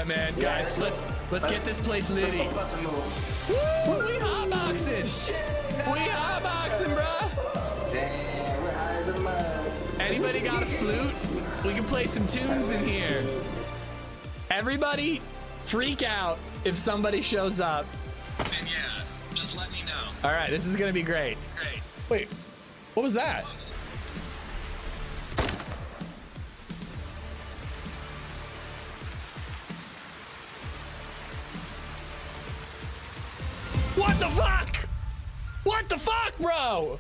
right, man. Guys, let's get this place litty. Woo, we hotboxing. We hotboxing, bro. Damn, we're high as a mud. Anybody got a flute? We can play some tunes in here. Everybody freak out if somebody shows up. And yeah, just let me know. All right, this is gonna be great. Great. Wait, what was that? What the fuck? What the fuck, bro?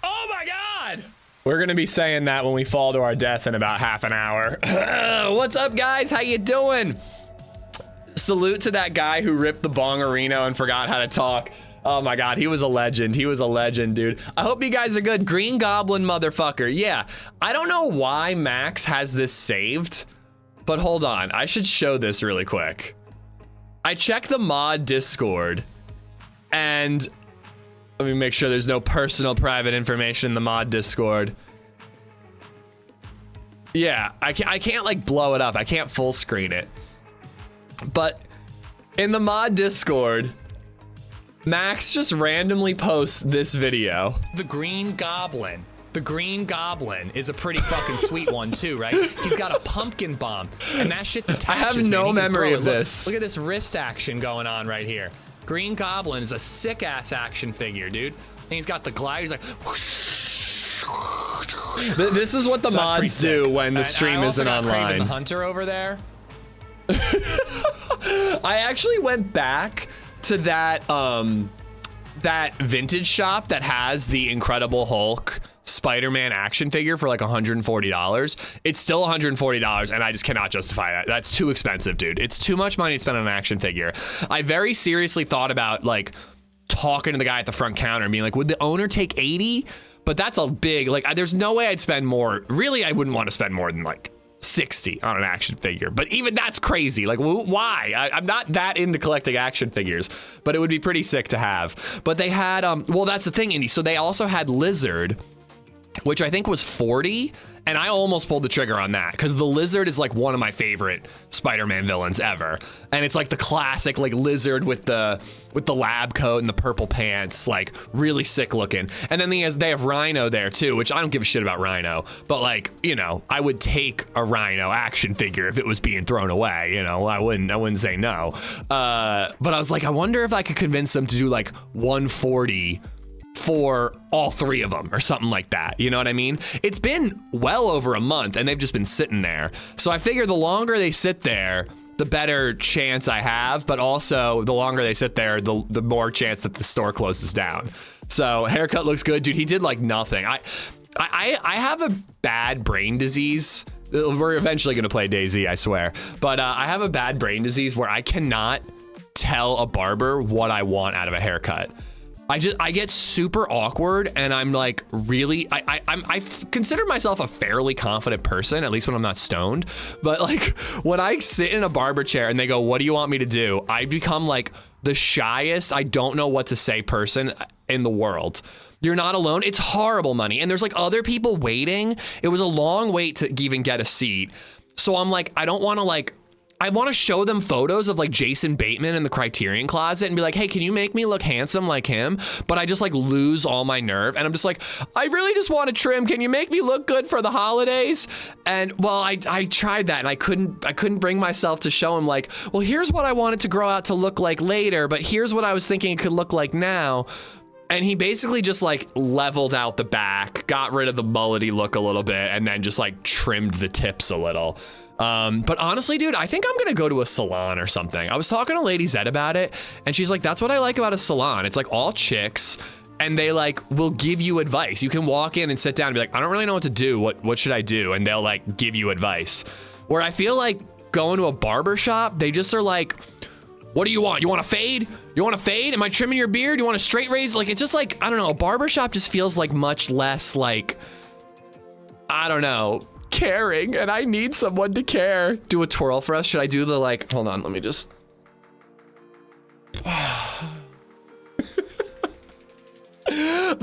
Oh my God. We're gonna be saying that when we fall to our death in about half an hour. What's up, guys? How you doing? Salute to that guy who ripped the bongarino and forgot how to talk. Oh my God, he was a legend. He was a legend, dude. I hope you guys are good. Green Goblin motherfucker. Yeah, I don't know why Max has this saved, but hold on. I should show this really quick. I checked the mod Discord and let me make sure there's no personal private information in the mod Discord. Yeah, I can't like blow it up. I can't full screen it. But in the mod Discord, Max just randomly posts this video. The Green Goblin. The Green Goblin is a pretty fucking sweet one too, right? He's got a pumpkin bomb and that shit detaches. I have no memory of this. Look at this wrist action going on right here. Green Goblin is a sick ass action figure, dude. And he's got the glide. He's like, this is what the mods do when the stream isn't online. Craven the Hunter over there. I actually went back to that that vintage shop that has the Incredible Hulk Spider-Man action figure for like $140. It's still $140 and I just cannot justify that. That's too expensive, dude. It's too much money to spend on an action figure. I very seriously thought about like talking to the guy at the front counter and being like, would the owner take 80? But that's a big, like, there's no way I'd spend more. Really, I wouldn't want to spend more than like 60 on an action figure, but even that's crazy. Like, why? I'm not that into collecting action figures, but it would be pretty sick to have. But they had, well, that's the thing, Indy. So they also had Lizard, which I think was 40, and I almost pulled the trigger on that because the Lizard is like one of my favorite Spider-Man villains ever, and it's like the classic like Lizard with the lab coat and the purple pants, like really sick looking. And then they have Rhino there too, which I don't give a shit about Rhino, but like, you know, I would take a Rhino action figure if it was being thrown away. You know, I wouldn't say no. But I was like, I wonder if I could convince them to do like 140 for all three of them or something like that. You know what I mean? It's been well over a month and they've just been sitting there. So I figure the longer they sit there, the better chance I have, but also the longer they sit there, the more chance that the store closes down. So haircut looks good, dude. He did like nothing. I have a bad brain disease. We're eventually gonna play DayZ, I swear. But I have a bad brain disease where I cannot tell a barber what I want out of a haircut. I get super awkward and I'm like really, I consider myself a fairly confident person, at least when I'm not stoned. But like when I sit in a barber chair and they go, what do you want me to do? I become like the shyest, I don't know what to say person in the world. You're not alone. It's horrible money. And there's like other people waiting. It was a long wait to even get a seat. So I'm like, I don't want to like, I want to show them photos of like Jason Bateman in the Criterion Closet and be like, hey, can you make me look handsome like him? But I just like lose all my nerve. And I'm just like, I really just want to trim. Can you make me look good for the holidays? And well, I tried that and I couldn't bring myself to show him like, well, here's what I wanted to grow out to look like later, but here's what I was thinking it could look like now. And he basically just like leveled out the back, got rid of the mullety look a little bit, and then just like trimmed the tips a little. But honestly, dude, I think I'm gonna go to a salon or something. I was talking to LadyZed about it, and she's like, that's what I like about a salon. It's like all chicks, and they like will give you advice. You can walk in and sit down and be like, I don't really know what to do. What should I do? And they'll like give you advice. Where I feel like going to a barber shop, they just are like, what do you want? You want a fade? You want a fade? Am I trimming your beard? You want a straight razor? Like, it's just like, I don't know, a barber shop just feels like much less like, I don't know, caring, and I need someone to care. Do a twirl for us. Should I do the like, hold on, let me just. But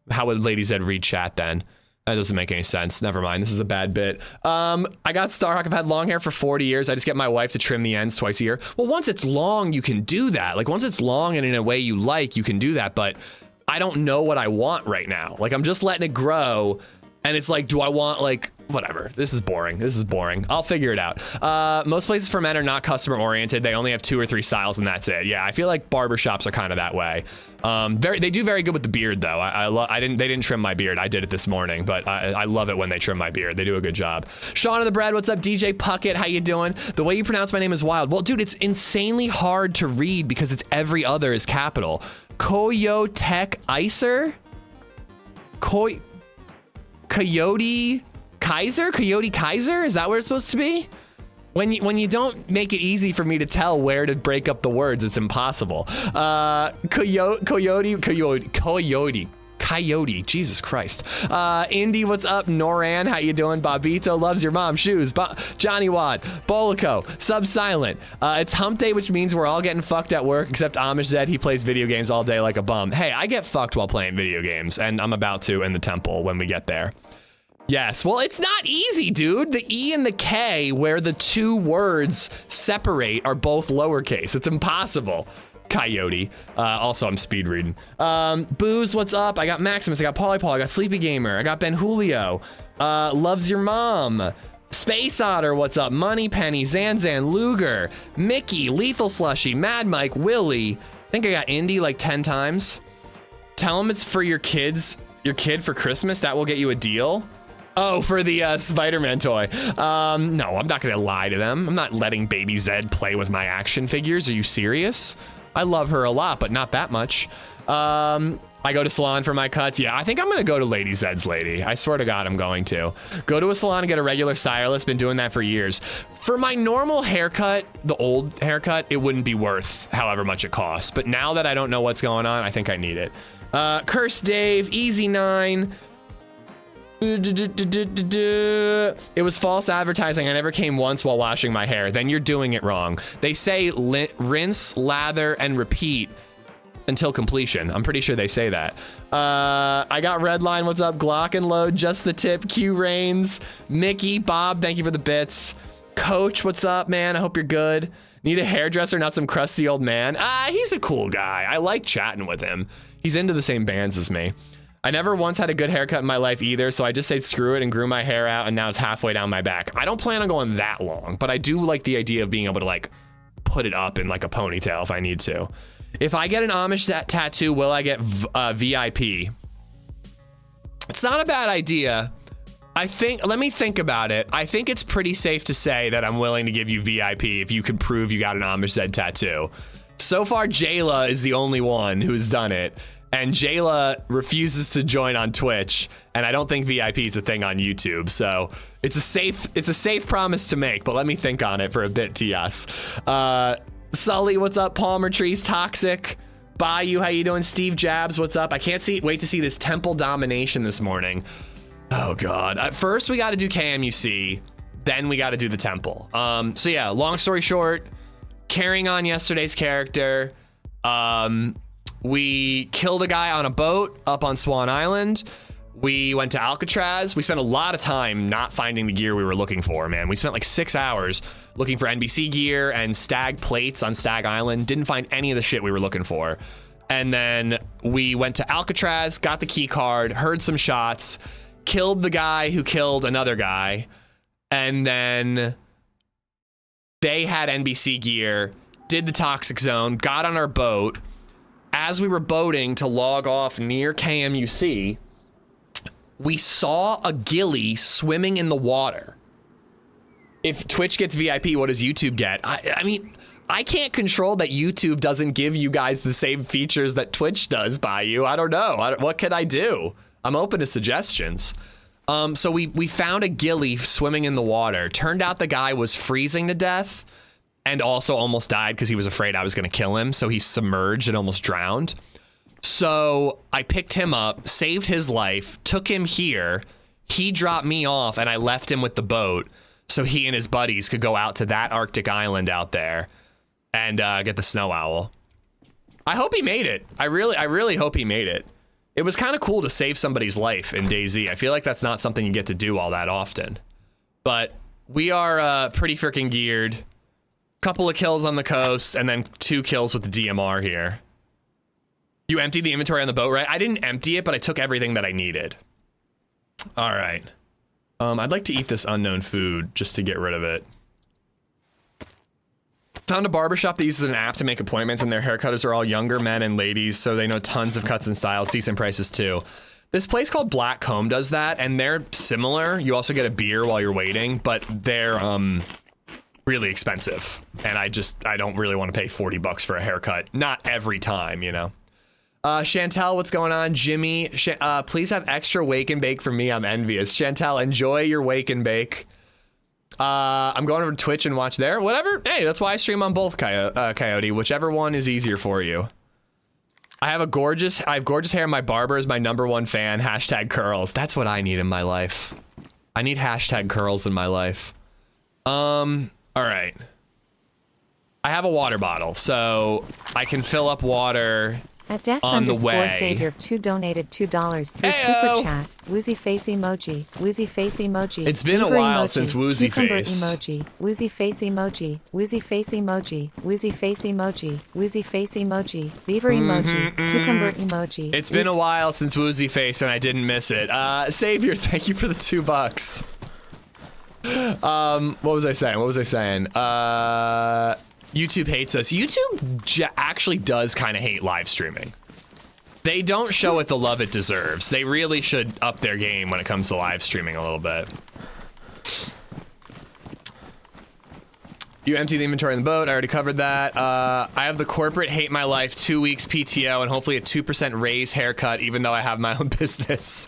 How would LadyZed read chat then? That doesn't make any sense. Never mind. This is a bad bit. I got Starhawk. I've had long hair for 40 years. I just get my wife to trim the ends twice a year. Well, once it's long, you can do that. Like once it's long and in a way you like, you can do that. But I don't know what I want right now. Like I'm just letting it grow. And it's like, do I want like, whatever. This is boring. This is boring. I'll figure it out. Most places for men are not customer oriented. They only have 2 or 3 styles and that's it. Yeah, I feel like barbershops are kind of that way. They do very good with the beard though. They didn't trim my beard. I did it this morning, but I love it when they trim my beard. They do a good job. Sean of the Bread, what's up? DJ Puckett, how you doing? The way you pronounce my name is wild. Well, dude, it's insanely hard to read because it's every other is capital. Koyotek Icer? Coyote Kaiser? Is that where it's supposed to be? When you don't make it easy for me to tell where to break up the words, it's impossible. Coyote, Jesus Christ. Indy, what's up? Noran, how you doing? Bobito loves your mom. Shoes. Johnny Wad. Bolico. Sub-Silent. It's hump day, which means we're all getting fucked at work, except AmishZed. He plays video games all day like a bum. Hey, I get fucked while playing video games, and I'm about to in the temple when we get there. Yes, well, it's not easy, dude. The E and the K, where the 2 words separate, are both lowercase. It's impossible. Coyote. Also, I'm speed reading. Booze, what's up? I got Maximus, I got Paul, I got Sleepy Gamer, I got Ben Julio. Loves your mom. Space Otter, what's up? Money Penny, Zanzan, Luger, Mickey, Lethal Slushy, Mad Mike, Willie. I think I got Indy like 10 times. Tell him it's for your kid for Christmas. That will get you a deal. Oh, for the Spider-Man toy. No, I'm not gonna lie to them. I'm not letting Baby Zed play with my action figures. Are you serious? I love her a lot, but not that much. I go to salon for my cuts. Yeah, I think I'm gonna go to LadyZed's lady. I swear to God, I'm going to. Go to a salon and get a regular stylist. Been doing that for years. For my normal haircut, the old haircut, it wouldn't be worth however much it costs. But now that I don't know what's going on, I think I need it. Curse Dave, Easy 9. It was false advertising. I never came once while washing my hair. Then you're doing it wrong. They say rinse, lather, and repeat until completion. I'm pretty sure they say that. I got Redline. What's up? Glock and Load. Just the Tip. Q Reigns. Mickey. Bob. Thank you for the bits. Coach. What's up, man? I hope you're good. Need a hairdresser, not some crusty old man. He's a cool guy. I like chatting with him. He's into the same bands as me. I never once had a good haircut in my life either, so I just said screw it and grew my hair out, and now it's halfway down my back. I don't plan on going that long, but I do like the idea of being able to like put it up in like a ponytail if I need to. If I get an Amish tattoo, will I get VIP? It's not a bad idea. Let me think about it. I think it's pretty safe to say that I'm willing to give you VIP if you can prove you got an AmishZed tattoo. So far, Jayla is the only one who's done it. And Jayla refuses to join on Twitch, and I don't think VIP is a thing on YouTube. So it's a safe promise to make, but let me think on it for a bit, TS. Sully, what's up? Palmer Trees, Toxic. Bayou, how you doing? Steve Jabs, what's up? I can't wait to see this Temple Domination this morning. Oh God. First we got to do KMUC, then we got to do the Temple. So yeah, long story short, carrying on yesterday's character, we killed a guy on a boat up on Swan Island. We went to Alcatraz. We spent a lot of time not finding the gear we were looking for, man. We spent like 6 hours looking for NBC gear and stag plates on Stag Island. Didn't find any of the shit we were looking for. And then we went to Alcatraz, got the key card, heard some shots, killed the guy who killed another guy. And then they had NBC gear, did the toxic zone, got on our boat. As we were boating to log off near KMUC, we saw a ghillie swimming in the water. If Twitch gets VIP, what does YouTube get? I mean, I can't control that YouTube doesn't give you guys the same features that Twitch does by you. I don't know. What can I do? I'm open to suggestions. So we found a ghillie swimming in the water. Turned out the guy was freezing to death and also almost died because he was afraid I was going to kill him. So he submerged and almost drowned. So I picked him up, saved his life, took him here. He dropped me off and I left him with the boat so he and his buddies could go out to that Arctic island out there and get the snow owl. I hope he made it. I really hope he made it. It was kind of cool to save somebody's life in DayZ. I feel like that's not something you get to do all that often. But we are pretty freaking geared. Couple of kills on the coast, and then 2 kills with the DMR here. You emptied the inventory on the boat, right? I didn't empty it, but I took everything that I needed. All right. I'd like to eat this unknown food just to get rid of it. Found a barbershop that uses an app to make appointments, and their haircutters are all younger men and ladies, so they know tons of cuts and styles, decent prices too. This place called Black Comb does that, and they're similar. You also get a beer while you're waiting, but they're really expensive. And I don't really want to pay 40 bucks for a haircut. Not every time, you know. Chantel, what's going on? Jimmy, please have extra wake and bake for me. I'm envious. Chantel, enjoy your wake and bake. I'm going over to Twitch and watch there. Whatever. Hey, that's why I stream on both, Coyote. Whichever one is easier for you. I have gorgeous hair. My barber is my #1 fan. Hashtag curls. That's what I need in my life. I need hashtag curls in my life. All right. I have a water bottle, so I can fill up water At Death on the way. Savior 2 donated $2 through Super Chat. Woozy face emoji. Woozy face emoji. It's been Beaver a while emoji. since Woozy Cucumber face. emoji. Woozy face emoji. Woozy face emoji. Woozy face emoji. Woozy face emoji. Beaver emoji. Cucumber emoji. It's been a while since Woozy face, and I didn't miss it. Savior, thank you for the $2. What was I saying? YouTube hates us. YouTube actually does kind of hate live streaming. They don't show it the love it deserves. They really should up their game when it comes to live streaming a little bit. You empty the inventory in the boat. I already covered that. I have the corporate hate my life 2 weeks PTO and hopefully a 2% raise haircut, even though I have my own business.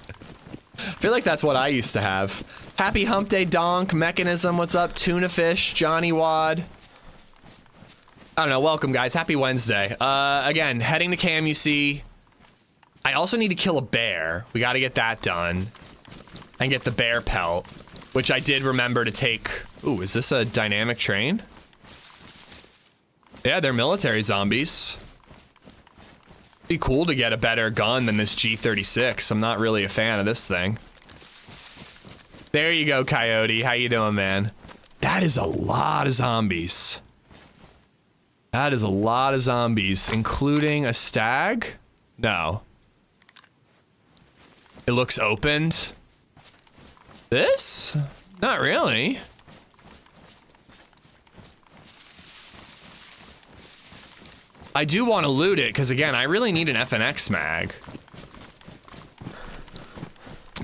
I feel like that's what I used to have. Happy hump day, Donk. Mechanism, what's up? Tuna Fish, Johnny Wad. I don't know, welcome guys, happy Wednesday. Again, heading to KMUC. I also need to kill a bear. We gotta get that done. And get the bear pelt, which I did remember to take. Ooh, is this a dynamic train? Yeah, they're military zombies. Be cool to get a better gun than this G36. I'm not really a fan of this thing. There you go, Coyote. How you doing, man? That is a lot of zombies. That is a lot of zombies, including a stag? No. It looks opened. This? Not really. I do want to loot it, because again, I really need an FNX mag.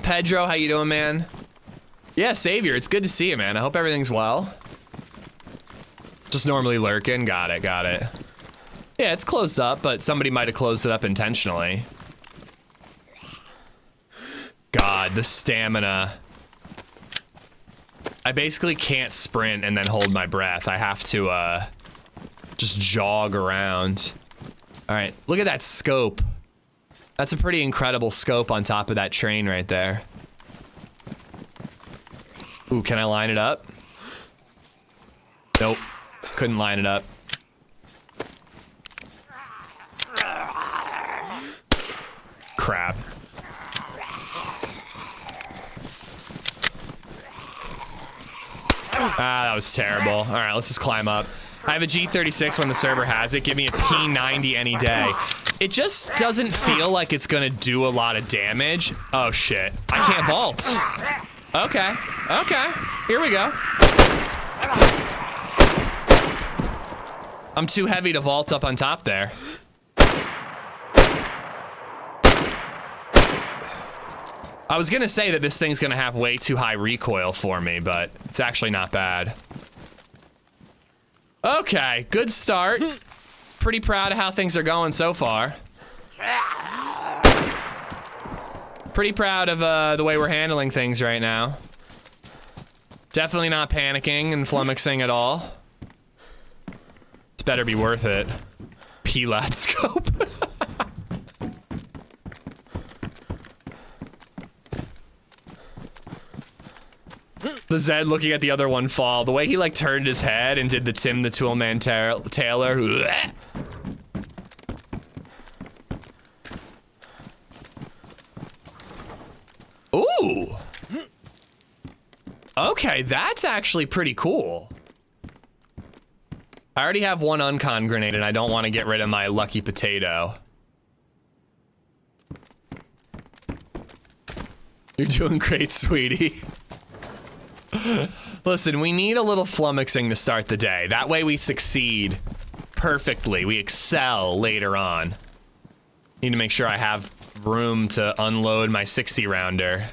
Pedro, how you doing, man? Yeah, Savior, it's good to see you, man. I hope everything's well. Just normally lurking. Got it. Yeah, it's closed up, but somebody might have closed it up intentionally. God, the stamina. I basically can't sprint and then hold my breath. I have to just jog around. All right, look at that scope. That's a pretty incredible scope on top of that train right there. Ooh, can I line it up? Nope. Couldn't line it up. Crap. Ah, that was terrible. All right, let's just climb up. I have a G36 when the server has it. Give me a P90 any day. It just doesn't feel like it's gonna do a lot of damage. Oh shit, I can't vault. Okay, here we go. I'm too heavy to vault up on top there. I was gonna say that this thing's gonna have way too high recoil for me, but it's actually not bad. Okay, good start. Pretty proud of how things are going so far. Pretty proud of the way we're handling things right now. Definitely not panicking and flummoxing at all. It's better be worth it. P-lat scope. The Zed looking at the other one fall. The way he like turned his head and did the Tim the Toolman Taylor. Ooh. Okay, that's actually pretty cool. I already have one uncon grenade and I don't want to get rid of my lucky potato. You're doing great, sweetie. Listen, we need a little flummoxing to start the day. That way we succeed perfectly. We excel later on. Need to make sure I have room to unload my 60 rounder.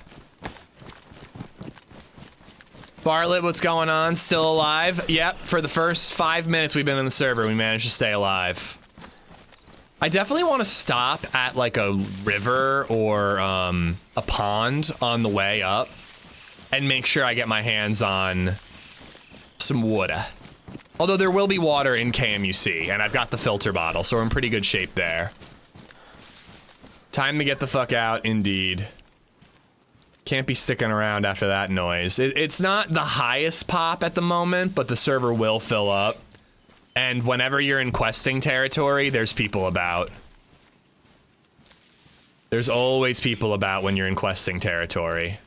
Bartlett, what's going on? Still alive? Yep, for the first 5 minutes we've been in the server, we managed to stay alive. I definitely want to stop at like a river or a pond on the way up and make sure I get my hands on some water. Although there will be water in KMUC and I've got the filter bottle, so we're in pretty good shape there. Time to get the fuck out, indeed. Can't be sticking around after that noise. It's not the highest pop at the moment, but the server will fill up. And whenever you're in questing territory, there's people about. There's always people about when you're in questing territory.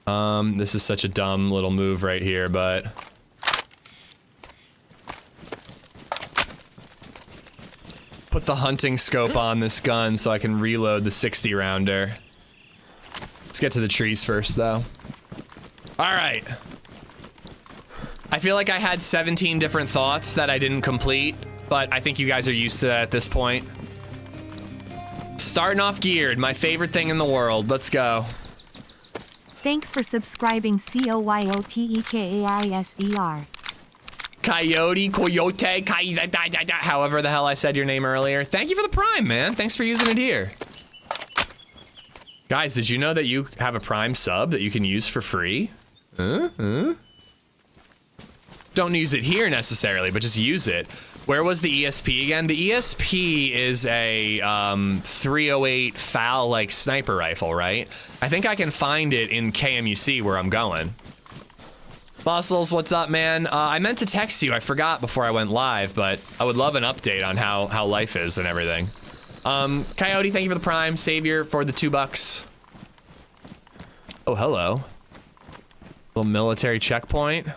This is such a dumb little move right here, but... Put the hunting scope on this gun so I can reload the 60 rounder. Let's get to the trees first, though. All right. I feel like I had 17 different thoughts that I didn't complete, but I think you guys are used to that at this point. Starting off geared, my favorite thing in the world. Let's go. Thanks for subscribing, COYOTEKAISER. Coyote, however the hell I said your name earlier. Thank you for the Prime, man. Thanks for using it here. Guys, did you know that you have a Prime sub that you can use for free? Don't use it here necessarily, but just use it. Where was the ESP again? The ESP is a 308 FAL like sniper rifle, right? I think I can find it in KMUC where I'm going. Bustles, what's up, man? I meant to text you. I forgot before I went live, but I would love an update on how life is and everything. Coyote, thank you for the Prime. Savior for the $2. Oh, hello. Little military checkpoint.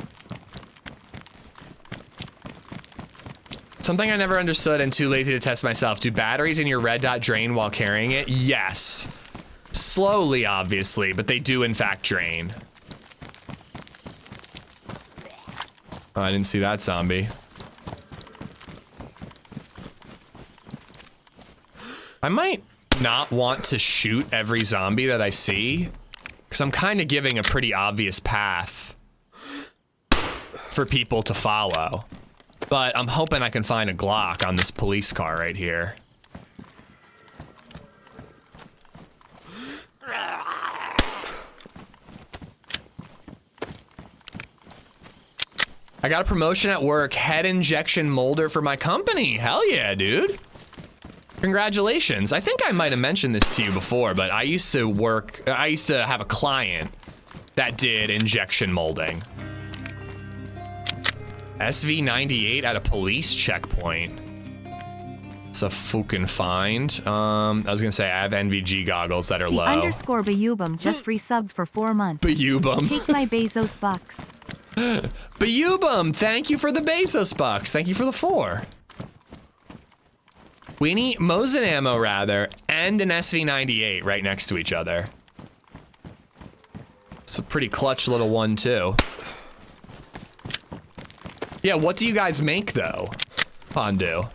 Something I never understood and too lazy to test myself. Do batteries in your red dot drain while carrying it? Yes. Slowly, obviously, but they do in fact drain. Oh, I didn't see that zombie. I might not want to shoot every zombie that I see, because I'm kind of giving a pretty obvious path for people to follow. But I'm hoping I can find a Glock on this police car right here. I got a promotion at work, head injection molder for my company. Hell yeah, dude. Congratulations. I think I might have mentioned this to you before, but I used to have a client that did injection molding. SV98 at a police checkpoint. It's a fucking find. I was gonna say I have NVG goggles that are low. Underscore Bayubum just resubbed for 4 months. Bayubum. Take my Bezos bucks. Bayubum, thank you for the Bezos bucks. Thank you for the 4. We need Mosin ammo rather, and an SV98 right next to each other. It's a pretty clutch little one too. Yeah, what do you guys make though? Pondu.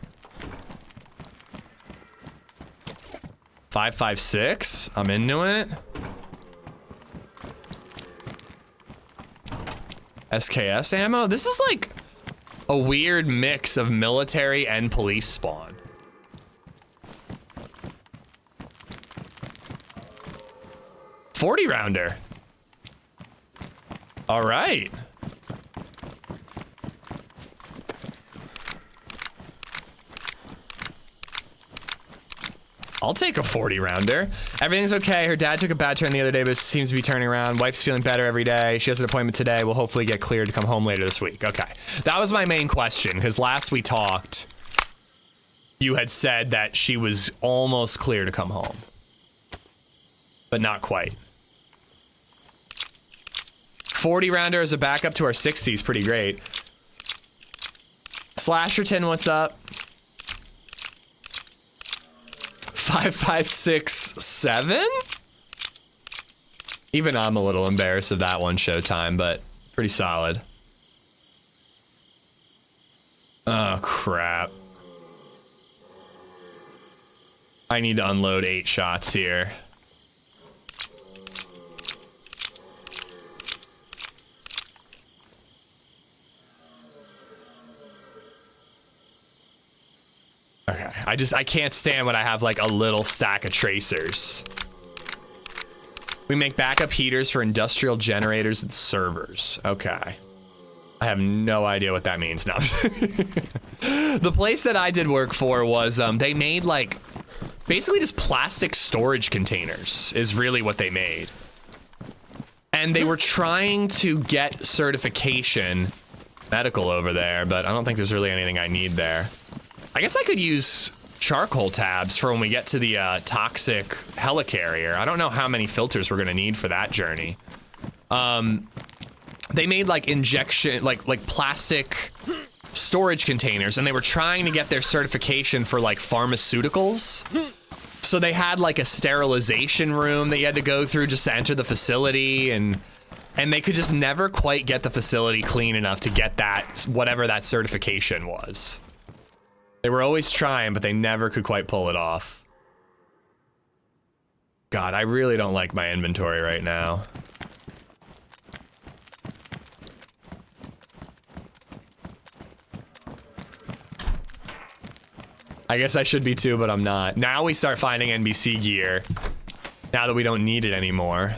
5.56. I'm into it. SKS ammo. This is like a weird mix of military and police spawn. .40 rounder. All right. I'll take a 40 rounder. Everything's okay. Her dad took a bad turn the other day, but seems to be turning around. Wife's feeling better every day. She has an appointment today. We'll hopefully get cleared to come home later this week. Okay. That was my main question, because last we talked, you had said that she was almost clear to come home. But not quite. 40 rounder as a backup to our 60s, pretty great. Slasherton, what's up? 5567? Even I'm a little embarrassed of that one, Showtime, but pretty solid. Oh, crap. I need to unload 8 shots here. Okay, I can't stand when I have like a little stack of tracers. We make backup heaters for industrial generators and servers. Okay. I have no idea what that means now. The place that I did work for was, they made like, basically just plastic storage containers is really what they made. And they were trying to get certification medical over there, but I don't think there's really anything I need there. I guess I could use charcoal tabs for when we get to the toxic helicarrier. I don't know how many filters we're gonna need for that journey. They made like injection, like plastic storage containers, and they were trying to get their certification for like pharmaceuticals. So they had like a sterilization room that you had to go through just to enter the facility, and they could just never quite get the facility clean enough to get that, whatever that certification was. They were always trying, but they never could quite pull it off. God, I really don't like my inventory right now. I guess I should be too, but I'm not. Now we start finding NBC gear, now that we don't need it anymore.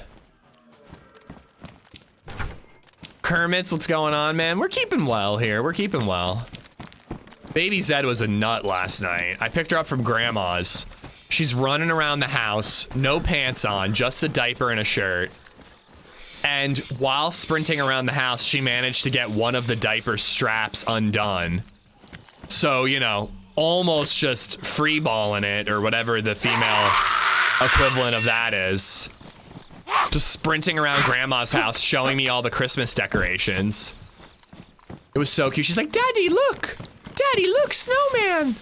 Kermit's, what's going on, man? We're keeping well here. We're keeping well. Baby Zed was a nut last night. I picked her up from grandma's. She's running around the house, no pants on, just a diaper and a shirt. And while sprinting around the house, she managed to get one of the diaper straps undone. So, you know, almost just freeballing it, or whatever the female equivalent of that is. Just sprinting around grandma's house, showing me all the Christmas decorations. It was so cute. She's like, Daddy, look! Daddy, look, snowman!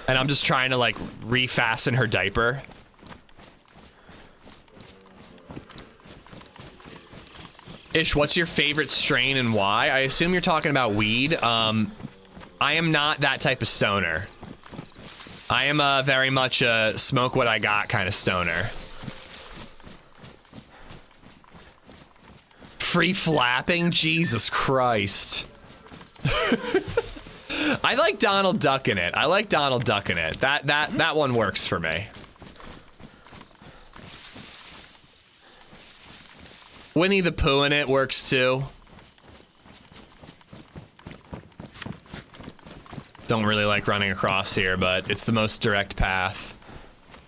And I'm just trying to like refasten her diaper. Ish, what's your favorite strain and why? I assume you're talking about weed. I am not that type of stoner. I am very much a smoke what I got kind of stoner. Free flapping? Jesus Christ. I like Donald Duck in it. I like Donald Duck in it. That one works for me. Winnie the Pooh in it works too. Don't really like running across here, but it's the most direct path.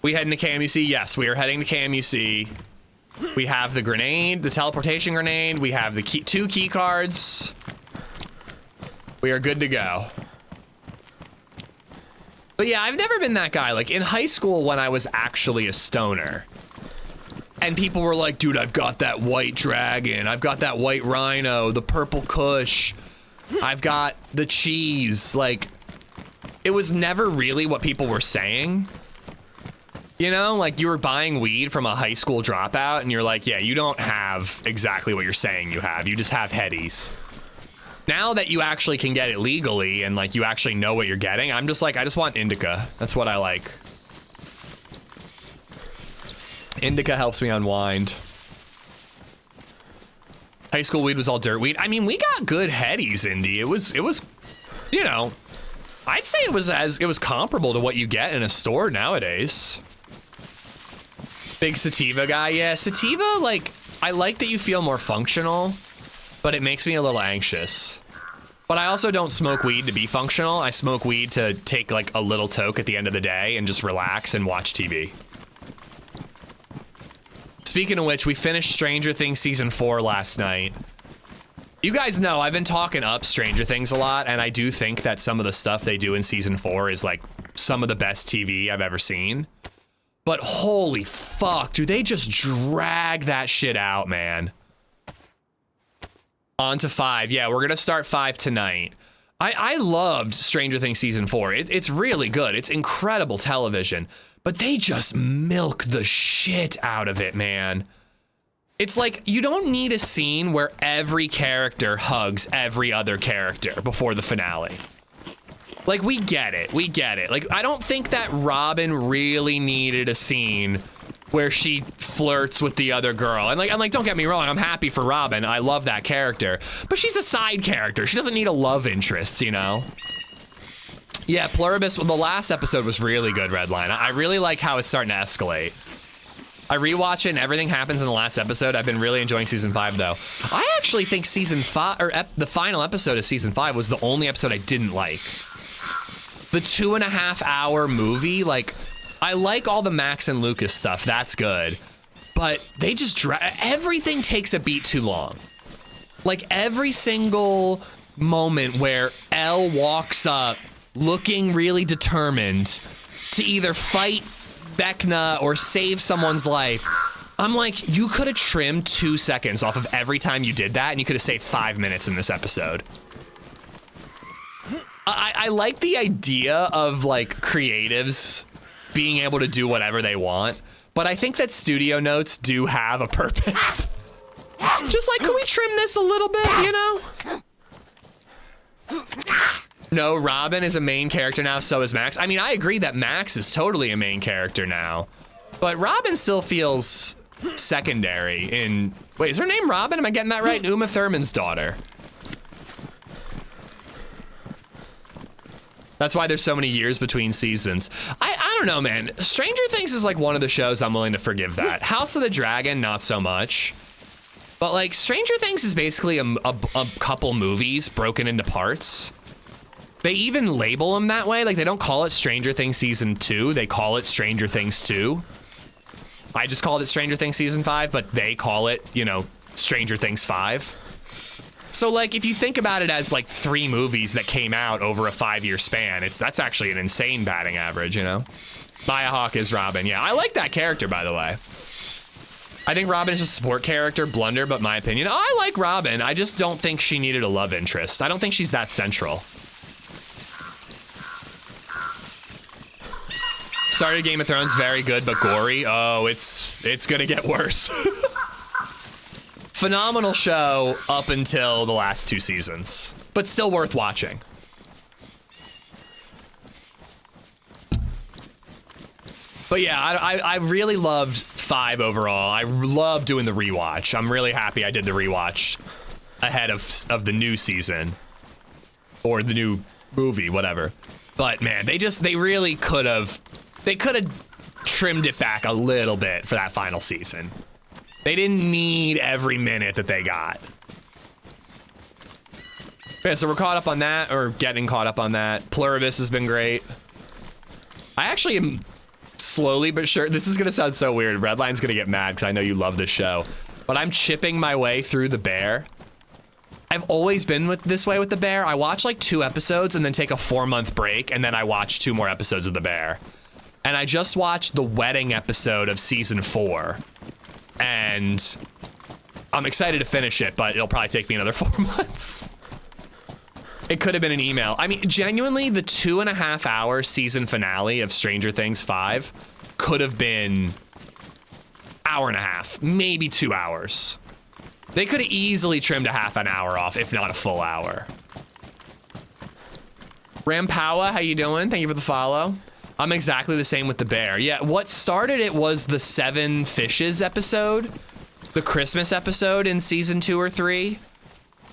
We heading to KMUC? Yes, we are heading to KMUC. We have the grenade, the teleportation grenade. We have the two key cards. We are good to go. But yeah, I've never been that guy. Like in high school when I was actually a stoner, and people were like, dude, I've got that white dragon. I've got that white rhino, the purple kush. I've got the cheese. Like, it was never really what people were saying. You know, like you were buying weed from a high school dropout and you're like, yeah, you don't have exactly what you're saying you have. You just have headies. Now that you actually can get it legally and like you actually know what you're getting, I'm just like, I just want indica. That's what I like. Indica helps me unwind. High school weed was all dirt weed. I mean, we got good headies, Indy. It was, you know, I'd say it was comparable to what you get in a store nowadays. Big sativa guy. Yeah, sativa, like, I like that you feel more functional, but it makes me a little anxious. But I also don't smoke weed to be functional. I smoke weed to take like a little toke at the end of the day and just relax and watch TV. Speaking of which, we finished Stranger Things Season 4 last night. You guys know I've been talking up Stranger Things a lot, and I do think that some of the stuff they do in Season 4 is like some of the best TV I've ever seen. But holy fuck, dude, they just drag that shit out, man. On to 5. Yeah, we're gonna start 5 tonight. I loved Stranger Things season 4. It's really good. It's incredible television, but they just milk the shit out of it, man. It's like you don't need a scene where every character hugs every other character before the finale. Like, we get it. We get it. Like, I don't think that Robin really needed a scene where she flirts with the other girl. And I'm like, don't get me wrong, I'm happy for Robin. I love that character. But she's a side character. She doesn't need a love interest, you know? Yeah, Pluribus, the last episode was really good, Redline. I really like how it's starting to escalate. I rewatch it and everything happens in the last episode. I've been really enjoying season 5 though. I actually think season 5, or the final episode of season 5 was the only episode I didn't like. The 2.5 hour movie, like, I like all the Max and Lucas stuff. That's good. But they just everything takes a beat too long. Like every single moment where Elle walks up looking really determined to either fight Vecna or save someone's life, I'm like, you could have trimmed 2 seconds off of every time you did that and you could have saved 5 minutes in this episode. I like the idea of like creatives being able to do whatever they want, but I think that studio notes do have a purpose. Just like, can we trim this a little bit, you know? No, Robin is a main character now, so is Max. I mean, I agree that Max is totally a main character now, but Robin still feels secondary in... Wait, is her name Robin? Am I getting that right? Uma Thurman's daughter. That's why there's so many years between seasons. I don't know, man. Stranger Things is like one of the shows I'm willing to forgive that. House of the Dragon, not so much. But like, Stranger Things is basically a couple movies broken into parts. They even label them that way. Like, they don't call it Stranger Things Season 2. They call it Stranger Things 2. I just called it Stranger Things Season 5, but they call it, you know, Stranger Things 5. So, like, if you think about it as, like, 3 movies that came out over a 5-year span, that's actually an insane batting average, you know? Maya Hawke is Robin. Yeah, I like that character, by the way. I think Robin is a support character, blunder, but my opinion. I like Robin. I just don't think she needed a love interest. I don't think she's that central. Started Game of Thrones, very good, but gory. Oh, it's gonna get worse. Phenomenal show up until the last 2 seasons, but still worth watching. But yeah, I really loved 5 overall. I love doing the rewatch. I'm really happy I did the rewatch ahead of the new season or the new movie, whatever. But man, they really could have trimmed it back a little bit for that final season. They didn't need every minute that they got. Yeah, so we're caught up on that, or getting caught up on that. Pluribus has been great. I actually am slowly but sure, this is gonna sound so weird. Redline's gonna get mad because I know you love this show, but I'm chipping my way through The Bear. I've always been this way with The Bear. I watch like 2 episodes and then take a 4-month break, and then I watch 2 more episodes of The Bear. And I just watched the wedding episode of season 4. And I'm excited to finish it, but it'll probably take me another 4 months. It could have been an email. I mean, genuinely, the 2.5 hour season finale of Stranger Things 5 could have been 1.5 hours, maybe 2 hours. They could have easily trimmed a half an hour off, if not a full hour. Rampawa, how you doing? Thank you for the follow. I'm exactly the same with The Bear. Yeah, what started it was the 7 Fishes episode, the Christmas episode in season 2 or 3.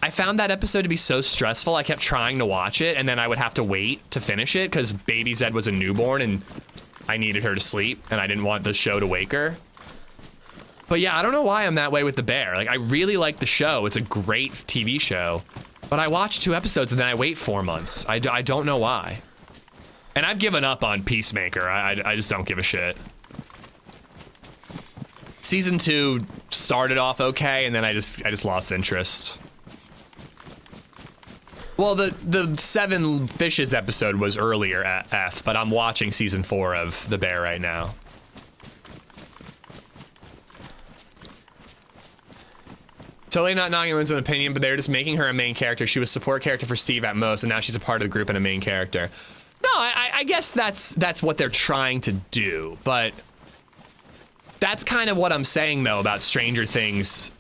I found that episode to be so stressful, I kept trying to watch it, and then I would have to wait to finish it because baby Zed was a newborn and I needed her to sleep, and I didn't want the show to wake her. But yeah, I don't know why I'm that way with The Bear. Like, I really like the show. It's a great TV show, but I watch 2 episodes and then I wait 4 months. I don't know why. And I've given up on Peacemaker. I just don't give a shit. Season 2 started off okay, and then I just lost interest. Well, the 7 Fishes episode was earlier at F, but I'm watching season 4 of The Bear right now. Totally not knocking anyone's opinion, but they're just making her a main character. She was support character for Steve at most, and now she's a part of the group and a main character. No, I guess that's what they're trying to do, but that's kind of what I'm saying though about Stranger Things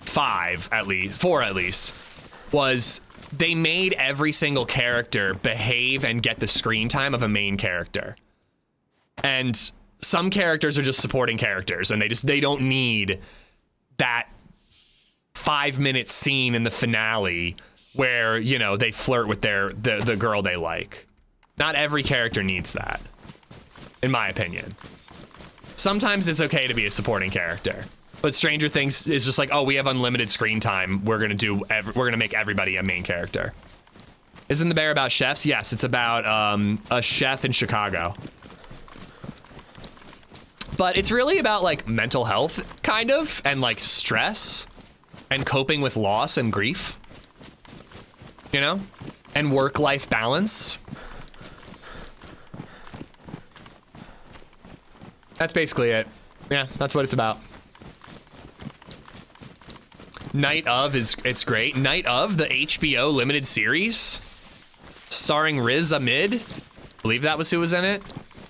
4 at least, was they made every single character behave and get the screen time of a main character. And some characters are just supporting characters, and they don't need that 5-minute scene in the finale where, you know, they flirt with the girl they like. Not every character needs that, in my opinion. Sometimes it's okay to be a supporting character, but Stranger Things is just like, oh, we have unlimited screen time. We're gonna make everybody a main character. Isn't the bear about chefs? Yes, it's about a chef in Chicago. But it's really about like mental health, kind of, and like stress, and coping with loss and grief, you know, and work-life balance. That's basically it. Yeah, that's what it's about. Night of it's great. Night of, the HBO limited series, starring Riz Ahmed. I believe that was who was in it.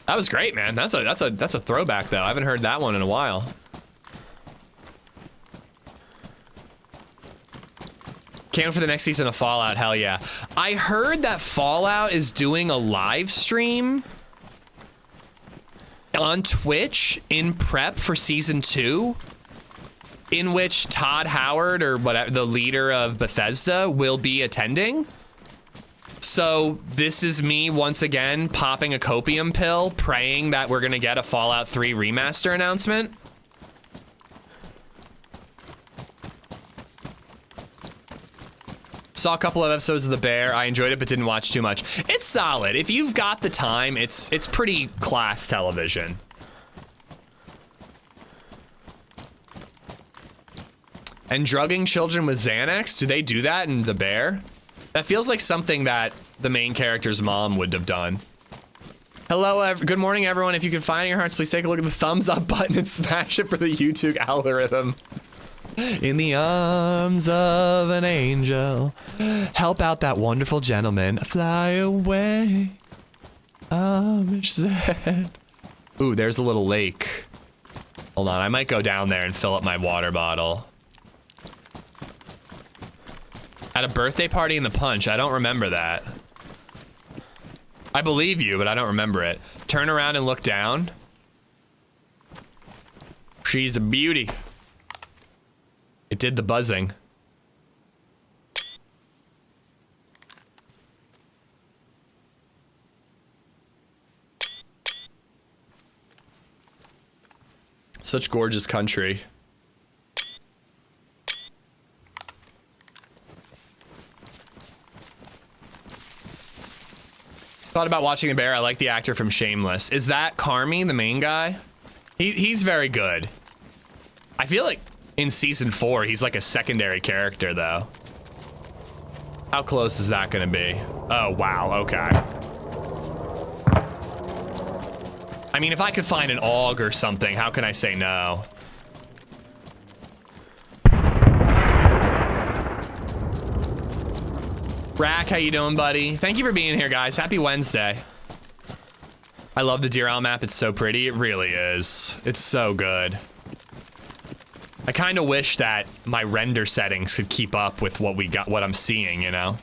That was great, man. That's a throwback though. I haven't heard that one in a while. Can't wait for the next season of Fallout. Hell yeah. I heard that Fallout is doing a live stream on Twitch in prep for season 2, in which Todd Howard, or whatever, the leader of Bethesda, will be attending. So this is me once again popping a copium pill, praying that we're gonna get a Fallout 3 remaster announcement. Saw a couple of episodes of The Bear. I enjoyed it, but didn't watch too much. It's solid. If you've got the time, it's pretty class television. And drugging children with Xanax, do they do that in The Bear? That feels like something that the main character's mom would have done. Hello, good morning, everyone. If you can find your hearts, please take a look at the thumbs up button and smash it for the YouTube algorithm. In the arms of an angel, help out that wonderful gentleman. Fly away, AmishZed. Ooh, there's a little lake. Hold on, I might go down there and fill up my water bottle. At a birthday party in the Punch, I don't remember that. I believe you, but I don't remember it. Turn around and look down. She's a beauty. It did the buzzing. Such gorgeous country. Thought about watching The Bear. I like the actor from Shameless. Is that Carmi, the main guy? He's very good. I feel like in season 4, he's like a secondary character though. How close is that gonna be? Oh, wow, okay. I mean, if I could find an AUG or something, how can I say no? Rack, how you doing, buddy? Thank you for being here, guys. Happy Wednesday. I love the Deer Isle map. It's so pretty. It really is. It's so good. I kind of wish that my render settings could keep up with what I'm seeing, you know?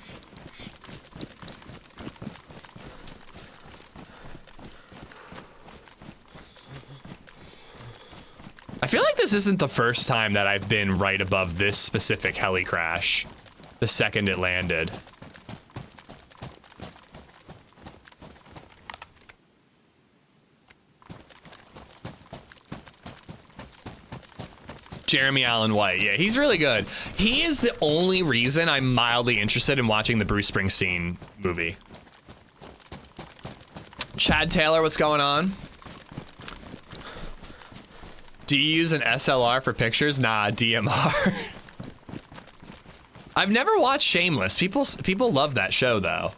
I feel like this isn't the first time that I've been right above this specific heli crash the second it landed. Jeremy Allen White, yeah, he's really good. He is the only reason I'm mildly interested in watching the Bruce Springsteen movie. Chad Taylor, what's going on? Do you use an SLR for pictures? Nah, DMR. I've never watched Shameless. People love that show though.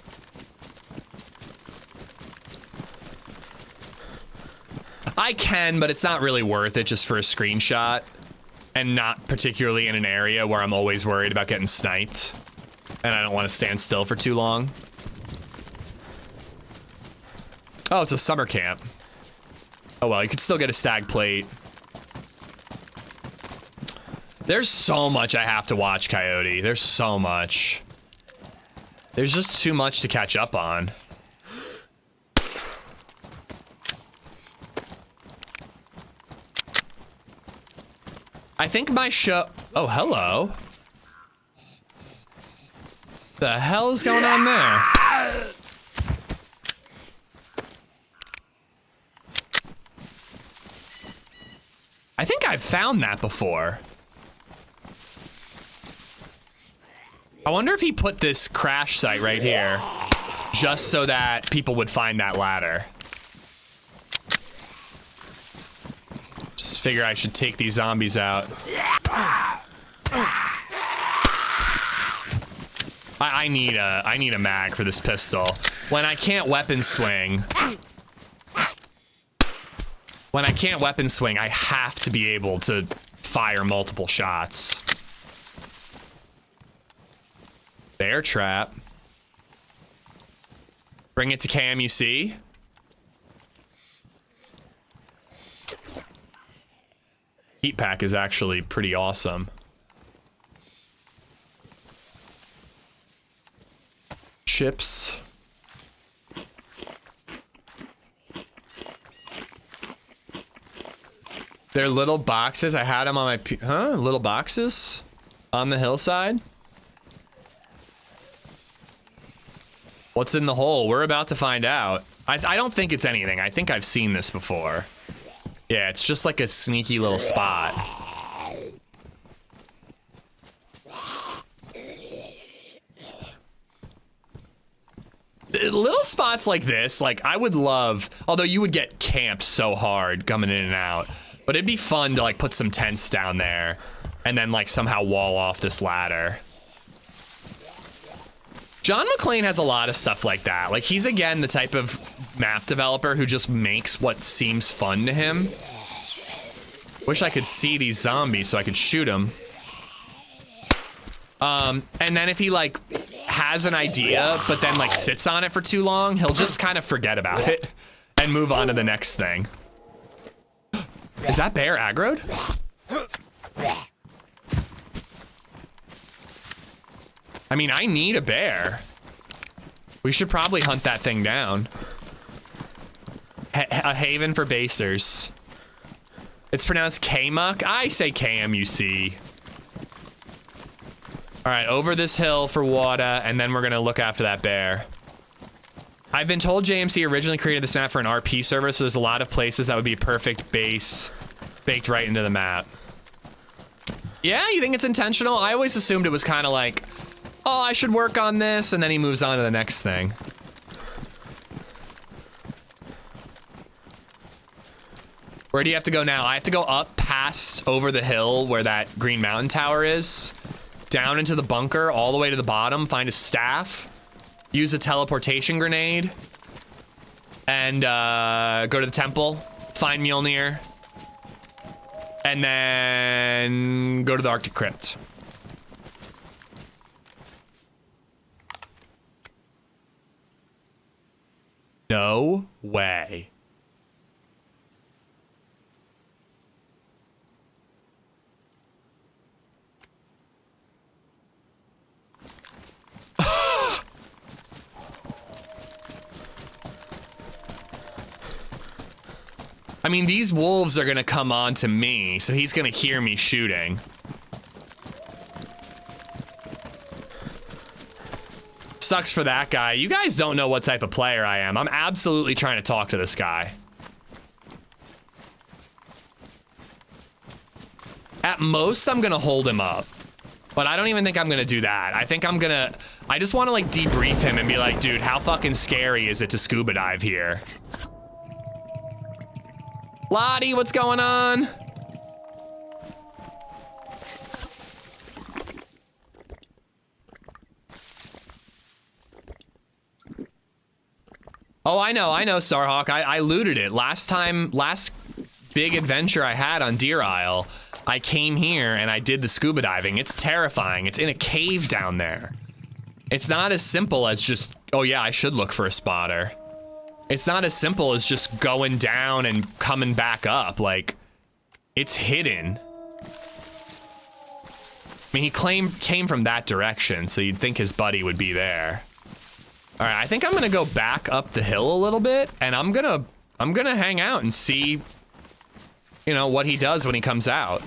I can, but it's not really worth it just for a screenshot. and not particularly in an area where I'm always worried about getting sniped, and I don't want to stand still for too long. Oh, it's a summer camp. Oh well, you could still get a stag plate. There's so much I have to watch, Coyote. There's so much. There's just too much to catch up on. I think my show... Oh, hello. The hell is going on there? I think I've found that before. I wonder if he put this crash site right here just so that people would find that ladder. Just figure I should take these zombies out. I need a mag for this pistol. When I can't weapon swing, I have to be able to fire multiple shots. Bear trap. Bring it to KMUC. Heat pack is actually pretty awesome. Chips. They're little boxes. I had them on my... Little boxes? On the hillside? What's in the hole? We're about to find out. I don't think it's anything. I think I've seen this before. Yeah, it's just like a sneaky little spot. Little spots like this, like I would love, although you would get camped so hard coming in and out, but it'd be fun to like put some tents down there and then like somehow wall off this ladder. John McClane has a lot of stuff like that. Like he's again the type of map developer who just makes what seems fun to him. Wish I could see these zombies so I could shoot them. And then if he like has an idea but then like sits on it for too long, he'll just kind of forget about it and move on to the next thing. Is that bear aggroed? I mean, I need a bear. We should probably hunt that thing down. A haven for basers. It's pronounced KMUC. I say KMUC. All right, over this hill for water, and then we're gonna look after that bear. I've been told JMC originally created this map for an RP server, so there's a lot of places that would be a perfect base baked right into the map. Yeah, you think it's intentional? I always assumed it was kind of like, oh, I should work on this, and then he moves on to the next thing. Where do you have to go now? I have to go up past over the hill where that Green Mountain Tower is, down into the bunker, all the way to the bottom, find a staff, use a teleportation grenade, and go to the temple, find Mjolnir, and then go to the Arctic Crypt. No way. I mean, these wolves are gonna come on to me, so he's gonna hear me shooting. Sucks for that guy. You guys don't know what type of player I am. I'm absolutely trying to talk to this guy. At most, I'm gonna hold him up. But I don't even think I'm gonna do that. I think I just wanna like debrief him and be like, dude, how fucking scary is it to scuba dive here? Lottie, what's going on? Oh, I know, Starhawk. I looted it. Last big adventure I had on Deer Isle, I came here and I did the scuba diving. It's terrifying. It's in a cave down there. It's not as simple as just, oh yeah, I should look for a spotter. It's not as simple as just going down and coming back up. Like, it's hidden. I mean, he came from that direction, so you'd think his buddy would be there. All right, I think I'm gonna go back up the hill a little bit, and I'm gonna hang out and see, you know, what he does when he comes out.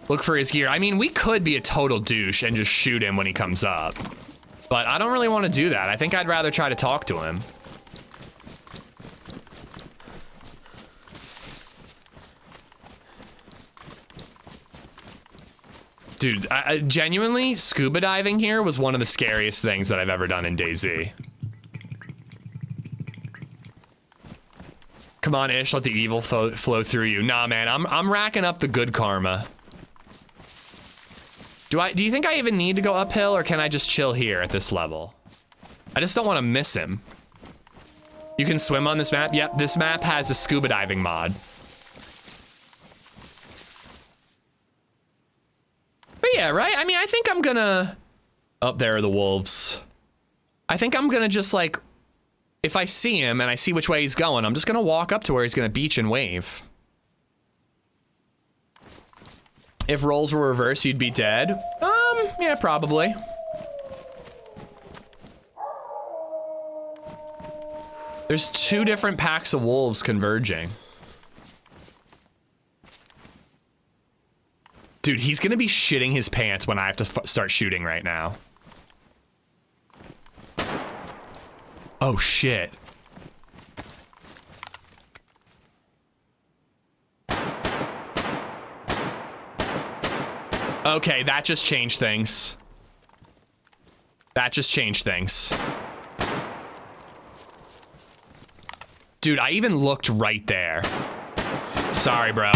Look for his gear. I mean, we could be a total douche and just shoot him when he comes up, but I don't really want to do that. I think I'd rather try to talk to him. Dude, genuinely, scuba diving here was one of the scariest things that I've ever done in DayZ. Come on, Ish, let the evil flow through you. Nah, man, I'm racking up the good karma. Do you think I even need to go uphill, or can I just chill here at this level? I just don't want to miss him. You can swim on this map? Yep, this map has a scuba diving mod. But yeah, right? I mean, I think I'm gonna... Oh, there are the wolves. I think I'm gonna just, like... If I see him and I see which way he's going, I'm just gonna walk up to where he's gonna beach and wave. If roles were reversed, you'd be dead? Yeah, probably. There's 2 different packs of wolves converging. Dude, he's gonna be shitting his pants when I have to start shooting right now. Oh, shit. Okay, that just changed things. That just changed things. Dude, I even looked right there. Sorry, bro.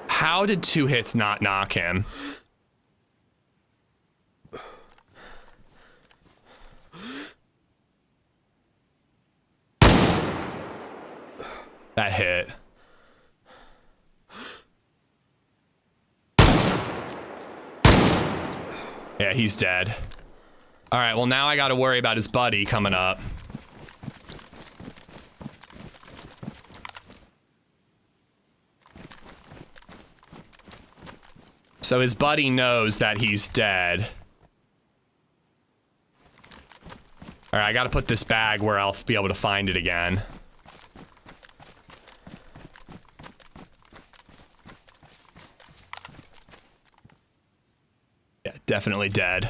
How did 2 hits not knock him? That hit. Yeah, he's dead. All right, well, now I got to worry about his buddy coming up. So his buddy knows that he's dead. All right, I got to put this bag where I'll be able to find it again. Yeah, definitely dead.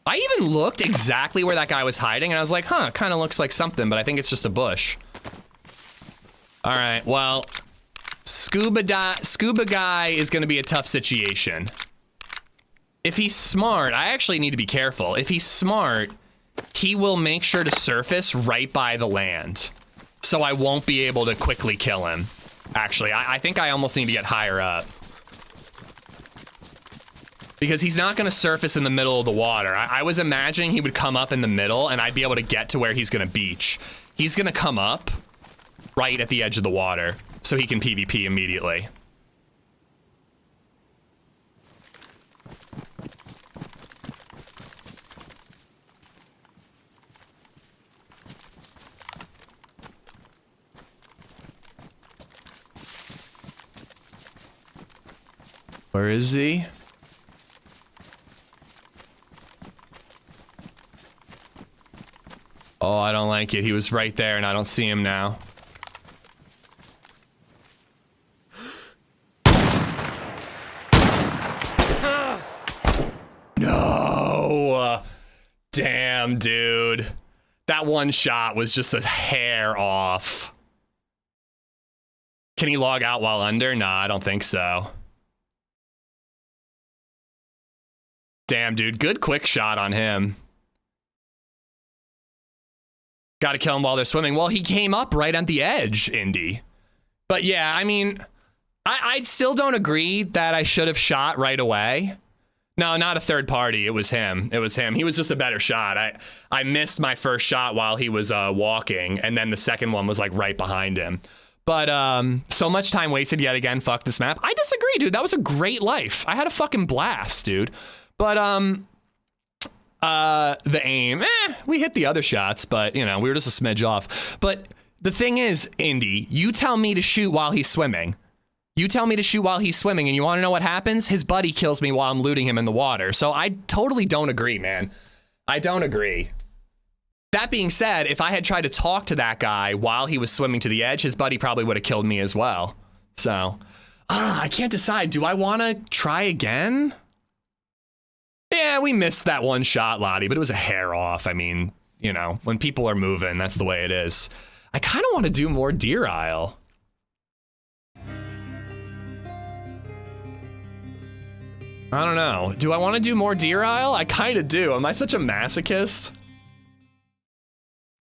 I even looked exactly where that guy was hiding, and I was like, huh, kind of looks like something, but I think it's just a bush. All right, well, scuba guy is going to be a tough situation. If he's smart, I actually need to be careful. If he's smart, he will make sure to surface right by the land, so I won't be able to quickly kill him. Actually, I think I almost need to get higher up, because he's not going to surface in the middle of the water. I was imagining he would come up in the middle and I'd be able to get to where he's going to beach. He's going to come up right at the edge of the water, so he can PvP immediately. Where is he? Oh, I don't like it. He was right there and I don't see him now. No! Damn, dude. That one shot was just a hair off. Can he log out while under? Nah, I don't think so. Damn, dude. Good quick shot on him. Got to kill him while they're swimming. Well, he came up right at the edge, Indy. But yeah, I mean, I still don't agree that I should have shot right away. No, not a third party. It was him. It was him. He was just a better shot. I missed my first shot while he was walking, and then the second one was like right behind him. But so much time wasted yet again. Fuck this map. I disagree, dude. That was a great life. I had a fucking blast, dude. But the aim, we hit the other shots, but you know, we were just a smidge off. But the thing is, Indy, you tell me to shoot while he's swimming. You tell me to shoot while he's swimming, and you want to know what happens? His buddy kills me while I'm looting him in the water. So I totally don't agree, man. I don't agree. That being said, if I had tried to talk to that guy while he was swimming to the edge, his buddy probably would have killed me as well. So, I can't decide. Do I want to try again? Yeah, we missed that one shot, Lottie, but it was a hair off. I mean, you know, when people are moving, that's the way it is. I kind of want to do more Deer Isle. I don't know. Do I want to do more Deer Isle? I kind of do. Am I such a masochist?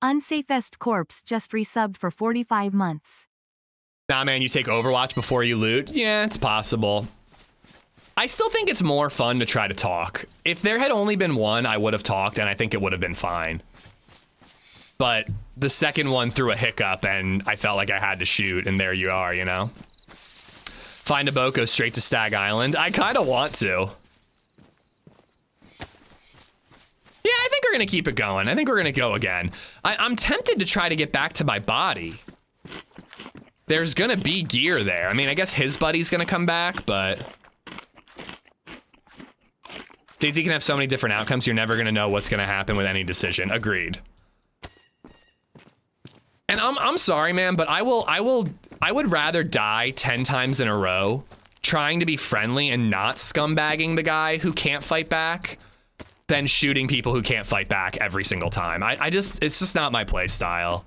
Unsafest Corpse just resubbed for 45 months. Nah, man, you take Overwatch before you loot? Yeah, it's possible. I still think it's more fun to try to talk. If there had only been one, I would have talked, and I think it would have been fine. But the second one threw a hiccup, and I felt like I had to shoot, and there you are, you know? Find a boat, go straight to Stag Island. I kind of want to. Yeah, I think we're going to keep it going. I think we're going to go again. I'm tempted to try to get back to my body. There's going to be gear there. I mean, I guess his buddy's going to come back, but... DayZ can have so many different outcomes, you're never going to know what's going to happen with any decision. Agreed. And I'm sorry, man, but I would rather die 10 times in a row trying to be friendly and not scumbagging the guy who can't fight back than shooting people who can't fight back every single time. It's just not my play style.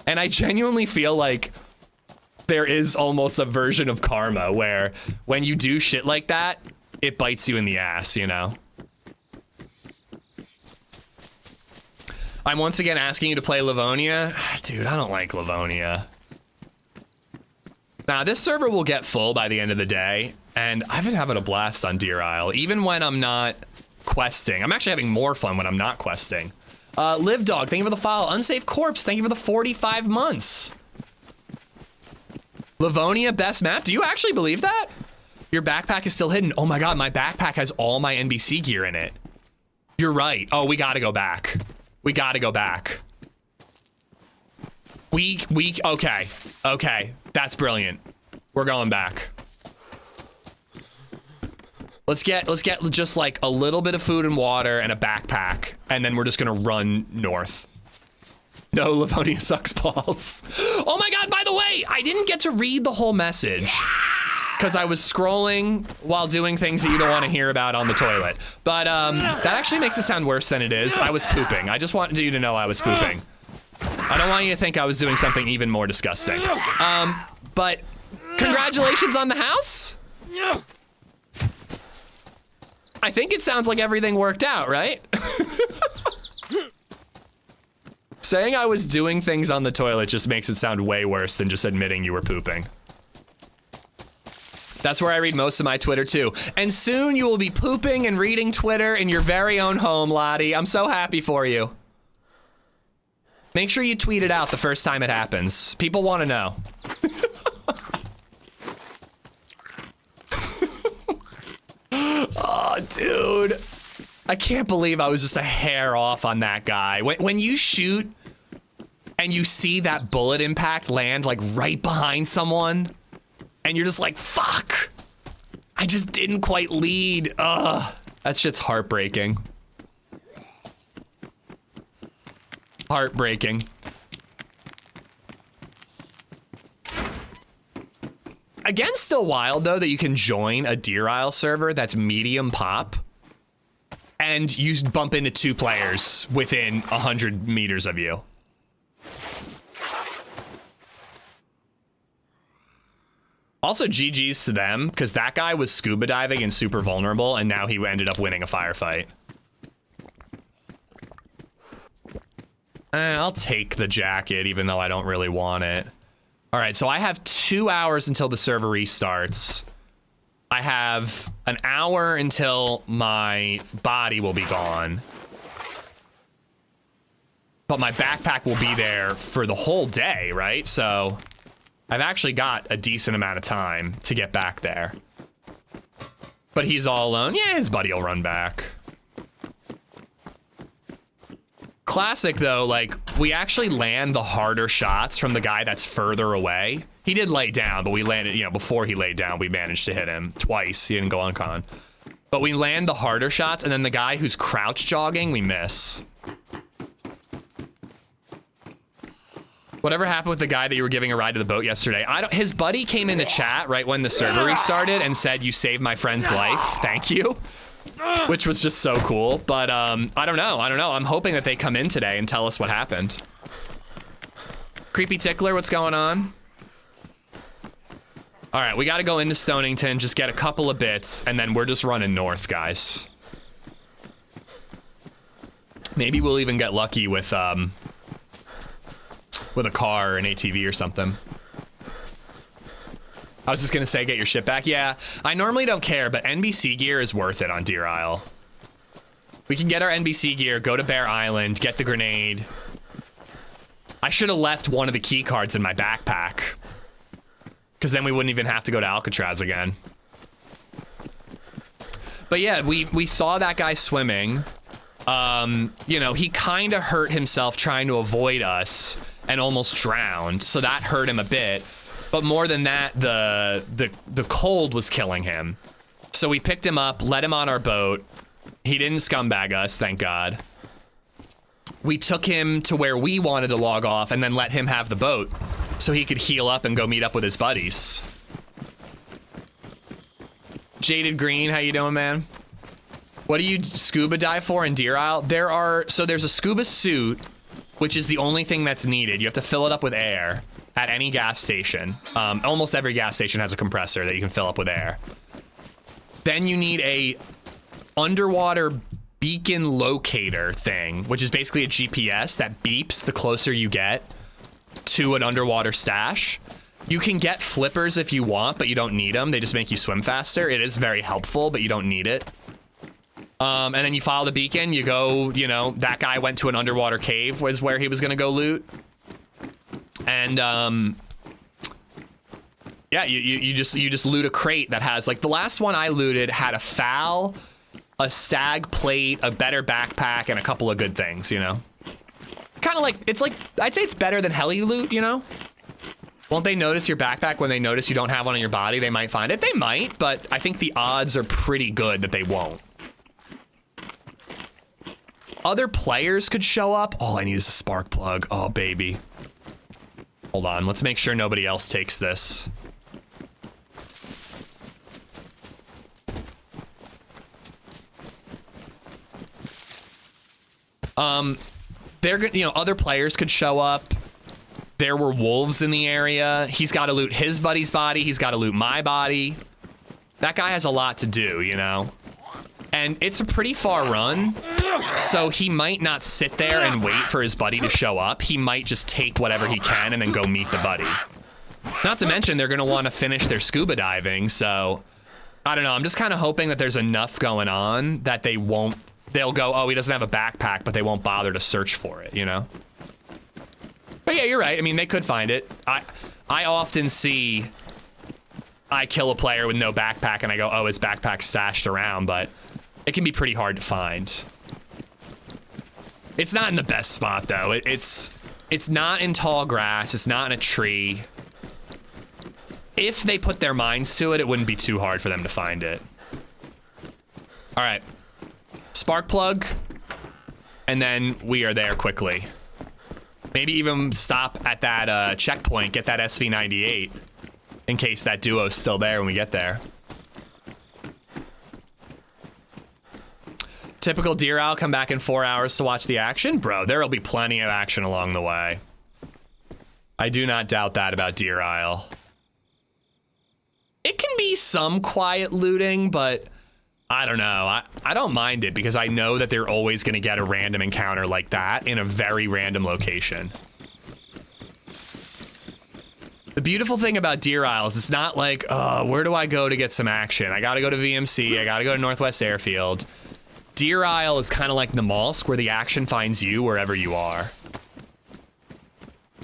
And I genuinely feel like there is almost a version of karma where when you do shit like that, it bites you in the ass, you know? I'm once again asking you to play Livonia. Dude, I don't like Livonia. Now, this server will get full by the end of the day, and I've been having a blast on Deer Isle, even when I'm not questing. I'm actually having more fun when I'm not questing. Live Dog, thank you for the follow. Unsafe Corpse, thank you for the 45 months. Livonia, best map. Do you actually believe that? Your backpack is still hidden. Oh my God, my backpack has all my NBC gear in it. You're right. Oh, we gotta go back. We gotta go back. Okay. Okay, that's brilliant. We're going back. Let's get just like a little bit of food and water and a backpack, and then we're just gonna run north. No, Livonia sucks balls. Oh my God, by the way, I didn't get to read the whole message because I was scrolling while doing things that you don't want to hear about on the toilet. But that actually makes it sound worse than it is. I was pooping. I just wanted you to know I was pooping. I don't want you to think I was doing something even more disgusting. But congratulations on the house. I think it sounds like everything worked out, right? Saying I was doing things on the toilet just makes it sound way worse than just admitting you were pooping. That's where I read most of my Twitter too. And soon you will be pooping and reading Twitter in your very own home, Lottie. I'm so happy for you. Make sure you tweet it out the first time it happens. People want to know. Oh, dude. I can't believe I was just a hair off on that guy. When you shoot and you see that bullet impact land like right behind someone, and you're just like, fuck, I just didn't quite lead. Ugh, that shit's heartbreaking. Heartbreaking. Again, still wild though that you can join a Deer Isle server that's medium pop and you bump into 2 players within 100 meters of you. Also, GG's to them, because that guy was scuba diving and super vulnerable, and now he ended up winning a firefight. I'll take the jacket, even though I don't really want it. All right, so I have 2 hours until the server restarts. I have an hour until my body will be gone. But my backpack will be there for the whole day, right? So I've actually got a decent amount of time to get back there. But he's all alone. Yeah, his buddy will run back. Classic, though, like, we actually land the harder shots from the guy that's further away. He did lay down, but we landed, you know, before he laid down, we managed to hit him twice. He didn't go uncon. But we land the harder shots, and then the guy who's crouch jogging, we miss. Whatever happened with the guy that you were giving a ride to the boat yesterday? His buddy came into chat right when the server restarted and said, "You saved my friend's life. Thank you." Which was just so cool. But I don't know. I'm hoping that they come in today and tell us what happened. Creepy Tickler, what's going on? All right, we got to go into Stonington, just get a couple of bits, and then we're just running north, guys. Maybe we'll even get lucky with a car or an ATV or something. I was just gonna say, get your shit back. Yeah, I normally don't care, but NBC gear is worth it on Deer Isle. We can get our NBC gear, go to Bear Island, get the grenade. I should have left one of the key cards in my backpack, because then we wouldn't even have to go to Alcatraz again. But yeah, we saw that guy swimming. You know, he kind of hurt himself trying to avoid us and almost drowned, so that hurt him a bit. But more than that, the cold was killing him. So we picked him up, let him on our boat. He didn't scumbag us, thank God. We took him to where we wanted to log off and then let him have the boat so he could heal up and go meet up with his buddies. Jaded Green, how you doing, man? What do you scuba dive for in Deer Isle? There's a scuba suit, which is the only thing that's needed. You have to fill it up with air at any gas station. Almost every gas station has a compressor that you can fill up with air. Then you need a underwater beacon locator thing, which is basically a GPS that beeps the closer you get to an underwater stash. You can get flippers if you want, but you don't need them. They just make you swim faster. It is very helpful, but you don't need it. And then you follow the beacon, you go, you know, that guy went to an underwater cave was where he was gonna go loot. And yeah, you just loot a crate that has, like, the last one I looted had a fowl, a stag plate, a better backpack, and a couple of good things, you know? Kind of like, it's like, I'd say it's better than heli loot, you know? Won't they notice your backpack when they notice you don't have one on your body? They might find it. They might, but I think the odds are pretty good that they won't. Other players could show up. All I need is a spark plug. Oh, baby. Hold on. Let's make sure nobody else takes this. Other players could show up. There were wolves in the area. He's got to loot his buddy's body. He's got to loot my body. That guy has a lot to do, you know? And it's a pretty far run, so he might not sit there and wait for his buddy to show up. He might just take whatever he can and then go meet the buddy. Not to mention, they're going to want to finish their scuba diving, so I don't know. I'm just kind of hoping that there's enough going on that they'll go, oh, he doesn't have a backpack, but they won't bother to search for it, you know? But yeah, you're right. I mean, they could find it. I often see I kill a player with no backpack and I go, oh, his backpack's stashed around, but it can be pretty hard to find. It's not in the best spot, though. It's not in tall grass. It's not in a tree. If they put their minds to it, it wouldn't be too hard for them to find it. All right. Spark plug. And then we are there quickly. Maybe even stop at that checkpoint, get that SV98 in case that duo's still there when we get there. Typical Deer Isle, come back in 4 hours to watch the action? Bro, there'll be plenty of action along the way. I do not doubt that about Deer Isle. some quiet looting, but I don't know. I don't mind it because I know that they're always going to get a random encounter like that in a very random location. The beautiful thing about Deer Isle is it's not like, where do I go to get some action? I got to go to VMC. I got to go to Northwest Airfield. Deer Isle is kind of like Namalsk, where the action finds you wherever you are.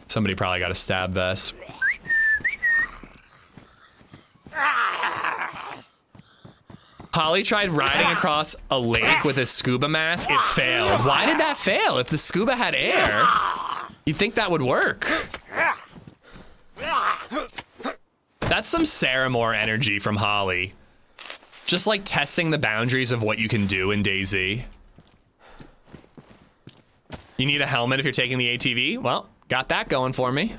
Somebody probably got a stab vest. Holly tried riding across a lake with a scuba mask. It failed. Why did that fail? If the scuba had air, you'd think that would work. That's some Saramore energy from Holly. Just like testing the boundaries of what you can do in DayZ. You need a helmet if you're taking the ATV? Well, got that going for me.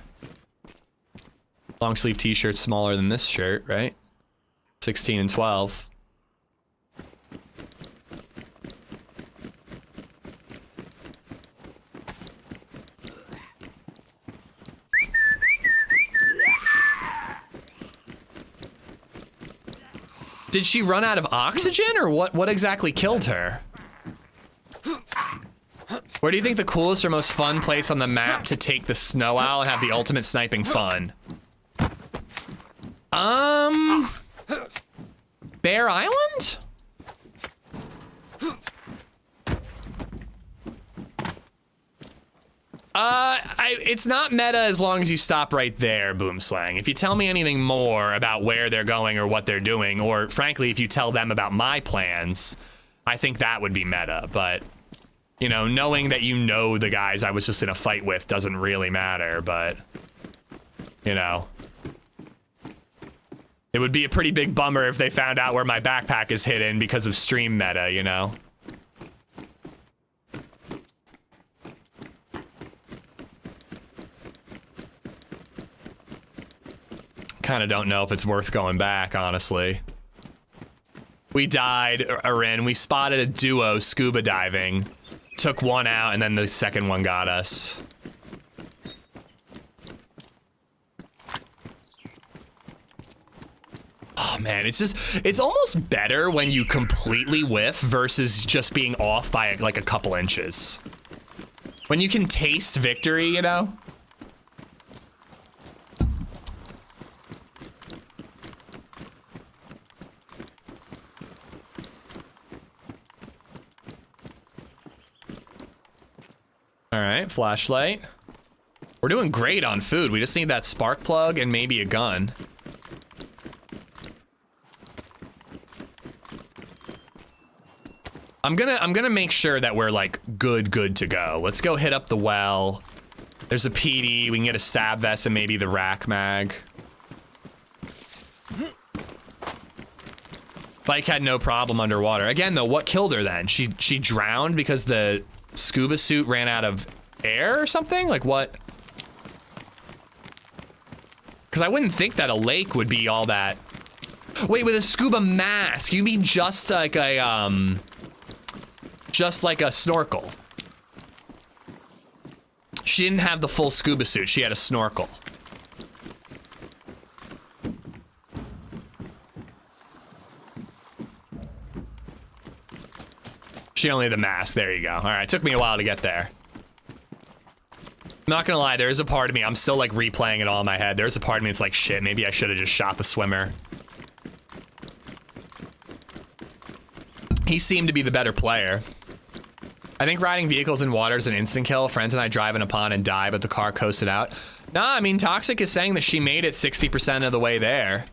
Long sleeve t-shirt smaller than this shirt, right? 16 and 12. Did she run out of oxygen, or what exactly killed her? Where do you think the coolest or most fun place on the map to take the snow owl and have the ultimate sniping fun? Bear Island? It's not meta as long as you stop right there, Boomslang. If you tell me anything more about where they're going or what they're doing, or frankly, if you tell them about my plans, I think that would be meta. But, you know, knowing that you know the guys I was just in a fight with doesn't really matter, but, you know. It would be a pretty big bummer if they found out where my backpack is hidden because of stream meta, you know? Kind of don't know if it's worth going back, honestly. We died, Arin. We spotted a duo scuba diving. Took one out, and then the second one got us. Oh, man, it's almost better when you completely whiff versus just being off by, like, a couple inches. When you can taste victory, you know? All right, flashlight. We're doing great on food. We just need that spark plug and maybe a gun. I'm gonna make sure that we're like good to go. Let's go hit up the well. There's a PD. We can get a stab vest and maybe the rack mag. Bike had no problem underwater. Again, though, what killed her then? She drowned because the scuba suit ran out of air or something? Like what? Because I wouldn't think that a lake would be all that. Wait, with a scuba mask, you mean just like a snorkel? She didn't have the full scuba suit. She had a snorkel. She only had the mask. There you go. All right, it took me a while to get there. I'm not gonna lie, there's a part of me, I'm still like replaying it all in my head. There's a part of me that's like, shit, maybe I should have just shot the swimmer. He seemed to be the better player. I think riding vehicles in water is an instant kill. Friends and I drive in a pond and die, but the car coasted out. Nah, I mean, Toxic is saying that she made it 60% of the way there.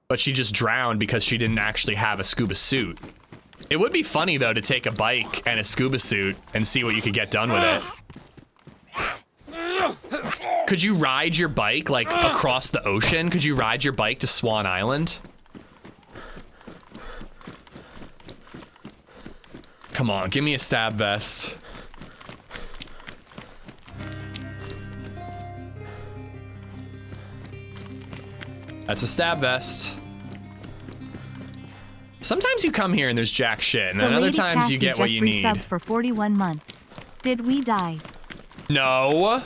But she just drowned because she didn't actually have a scuba suit. It would be funny, though, to take a bike and a scuba suit and see what you could get done with it. Could you ride your bike, like, across the ocean? Could you ride your bike to Swan Island? Come on, give me a stab vest. That's a stab vest. Sometimes you come here and there's jack shit, and then other times you get what you need. Just resubbed for 41 months. Did we die? No.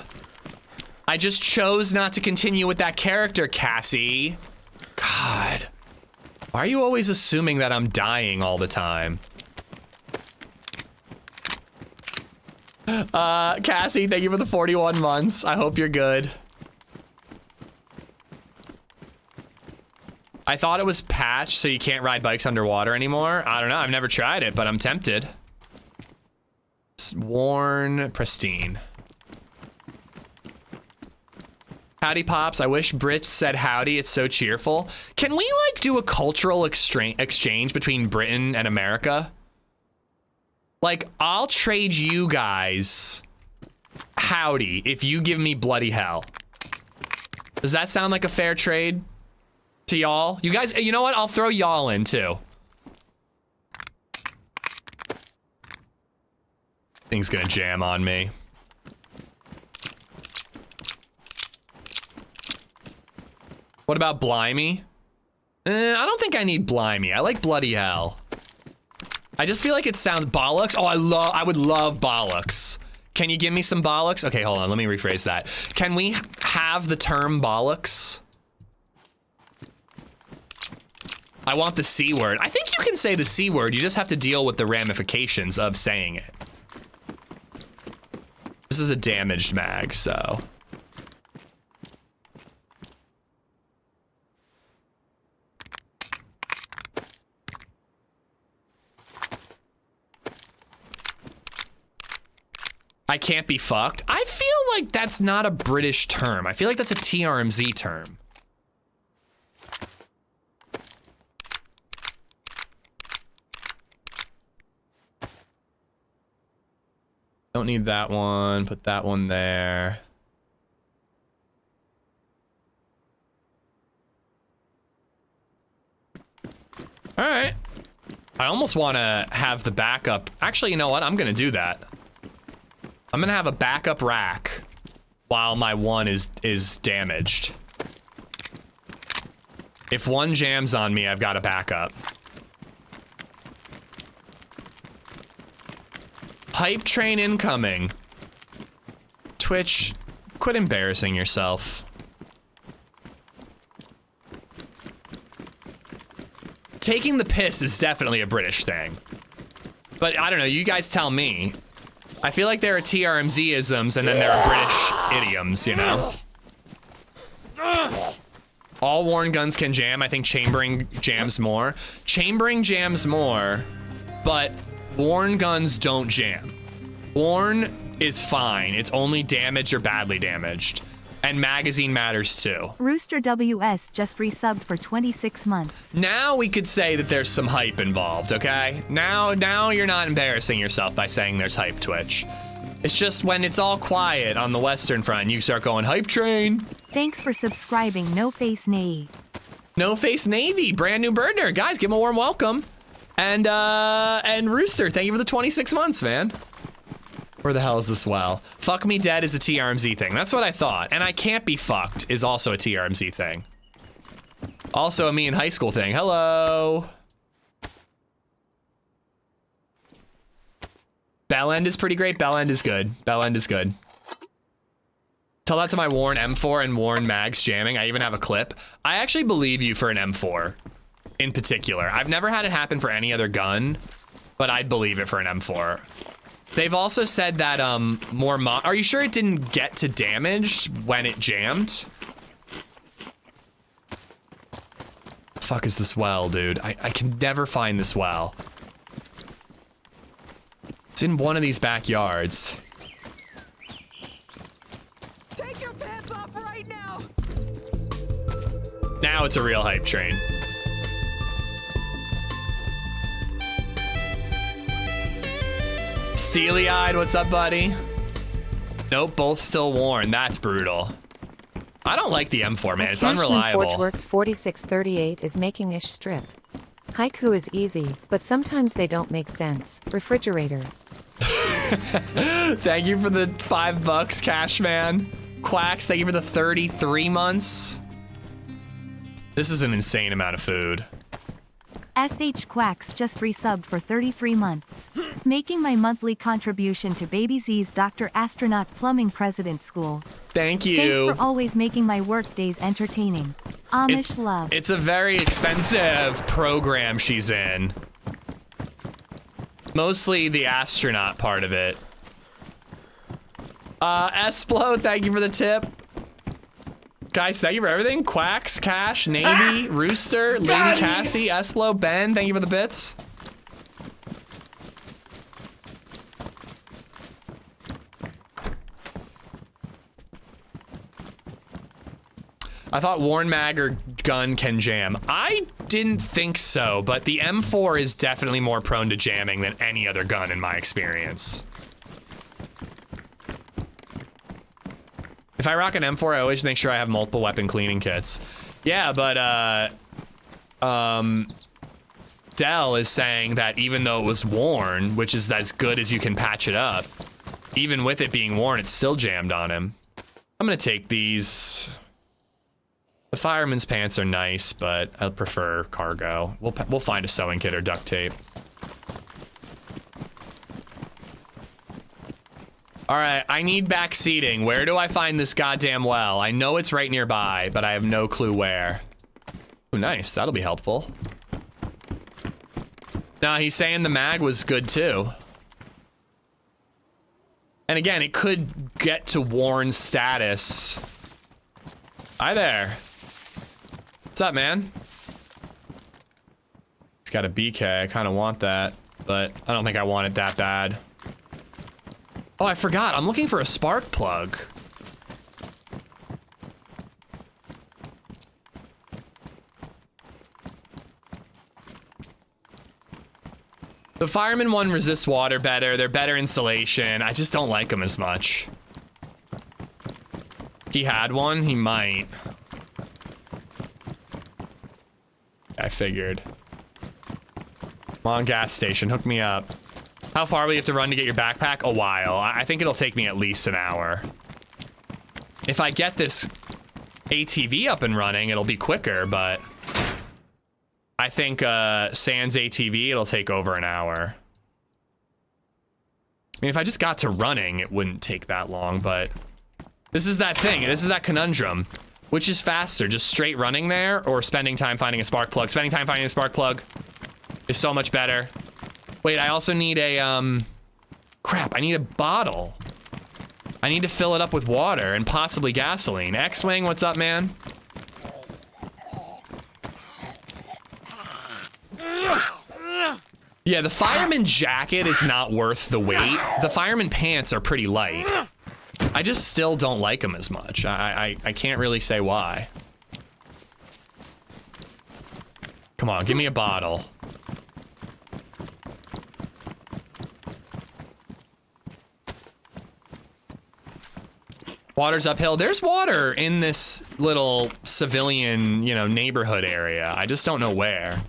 I just chose not to continue with that character, Cassie. God. Why are you always assuming that I'm dying all the time? Cassie, thank you for the 41 months. I hope you're good. I thought it was patched so you can't ride bikes underwater anymore. I don't know. I've never tried it, but I'm tempted. Worn, pristine. Howdy, Pops. I wish Brits said howdy. It's so cheerful. Can we, like, do a cultural exchange between Britain and America? Like, I'll trade you guys howdy if you give me bloody hell. Does that sound like a fair trade to y'all? You guys, you know what? I'll throw y'all in, too. Thing's gonna jam on me. What about Blimey? I don't think I need Blimey. I like bloody hell. I just feel like it sounds bollocks. Oh, I would love bollocks. Can you give me some bollocks? Okay, hold on. Let me rephrase that. Can we have the term bollocks? I want the C word. I think you can say the C word. You just have to deal with the ramifications of saying it. This is a damaged mag, so. I can't be fucked. I feel like that's not a British term. I feel like that's a TRMZ term. Don't need that one. Put that one there. All right. I almost want to have the backup. Actually, you know what? I'm going to do that. I'm going to have a backup rack while my one is damaged. If one jams on me, I've got a backup. Hype train incoming. Twitch, quit embarrassing yourself. Taking the piss is definitely a British thing. But I don't know, you guys tell me. I feel like there are TRMZ-isms and then there are British idioms, you know? All worn guns can jam. I think chambering jams more. Chambering jams more, but worn guns don't jam. Worn is fine. It's only damaged or badly damaged. And magazine matters too. Rooster WS just resubbed for 26 months. Now we could say that there's some hype involved, okay? Now you're not embarrassing yourself by saying there's hype, Twitch. It's just when it's all quiet on the Western Front, you start going, hype train. Thanks for subscribing, No Face Navy. No Face Navy, brand new burner. Guys, give him a warm welcome. And Rooster, thank you for the 26 months, man. Where the hell is this well? Fuck me dead is a TRMZ thing. That's what I thought. And I can't be fucked is also a TRMZ thing. Also a me in high school thing. Hello. Bell end is pretty great. Bell end is good. Bell end is good. Tell that to my worn M4 and worn mags jamming. I even have a clip. I actually believe you for an M4 in particular. I've never had it happen for any other gun, but I'd believe it for an M4. They've also said that are you sure it didn't get to damage when it jammed? Fuck is this well, dude? I can never find this well. It's in one of these backyards. Take your pants off right now. Now it's a real hype train. Steely-eyed, what's up, buddy? Nope, both still worn. That's brutal. I don't like the M4, man. It's unreliable. Forgeworks 4638 is making ish strip. Haiku is easy, but sometimes they don't make sense. Refrigerator. Thank you for the $5, Cash Man. Quacks, thank you for the 33 months. This is an insane amount of food. SH Quacks just resubbed for 33 months. Making my monthly contribution to BabyZ's Dr. Astronaut Plumbing President School. Thank you. Thanks for always making my work days entertaining. Amish love. It's a very expensive program she's in. Mostly the astronaut part of it. Esplo, thank you for the tip. Guys, thank you for everything. Quacks, Cash, Navy, Rooster, Lady Cassie, Esplo, Ben, thank you for the bits. I thought Warren Mag or gun can jam. I didn't think so, but the M4 is definitely more prone to jamming than any other gun in my experience. If I rock an M4, I always make sure I have multiple weapon cleaning kits. Yeah, but Dell is saying that even though it was worn, which is as good as you can patch it up, even with it being worn, it's still jammed on him. I'm gonna take these. The fireman's pants are nice, but I prefer cargo. We'll find a sewing kit or duct tape. All right, I need back seating. Where do I find this goddamn well? I know it's right nearby, but I have no clue where. Oh, nice. That'll be helpful. Nah, he's saying the mag was good too. And again, it could get to worn status. Hi there. What's up, man? It's got a BK. I kind of want that, but I don't think I want it that bad. Oh, I forgot. I'm looking for a spark plug. The fireman one resists water better. They're better insulation. I just don't like them as much. He had one. He might. I figured. Come on, gas station, hook me up. How far will you have to run to get your backpack? A while. I think it'll take me at least an hour. If I get this ATV up and running, it'll be quicker, but I think sans ATV, it'll take over an hour. I mean, if I just got to running, it wouldn't take that long, but this is that thing. This is that conundrum. Which is faster, just straight running there or spending time finding a spark plug? Spending time finding a spark plug is so much better. Wait, I also need a, crap, I need a bottle. I need to fill it up with water and possibly gasoline. X-Wing, what's up, man? Yeah, the fireman jacket is not worth the weight. The fireman pants are pretty light. I just still don't like them as much. I can't really say why. Come on, give me a bottle. Water's uphill. There's water in this little civilian, you know, neighborhood area. I just don't know where.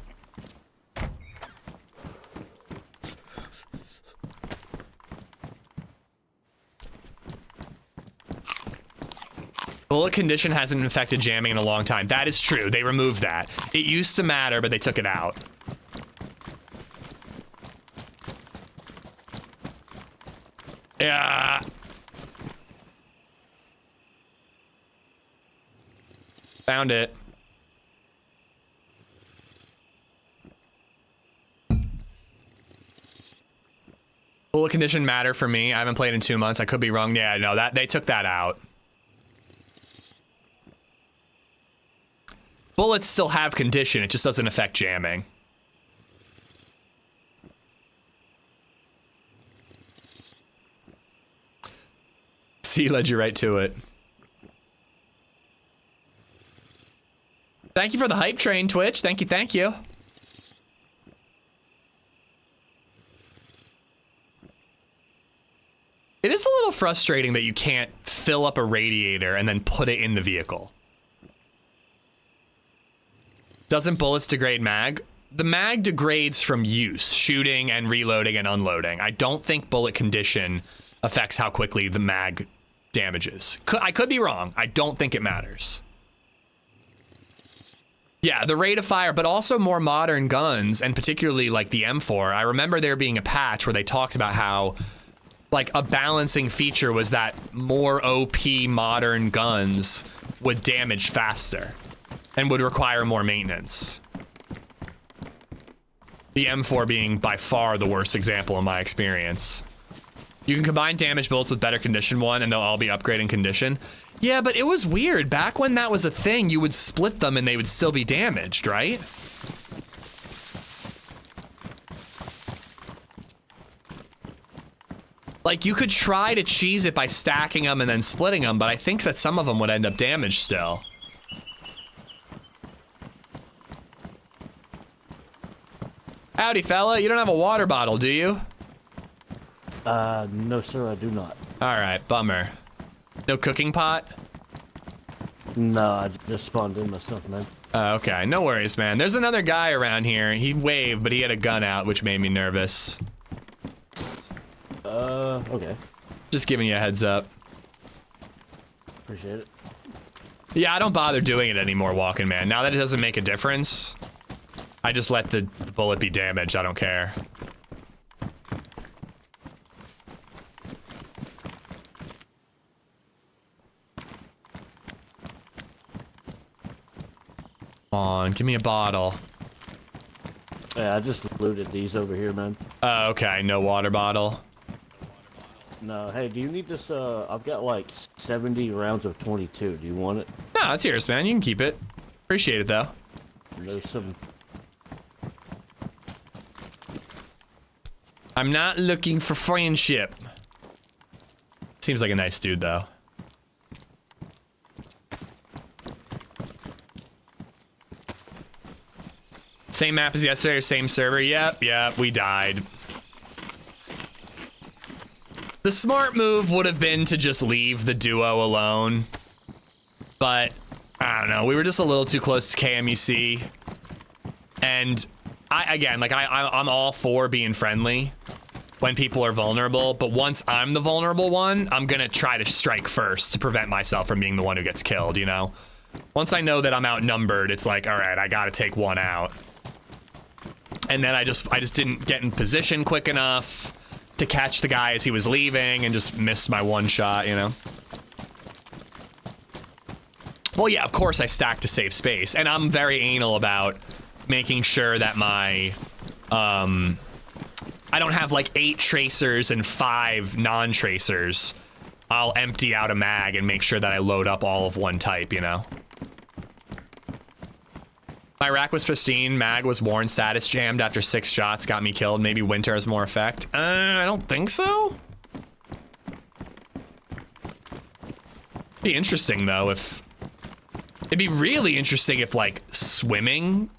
Bullet condition hasn't affected jamming in a long time. That is true. They removed that. It used to matter, but they took it out. Yeah. Found it. Bullet condition matter for me. I haven't played in 2 months. I could be wrong. Yeah, no, that they took that out. Bullets still have condition, it just doesn't affect jamming. See, led you right to it. Thank you for the hype train, Twitch. Thank you, thank you. It is a little frustrating that you can't fill up a radiator and then put it in the vehicle. Doesn't bullets degrade mag? The mag degrades from use, shooting and reloading and unloading. I don't think bullet condition affects how quickly the mag damages. I could be wrong. I don't think it matters. Yeah, the rate of fire, but also more modern guns, and particularly like the M4. I remember there being a patch where they talked about how like a balancing feature was that more OP modern guns would damage faster. and would require more maintenance. The M4 being by far the worst example in my experience. You can combine damaged bullets with better condition one and they'll all be upgrading condition. Yeah, but it was weird. Back when that was a thing, you would split them and they would still be damaged, right? Like, you could try to cheese it by stacking them and then splitting them, but I think that some of them would end up damaged still. Howdy, fella. You don't have a water bottle, do you? No, sir, I do not. All right, bummer. No cooking pot? No, I just spawned in myself, man. Okay, no worries, man. There's another guy around here. He waved, but he had a gun out, which made me nervous. Okay. Just giving you a heads up. Appreciate it. Yeah, I don't bother doing it anymore, walking man. Now that it doesn't make a difference, I just let the bullet be damaged. I don't care. Come on, give me a bottle. Yeah, I just looted these over here, man. Okay, no water bottle. No, hey, do you need this? I've got like 70 rounds of 22. Do you want it? No, it's yours, man. You can keep it. Appreciate it, though. There's some. I'm not looking for friendship. Seems like a nice dude, though. Same map as yesterday or same server? Yep, we died. The smart move would have been to just leave the duo alone. But, I don't know, we were just a little too close to KMUC. And, I'm all for being friendly when people are vulnerable, but once I'm the vulnerable one, I'm gonna try to strike first to prevent myself from being the one who gets killed, you know? Once I know that I'm outnumbered, it's like, all right, I gotta take one out. And then I just didn't get in position quick enough to catch the guy as he was leaving and just missed my one shot, you know? Well, yeah, of course I stacked to save space, and I'm very anal about making sure that my, I don't have like 8 tracers and 5 non-tracers. I'll empty out a mag and make sure that I load up all of one type, you know? My rack was pristine, mag was worn, status jammed after 6 shots, got me killed. Maybe winter has more effect. I don't think so. Be interesting though if... It'd be really interesting if like swimming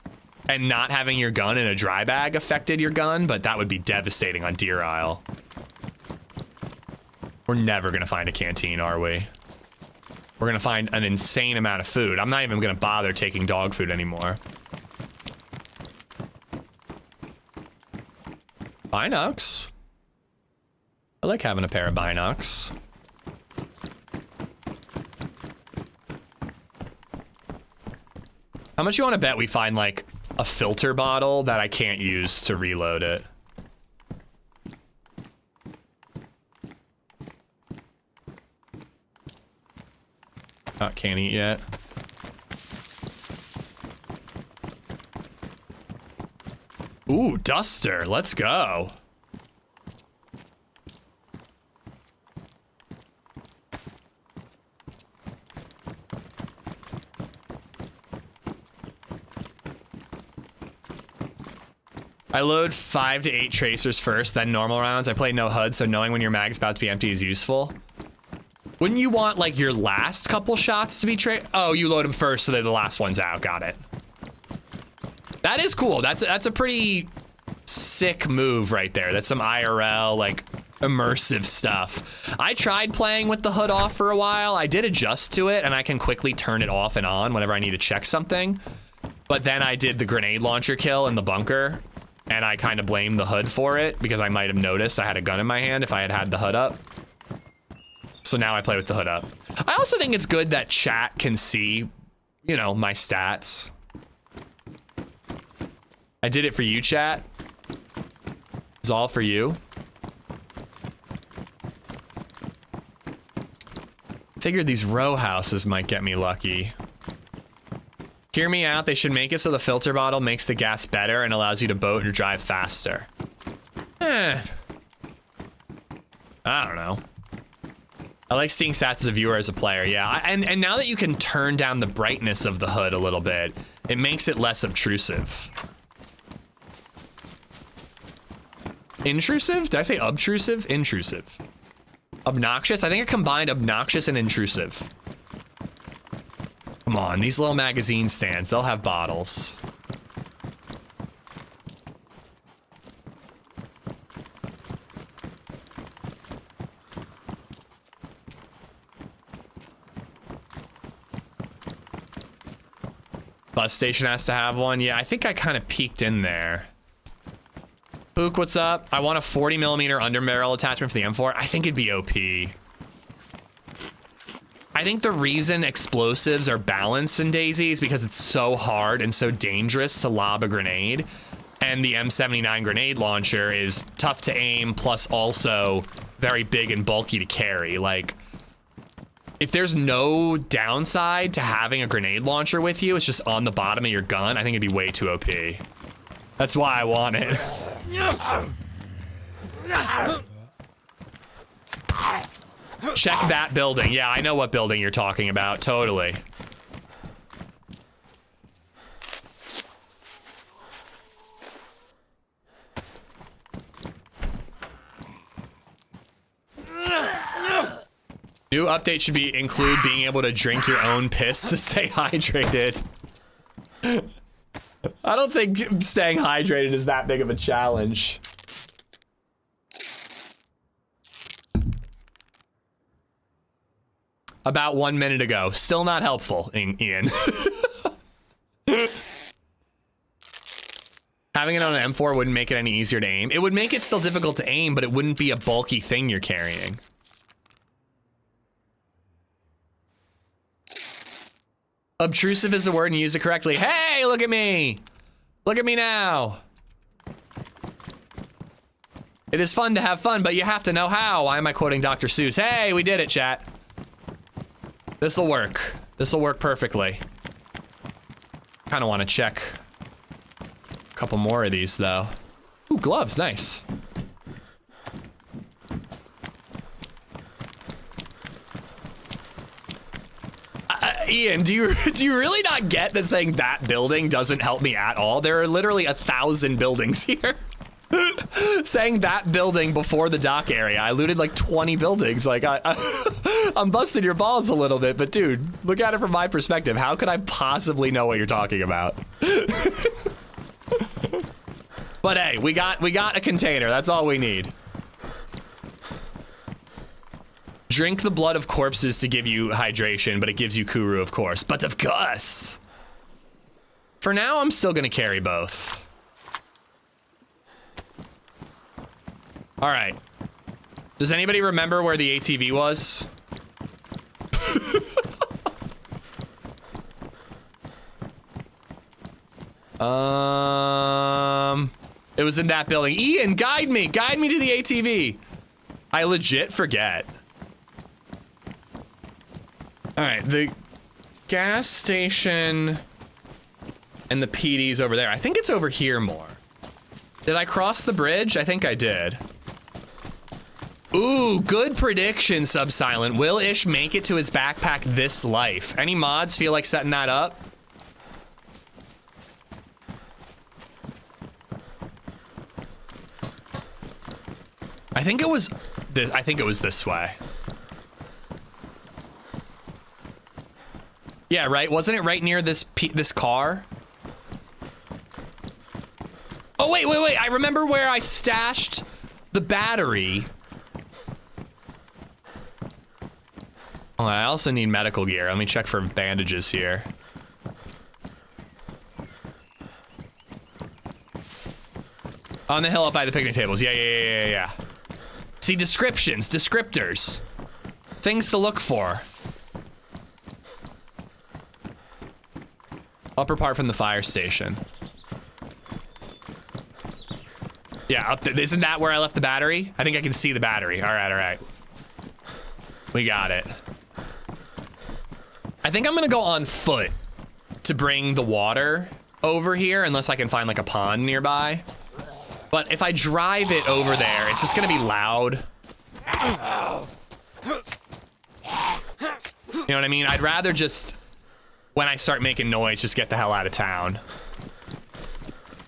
and not having your gun in a dry bag affected your gun, but that would be devastating on Deer Isle. We're never gonna find a canteen, are we? We're gonna find an insane amount of food. I'm not even gonna bother taking dog food anymore. Binocs. I like having a pair of binocs. How much you want to bet we find like a filter bottle that I can't use to reload it? Oh, can't eat yet. Ooh, duster. Let's go. I load 5 to 8 tracers first, then normal rounds. I play no HUD, so knowing when your mag's about to be empty is useful. Wouldn't you want like your last couple shots to be Oh, you load them first so that the last one's out. Got it. That is cool. That's a pretty sick move right there. That's some IRL like immersive stuff. I tried playing with the HUD off for a while. I did adjust to it and I can quickly turn it off and on whenever I need to check something. But then I did the grenade launcher kill in the bunker and I kind of blamed the HUD for it because I might have noticed I had a gun in my hand if I had had the HUD up. So now I play with the HUD up. I also think it's good that chat can see, you know, my stats. I did it for you, chat. It's all for you. Figured these row houses might get me lucky. Hear me out. They should make it so the filter bottle makes the gas better and allows you to boat or drive faster. I don't know. I like seeing stats as a viewer, as a player. Yeah, and now that you can turn down the brightness of the hood a little bit, it makes it less obtrusive. Intrusive? Did I say obtrusive? Intrusive. Obnoxious? I think I combined obnoxious and intrusive. Come on, these little magazine stands, they'll have bottles. Bus station has to have one. Yeah, I think I kind of peeked in there. Pook, what's up? I want a 40mm underbarrel attachment for the M4. I think it'd be OP. I think the reason explosives are balanced in DayZ is because it's so hard and so dangerous to lob a grenade. And the M79 grenade launcher is tough to aim, plus also very big and bulky to carry. Like, if there's no downside to having a grenade launcher with you, it's just on the bottom of your gun, I think it'd be way too OP. That's why I want it. Check that building. Yeah, I know what building you're talking about. Totally. New update should include being able to drink your own piss to stay hydrated. I don't think staying hydrated is that big of a challenge. About 1 minute ago. Still not helpful, Ian. Having it on an M4 wouldn't make it any easier to aim. It would make it still difficult to aim, but it wouldn't be a bulky thing you're carrying. Obtrusive is the word and use it correctly. Hey, look at me. Look at me now. It is fun to have fun, but you have to know how. Why am I quoting Dr. Seuss? Hey, we did it, chat. This'll work. This'll work perfectly. Kind of want to check a couple more of these, though. Ooh, gloves, nice. Ian, do you really not get that saying that building doesn't help me at all? There are literally 1,000 buildings here. Saying that building before the dock area, I looted like 20 buildings. Like I'm busting your balls a little bit, but dude, look at it from my perspective. How could I possibly know what you're talking about? But hey, we got a container. That's all we need. Drink the blood of corpses to give you hydration, but it gives you Kuru, of course. But of course. For now, I'm still gonna carry both. All right. Does anybody remember where the ATV was? It was in that building. Ian, guide me to the ATV. I legit forget. All right, the gas station and the PD's over there. I think it's over here more. Did I cross the bridge? I think I did. Ooh, good prediction, Subsilent. Will Ish make it to his backpack this life? Any mods feel like setting that up? I think it was this way. Yeah, right? Wasn't it right near this car? Oh, wait. I remember where I stashed the battery. Oh, I also need medical gear. Let me check for bandages here. On the hill up by the picnic tables. Yeah. See, descriptors. Things to look for. Upper part from the fire station. Yeah, up there. Isn't that where I left the battery? I think I can see the battery. All right. We got it. I think I'm gonna go on foot to bring the water over here unless I can find like a pond nearby. But if I drive it over there, it's just gonna be loud. You know what I mean? I'd rather just, when I start making noise, just get the hell out of town.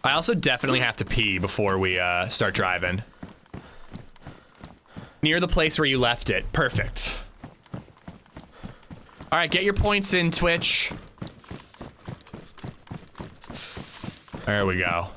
I also definitely have to pee before we start driving. Near the place where you left it. Perfect. All right, get your points in, Twitch. There we go.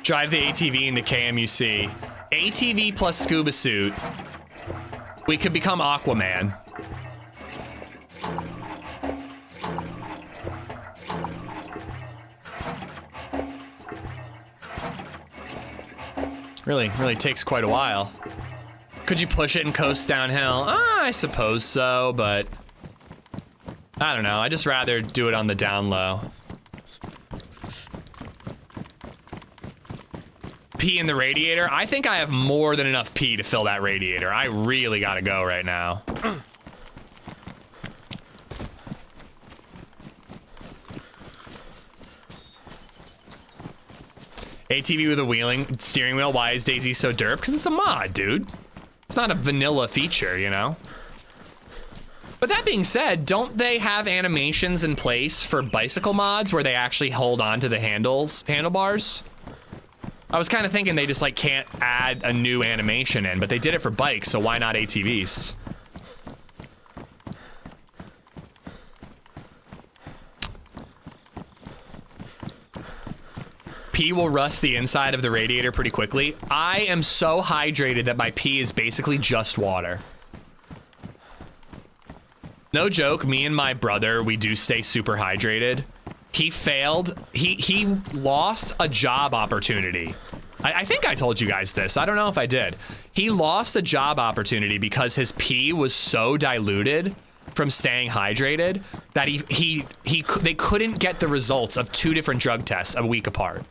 Drive the ATV into KMUC. ATV plus scuba suit. We could become Aquaman. Really takes quite a while. Could you push it and coast downhill? I suppose so, but I don't know. I'd just rather do it on the down low. Pee in the radiator? I think I have more than enough pee to fill that radiator. I really gotta go right now. ATV with a wheeling steering wheel. Why is DayZ so derp? Because it's a mod, dude. It's not a vanilla feature, you know? But that being said, don't they have animations in place for bicycle mods where they actually hold on to the handlebars? I was kind of thinking they just like can't add a new animation in, but they did it for bikes, so why not ATVs? Pee will rust the inside of the radiator pretty quickly. I am so hydrated that my pee is basically just water. No joke, me and my brother, we do stay super hydrated. He failed. He lost a job opportunity. I think I told you guys this. I don't know if I did. He lost a job opportunity because his pee was so diluted from staying hydrated that they couldn't get the results of 2 different drug tests a week apart.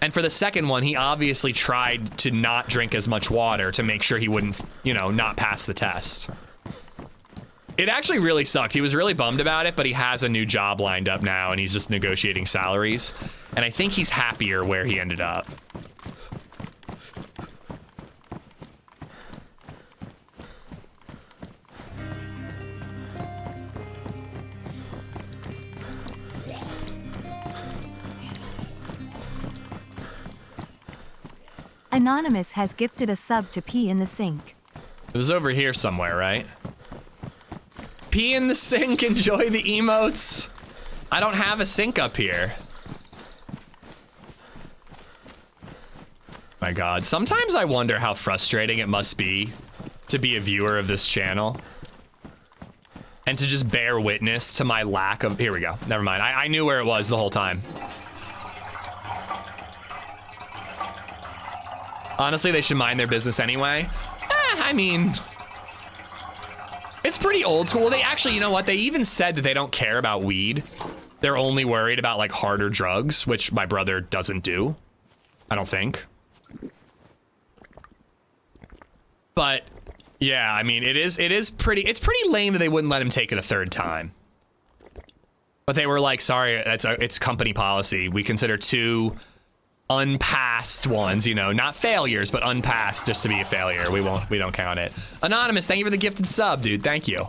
And for the second one, he obviously tried to not drink as much water to make sure he wouldn't, you know, not pass the test. It actually really sucked. He was really bummed about it, but he has a new job lined up now and he's just negotiating salaries. And I think he's happier where he ended up. Anonymous has gifted a sub to Pee in the Sink. It was over here somewhere, right? Pee in the sink, enjoy the emotes. I don't have a sink up here. My God, sometimes I wonder how frustrating it must be to be a viewer of this channel and to just bear witness to my lack of, here we go, never mind. I knew where it was the whole time. Honestly, they should mind their business anyway. I mean, it's pretty old school. They actually, you know what? They even said that they don't care about weed. They're only worried about like harder drugs, which my brother doesn't do. I don't think. But yeah, I mean, it's pretty lame that they wouldn't let him take it a third time. But they were like, sorry, it's company policy. We consider 2 unpassed ones, you know, not failures, but unpassed just to be a failure. We don't count it. Anonymous, thank you for the gifted sub, dude. Thank you.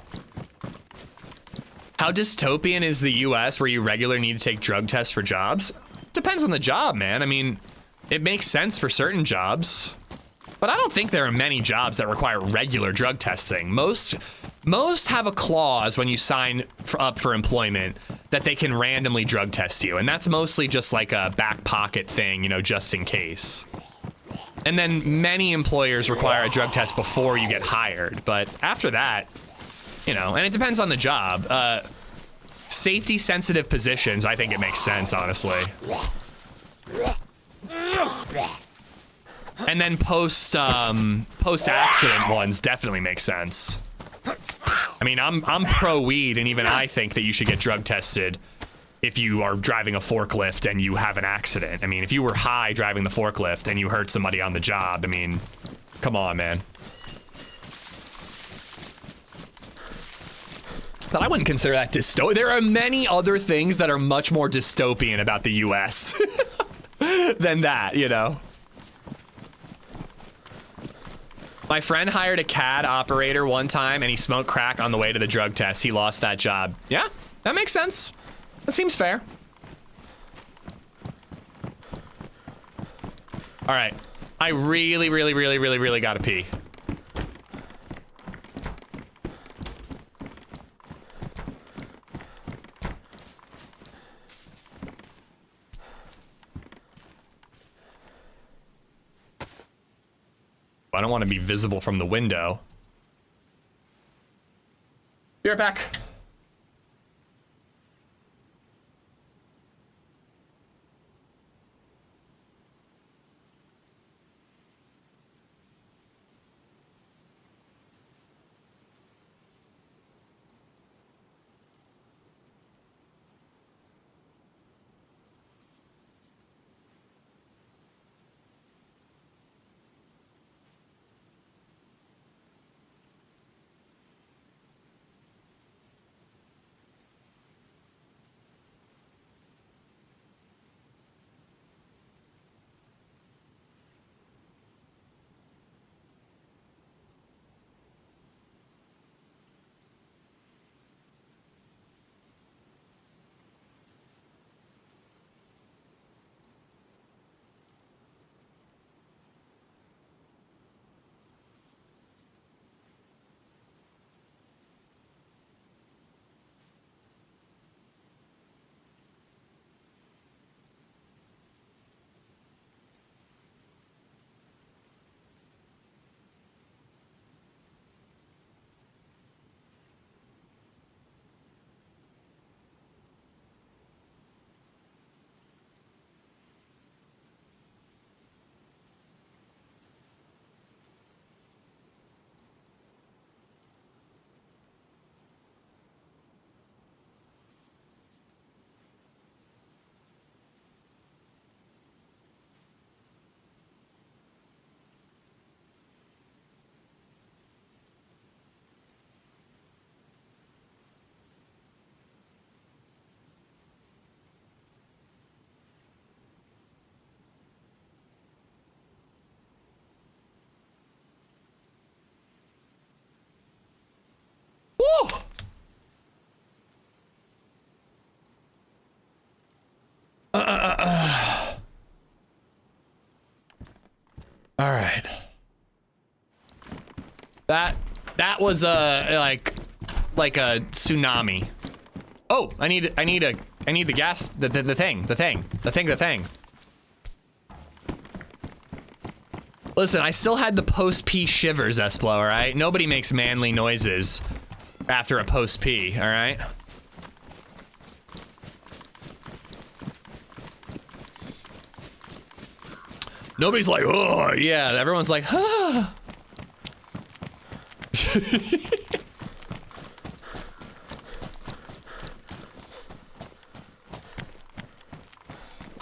How dystopian is the US where you regularly need to take drug tests for jobs? Depends on the job, man. I mean, it makes sense for certain jobs, but I don't think there are many jobs that require regular drug testing. Most have a clause when you sign up for employment that they can randomly drug test you. And that's mostly just like a back pocket thing, you know, just in case. And then many employers require a drug test before you get hired. But after that, you know, and it depends on the job. safety sensitive positions, I think it makes sense, honestly. And then post accident ones definitely make sense. I mean, I'm pro weed, and even I think that you should get drug tested if you are driving a forklift and you have an accident. I mean, if you were high driving the forklift and you hurt somebody on the job, I mean, come on, man. But I wouldn't consider that dystopian. There are many other things that are much more dystopian about the US than that, you know? My friend hired a CAD operator one time and he smoked crack on the way to the drug test. He lost that job. Yeah, that makes sense. That seems fair. All right. I really gotta pee. I don't want to be visible from the window. Be right back. Woo! All right. That was like a tsunami. Oh, I need the gas, the thing. Listen, I still had the post-pee shivers, Esplo, all right? Nobody makes manly noises after a post-pee, all right? Nobody's like, oh, yeah. Everyone's like, ah.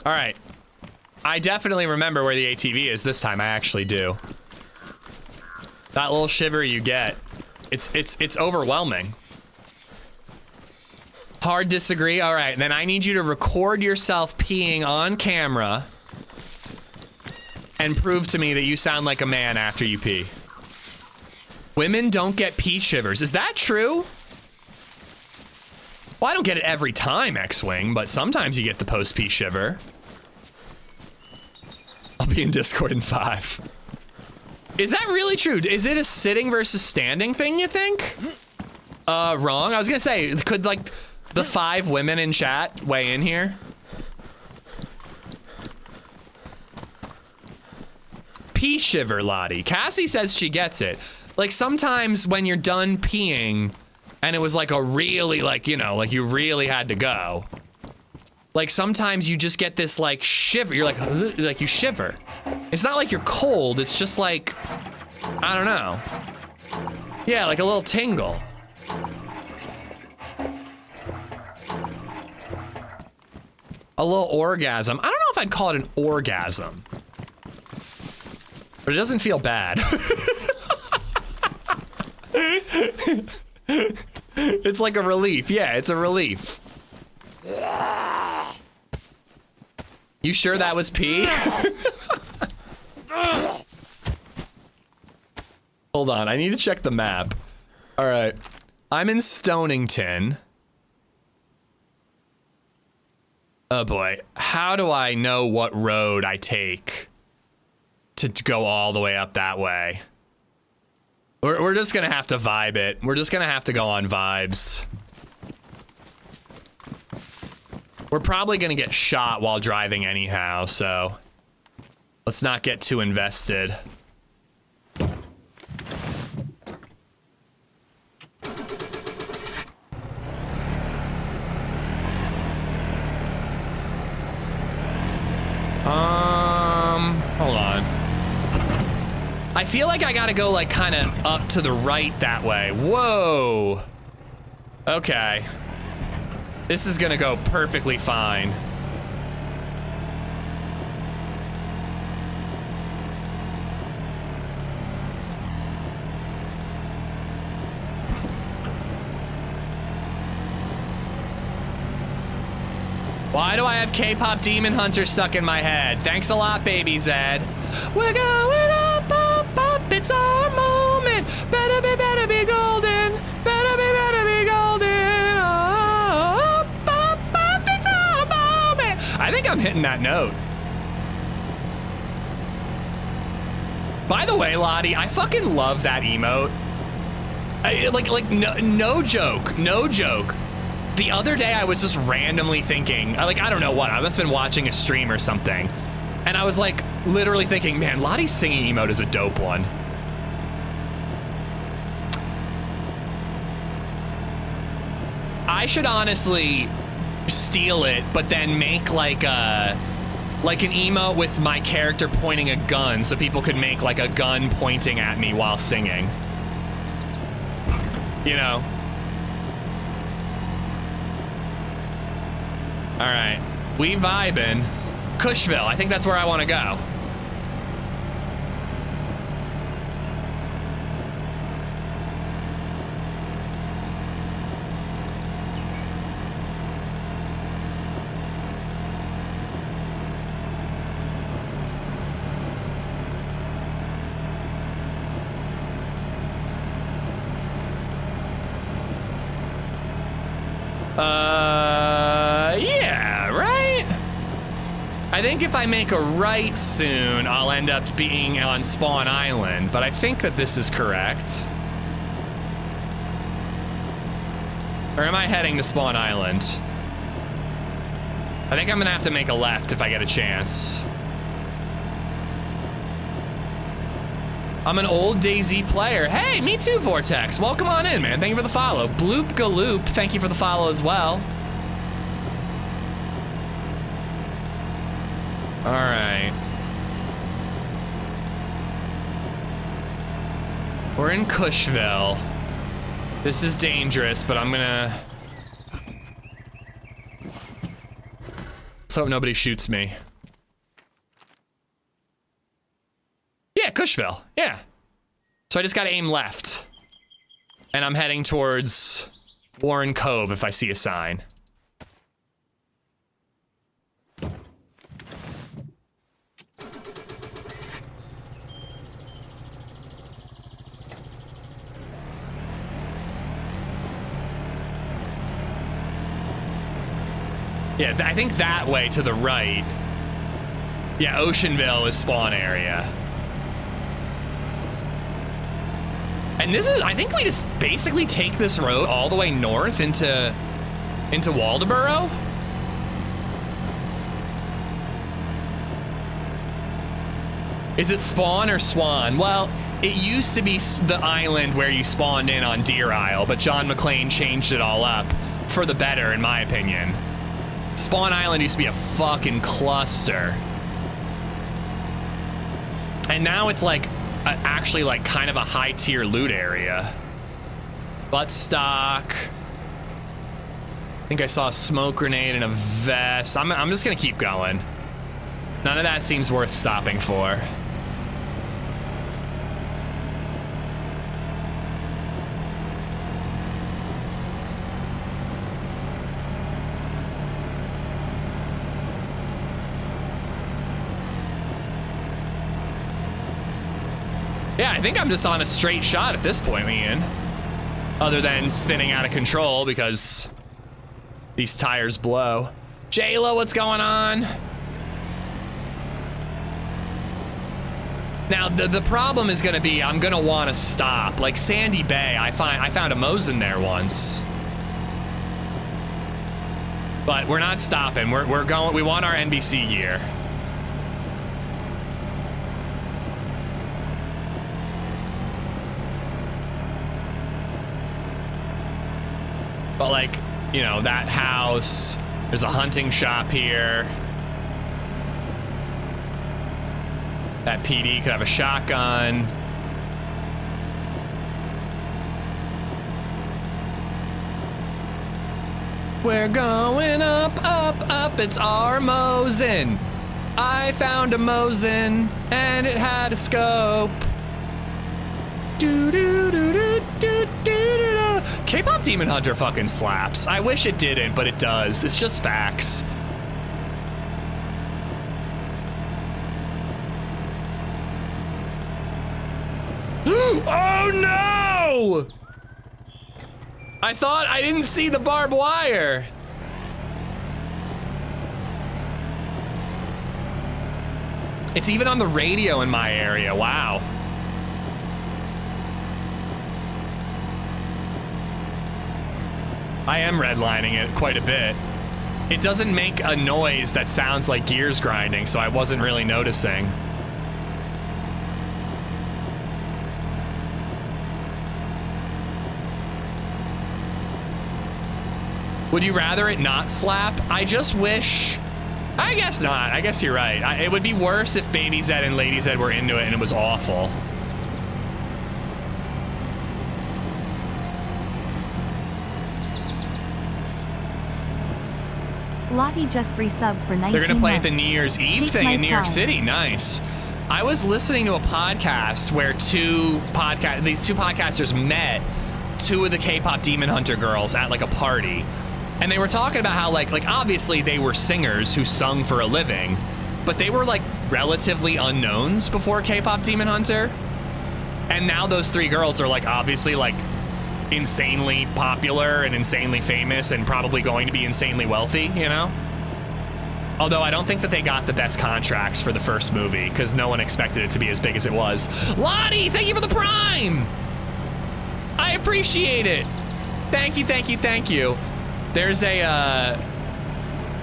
All right. I definitely remember where the ATV is this time. I actually do. That little shiver you get, it's overwhelming. Hard disagree. All right, then I need you to record yourself peeing on camera and prove to me that you sound like a man after you pee. Women don't get pee shivers. Is that true? Well, I don't get it every time, X-Wing, but sometimes you get the post-pee shiver. I'll be in Discord in 5. Is that really true? Is it a sitting versus standing thing, you think? Wrong. I was gonna say, could like the 5 women in chat weigh in here? Pee shiver, Lottie. Cassie says she gets it. Like sometimes when you're done peeing and it was like a really, like, you know, like you really had to go. Like sometimes you just get this like shiver. You're like you shiver. It's not like you're cold. It's just like, I don't know. Yeah, like a little tingle. A little orgasm. I don't know if I'd call it an orgasm, but it doesn't feel bad. It's like a relief. Yeah, it's a relief. You sure that was pee? Hold on, I need to check the map. All right, I'm in Stonington. Oh boy, how do I know what road I take to go all the way up that way? We're just gonna have to vibe it. We're just gonna have to go on vibes. We're probably gonna get shot while driving anyhow, so let's not get too invested. Hold on. I feel like I gotta go like kind of up to the right that way. Whoa. Okay. This is gonna go perfectly fine. Why do I have K-pop Demon Hunter stuck in my head? Thanks a lot, BabyZed. We're going up, up, up, it's our moment. Better be golden. Better be golden. Up, up, up, it's our moment. I think I'm hitting that note. By the way, Lottie, I fucking love that emote. No joke, no joke. The other day I was just randomly thinking, I don't know what, I must have been watching a stream or something. And I was like, literally thinking, man, Lottie's singing emote is a dope one. I should honestly steal it, but then make like an emote with my character pointing a gun so people could make like a gun pointing at me while singing. You know? All right, we vibin'. Cushville, I think that's where I want to go. Yeah, right? I think if I make a right soon, I'll end up being on Spawn Island, but I think that this is correct. Or am I heading to Spawn Island? I think I'm gonna have to make a left if I get a chance. I'm an old DayZ player. Hey, me too, Vortex. Welcome on in, man. Thank you for the follow. Bloop Galoop, thank you for the follow as well. All right. We're in Cushville. This is dangerous, but I'm gonna... Let's hope nobody shoots me. Yeah, Cushville, yeah. So I just gotta aim left. And I'm heading towards Warren Cove if I see a sign. Yeah, I think that way to the right. Yeah, Oceanville is spawn area. And this is, I think we just basically take this road all the way north into Waldoboro. Is it Spawn or Swan? Well, it used to be the island where you spawned in on Deer Isle, but John McClane changed it all up for the better, in my opinion. Spawn Island used to be a fucking cluster. And now it's like actually like kind of a high tier loot area. Butt stock. I think I saw a smoke grenade and a vest. I'm just gonna keep going. None of that seems worth stopping for. Yeah, I think I'm just on a straight shot at this point, Ian. Other than spinning out of control because these tires blow. J-Lo, what's going on? Now, the problem is gonna be I'm gonna wanna stop. Like Sandy Bay, I found a Mosin there once. But we're not stopping. We're going, we want our NBC gear. But like, you know, that house, there's a hunting shop here. That PD could have a shotgun. We're going up, up, up, it's our Mosin. I found a Mosin, and it had a scope. K-pop Demon Hunter fucking slaps. I wish it didn't, but it does. It's just facts. Oh no! I thought I didn't see the barbed wire. It's even on the radio in my area. Wow. I am redlining it quite a bit. It doesn't make a noise that sounds like gears grinding, so I wasn't really noticing. Would you rather it not slap? I just wish... I guess not. I guess you're right. It would be worse if BabyZed and LadyZed were into it and it was awful. Lottie just resubbed for 19 They're gonna play at months. the New Year's Eve Take thing my in New York time. City. Nice. I was listening to a podcast where these two podcasters met two of the K-pop Demon Hunter girls at like a party. And they were talking about how like obviously they were singers who sung for a living, but they were like relatively unknowns before K-pop Demon Hunter. And now those three girls are like obviously like insanely popular and insanely famous and probably going to be insanely wealthy, you know? Although I don't think that they got the best contracts for the first movie because no one expected it to be as big as it was. Lottie, thank you for the Prime! I appreciate it. Thank you, thank you, thank you. There's a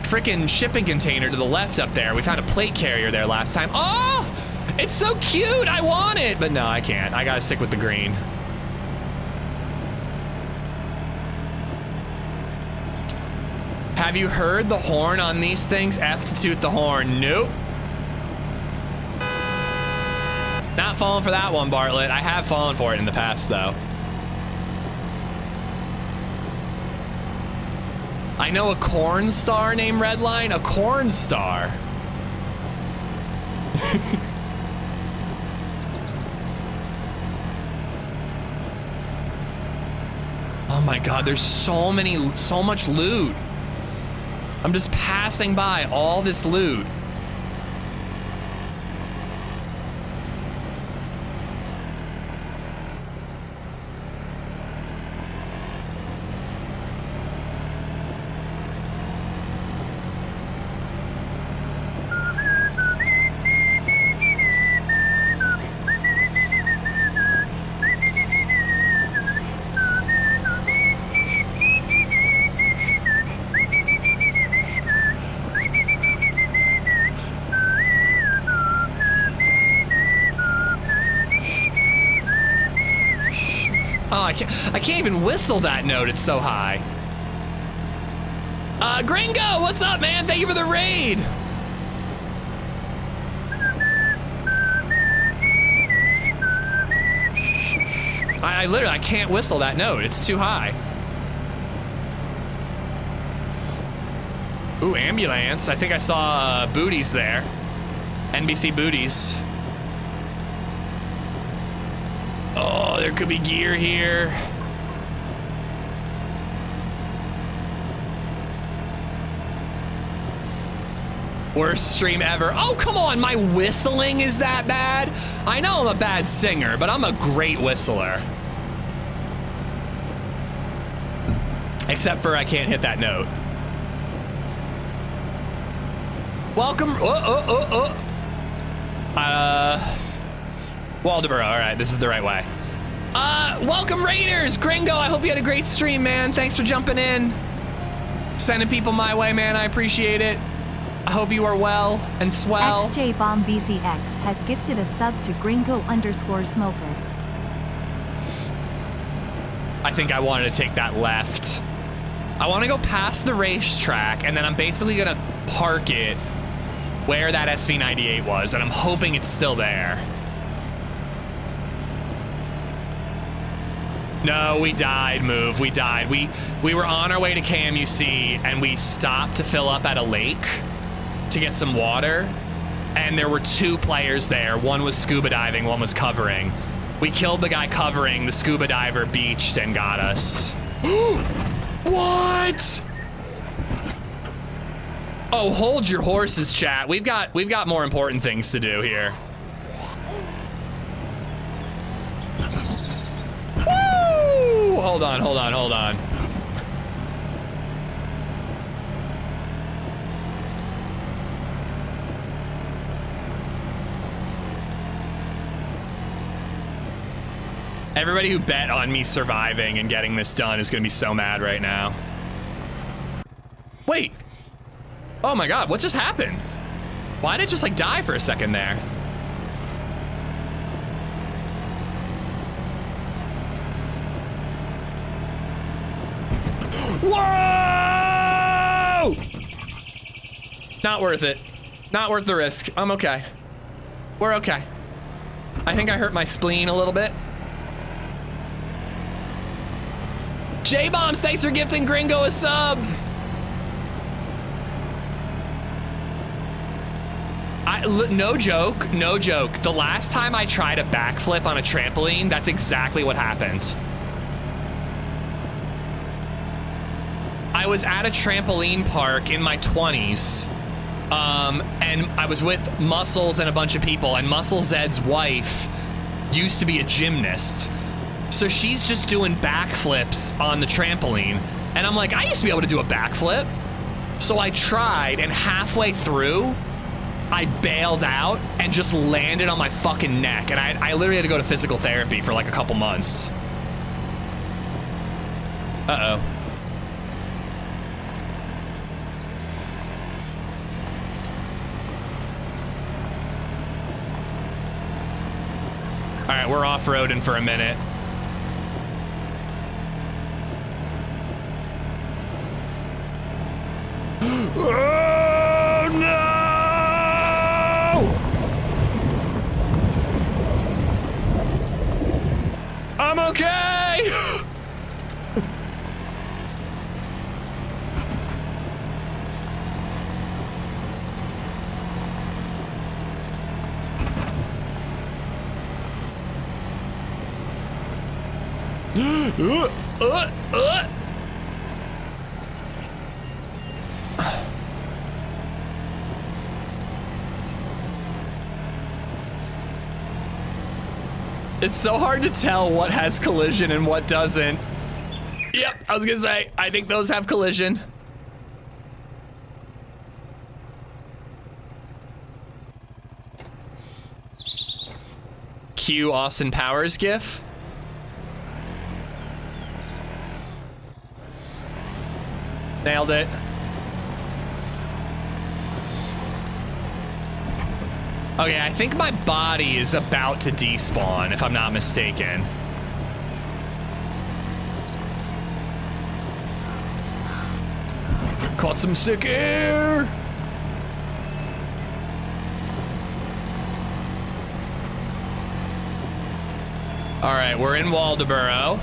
frickin' shipping container to the left up there. We found a plate carrier there last time. Oh, it's so cute. I want it, but no, I can't. I gotta stick with the green. Have you heard the horn on these things? F to toot the horn. Nope. Not falling for that one, Bartlett. I have fallen for it in the past, though. I know a corn star named Redline. A corn star. Oh my God, there's so much loot. I'm just passing by all this loot. I can't even whistle that note. It's so high. Gringo, what's up, man? Thank you for the raid. I literally can't whistle that note. It's too high. Ooh, ambulance. I think I saw booties there. NBC booties. Oh, there could be gear here. Worst stream ever. Oh, come on, my whistling is that bad? I know I'm a bad singer, but I'm a great whistler. Except for I can't hit that note. Welcome, Waldeboro, all right, this is the right way. Welcome Raiders, Gringo, I hope you had a great stream, man. Thanks for jumping in. Sending people my way, man, I appreciate it. I hope you are well and swell. XJBombBZX has gifted a sub to Gringo_Smoker. I think I wanted to take that left. I want to go past the racetrack, and then I'm basically gonna park it where that SV98 was, and I'm hoping it's still there. No, we died, Move, we died. We were on our way to KMUC, and we stopped to fill up at a lake to get some water, and there were 2 players there. One was scuba diving, one was covering. We killed the guy covering, the scuba diver beached and got us. What? Oh, hold your horses, chat. We've got more important things to do here. Woo! Hold on, hold on, hold on. Everybody who bet on me surviving and getting this done is gonna be so mad right now. Wait. Oh my God, what just happened? Why did it just like die for a second there? Whoa! Not worth it. Not worth the risk. I'm okay. We're okay. I think I hurt my spleen a little bit. J-Bombs, thanks for gifting Gringo a sub. No joke, no joke. The last time I tried a backflip on a trampoline, that's exactly what happened. I was at a trampoline park in my 20s, and I was with Muscles and a bunch of people, and MuscleZed's wife used to be a gymnast. So she's just doing backflips on the trampoline. And I'm like, I used to be able to do a backflip. So I tried, and halfway through, I bailed out and just landed on my fucking neck. And I literally had to go to physical therapy for like a couple months. Uh-oh. All right, we're off-roading for a minute. Oh no! I'm okay! It's so hard to tell what has collision and what doesn't. Yep, I was gonna say, I think those have collision. Cue Austin Powers gif. Nailed it. Okay, I think my body is about to despawn, if I'm not mistaken. Caught some sick air. All right, we're in Waldoboro.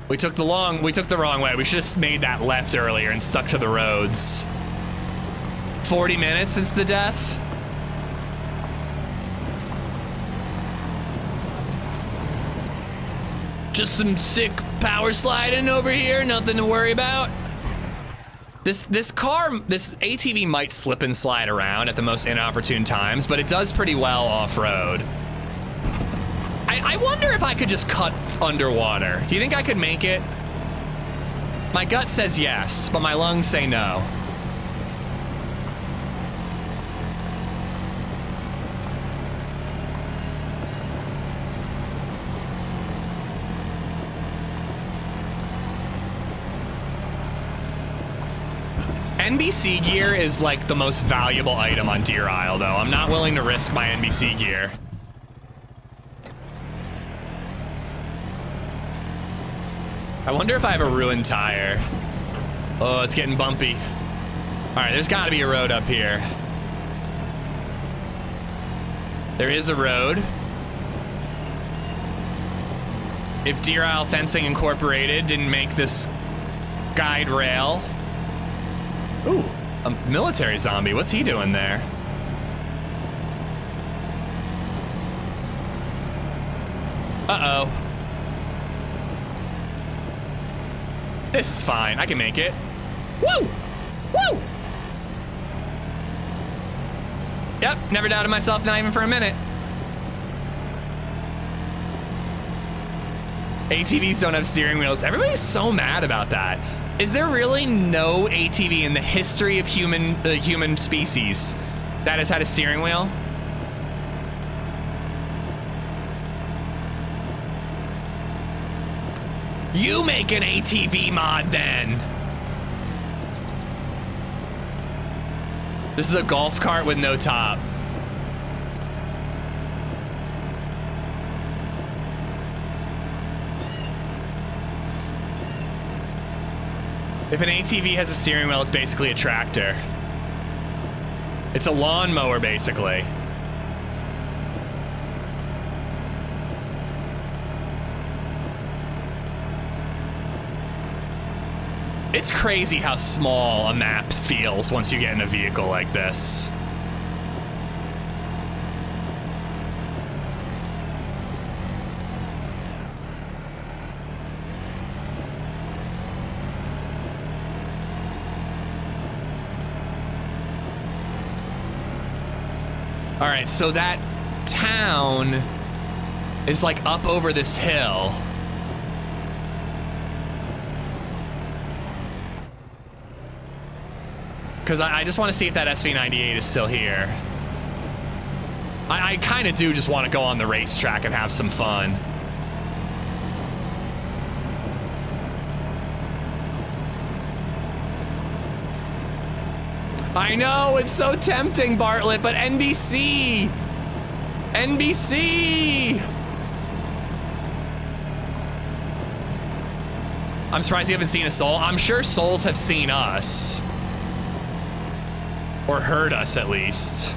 We took the wrong way. We should have made that left earlier and stuck to the roads. 40 minutes since the death. Just some sick power sliding over here, nothing to worry about. This ATV might slip and slide around at the most inopportune times, but it does pretty well off-road. I wonder if I could just cut underwater. Do you think I could make it? My gut says yes, but my lungs say no. NBC gear is like the most valuable item on Deer Isle, though. I'm not willing to risk my NBC gear. I wonder if I have a ruined tire. Oh, it's getting bumpy. All right, there's gotta be a road up here. There is a road. If Deer Isle Fencing Incorporated didn't make this guide rail. Ooh, a military zombie. What's he doing there? Uh-oh. This is fine. I can make it. Woo! Woo! Yep, never doubted myself, not even for a minute. ATVs don't have steering wheels. Everybody's so mad about that. Is there really no ATV in the history of the human species that has had a steering wheel? You make an ATV mod then. This is a golf cart with no top. If an ATV has a steering wheel, it's basically a tractor. It's a lawnmower, basically. It's crazy how small a map feels once you get in a vehicle like this. All right, so that town is like up over this hill. Because I just want to see if that SV98 is still here. I kind of do just want to go on the racetrack and have some fun. I know, it's so tempting, Bartlett, but NBC! NBC! I'm surprised you haven't seen a soul. I'm sure souls have seen us. Or heard us, at least.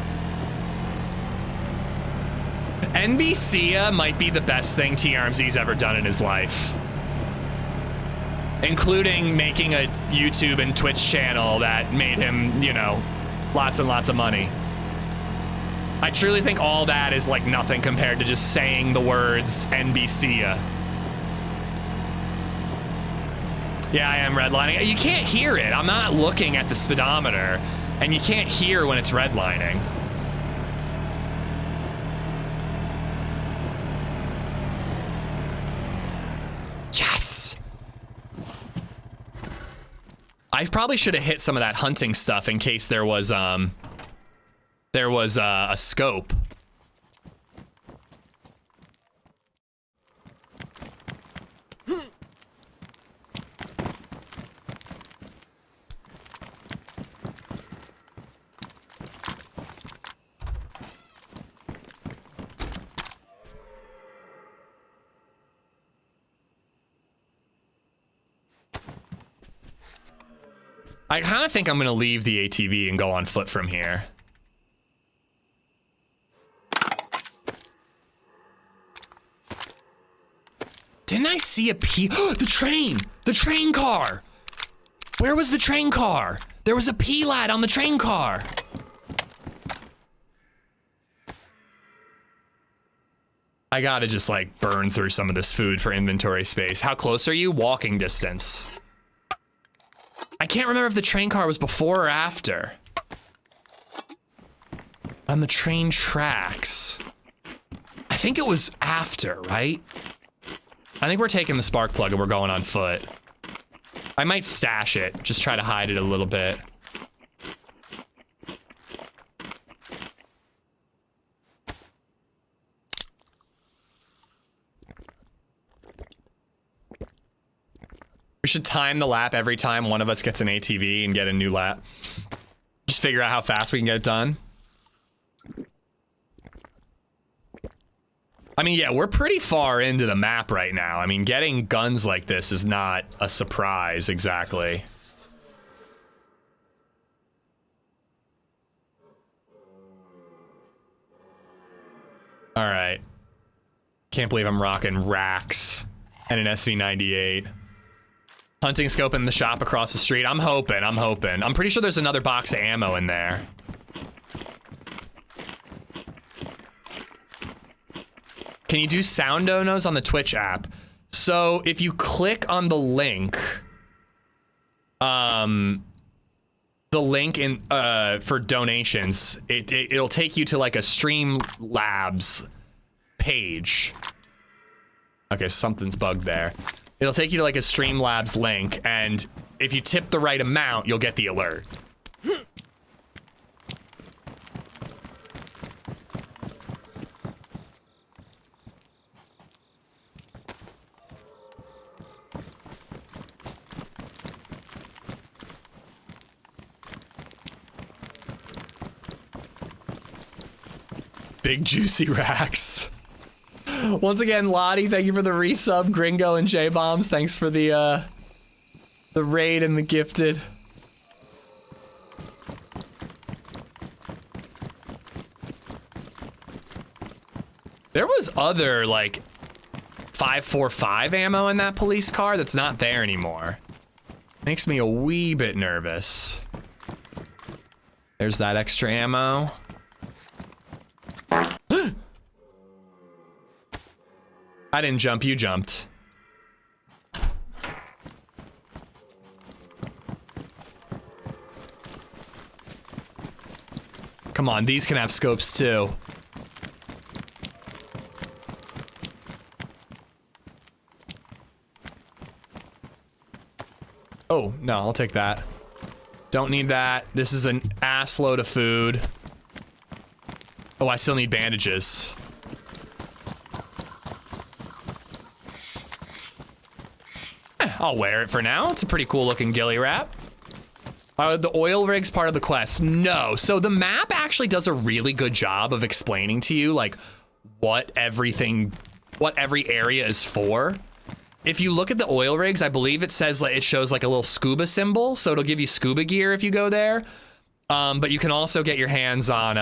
NBC might be the best thing TRMZ's ever done in his life. Including making a YouTube and Twitch channel that made him, you know, lots and lots of money. I truly think all that is like nothing compared to just saying the words NBC. Yeah, I am redlining. You can't hear it. I'm not looking at the speedometer, and you can't hear when it's redlining. Yes! I probably should have hit some of that hunting stuff in case there was a scope. I kind of think I'm going to leave the ATV and go on foot from here. Didn't I see a P? The train! The train car! Where was the train car? There was a P-Lad on the train car. I gotta just like burn through some of this food for inventory space. How close are you? Walking distance. I can't remember if the train car was before or after. On the train tracks. I think it was after, right? I think we're taking the spark plug and we're going on foot. I might stash it, just try to hide it a little bit. We should time the lap every time one of us gets an ATV and get a new lap. Just figure out how fast we can get it done. I mean, yeah, we're pretty far into the map right now. I mean, getting guns like this is not a surprise, exactly. All right. Can't believe I'm rocking racks and an SV98. Hunting scope in the shop across the street. I'm hoping. I'm pretty sure there's another box of ammo in there. Can you do sound donos on the Twitch app? So if you click on the link, in for donations, it'll take you to like a Streamlabs page. Okay, something's bugged there. It'll take you to like a Streamlabs link, and if you tip the right amount, you'll get the alert. Big juicy racks. Once again, Lottie, thank you for the resub. Gringo and J-Bombs, thanks for the raid and the gifted. There was other, like, 5.45 ammo in that police car that's not there anymore. Makes me a wee bit nervous. There's that extra ammo. I didn't jump, you jumped. Come on, these can have scopes too. Oh, no, I'll take that. Don't need that. This is an ass load of food. Oh, I still need bandages. I'll wear it for now. It's a pretty cool looking ghillie wrap. The oil rig's part of the quest. No. So the map actually does a really good job of explaining to you like what every area is for. If you look at the oil rigs, I believe it says like it shows like a little scuba symbol, so it'll give you scuba gear if you go there. But you can also get your hands on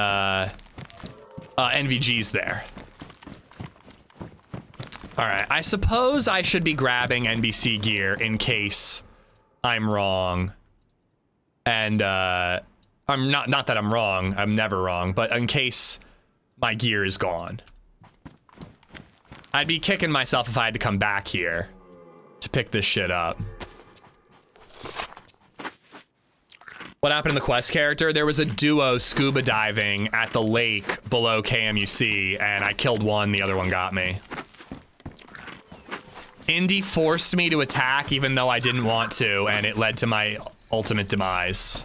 NVGs there. All right, I suppose I should be grabbing NBC gear in case I'm wrong. And I'm not that I'm wrong, I'm never wrong, but in case my gear is gone. I'd be kicking myself if I had to come back here to pick this shit up. What happened to the quest character? There was a duo scuba diving at the lake below KMUC, and I killed one, the other one got me. Indy forced me to attack even though I didn't want to, and it led to my ultimate demise.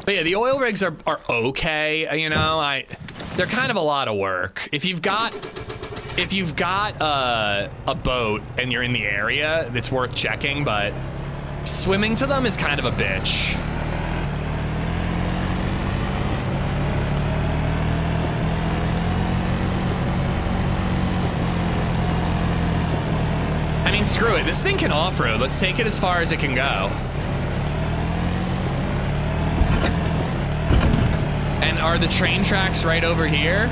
But yeah, the oil rigs are okay, you know. They're kind of a lot of work. If you've got a boat and you're in the area, it's worth checking, but swimming to them is kind of a bitch. screw it. This thing can off-road. Let's take it as far as it can go. And are the train tracks right over here?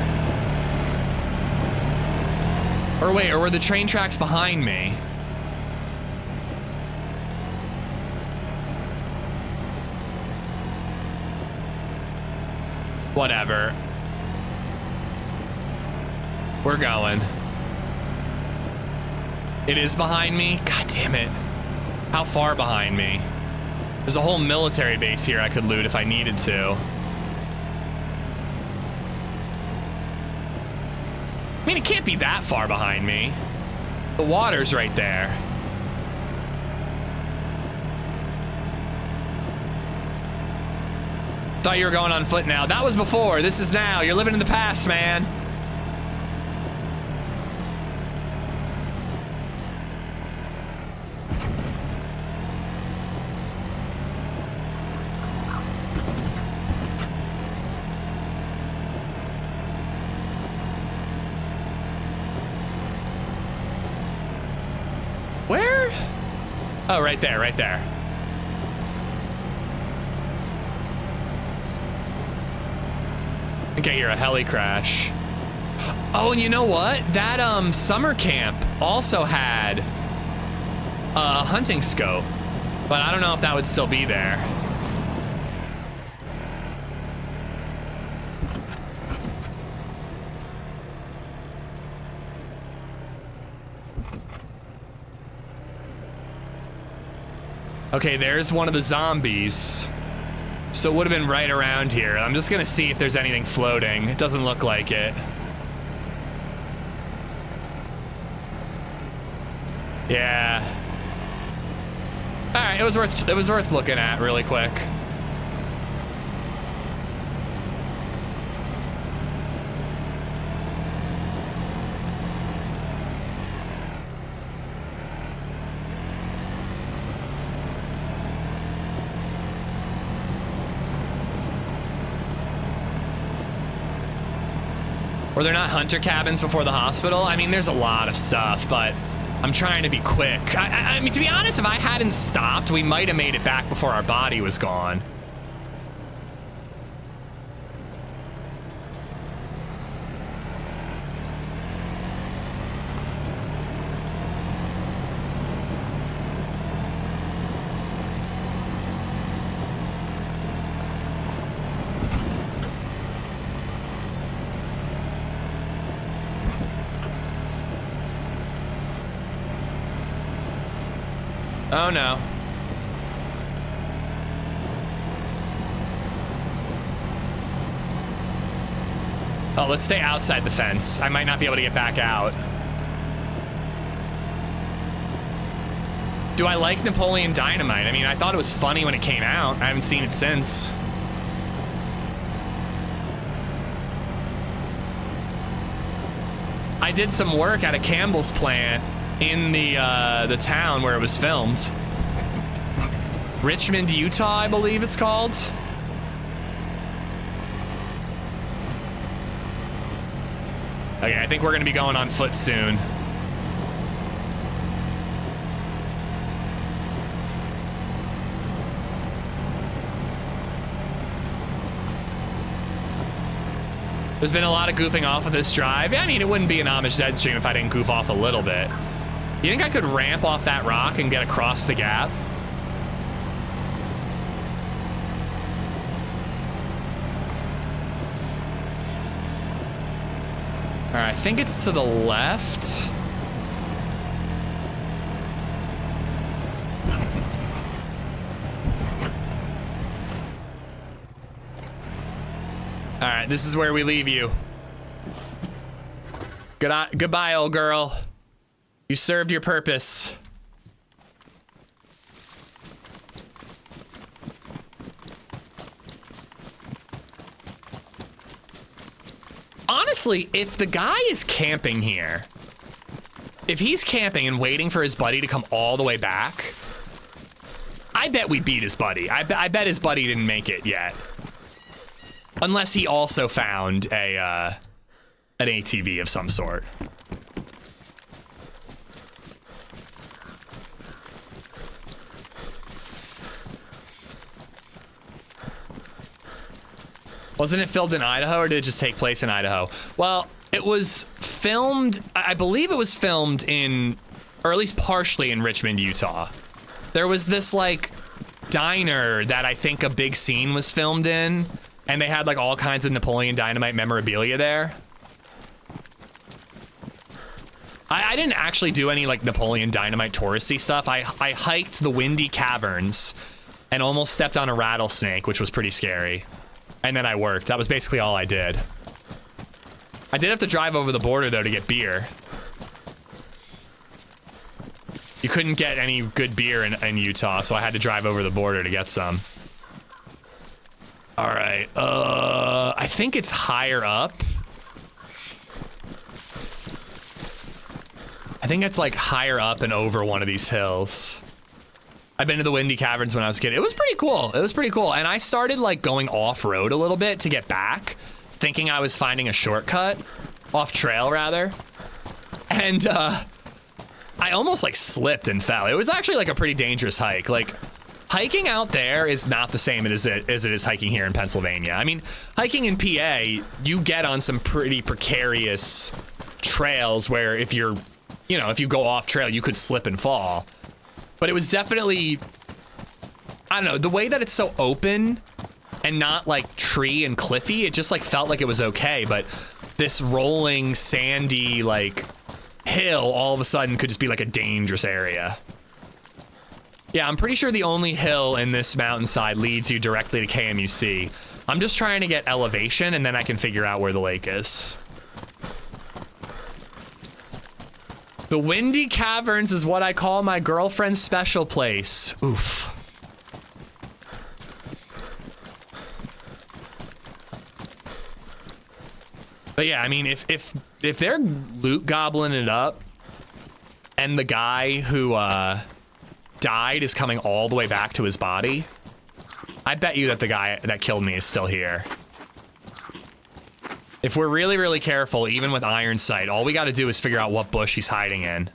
Or wait, or were the train tracks behind me? Whatever. We're going. It is behind me? God damn it. How far behind me? There's a whole military base here I could loot if I needed to. I mean, it can't be that far behind me. The water's right there. Thought you were going on foot now. That was before. This is now. You're living in the past, man. Where? Oh, right there, right there. Okay, you're a heli crash. Oh, and you know what? That summer camp also had a hunting scope, but I don't know if that would still be there. Okay, there's one of the zombies. So it would have been right around here. I'm just gonna see if there's anything floating. It doesn't look like it. Yeah. All right, it was worth looking at really quick. Were there not hunter cabins before the hospital? I mean, there's a lot of stuff, but I'm trying to be quick. I mean, to be honest, if I hadn't stopped, we might have made it back before our body was gone. Oh no. Oh, let's stay outside the fence. I might not be able to get back out. Do I like Napoleon Dynamite? I mean, I thought it was funny when it came out. I haven't seen it since. I did some work at a Campbell's plant in the town where it was filmed. Richmond, Utah, I believe it's called. Okay, I think we're gonna be going on foot soon. There's been a lot of goofing off of this drive. I mean, it wouldn't be an AmishZed stream if I didn't goof off a little bit. You think I could ramp off that rock and get across the gap? All right, I think it's to the left. All right, this is where we leave you. Goodbye, old girl. You served your purpose. Honestly, if the guy is camping here, if he's camping and waiting for his buddy to come all the way back, I bet we beat his buddy. I bet his buddy didn't make it yet. Unless he also found an ATV of some sort. Wasn't it filmed in Idaho, or did it just take place in Idaho? Well, it was filmed, I believe it was filmed in, or at least partially in Richmond, Utah. There was this like diner that I think a big scene was filmed in, and they had like all kinds of Napoleon Dynamite memorabilia there. I didn't actually do any like Napoleon Dynamite touristy stuff. I hiked the windy caverns and almost stepped on a rattlesnake, which was pretty scary. And then I worked. That was basically all I did. I did have to drive over the border though to get beer. You couldn't get any good beer in Utah, so I had to drive over the border to get some. All right, I think it's higher up. I think it's like higher up and over one of these hills. I've been to the Windy Caverns when I was a kid. It was pretty cool. It was pretty cool. And I started like going off-road a little bit to get back, thinking I was finding a shortcut, off trail rather. And I almost like slipped and fell. It was actually like a pretty dangerous hike. Like hiking out there is not the same as it is hiking here in Pennsylvania. I mean, hiking in PA, you get on some pretty precarious trails where if you're, you know, if you go off trail, you could slip and fall. But it was definitely, I don't know, the way that it's so open and not like tree and cliffy, it just like felt like it was okay. But this rolling, sandy, like hill all of a sudden could just be like a dangerous area. Yeah, I'm pretty sure the only hill in this mountainside leads you directly to KMUC. I'm just trying to get elevation and then I can figure out where the lake is. The Windy Caverns is what I call my girlfriend's special place. Oof. But yeah, I mean, if they're loot gobbling it up, and the guy who died is coming all the way back to his body, I bet you that the guy that killed me is still here. If we're really, really careful, even with iron sight, all we got to do is figure out what bush he's hiding in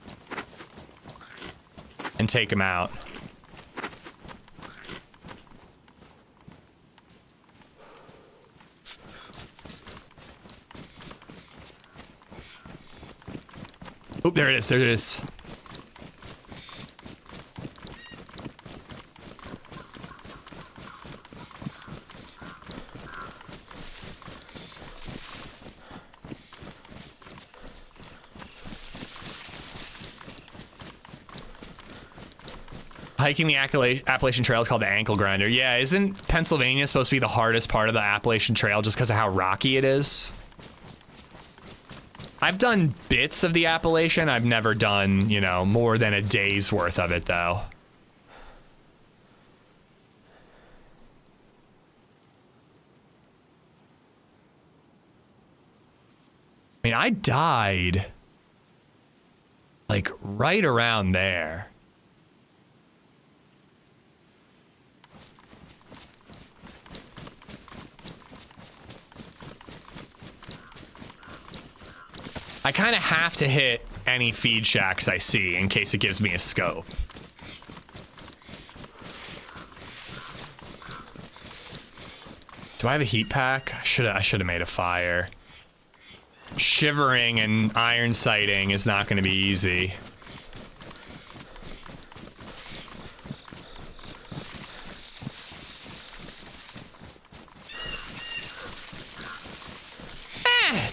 and take him out. Oop, there it is. There it is. Hiking the Appalachian Trail is called the ankle grinder. Yeah, isn't Pennsylvania supposed to be the hardest part of the Appalachian Trail just because of how rocky it is? I've done bits of the Appalachian. I've never done, you know, more than a day's worth of it, though. I mean, I died like right around there. I kind of have to hit any feed shacks I see in case it gives me a scope. Do I have a heat pack? I should have made a fire. Shivering and iron sighting is not going to be easy.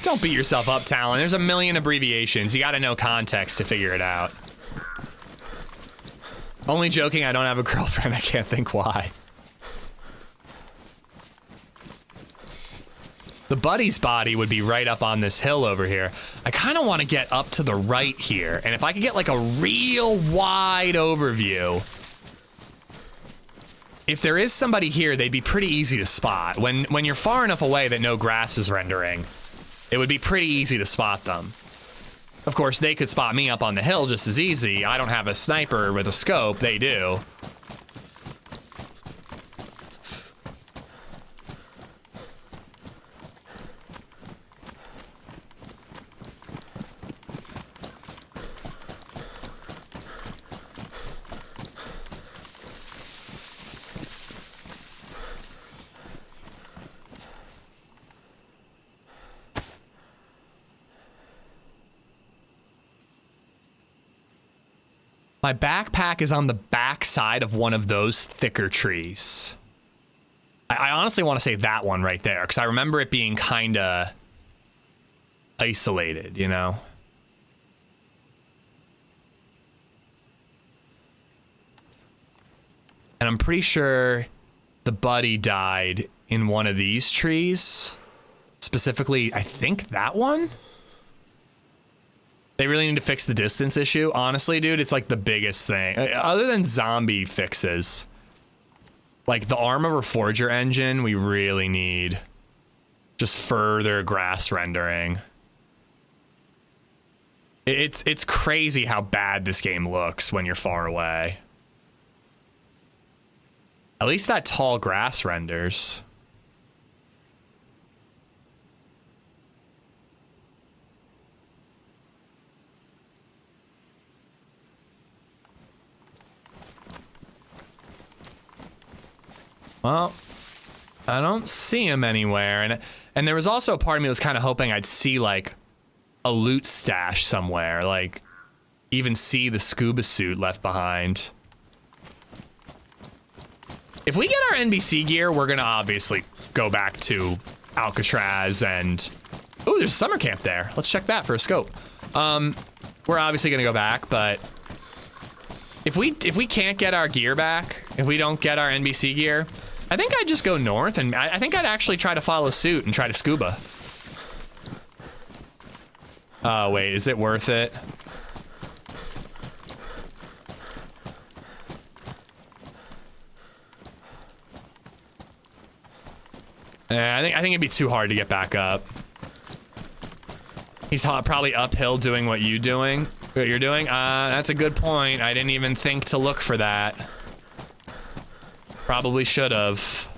Don't beat yourself up, Talon. There's a million abbreviations. You gotta know context to figure it out. Only joking, I don't have a girlfriend. I can't think why. The buddy's body would be right up on this hill over here. I kind of want to get up to the right here. And if I could get like a real wide overview. If there is somebody here, they'd be pretty easy to spot. When you're far enough away that no grass is rendering, it would be pretty easy to spot them. Of course, they could spot me up on the hill just as easy. I don't have a sniper with a scope. They do. My backpack is on the back side of one of those thicker trees. I honestly want to say that one right there, because I remember it being kind of isolated, you know? And I'm pretty sure the buddy died in one of these trees. Specifically, I think that one? They really need to fix the distance issue. Honestly, dude, it's like the biggest thing. Other than zombie fixes. Like the Armor Reforger engine, we really need just further grass rendering. It's crazy how bad this game looks when you're far away. At least that tall grass renders. Well, I don't see him anywhere. And there was also a part of me that was kind of hoping I'd see like a loot stash somewhere, like even see the scuba suit left behind. If we get our NBC gear, we're gonna obviously go back to Alcatraz and... Ooh, there's a summer camp there. Let's check that for a scope. We're obviously gonna go back, but if we can't get our gear back, if we don't get our NBC gear, I think I'd just go north, and I think I'd actually try to follow suit and try to scuba. Oh, wait, is it worth it? I think it'd be too hard to get back up. He's probably uphill doing what you're doing. That's a good point. I didn't even think to look for that. Probably should have.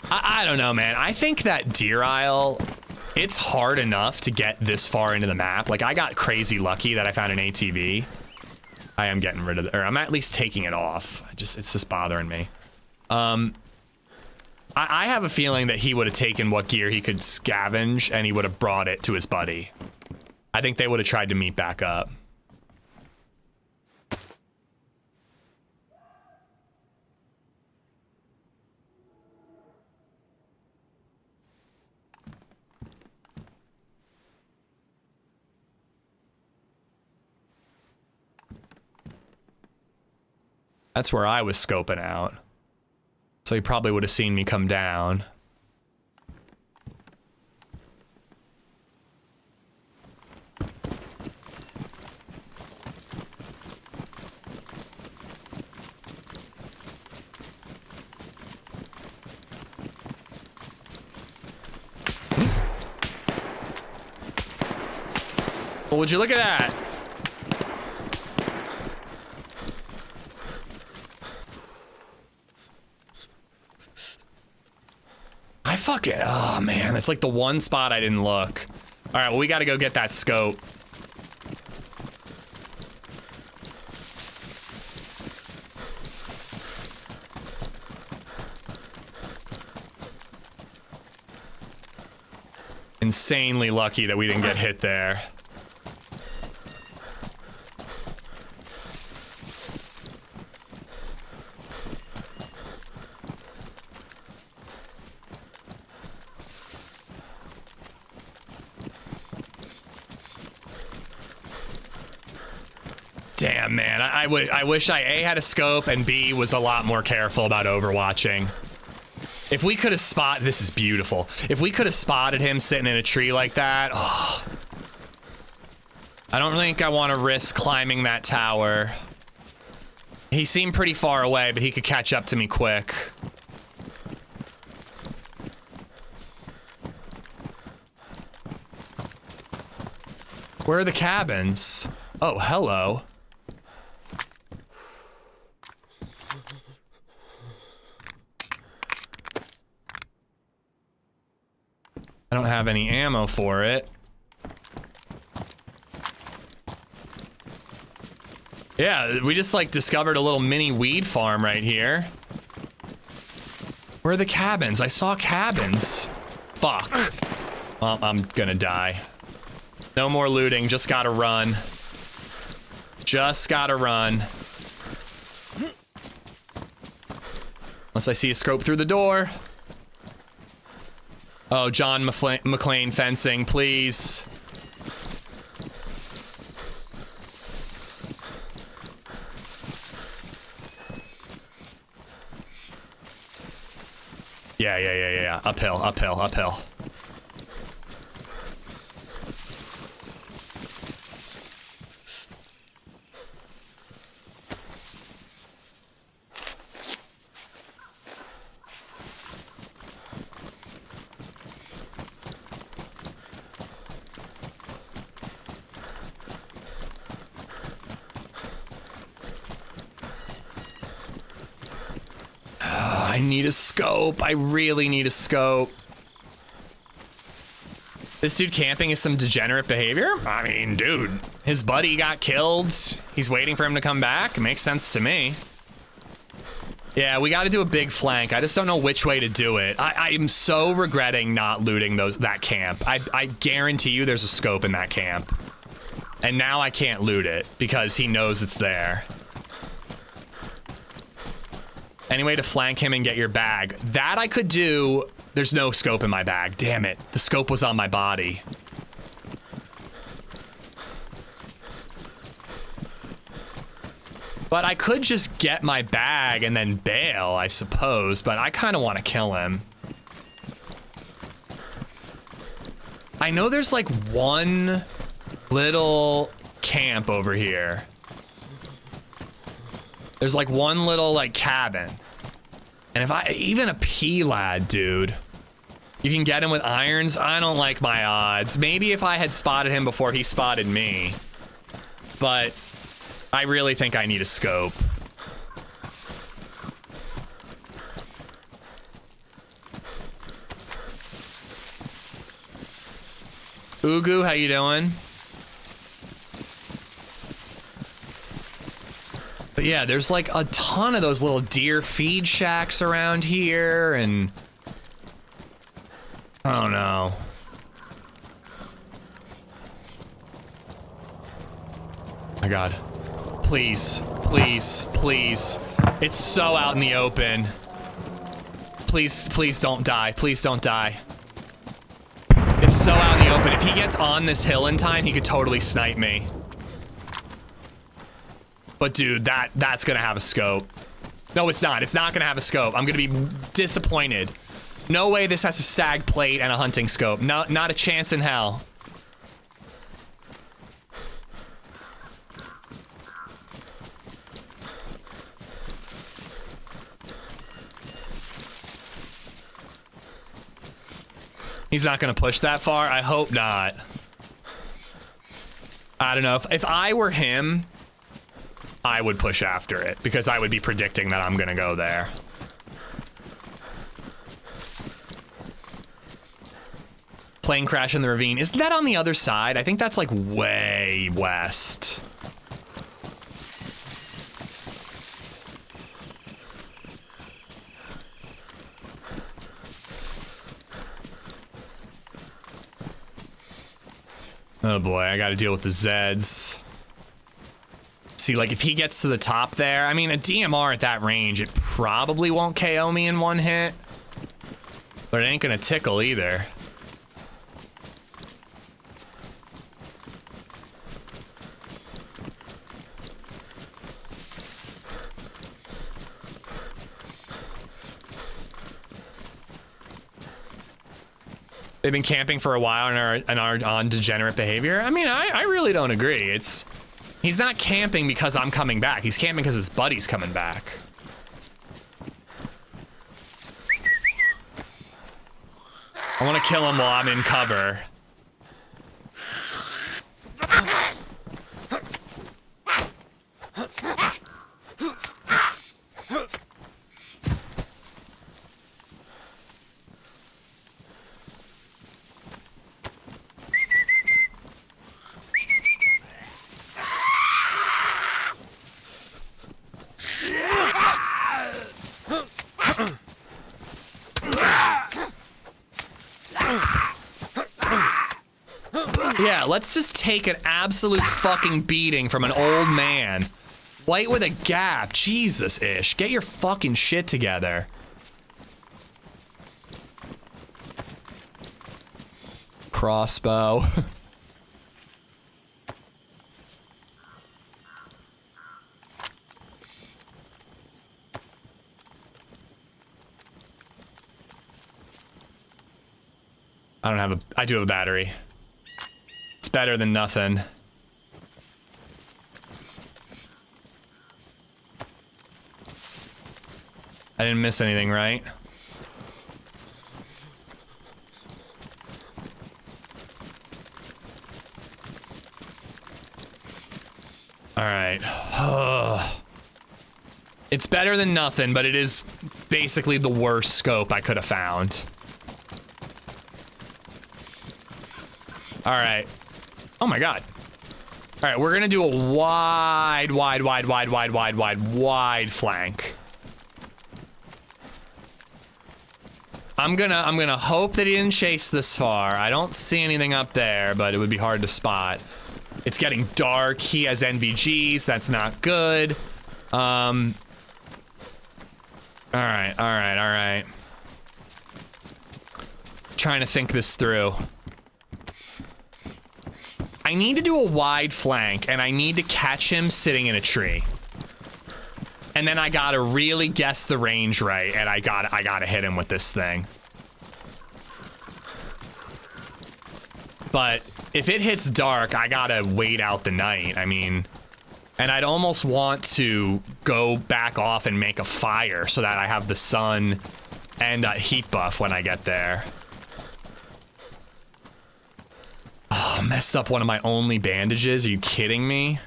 I don't know, man. I think that Deer Isle, it's hard enough to get this far into the map. Like, I got crazy lucky that I found an ATV. I am getting rid of it, or I'm at least taking it off. It's just bothering me. I have a feeling that he would have taken what gear he could scavenge and he would have brought it to his buddy. I think they would have tried to meet back up. That's where I was scoping out. So he probably would have seen me come down. Well, would you look at that? Oh man, that's like the one spot I didn't look. All right, well, we got to go get that scope. Insanely lucky that we didn't get hit there. Damn, man, I wish I A, had a scope, and B, was a lot more careful about overwatching. If we could have this is beautiful. If we could have spotted him sitting in a tree like that, oh. I don't think I want to risk climbing that tower. He seemed pretty far away, but he could catch up to me quick. Where are the cabins? Oh, hello. I don't have any ammo for it. Yeah, we just like discovered a little mini weed farm right here. Where are the cabins? I saw cabins. Fuck. Well, I'm gonna die. No more looting, just gotta run. Just gotta run. Unless I see a scope through the door. Oh, John McClane fencing, please. Yeah. Uphill. I need a scope. I really need a scope. This dude camping is some degenerate behavior? I mean, dude, his buddy got killed. He's waiting for him to come back. It makes sense to me. Yeah, we got to do a big flank. I just don't know which way to do it. I'm so regretting not looting that camp. I guarantee you there's a scope in that camp. And now I can't loot it because he knows it's there. Any way to flank him and get your bag? That I could do. There's no scope in my bag. Damn it. The scope was on my body. But I could just get my bag and then bail, I suppose. But I kind of want to kill him. I know there's like one little camp over here. There's like one little like cabin. And if even a P-lad, dude, you can get him with irons. I don't like my odds. Maybe if I had spotted him before he spotted me, but I really think I need a scope. Ugu, how you doing? But yeah, there's like a ton of those little deer feed shacks around here, and I don't know. My God. Please, please, please. It's so out in the open. Please, please don't die. Please don't die. It's so out in the open. If he gets on this hill in time, he could totally snipe me. But dude, that's gonna have a scope. No, it's not. It's not gonna have a scope. I'm gonna be disappointed. No way this has a sag plate and a hunting scope. No, not a chance in hell. He's not gonna push that far? I hope not. I don't know. If I were him, I would push after it because I would be predicting that I'm gonna go there. Plane crash in the ravine. Isn't that on the other side? I think that's like way west. Oh boy, I gotta deal with the Zeds. See, like, if he gets to the top there, I mean, a DMR at that range, it probably won't KO me in one hit. But it ain't gonna tickle either. They've been camping for a while and are on degenerate behavior. I mean, I really don't agree. He's not camping because I'm coming back. He's camping because his buddy's coming back. I want to kill him while I'm in cover. let's just take an absolute fucking beating from an old man. White with a gap. Jesus, Ish. Get your fucking shit together. Crossbow. I do have a battery. It's better than nothing. I didn't miss anything, right? All right. It's better than nothing, but it is basically the worst scope I could have found. All right. Oh my God. All right, we're gonna do a wide flank. I'm gonna hope that he didn't chase this far. I don't see anything up there, but it would be hard to spot. It's getting dark. He has NVGs. That's not good. All right. Trying to think this through. I need to do a wide flank, and I need to catch him sitting in a tree. And then I gotta really guess the range right, and I gotta hit him with this thing. But if it hits dark, I gotta wait out the night. I mean, and I'd almost want to go back off and make a fire so that I have the sun and a heat buff when I get there. Oh, messed up one of my only bandages. Are you kidding me?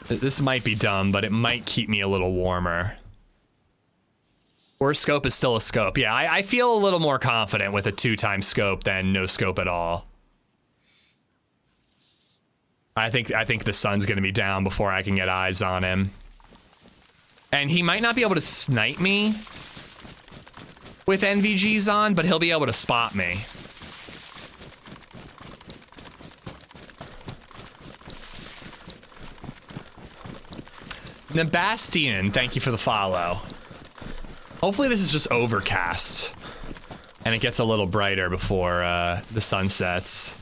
This might be dumb, but it might keep me a little warmer. Or scope is still a scope. Yeah, I feel a little more confident with a 2x scope than no scope at all. I think the sun's gonna be down before I can get eyes on him. And he might not be able to snipe me with NVGs on, but he'll be able to spot me. Nebastian, thank you for the follow. Hopefully this is just overcast and it gets a little brighter before the sun sets.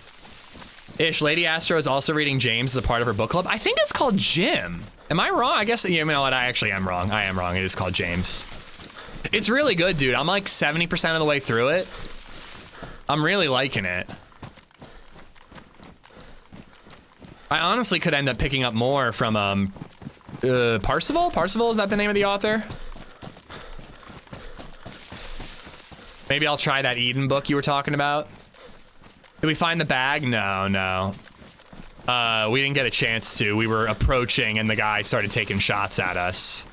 Ish, Lady Astro is also reading James as a part of her book club. I think it's called Jim. Am I wrong? I guess, you know what, I actually am wrong. I am wrong, it is called James. It's really good, dude. I'm like 70% of the way through it. I'm really liking it. I honestly could end up picking up more from Parsival? Parsival, is that the name of the author? Maybe I'll try that Eden book you were talking about. Did we find the bag? No. We didn't get a chance to. We were approaching and the guy started taking shots at us.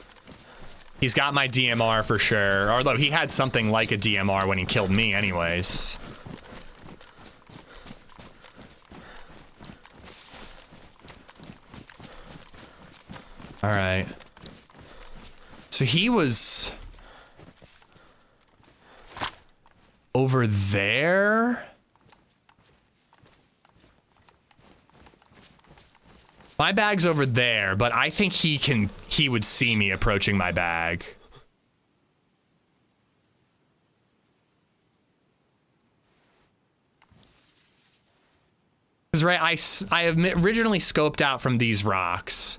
He's got my DMR for sure. Although he had something like a DMR when he killed me anyways. All right. So he was over there. My bag's over there, but I think he would see me approaching my bag. Because right, I have originally scoped out from these rocks.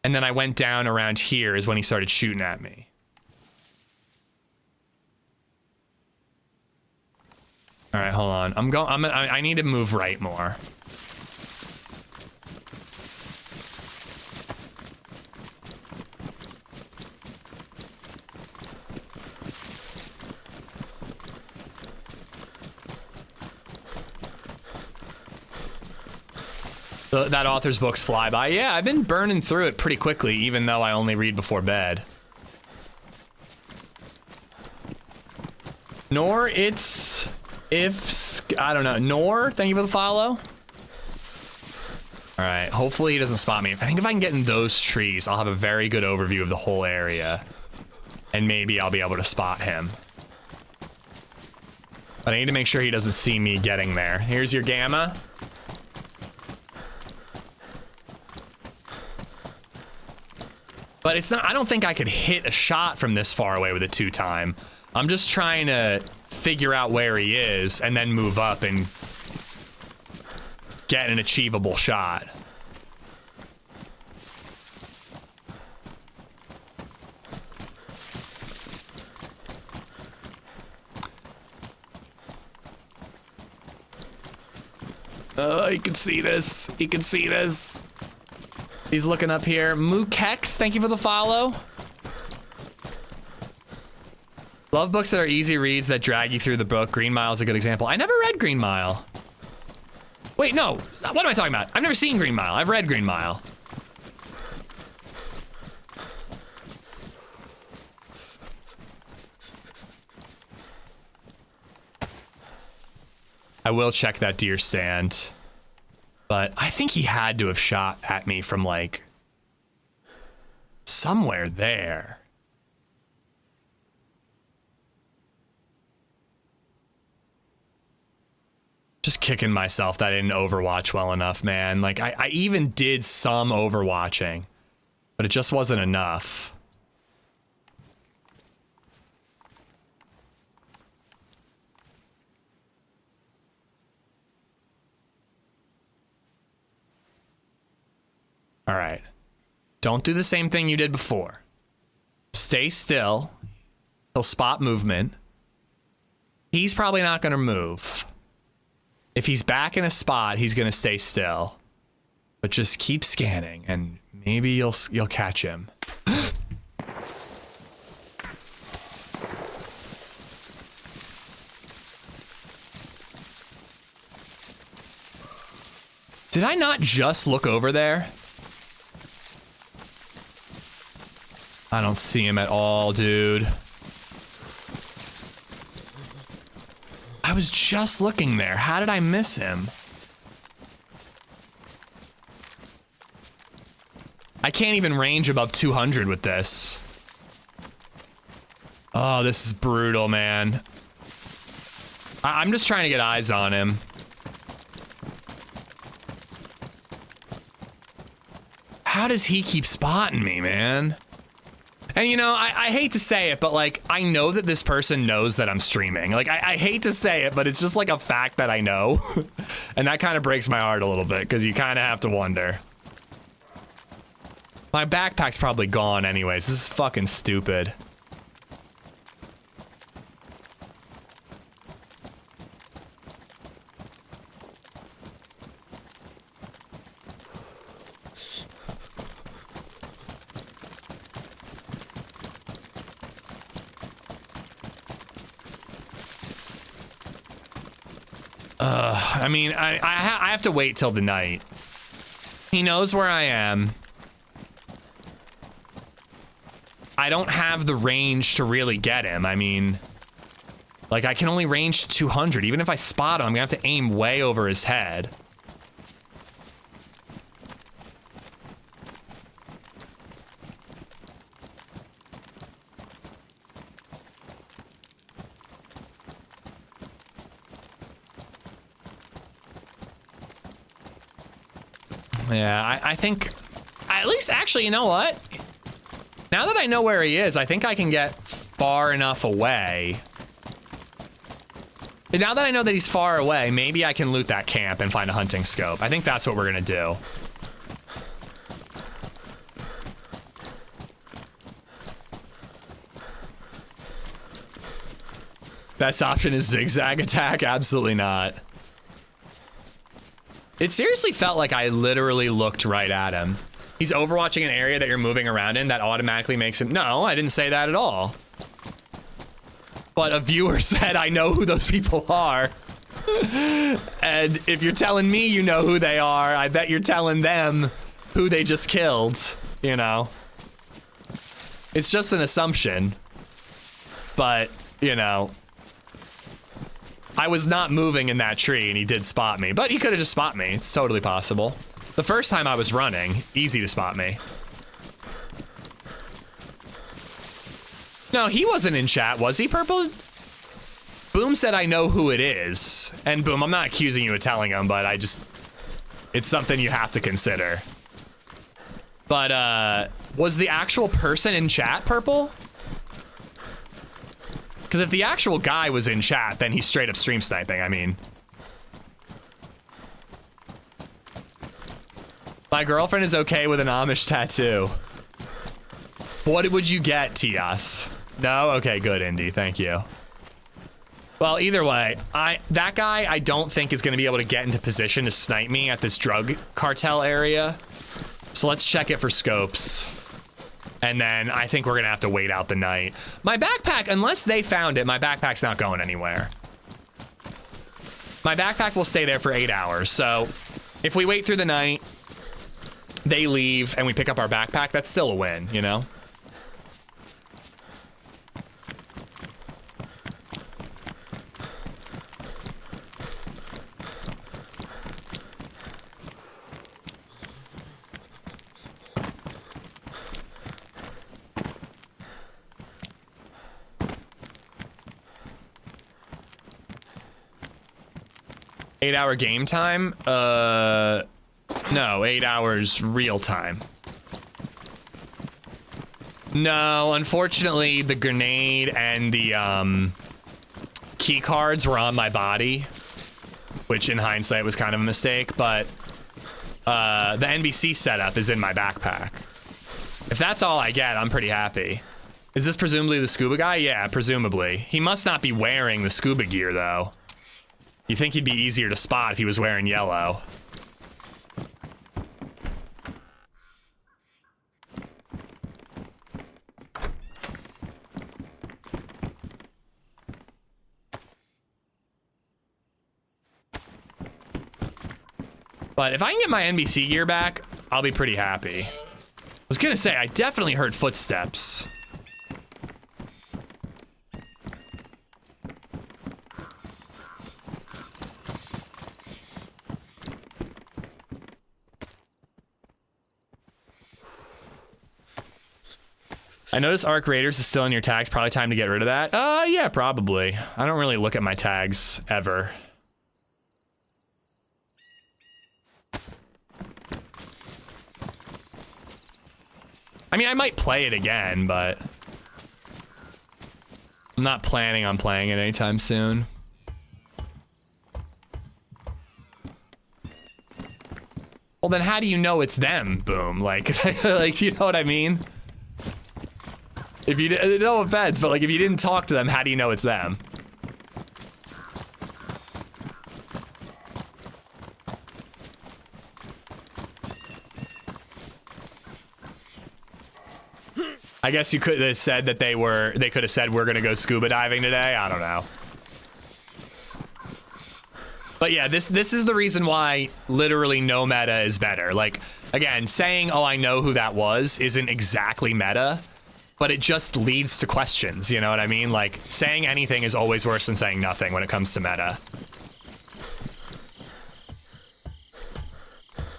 And then I went down around here is when he started shooting at me. All right, hold on. I need to move right more. That author's books fly by. Yeah, I've been burning through it pretty quickly, even though I only read before bed. Nor its ifs I don't know. Nor, thank you for the follow. All right, hopefully he doesn't spot me. I think if I can get in those trees, I'll have a very good overview of the whole area. And maybe I'll be able to spot him. But I need to make sure he doesn't see me getting there. Here's your gamma. But it's not, I don't think I could hit a shot from this far away with a 2-time. I'm just trying to figure out where he is and then move up and get an achievable shot. Oh, he can see this. He can see this. He's looking up here. Mookex, thank you for the follow. Love books that are easy reads that drag you through the book. Green Mile is a good example. I never read Green Mile. Wait, no. What am I talking about? I've never seen Green Mile. I've read Green Mile. I will check that deer stand. But I think he had to have shot at me from, like, somewhere there. Just kicking myself that I didn't overwatch well enough, man. Like, I even did some overwatching, but it just wasn't enough. All right. Don't do the same thing you did before. Stay still. He'll spot movement. He's probably not going to move. If he's back in a spot, he's going to stay still. But just keep scanning and maybe you'll catch him. Did I not just look over there? I don't see him at all, dude. I was just looking there. How did I miss him? I can't even range above 200 with this. Oh, this is brutal, man. I'm just trying to get eyes on him. How does he keep spotting me, man? And you know, I hate to say it, but like, I know that this person knows that I'm streaming. Like, I hate to say it, but it's just like a fact that I know. And that kind of breaks my heart a little bit, because you kind of have to wonder. My backpack's probably gone anyways. This is fucking stupid. I mean, I have to wait till the night. He knows where I am. I don't have the range to really get him. I mean, like, I can only range to 200. Even if I spot him, I'm gonna have to aim way over his head. Yeah, I think, at least, actually, you know what? Now that I know where he is, I think I can get far enough away. And now that I know that he's far away, maybe I can loot that camp and find a hunting scope. I think that's what we're gonna do. Best option is zigzag attack? Absolutely not. It seriously felt like I literally looked right at him. He's overwatching an area that you're moving around in, that automatically makes him... No, I didn't say that at all. But a viewer said I know who those people are. And if you're telling me you know who they are, I bet you're telling them who they just killed, you know? It's just an assumption. But, you know... I was not moving in that tree and he did spot me, but he could have just spot me. It's totally possible. The first time I was running, easy to spot me. No, he wasn't in chat, was he, Purple? Boom said I know who it is. And Boom, I'm not accusing you of telling him, but it's something you have to consider. But, was the actual person in chat, Purple? Because if the actual guy was in chat, then he's straight up stream sniping, I mean. My girlfriend is okay with an Amish tattoo. What would you get, Tias? No? Okay, good, Indy, thank you. Well, either way, that guy I don't think is going to be able to get into position to snipe me at this drug cartel area. So let's check it for scopes. And then I think we're going to have to wait out the night. My backpack, unless they found it, my backpack's not going anywhere. My backpack will stay there for 8 hours. So if we wait through the night, they leave, and we pick up our backpack, that's still a win, you know? Eight-hour game time? No, 8 hours real time. No, unfortunately, the grenade and the key cards were on my body, which in hindsight was kind of a mistake, but the NBC setup is in my backpack. If that's all I get, I'm pretty happy. Is this presumably the scuba guy? Yeah, presumably. He must not be wearing the scuba gear, though. You think he'd be easier to spot if he was wearing yellow. But if I can get my NBC gear back, I'll be pretty happy. I was gonna say, I definitely heard footsteps. I noticed ARC Raiders is still in your tags. Probably time to get rid of that. Yeah, probably. I don't really look at my tags ever. I mean, I might play it again, but I'm not planning on playing it anytime soon. Well, then how do you know it's them, Boom? Like, like, you know what I mean? If you, no offense, but like if you didn't talk to them, how do you know it's them? I guess you could have said that they could have said we're gonna go scuba diving today. I don't know. But yeah, this is the reason why literally no meta is better. Like, again, saying, oh, I know who that was isn't exactly meta. But it just leads to questions, you know what I mean? Like, saying anything is always worse than saying nothing when it comes to meta.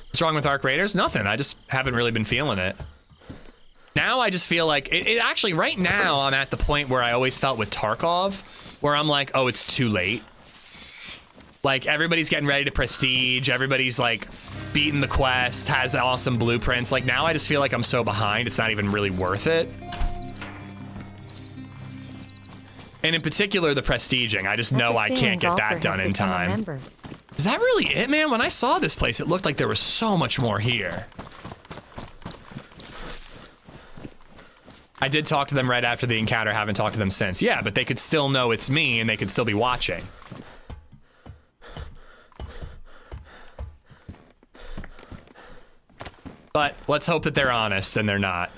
What's wrong with ARC Raiders? Nothing, I just haven't really been feeling it. Now I just feel like, it actually, right now, I'm at the point where I always felt with Tarkov, where I'm like, oh, it's too late. Like, everybody's getting ready to prestige, everybody's like, beating the quest, has awesome blueprints. Like, now I just feel like I'm so behind, it's not even really worth it. And in particular, the prestiging. I just know I can't get that done in time. Is that really it, man? When I saw this place, it looked like there was so much more here. I did talk to them right after the encounter, haven't talked to them since. Yeah, but they could still know it's me and they could still be watching. But let's hope that they're honest and they're not.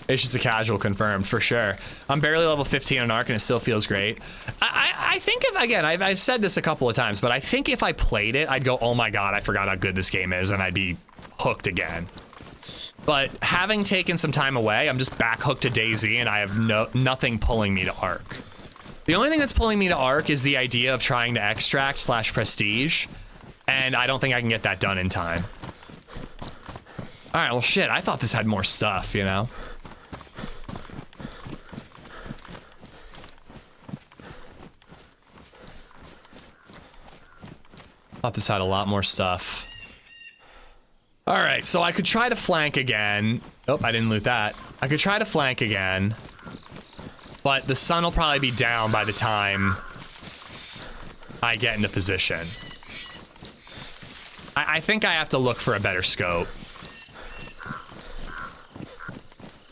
It's just a casual confirmed, for sure. I'm barely level 15 on ARC and it still feels great. I think if, again, I've said this a couple of times, but I think if I played it, I'd go, oh my god, I forgot how good this game is, and I'd be hooked again. But having taken some time away, I'm just back hooked to DayZ, and I have nothing pulling me to ARC. The only thing that's pulling me to ARC is the idea of trying to extract / prestige, and I don't think I can get that done in time. All right, well, shit, I thought this had more stuff, you know? Thought this had a lot more stuff. All right, so I could try to flank again. Oh, I didn't loot that. I could try to flank again, but the sun will probably be down by the time I get into position. I think I have to look for a better scope.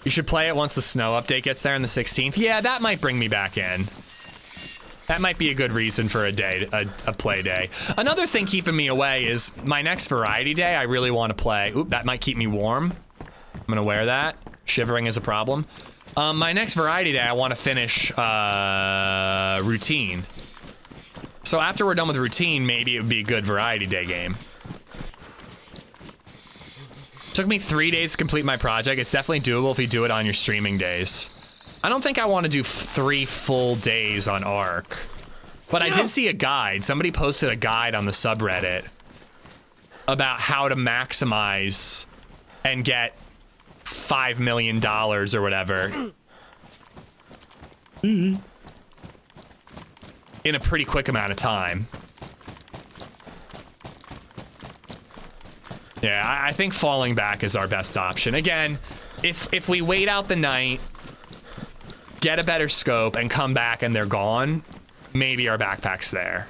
You should play it once the snow update gets there on the 16th. Yeah, that might bring me back in. That might be a good reason for a play day. Another thing keeping me away is my next variety day. I really want to play. Oop, that might keep me warm. I'm gonna wear that. Shivering is a problem. My next variety day, I want to finish routine. So after we're done with routine, maybe it would be a good variety day game. Took me 3 days to complete my project. It's definitely doable if you do it on your streaming days. I don't think I want to do 3 full days on ARC, but I did see a guide. Somebody posted a guide on the subreddit about how to maximize and get $5 million or whatever in a pretty quick amount of time. Yeah, I think falling back is our best option. Again, if we wait out the night, get a better scope, and come back and they're gone, maybe our backpack's there.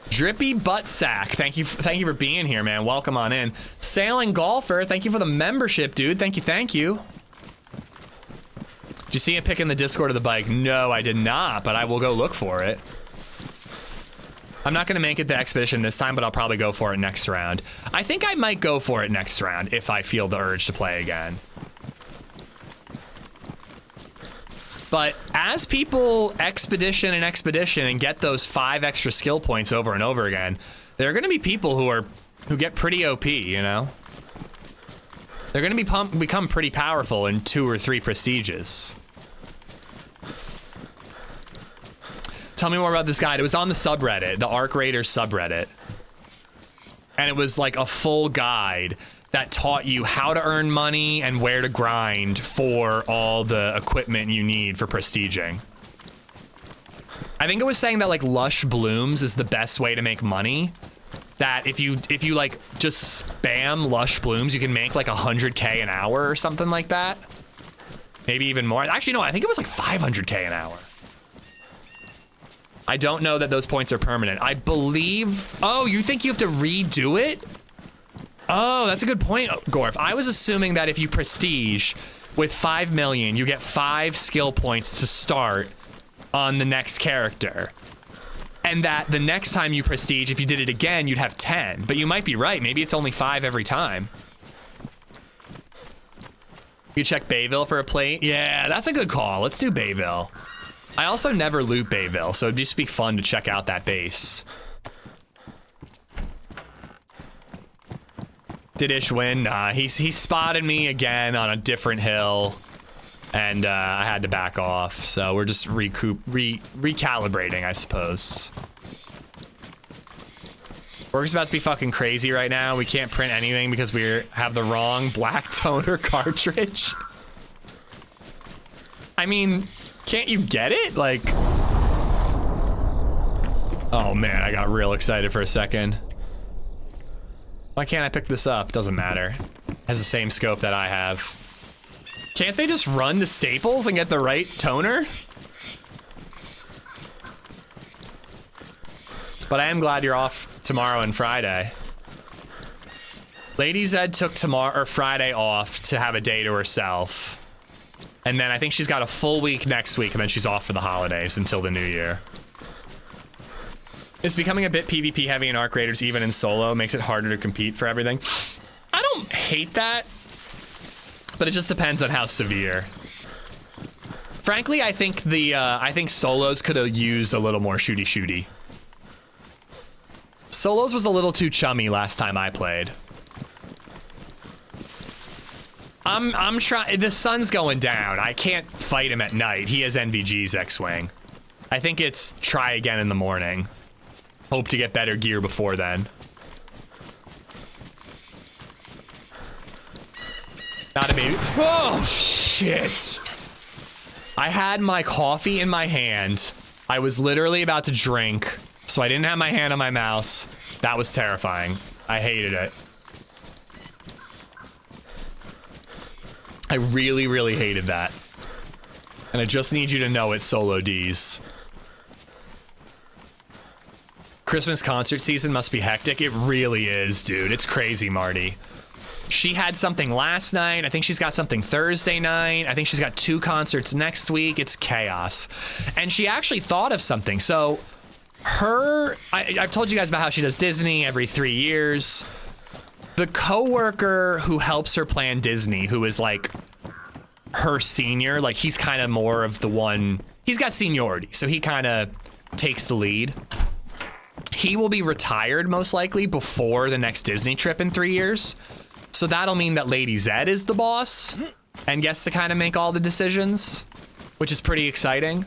Drippy Butt Sack, thank you for being here, man. Welcome on in. Sailing Golfer, thank you for the membership, dude. Thank you. Did you see it picking the Discord of the bike? No, I did not, but I will go look for it. I'm not gonna make it the expedition this time, but I'll probably go for it next round. I think I might go for it next round if I feel the urge to play again. But as people expedition and get those 5 extra skill points over and over again, there are gonna be people who get pretty OP, you know? They're gonna become pretty powerful in 2 or 3 prestiges. Tell me more about this guide. It was on the subreddit, the ARC Raiders subreddit. And it was like a full guide that taught you how to earn money and where to grind for all the equipment you need for prestiging. I think it was saying that like lush blooms is the best way to make money. That if you like just spam lush blooms, you can make like 100K an hour or something like that. Maybe even more. Actually, no, I think it was like 500K an hour. I don't know that those points are permanent. I believe, oh, you think you have to redo it? Oh, that's a good point, Gorf. I was assuming that if you prestige with 5 million, you get 5 skill points to start on the next character. And that the next time you prestige, if you did it again, you'd have 10. But you might be right. Maybe it's only 5 every time. You check Bayville for a plate? Yeah, that's a good call. Let's do Bayville. I also never loot Bayville, so it'd just be fun to check out that base. Did Ish win? Nah, he spotted me again on a different hill, and I had to back off. So we're just recalibrating, I suppose. Work's about to be fucking crazy right now. We can't print anything because we have the wrong black toner cartridge. I mean, can't you get it? Like, oh man, I got real excited for a second. Why can't I pick this up? Doesn't matter. It has the same scope that I have. Can't they just run to Staples and get the right toner? But I am glad you're off tomorrow and Friday. LadyZed took tomorrow or Friday off to have a day to herself. And then I think she's got a full week next week, and then she's off for the holidays until the new year. It's becoming a bit PvP heavy in ARC Raiders, even in solo. Makes it harder to compete for everything. I don't hate that, but it just depends on how severe. Frankly, I think the I think solos could have used a little more shooty. Solos was a little too chummy last time I played. I'm trying. The sun's going down. I can't fight him at night. He has NVG's X-Wing. I think it's try again in the morning. Hope to get better gear before then. Not a baby. Oh, shit. I had my coffee in my hand. I was literally about to drink, so I didn't have my hand on my mouse. That was terrifying. I hated it. I really, really hated that. And I just need you to know it's Solo D's. Christmas concert season must be hectic. It really is, dude. It's crazy, Marty. She had something last night. I think she's got something Thursday night. I think she's got 2 concerts next week. It's chaos. And she actually thought of something. So I've told you guys about how she does Disney every 3 years. The coworker who helps her plan Disney, who is like her senior, like he's kind of more of the one, he's got seniority, so he kind of takes the lead. He will be retired most likely before the next Disney trip in 3 years. So that'll mean that LadyZed is the boss and gets to kind of make all the decisions, which is pretty exciting.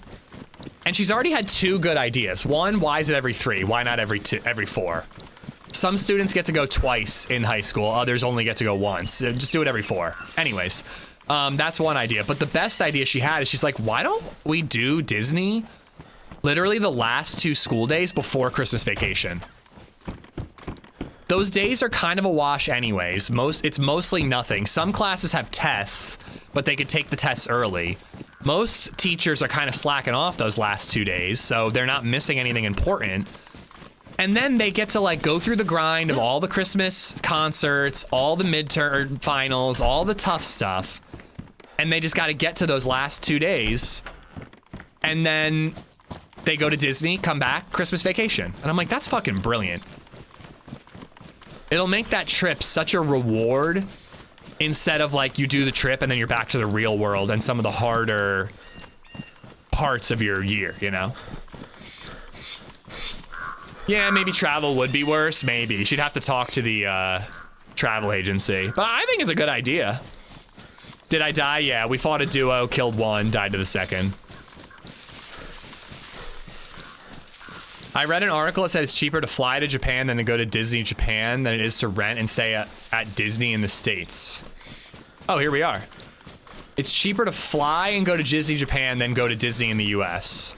And she's already had 2 good ideas. One, why is it every 3? Why not every 4? Some students get to go twice in high school. Others only get to go once. Just do it every 4. Anyways, that's one idea. But the best idea she had is she's like, why don't we do Disney literally the last 2 school days before Christmas vacation? Those days are kind of a wash anyways. It's mostly nothing. Some classes have tests, but they could take the tests early. Most teachers are kind of slacking off those last 2 days, so they're not missing anything important. And then they get to like go through the grind of all the Christmas concerts, all the midterm finals, all the tough stuff. And they just got to get to those last 2 days. And then they go to Disney, come back, Christmas vacation. And I'm like, that's fucking brilliant. It'll make that trip such a reward instead of like you do the trip and then you're back to the real world and some of the harder parts of your year, you know? Yeah, maybe travel would be worse. Maybe. She'd have to talk to the travel agency. But I think it's a good idea. Did I die? Yeah, we fought a duo, killed one, died to the second. I read an article that said it's cheaper to fly to Japan than to go to Disney Japan than it is to rent and stay at Disney in the States. Oh, here we are. It's cheaper to fly and go to Disney Japan than go to Disney in the US.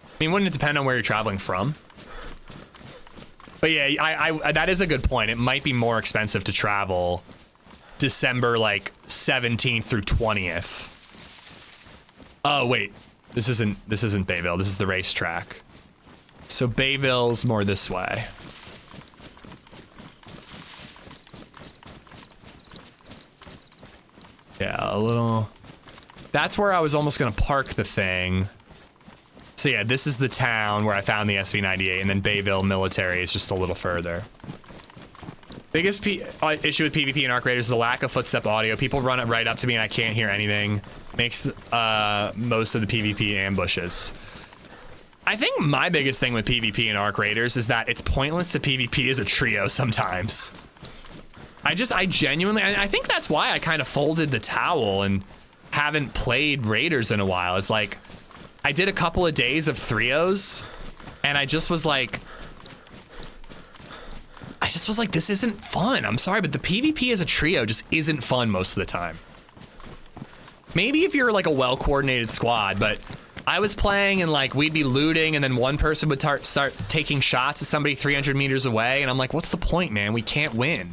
I mean, wouldn't it depend on where you're traveling from? But yeah, I that is a good point. It might be more expensive to travel December like 17th through 20th. Oh wait, this isn't Bayville. This is the racetrack. So Bayville's more this way. Yeah, a little. That's where I was almost gonna park the thing. So yeah, this is the town where I found the SV98, and then Bayville Military is just a little further. Biggest issue with PvP and ARC Raiders is the lack of footstep audio. People run it right up to me and I can't hear anything. Makes most of the PvP ambushes. I think my biggest thing with PvP and ARC Raiders is that it's pointless to PvP as a trio sometimes. I genuinely, I think that's why I kind of folded the towel and haven't played Raiders in a while. It's like, I did a couple of days of trios, and I just was like, this isn't fun. I'm sorry, but the PvP as a trio just isn't fun most of the time. Maybe if you're like a well-coordinated squad, but I was playing and like we'd be looting, and then one person would start taking shots at somebody 300 meters away, and I'm like, what's the point, man? We can't win.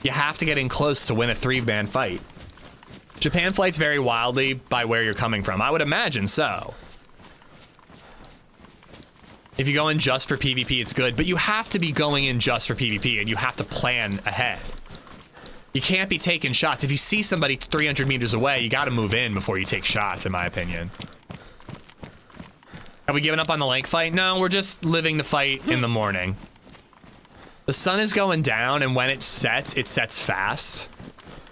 You have to get in close to win a 3-man fight. Japan fights vary wildly by where you're coming from. I would imagine so. If you go in just for PvP, it's good, but you have to be going in just for PvP and you have to plan ahead. You can't be taking shots. If you see somebody 300 meters away, you got to move in before you take shots, in my opinion. Have we given up on the Lank fight? No, we're just living the fight in the morning. The sun is going down, and when it sets fast.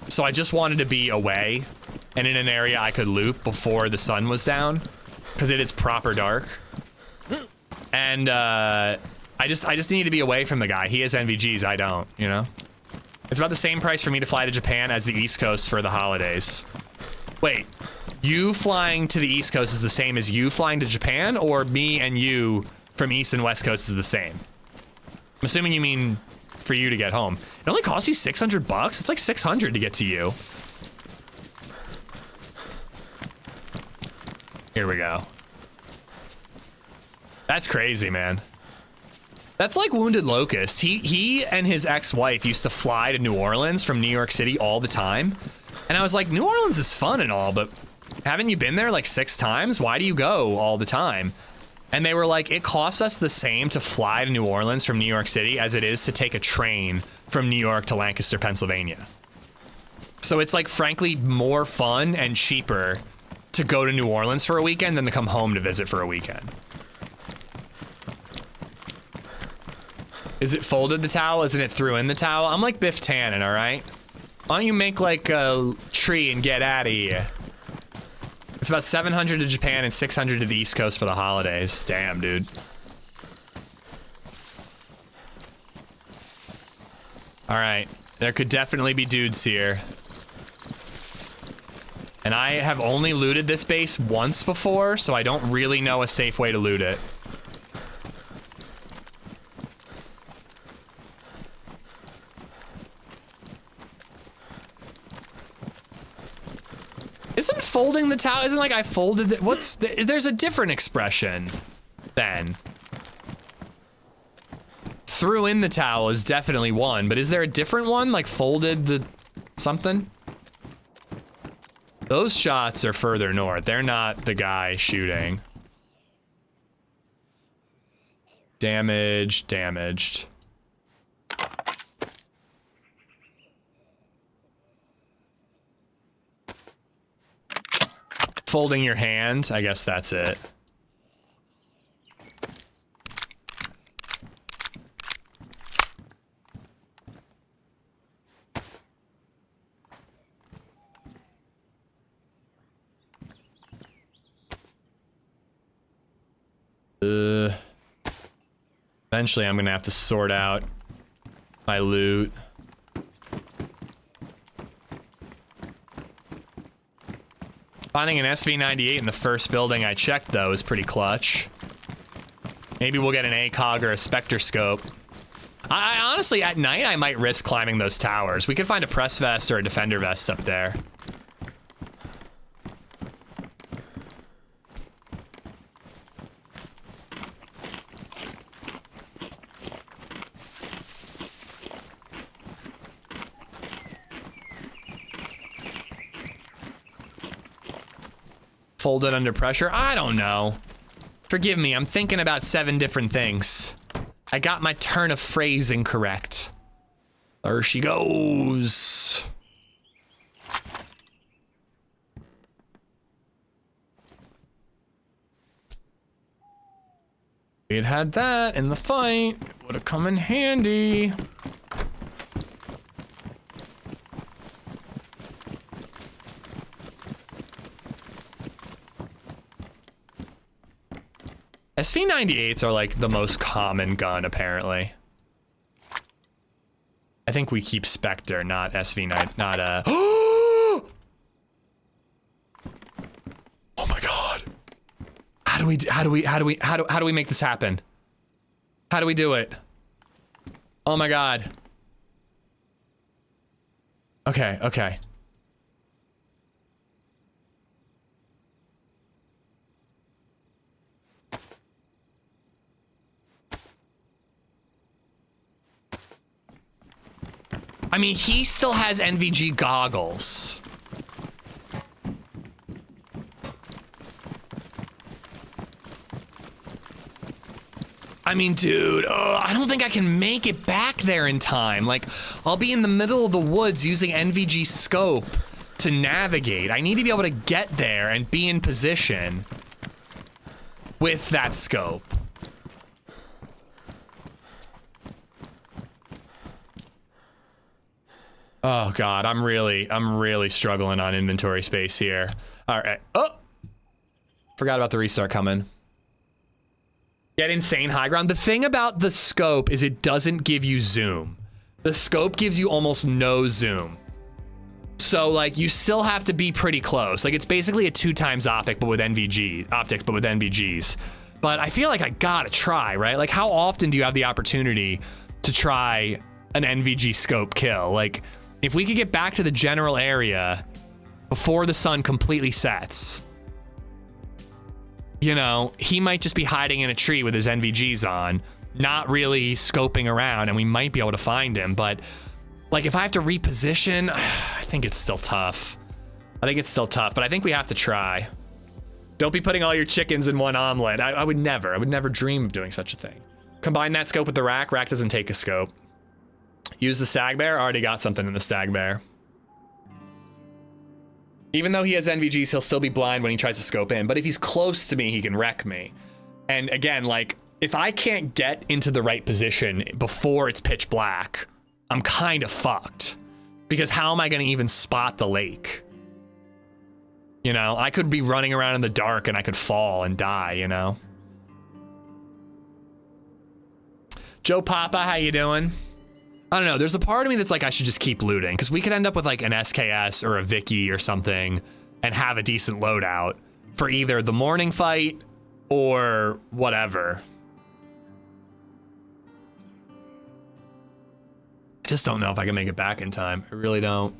So I just wanted to be away and in an area I could loop before the sun was down, because it is proper dark. And I just need to be away from the guy. He has NVGs, I don't, you know? It's about the same price for me to fly to Japan as the East Coast for the holidays. Wait, you flying to the East Coast is the same as you flying to Japan, or me and you from East and West Coast is the same? I'm assuming you mean for you to get home. It only costs you 600 bucks? It's like 600 to get to you. Here we go. That's crazy, man. That's like Wounded Locust. He and his ex-wife used to fly to New Orleans from New York City all the time. And I was like, New Orleans is fun and all, but haven't you been there like 6 times? Why do you go all the time? And they were like, it costs us the same to fly to New Orleans from New York City as it is to take a train from New York to Lancaster, Pennsylvania. So it's like, frankly, more fun and cheaper to go to New Orleans for a weekend than to come home to visit for a weekend. Is it folded the towel? Isn't it threw in the towel? I'm like Biff Tannen, all right? Why don't you make like a tree and get out of here? It's about 700 to Japan and 600 to the East Coast for the holidays. Damn, dude. All right, there could definitely be dudes here. And I have only looted this base once before, so I don't really know a safe way to loot it. Isn't folding the towel, isn't like I folded it, there's a different expression then. Threw in the towel is definitely one, but is there a different one, like folded the something? Those shots are further north. They're not the guy shooting. Damaged, damaged. Folding your hand, I guess that's it. Eventually I'm gonna have to sort out my loot. Finding an SV98 in the first building I checked, though, is pretty clutch. Maybe we'll get an ACOG or a Spectre scope. I honestly, at night, I might risk climbing those towers. We could find a press vest or a defender vest up there. Folded under pressure? I don't know. Forgive me, I'm thinking about 7 different things. I got my turn of phrase incorrect. There she goes. We had that in the fight. It would have come in handy. SV98s are like the most common gun, apparently. I think we keep Spectre, not SV9, not oh my god. How do we make this happen? How do we do it? Oh my god. Okay, okay. I mean, he still has NVG goggles. I mean, dude, I don't think I can make it back there in time. Like, I'll be in the middle of the woods using NVG scope to navigate. I need to be able to get there and be in position with that scope. Oh god, I'm really struggling on inventory space here. All right. Oh, forgot about the restart coming. Get insane high ground. The thing about the scope is it doesn't give you zoom. The scope gives you almost no zoom. So like you still have to be pretty close. Like it's basically a 2x optics, but with NVGs. But I feel like I gotta try, right? Like how often do you have the opportunity to try an NVG scope kill? Like if we could get back to the general area before the sun completely sets, you know, he might just be hiding in a tree with his NVGs on, not really scoping around, and we might be able to find him. But like if I have to reposition, I think it's still tough. But I think we have to try. Don't be putting all your chickens in one omelet. I would never dream of doing such a thing. Combine that scope with the rack. Rack doesn't take a scope. Use the stag bear. Already got something in the stag bear. Even though he has NVGs, he'll still be blind when he tries to scope in. But if he's close to me, he can wreck me. And again, like, if I can't get into the right position before it's pitch black, I'm kind of fucked. Because how am I going to even spot the lake? You know, I could be running around in the dark and I could fall and die, you know? Joe Papa, how you doing? I don't know, there's a part of me that's like I should just keep looting, because we could end up with like an SKS or a Vicky or something and have a decent loadout for either the morning fight or whatever. I just don't know if I can make it back in time. I really don't.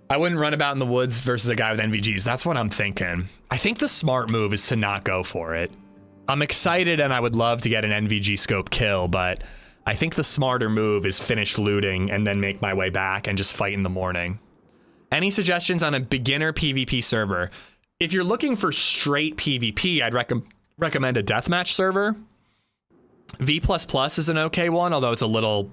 I wouldn't run about in the woods versus a guy with NVGs. That's what I'm thinking. I think the smart move is to not go for it. I'm excited and I would love to get an NVG scope kill, but I think the smarter move is finish looting and then make my way back and just fight in the morning. Any suggestions on a beginner PvP server? If you're looking for straight PvP, I'd recommend a deathmatch server. V++ is an okay one, although it's a little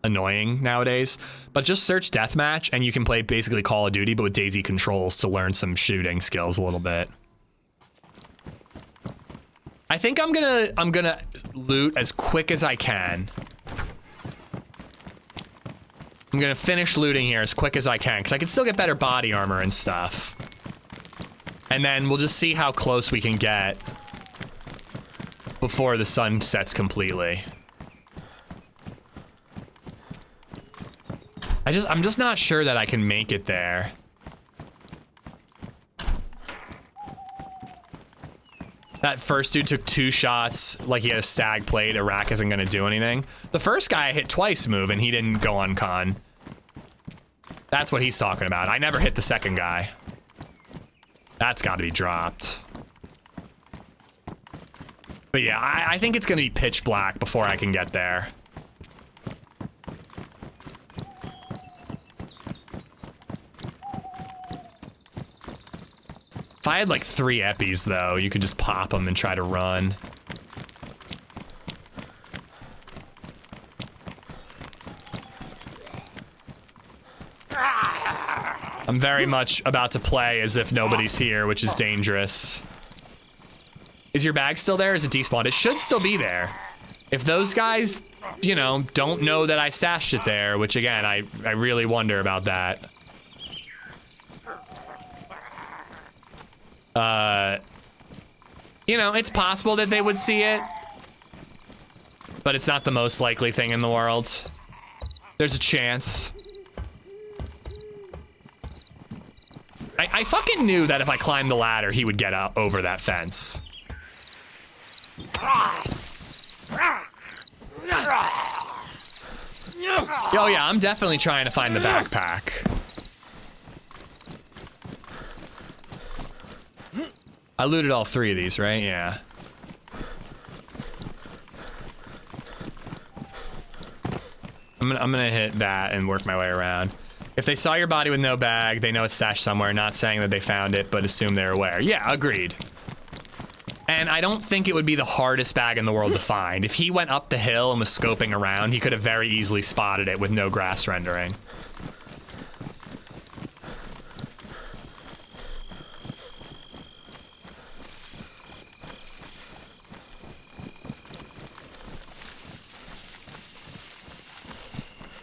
annoying nowadays. But just search deathmatch and you can play basically Call of Duty, but with DayZ controls to learn some shooting skills a little bit. I think I'm gonna loot as quick as I can. I'm gonna finish looting here as quick as I can, because I can still get better body armor and stuff. And then we'll just see how close we can get before the sun sets completely. I'm just not sure that I can make it there. That first dude took 2 shots, like he had a stag plate. A rack isn't gonna do anything. The first guy I hit twice move and he didn't go on con. That's what he's talking about. I never hit the second guy. That's gotta be dropped. But yeah, I think it's gonna be pitch black before I can get there. If I had like 3 eppies though, you could just pop them and try to run. I'm very much about to play as if nobody's here, which is dangerous. Is your bag still there? Is it despawned? It should still be there. If those guys, you know, don't know that I stashed it there, which again, I really wonder about that. You know, it's possible that they would see it, but it's not the most likely thing in the world. There's a chance. I fucking knew that if I climbed the ladder, he would get up over that fence. Oh yeah, I'm definitely trying to find the backpack. I looted all 3 of these, right? Yeah. I'm gonna hit that and work my way around. If they saw your body with no bag, they know it's stashed somewhere. Not saying that they found it, but assume they're aware. Yeah, agreed. And I don't think it would be the hardest bag in the world to find. If he went up the hill and was scoping around, he could have very easily spotted it with no grass rendering.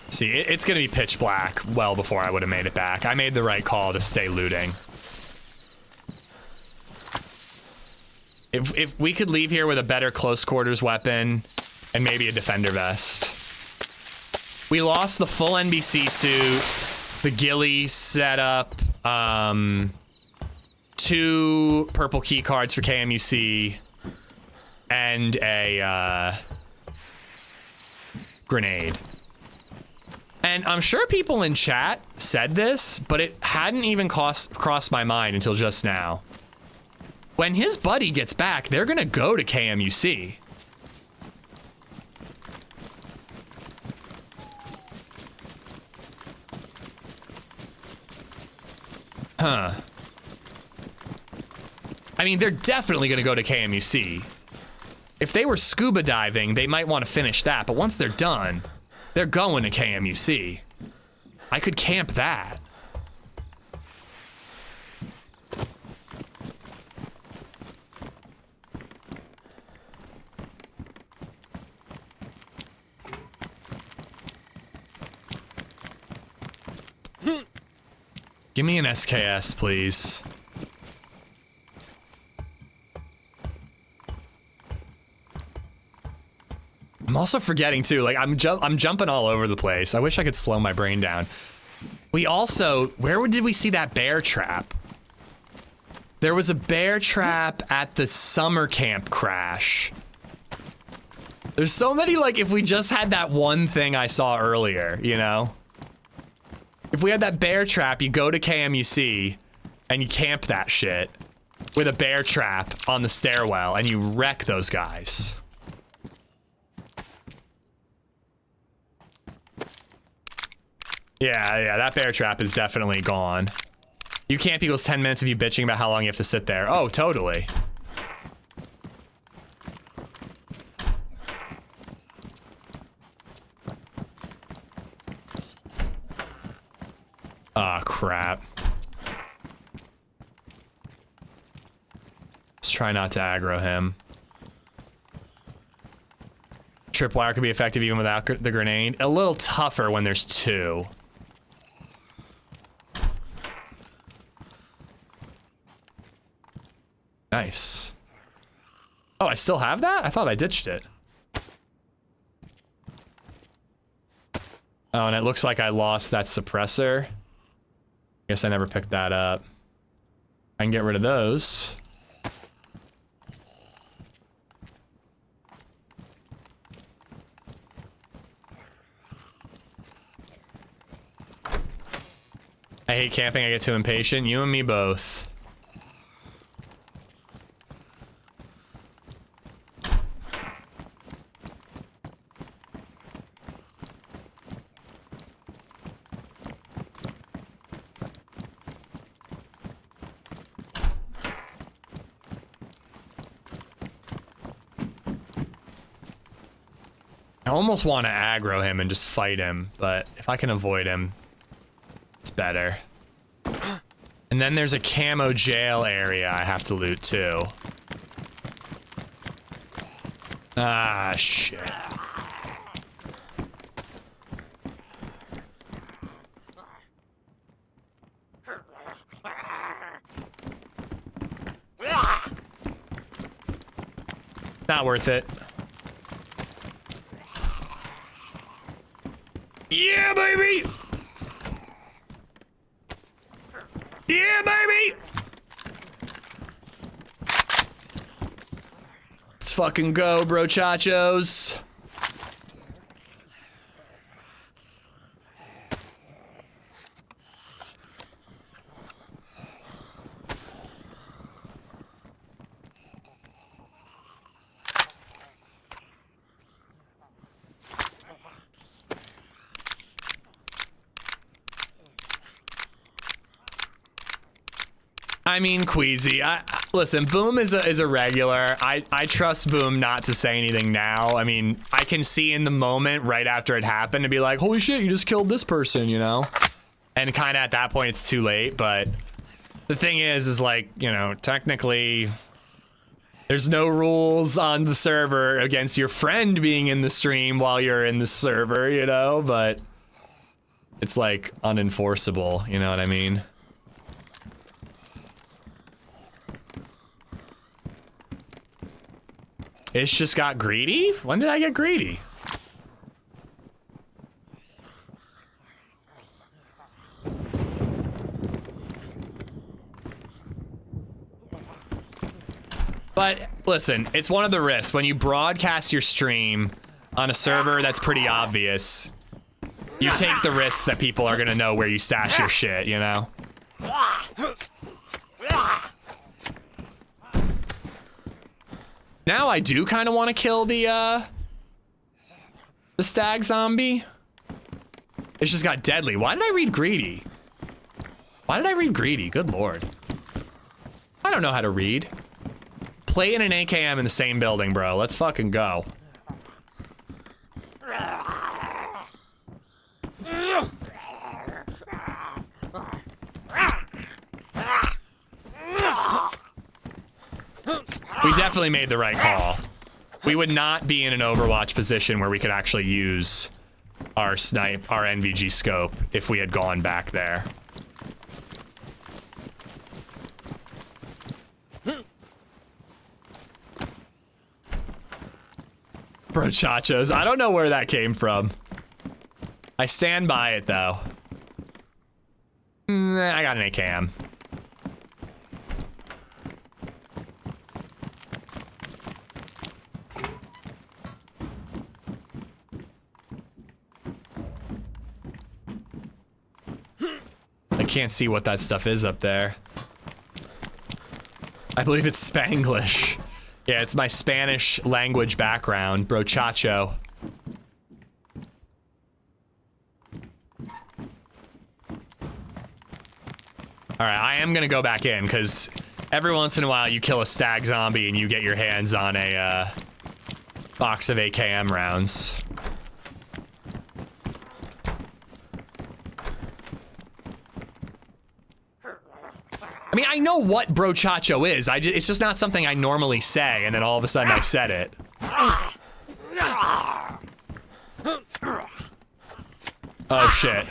See, it's gonna be pitch black well before I would have made it back. I made the right call to stay looting. If we could leave here with a better close quarters weapon and maybe a defender vest. We lost the full NBC suit, the ghillie setup, 2 purple key cards for KMUC, and a grenade. And I'm sure people in chat said this, but it hadn't even crossed my mind until just now. When his buddy gets back, they're gonna go to KMUC. Huh. I mean, they're definitely gonna go to KMUC. If they were scuba diving, they might want to finish that, but once they're done, they're going to KMUC. I could camp that. Give me an SKS, please. I'm also forgetting too, like I'm jumping all over the place. I wish I could slow my brain down. We also, where did we see that bear trap? There was a bear trap at the summer camp crash. There's so many, like, if we just had that one thing I saw earlier, you know? If we had that bear trap, you go to KMUC and you camp that shit with a bear trap on the stairwell and you wreck those guys. Yeah, that bear trap is definitely gone. You camp equals 10 minutes of you bitching about how long you have to sit there. Oh, totally. Ah, crap. Let's try not to aggro him. Tripwire could be effective even without the grenade. A little tougher when there's 2. Nice. Oh, I still have that? I thought I ditched it. Oh, and it looks like I lost that suppressor. Guess I never picked that up. I can get rid of those. I hate camping, I get too impatient. You and me both. I almost want to aggro him and just fight him, but if I can avoid him, it's better. And then there's a camo jail area I have to loot too. Ah, shit. Not worth it. Yeah, baby! Yeah, baby! Let's fucking go, bro chachos. I mean, Queasy, listen, Boom is a regular. I trust Boom not to say anything now. I mean, I can see in the moment right after it happened to be like, holy shit, you just killed this person, you know? And kind of at that point, it's too late. But the thing is like, you know, technically, there's no rules on the server against your friend being in the stream while you're in the server, you know? But it's like unenforceable, you know what I mean? It's just got greedy? When did I get greedy? But listen, it's one of the risks. When you broadcast your stream on a server that's pretty obvious, you take the risk that people are gonna know where you stash your shit, you know? Now I do kind of want to kill the stag zombie. It's just got deadly. Why did I read greedy? Why did I read greedy? Good lord. I don't know how to read. Play in an AKM in the same building, bro. Let's fucking go. We definitely made the right call. We would not be in an Overwatch position where we could actually use our NVG scope if we had gone back there. Brochachos. I don't know where that came from. I stand by it though. I got an AKM. I can't see what that stuff is up there. I believe it's Spanglish. Yeah, it's my Spanish language background, brochacho. Alright, I am gonna go back in, because every once in a while you kill a stag zombie and you get your hands on a box of AKM rounds. I mean, I know what brochacho is. It's just not something I normally say, and then all of a sudden I said it. Oh, shit.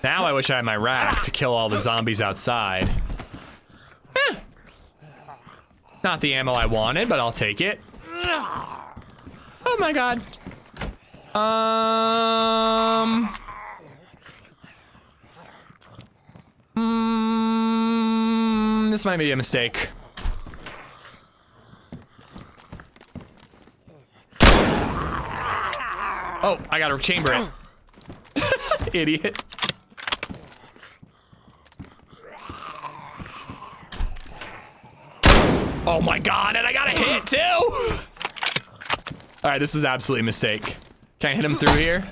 Now I wish I had my rack to kill all the zombies outside. Eh. Not the ammo I wanted, but I'll take it. Oh my god. This might be a mistake. Oh, I gotta chamber it. Idiot. Oh my god, and I got a hit too! Alright, this is absolutely a mistake. Can I hit him through here?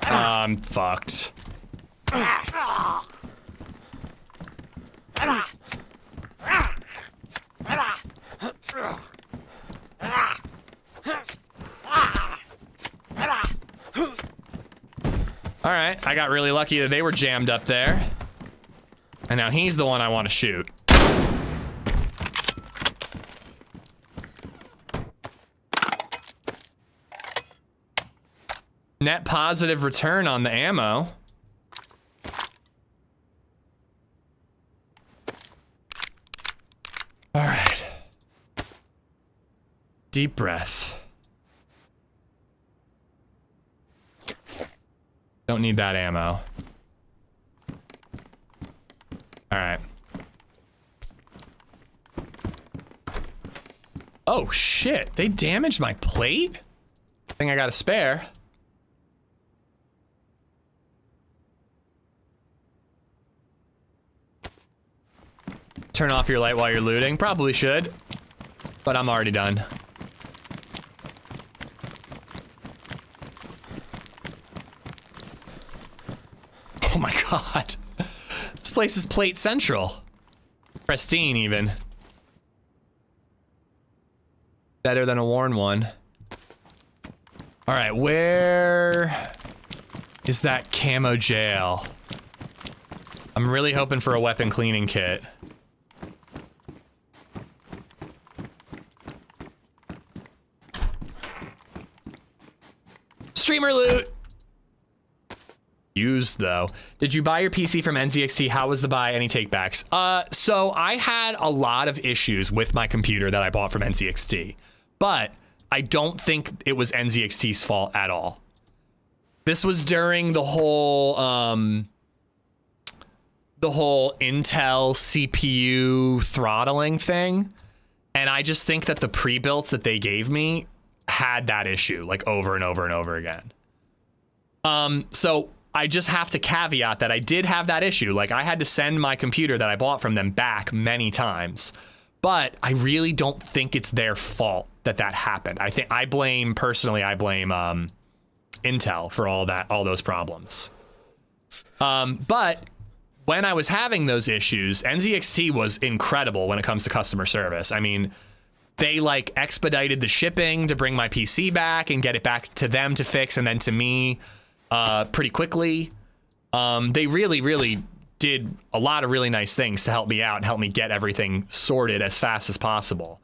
I'm fucked. Alright, I got really lucky that they were jammed up there. And now he's the one I want to shoot. Net positive return on the ammo. Alright. Deep breath. Don't need that ammo. Alright. Oh shit, they damaged my plate? I think I got a spare. Turn off your light while you're looting? Probably should. But I'm already done. Oh my god. This place is plate central. Pristine, even. Better than a worn one. All right, where is that camo jail? I'm really hoping for a weapon cleaning kit. Streamer loot. Used though. Did you buy your PC from NZXT? How was the buy? Any takebacks? So I had a lot of issues with my computer that I bought from NZXT, but I don't think it was NZXT's fault at all. This was during the whole Intel CPU throttling thing, and I just think that the pre-builts that they gave me had that issue like over and over and over again. So I just have to caveat that I did have that issue. Like, I had to send my computer that I bought from them back many times, but I really don't think it's their fault that happened. I blame Intel for all those problems. But when I was having those issues, NZXT was incredible when it comes to customer service. I mean, they like expedited the shipping to bring my PC back and get it back to them to fix and then to me pretty quickly. They really did a lot of really nice things to help me out and help me get everything sorted as fast as possible.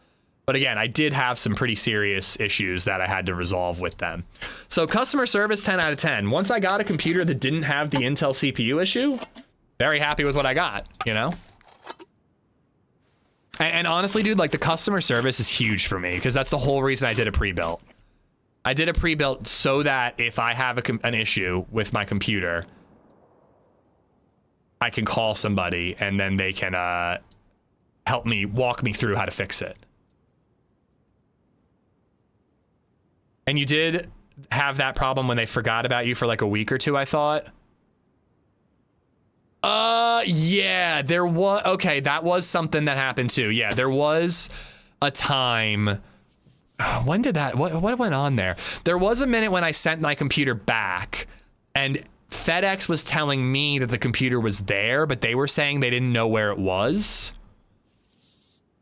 But again, I did have some pretty serious issues that I had to resolve with them. So customer service, 10 out of 10. Once I got a computer that didn't have the Intel CPU issue, very happy with what I got, you know? And honestly, dude, like the customer service is huge for me because that's the whole reason I did a pre-built. I did a pre-built so that if I have an issue with my computer, I can call somebody and then they can help me, walk me through how to fix it. And you did have that problem when they forgot about you for like a week or two, I thought. Yeah, there was, okay, that was something that happened too. Yeah, there was a time, when did that, what went on there? There was a minute when I sent my computer back and FedEx was telling me that the computer was there, but they were saying they didn't know where it was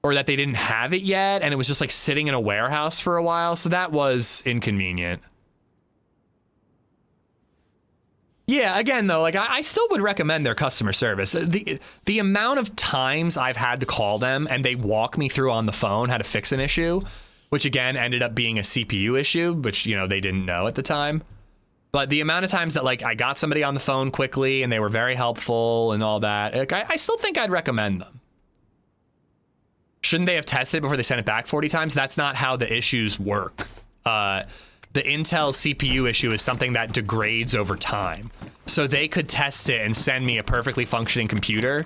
or that they didn't have it yet. And it was just like sitting in a warehouse for a while. So that was inconvenient. Yeah, again, though, like I still would recommend their customer service. The amount of times I've had to call them and they walk me through on the phone how to fix an issue, which again ended up being a CPU issue, which, you know, they didn't know at the time. But the amount of times that like I got somebody on the phone quickly and they were very helpful and all that, like, I still think I'd recommend them. Shouldn't they have tested it before they sent it back 40 times? That's not how the issues work. The Intel CPU issue is something that degrades over time. So they could test it and send me a perfectly functioning computer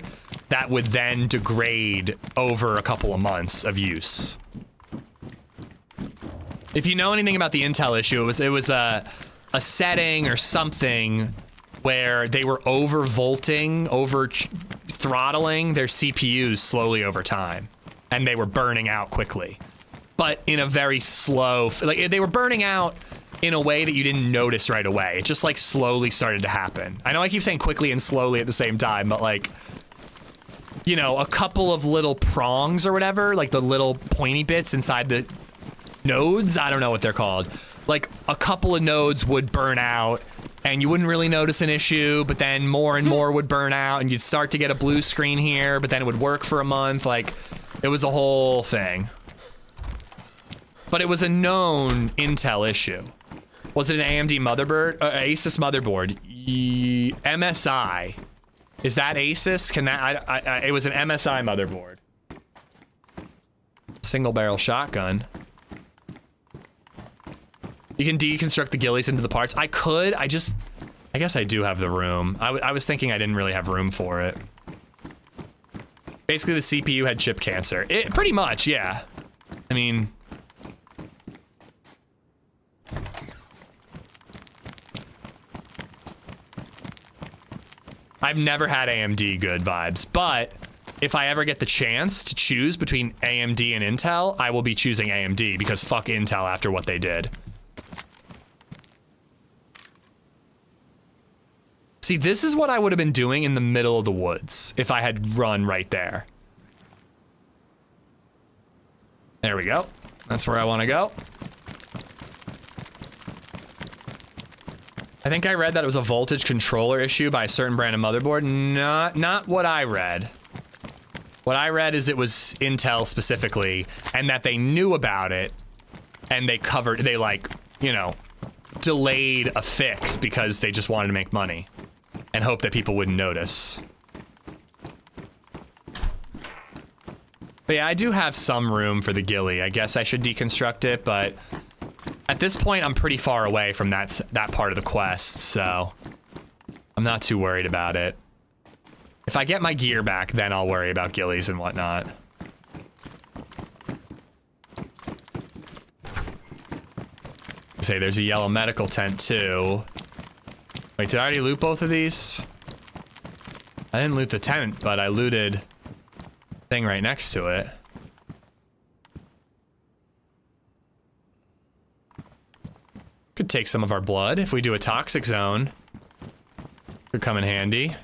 that would then degrade over a couple of months of use. If you know anything about the Intel issue, it was a setting or something where they were over-volting, over-throttling their CPUs slowly over time. And they were burning out quickly. But in a very slow, like they were burning out in a way that you didn't notice right away. It just like slowly started to happen. I know I keep saying quickly and slowly at the same time, but like, you know, a couple of little prongs or whatever, like the little pointy bits inside the nodes, I don't know what they're called. Like a couple of nodes would burn out and you wouldn't really notice an issue, but then more and more would burn out and you'd start to get a blue screen here, but then it would work for a month. Like it was a whole thing. But it was a known Intel issue. Was it an AMD motherboard? Asus motherboard? MSI. Is that Asus? Can that? It was an MSI motherboard. Single barrel shotgun. You can deconstruct the ghillies into the parts. I could. I guess I do have the room. I was thinking I didn't really have room for it. Basically, the CPU had chip cancer. Pretty much, yeah. I mean. I've never had AMD good vibes, but if I ever get the chance to choose between AMD and Intel, I will be choosing AMD because fuck Intel after what they did. See, this is what I would have been doing in the middle of the woods if I had run right there. There we go. That's where I want to go. I think I read that it was a voltage controller issue by a certain brand of motherboard. Not what I read. What I read is it was Intel specifically, and that they knew about it, and they like, you know, delayed a fix because they just wanted to make money and hope that people wouldn't notice. But yeah, I do have some room for the ghillie. I guess I should deconstruct it, but at this point, I'm pretty far away from that part of the quest, so I'm not too worried about it. If I get my gear back, then I'll worry about ghillies and whatnot. Say there's a yellow medical tent too. Wait, did I already loot both of these? I didn't loot the tent, but I looted the thing right next to it. Could take some of our blood if we do a toxic zone. Could come in handy.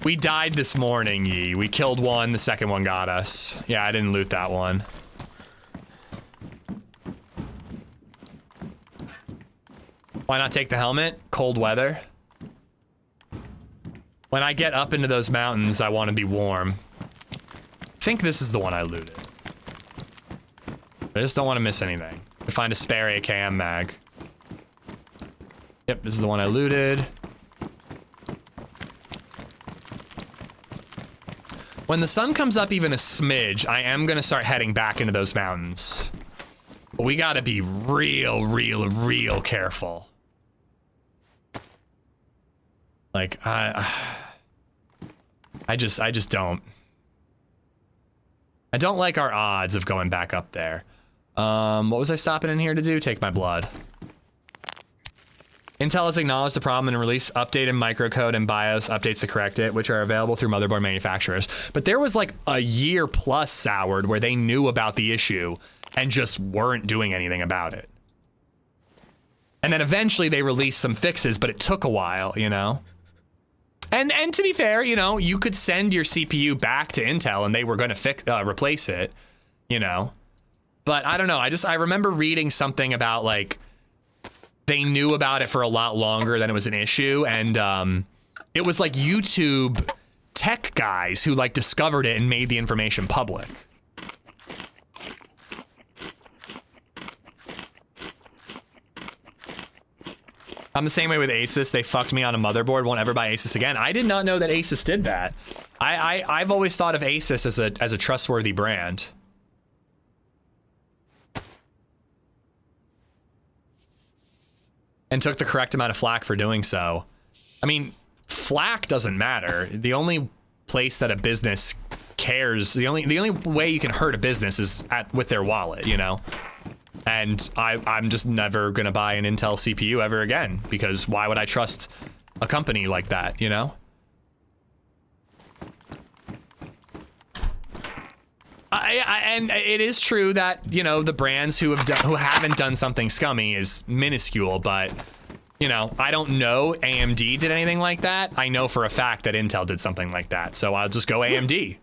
We died this morning, Yi. We killed one, the second one got us. Yeah, I didn't loot that one. Why not take the helmet? Cold weather. When I get up into those mountains, I want to be warm. I think this is the one I looted. I just don't want to miss anything. To find a spare AKM mag. Yep, this is the one I looted. When the sun comes up even a smidge, I am gonna start heading back into those mountains. But we gotta be real careful. Like, I just don't. I don't like our odds of going back up there. What was I stopping in here to do? Take my blood. Intel has acknowledged the problem and released updated microcode and BIOS updates to correct it, which are available through motherboard manufacturers. But there was like a year plus soured where they knew about the issue and just weren't doing anything about it. And then eventually they released some fixes, but it took a while, you know? And to be fair, you know, you could send your CPU back to Intel and they were going to replace it, you know? But I don't know. I remember reading something about like, they knew about it for a lot longer than it was an issue, and it was like YouTube tech guys who like discovered it and made the information public. I'm the same way with Asus. They fucked me on a motherboard. Won't ever buy Asus again. I did not know that Asus did that. I've always thought of Asus as a trustworthy brand. And took the correct amount of flack for doing so. I mean, flack doesn't matter. The only place that a business cares, the only way you can hurt a business is with their wallet, you know? And I'm just never gonna buy an Intel CPU ever again, because why would I trust a company like that, you know? And it is true that, you know, the brands who haven't done something scummy is minuscule, but, you know, I don't know AMD did anything like that. I know for a fact that Intel did something like that, so I'll just go AMD,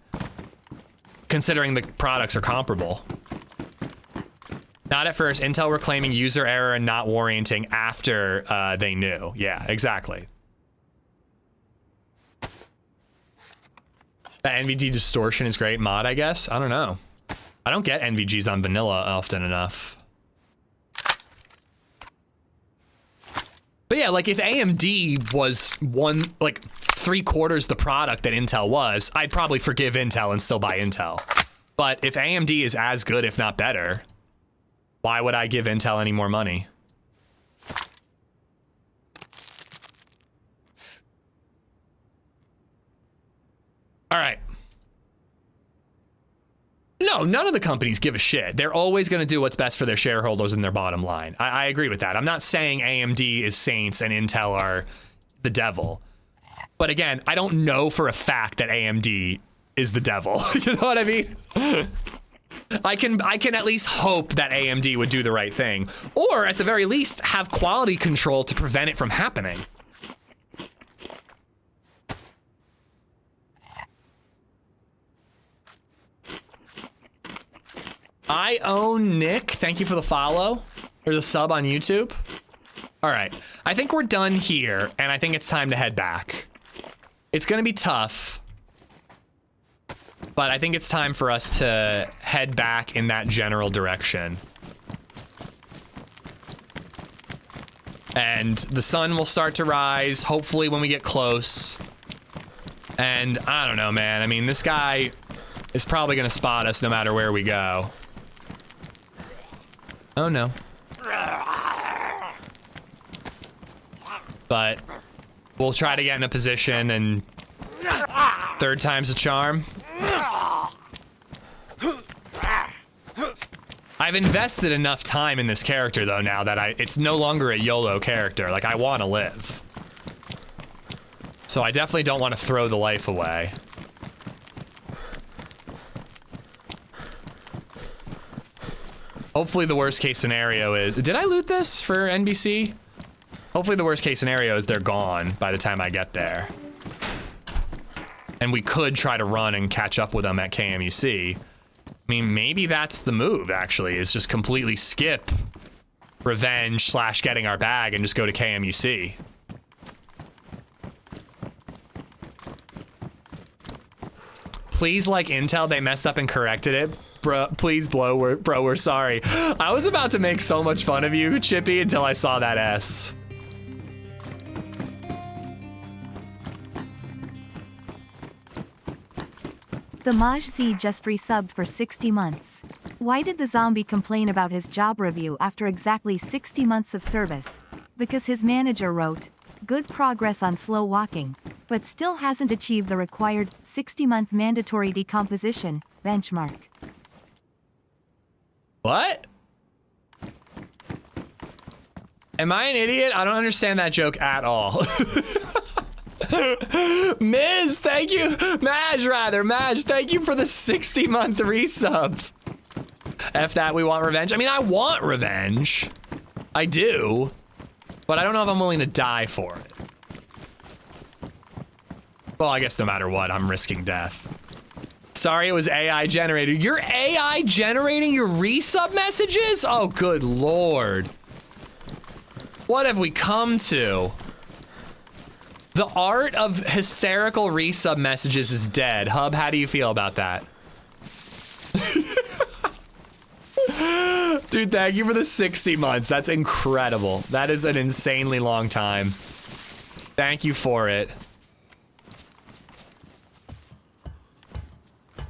considering the products are comparable. Not at first. Intel were claiming user error and not warranting after they knew. Yeah, exactly. The NVG distortion is great mod, I guess. I don't know. I don't get NVGs on vanilla often enough. But yeah, like if AMD was 3/4 the product that Intel was, I'd probably forgive Intel and still buy Intel. But if AMD is as good, if not better, why would I give Intel any more money? All right. No, none of the companies give a shit. They're always going to do what's best for their shareholders and their bottom line. I agree with that. I'm not saying AMD is saints and Intel are the devil. But again, I don't know for a fact that AMD is the devil. You know what I mean? I can at least hope that AMD would do the right thing, or at the very least have quality control to prevent it from happening. I own Nick. Thank you for the follow or the sub on YouTube. All right, I think we're done here, and I think it's time to head back. It's gonna be tough, but I think it's time for us to head back in that general direction. And the sun will start to rise, hopefully when we get close. And I don't know, man. I mean, this guy is probably gonna spot us no matter where we go. Oh no. But we'll try to get in a position, and third time's a charm. I've invested enough time in this character though now that it's no longer a YOLO character. Like, I want to live. So I definitely don't want to throw the life away. Hopefully the worst case scenario is, did I loot this for NBC? Hopefully the worst case scenario is they're gone by the time I get there. And we could try to run and catch up with them at KMUC. I mean, maybe that's the move, actually, is just completely skip revenge / getting our bag and just go to KMUC. Please, like Intel, they messed up and corrected it. Bro, please, bro, we're sorry. I was about to make so much fun of you, Chippy, until I saw that S. The Maj C just resubbed for 60 months. Why did the zombie complain about his job review after exactly 60 months of service? Because his manager wrote, "Good progress on slow walking, but still hasn't achieved the required 60-month mandatory decomposition benchmark." What? Am I an idiot? I don't understand that joke at all. Miz, thank you. Maj, thank you for the 60-month resub. F that, we want revenge. I mean, I want revenge. I do. But I don't know if I'm willing to die for it. Well, I guess no matter what, I'm risking death. Sorry, it was AI generated. You're AI generating your resub messages? Oh, good lord. What have we come to? The art of hysterical resub messages is dead. Hub, how do you feel about that? Dude, thank you for the 60 months. That's incredible. That is an insanely long time. Thank you for it.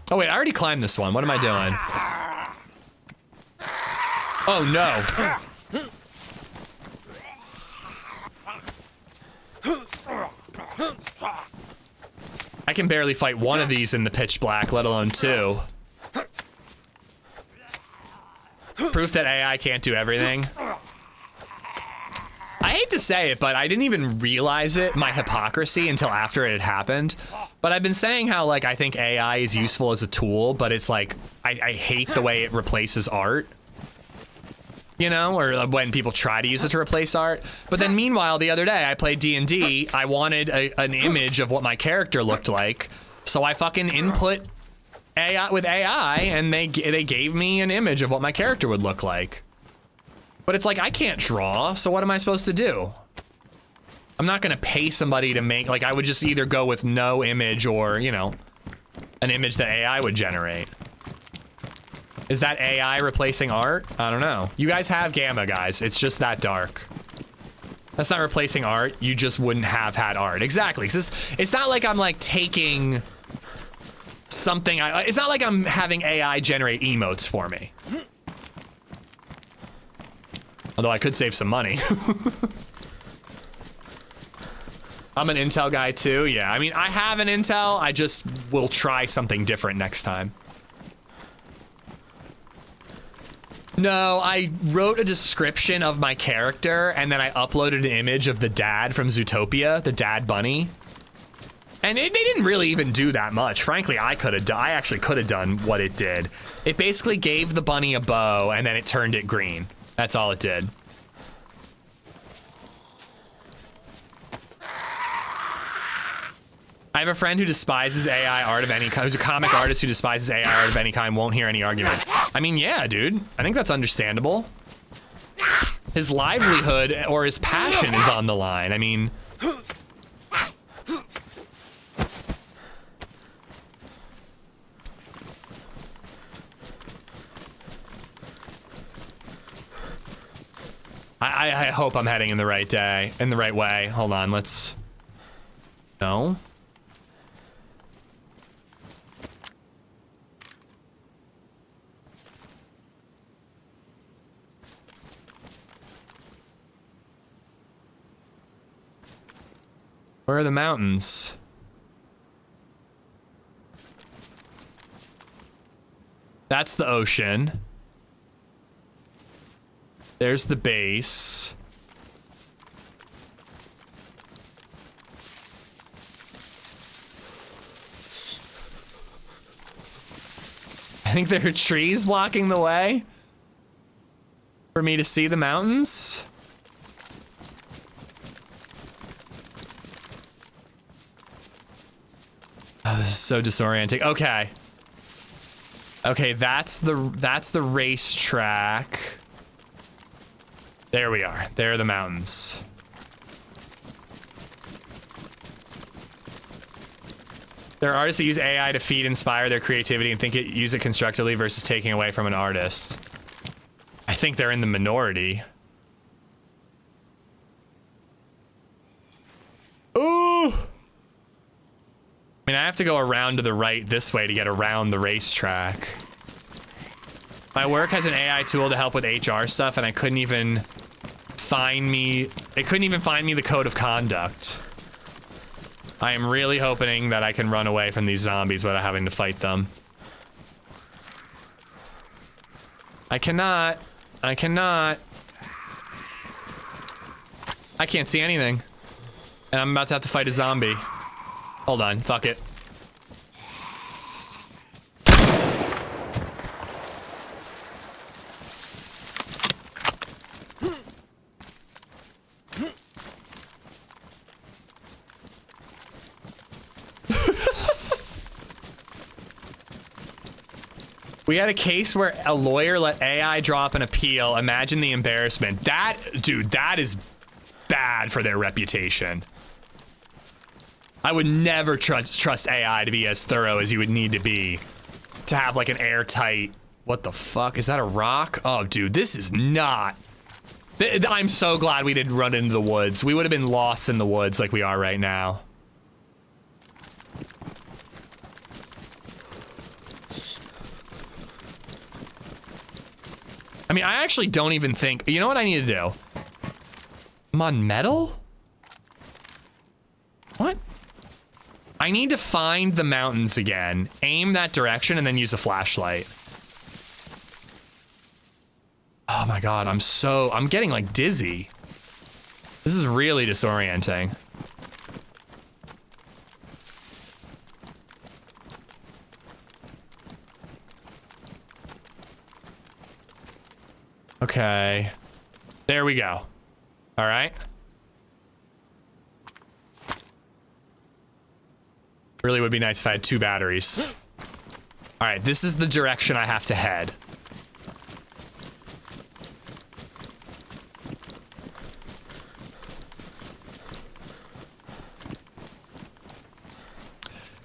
Oh wait, I already climbed this one. What am I doing? Oh no. I can barely fight one of these in the pitch black, let alone two. Proof that AI can't do everything. I hate to say it, but I didn't even realize it, my hypocrisy, until after it had happened. But I've been saying how, like, I think AI is useful as a tool, but it's like, I hate the way it replaces art. You know, or when people try to use it to replace art. But then meanwhile, the other day, I played D&D, I wanted an image of what my character looked like, so I fucking input AI with AI, and they gave me an image of what my character would look like. But it's like, I can't draw, so what am I supposed to do? I'm not gonna pay somebody to make, like, I would just either go with no image or, you know, an image that AI would generate. Is that AI replacing art? I don't know. You guys have Gamma, guys. It's just that dark. That's not replacing art. You just wouldn't have had art. Exactly. It's not like I'm, like, taking something. It's not like I'm having AI generate emotes for me. Although I could save some money. I'm an Intel guy too. Yeah, I mean, I have an Intel. I just will try something different next time. No, I wrote a description of my character and then I uploaded an image of the dad from Zootopia, the dad bunny. And they didn't really even do that much. Frankly, I actually could have done what it did. It basically gave the bunny a bow and then it turned it green. That's all it did. I have a friend who despises AI art of any kind, who's a comic artist who despises AI art of any kind, won't hear any argument. I mean, yeah, dude. I think that's understandable. His livelihood or his passion is on the line. I mean... I hope I'm heading in the right way. Hold on, let's... No? Where are the mountains? That's the ocean. There's the base. I think there are trees blocking the way for me to see the mountains. Oh, this is so disorienting. Okay. Okay, that's the racetrack. There we are. There are the mountains. There are artists that use AI to feed, inspire their creativity and use it constructively versus taking away from an artist. I think they're in the minority. Ooh! I mean, I have to go around to the right this way to get around the racetrack. My work has an AI tool to help with HR stuff, and I couldn't even find me... It couldn't even find me the code of conduct. I am really hoping that I can run away from these zombies without having to fight them. I cannot. I cannot. I can't see anything. And I'm about to have to fight a zombie. Hold on, fuck it. We had a case where a lawyer let AI drop an appeal. Imagine the embarrassment. That, dude, that is bad for their reputation. I would never trust AI to be as thorough as you would need to be to have like an airtight... What the fuck? Is that a rock? Oh, dude, this is not... I'm so glad we didn't run into the woods. We would have been lost in the woods like we are right now. I mean, I actually don't even think... You know what I need to do? I'm on metal? What? I need to find the mountains again, aim that direction, and then use a flashlight. Oh my god, I'm getting like dizzy. This is really disorienting. Okay. There we go. All right. Really would be nice if I had 2 batteries. All right, this is the direction I have to head.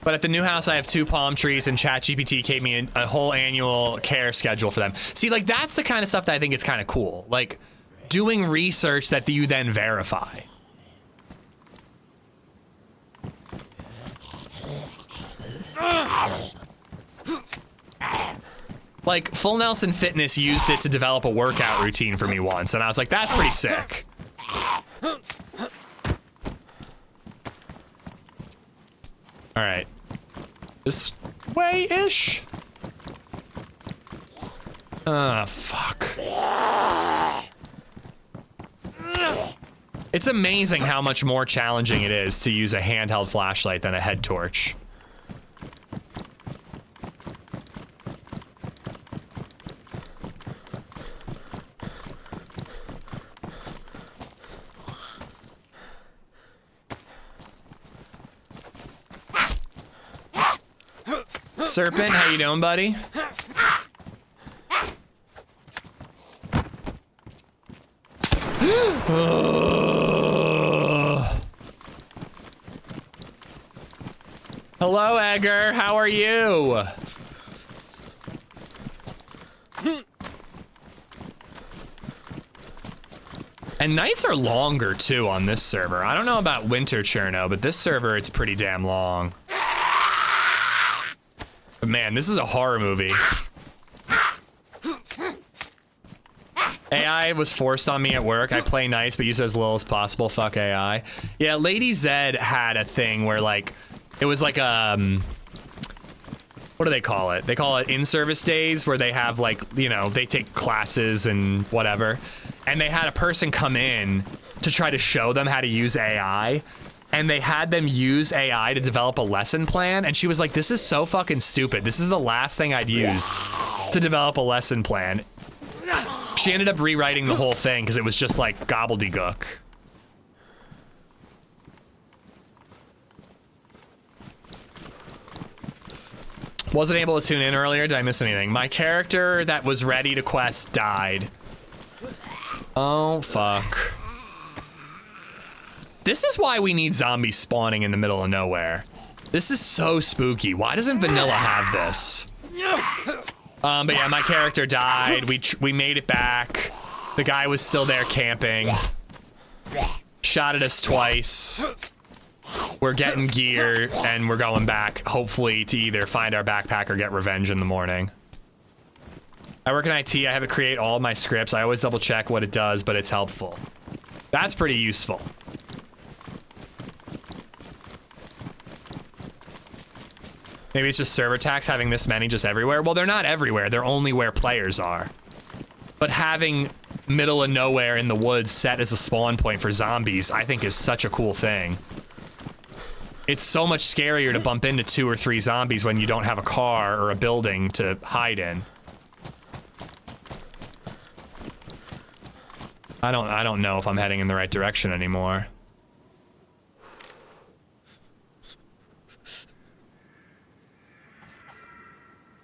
But at the new house, I have 2 palm trees, and ChatGPT gave me a whole annual care schedule for them. See, like, that's the kind of stuff that I think is kind of cool. Like, doing research that you then verify. Like, Full Nelson Fitness used it to develop a workout routine for me once, and I was like, that's pretty sick. All right, this way-ish? Ah, fuck. It's amazing how much more challenging it is to use a handheld flashlight than a head torch. Serpent, how you doing, buddy? Hello, Edgar. How are you? And nights are longer, too, on this server. I don't know about Winter Cherno, but this server, it's pretty damn long. But man, this is a horror movie. AI was forced on me at work. I play nice, but use as little as possible. Fuck AI. Yeah, LadyZed had a thing where, like, it was like what do they call it? They call it in-service days, where they have, like, you know, they take classes and whatever. And they had a person come in to try to show them how to use AI. And they had them use AI to develop a lesson plan. And she was like, this is so fucking stupid. This is the last thing I'd use to develop a lesson plan. She ended up rewriting the whole thing because it was just like gobbledygook. Wasn't able to tune in earlier. Did I miss anything? My character that was ready to quest died. Oh, fuck. This is why we need zombies spawning in the middle of nowhere. This is so spooky. Why doesn't vanilla have this? But yeah, my character died. We made it back. The guy was still there camping. Shot at us twice. We're getting gear and we're going back, hopefully, to either find our backpack or get revenge in the morning. I work in IT. I have it create all of my scripts. I always double check what it does, but it's helpful. That's pretty useful. Maybe it's just server tax having this many just everywhere. Well, they're not everywhere. They're only where players are. But having middle of nowhere in the woods set as a spawn point for zombies, I think is such a cool thing. It's so much scarier to bump into 2 or 3 zombies when you don't have a car or a building to hide in. I don't know if I'm heading in the right direction anymore.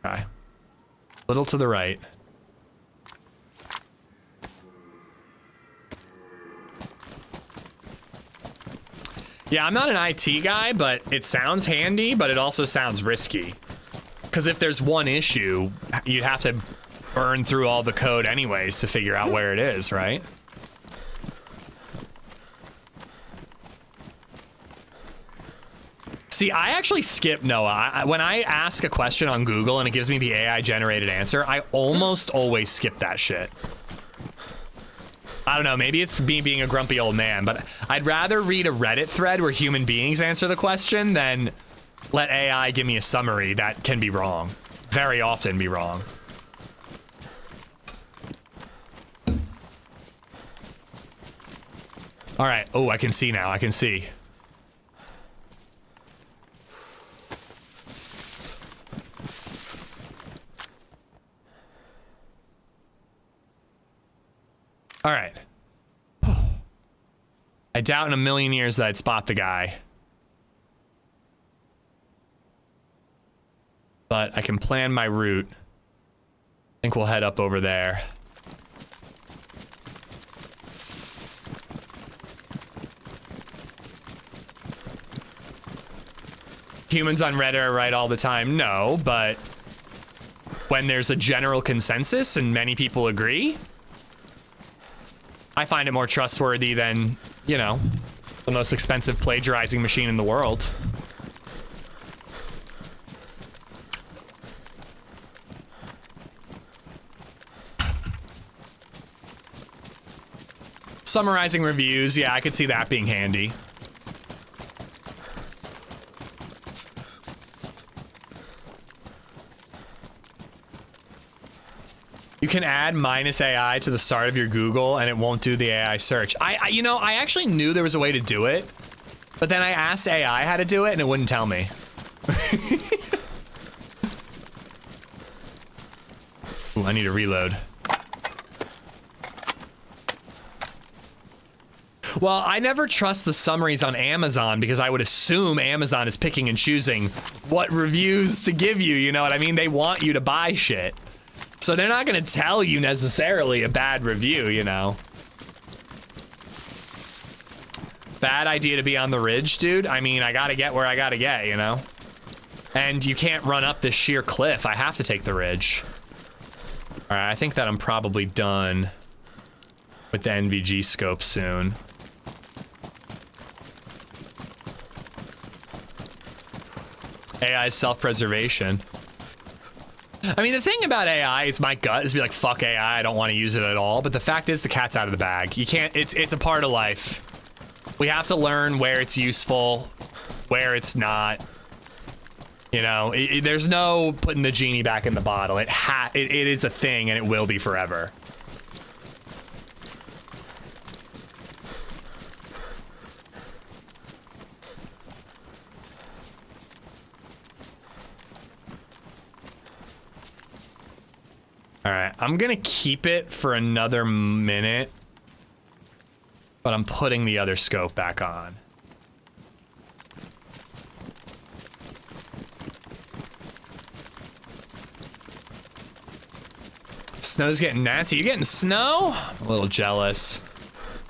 Okay. Little to the right. Yeah, I'm not an IT guy, but it sounds handy, but it also sounds risky. Because if there's one issue, you'd have to burn through all the code anyways to figure out where it is, right? See, I actually skip Noah. When I ask a question on Google and it gives me the AI-generated answer, I almost always skip that shit. I don't know, maybe it's me being a grumpy old man, but I'd rather read a Reddit thread where human beings answer the question than let AI give me a summary that can be wrong. Very often be wrong. All right, oh, I can see now, I can see. All right. I doubt in a million years that I'd spot the guy. But I can plan my route. I think we'll head up over there. Humans on Reddit are right all the time. No, but when there's a general consensus and many people agree, I find it more trustworthy than, you know, the most expensive plagiarizing machine in the world. Summarizing reviews, yeah, I could see that being handy. You can add -AI to the start of your Google and it won't do the AI search. You know, I actually knew there was a way to do it, but then I asked AI how to do it and it wouldn't tell me. Ooh, I need to reload. Well, I never trust the summaries on Amazon because I would assume Amazon is picking and choosing what reviews to give you, you know what I mean? They want you to buy shit. So they're not gonna tell you necessarily a bad review, you know? Bad idea to be on the ridge, dude. I mean, I gotta get where I gotta get, you know? And you can't run up this sheer cliff. I have to take the ridge. All right, I think that I'm probably done with the NVG scope soon. AI self-preservation. I mean, the thing about AI is my gut is be like, fuck AI, I don't want to use it at all. But the fact is the cat's out of the bag. You can't, it's a part of life. We have to learn where it's useful, where it's not. You know, there's no putting the genie back in the bottle. It is a thing and it will be forever. All right, I'm gonna keep it for another minute, but I'm putting the other scope back on. Snow's getting nasty. You getting snow? I'm a little jealous.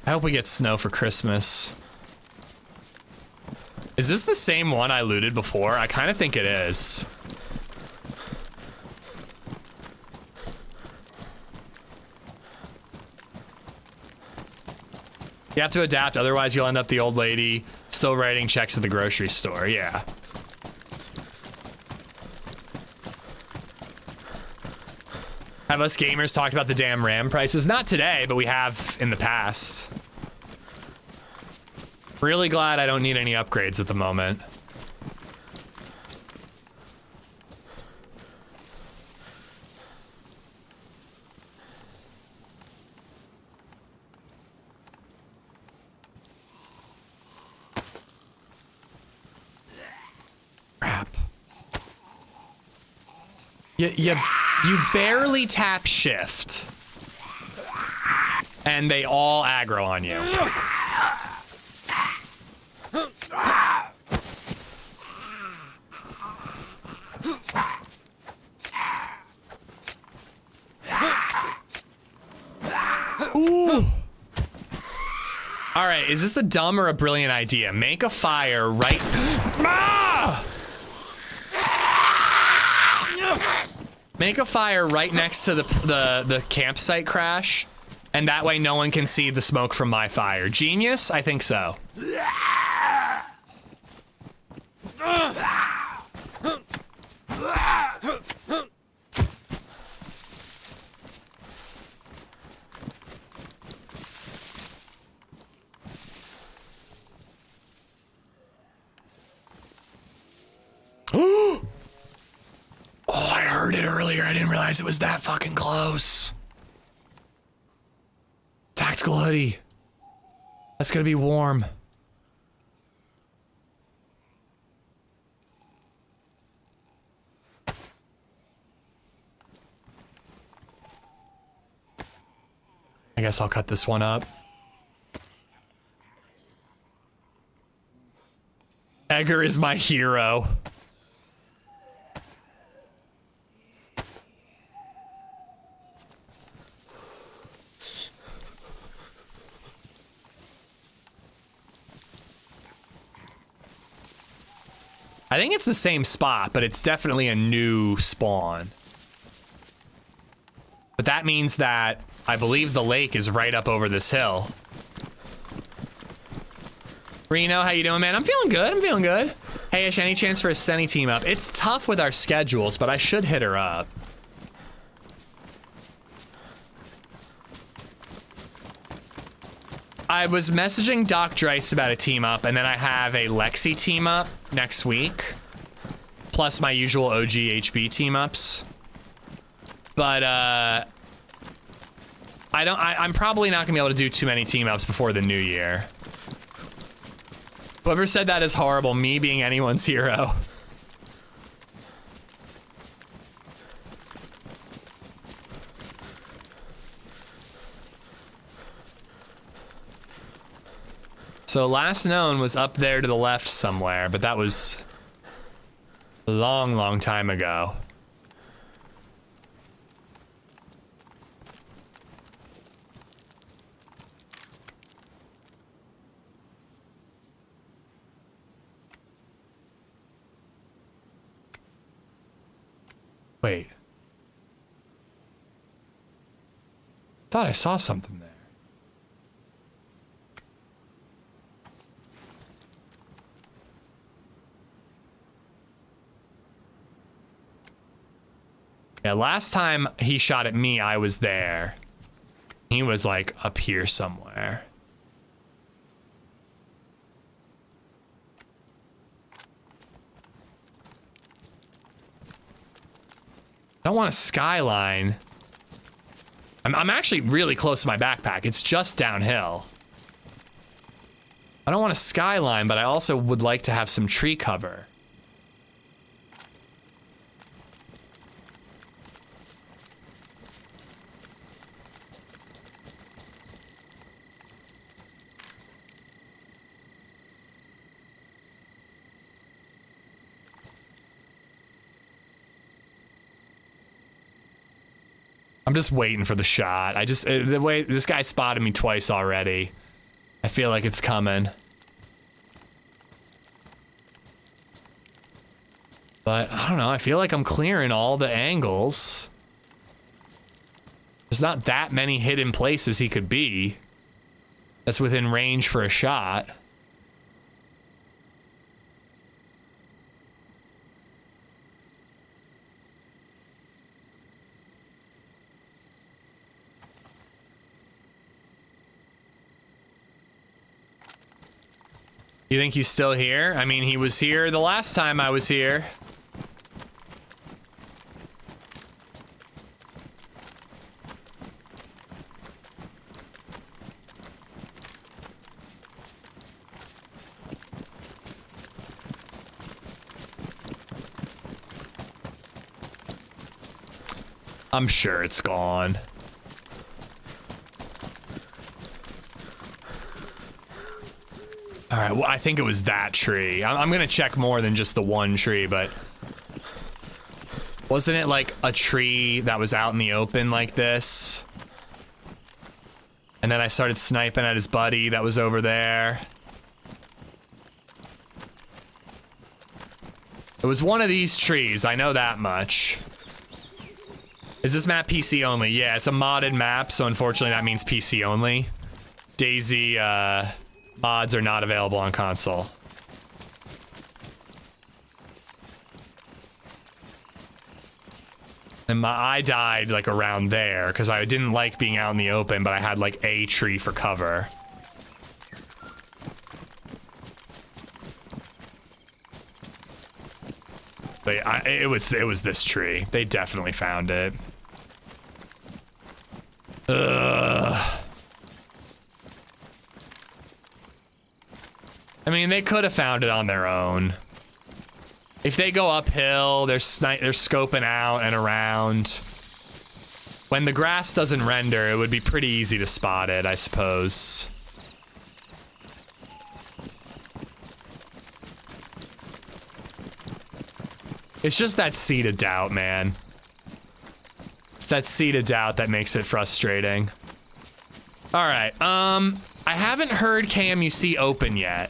I hope we get snow for Christmas. Is this the same one I looted before? I kind of think it is. You have to adapt, otherwise you'll end up the old lady still writing checks at the grocery store. Yeah. Have us gamers talked about the damn RAM prices? Not today, but we have in the past. Really glad I don't need any upgrades at the moment. Crap. You barely tap shift, and they all aggro on you. Ooh. All right, is this a dumb or a brilliant idea? Make a fire right... Ah! Make a fire right next to the campsite crash, and that way no one can see the smoke from my fire. Genius? I think so. Oh, I heard it earlier. I didn't realize it was that fucking close. Tactical hoodie. That's gonna be warm. I guess I'll cut this one up. Edgar is my hero. I think it's the same spot, but it's definitely a new spawn. But that means that I believe the lake is right up over this hill. Reno, how you doing, man? I'm feeling good. I'm feeling good. Hey, Ish, any chance for a Senny team up? It's tough with our schedules, but I should hit her up. I was messaging Doc Dreiss about a team up, and then I have a Lexi team up next week, plus my usual OG HB team ups. But I'm probably not gonna be able to do too many team ups before the new year. Whoever said that is horrible, me being anyone's hero. So last known was up there to the left somewhere, but that was a long, long time ago. Wait. Thought I saw something there. Yeah, last time he shot at me, I was there. He was like up here somewhere. I don't want a skyline. I'm actually really close to my backpack. It's just downhill. I don't want a skyline, but I also would like to have some tree cover. I'm just waiting for the shot. The way this guy spotted me twice already. I feel like it's coming. But I don't know, I feel like I'm clearing all the angles. There's not that many hidden places he could be that's within range for a shot. You think he's still here? I mean, he was here the last time I was here. I'm sure it's gone. All right, well, I think it was that tree. I'm gonna check more than just the one tree, but wasn't it like a tree that was out in the open like this? And then I started sniping at his buddy that was over there. It was one of these trees, I know that much. Is this map PC only? Yeah, it's a modded map, so unfortunately that means PC only. DayZ, mods are not available on console. And I died like around there because I didn't like being out in the open, but I had like a tree for cover. But it was this tree. They definitely found it. Ugh. I mean, they could have found it on their own. If they go uphill, they're scoping out and around. When the grass doesn't render, it would be pretty easy to spot it, I suppose. It's just that seed of doubt, man. It's that seed of doubt that makes it frustrating. All right, I haven't heard KMUC open yet.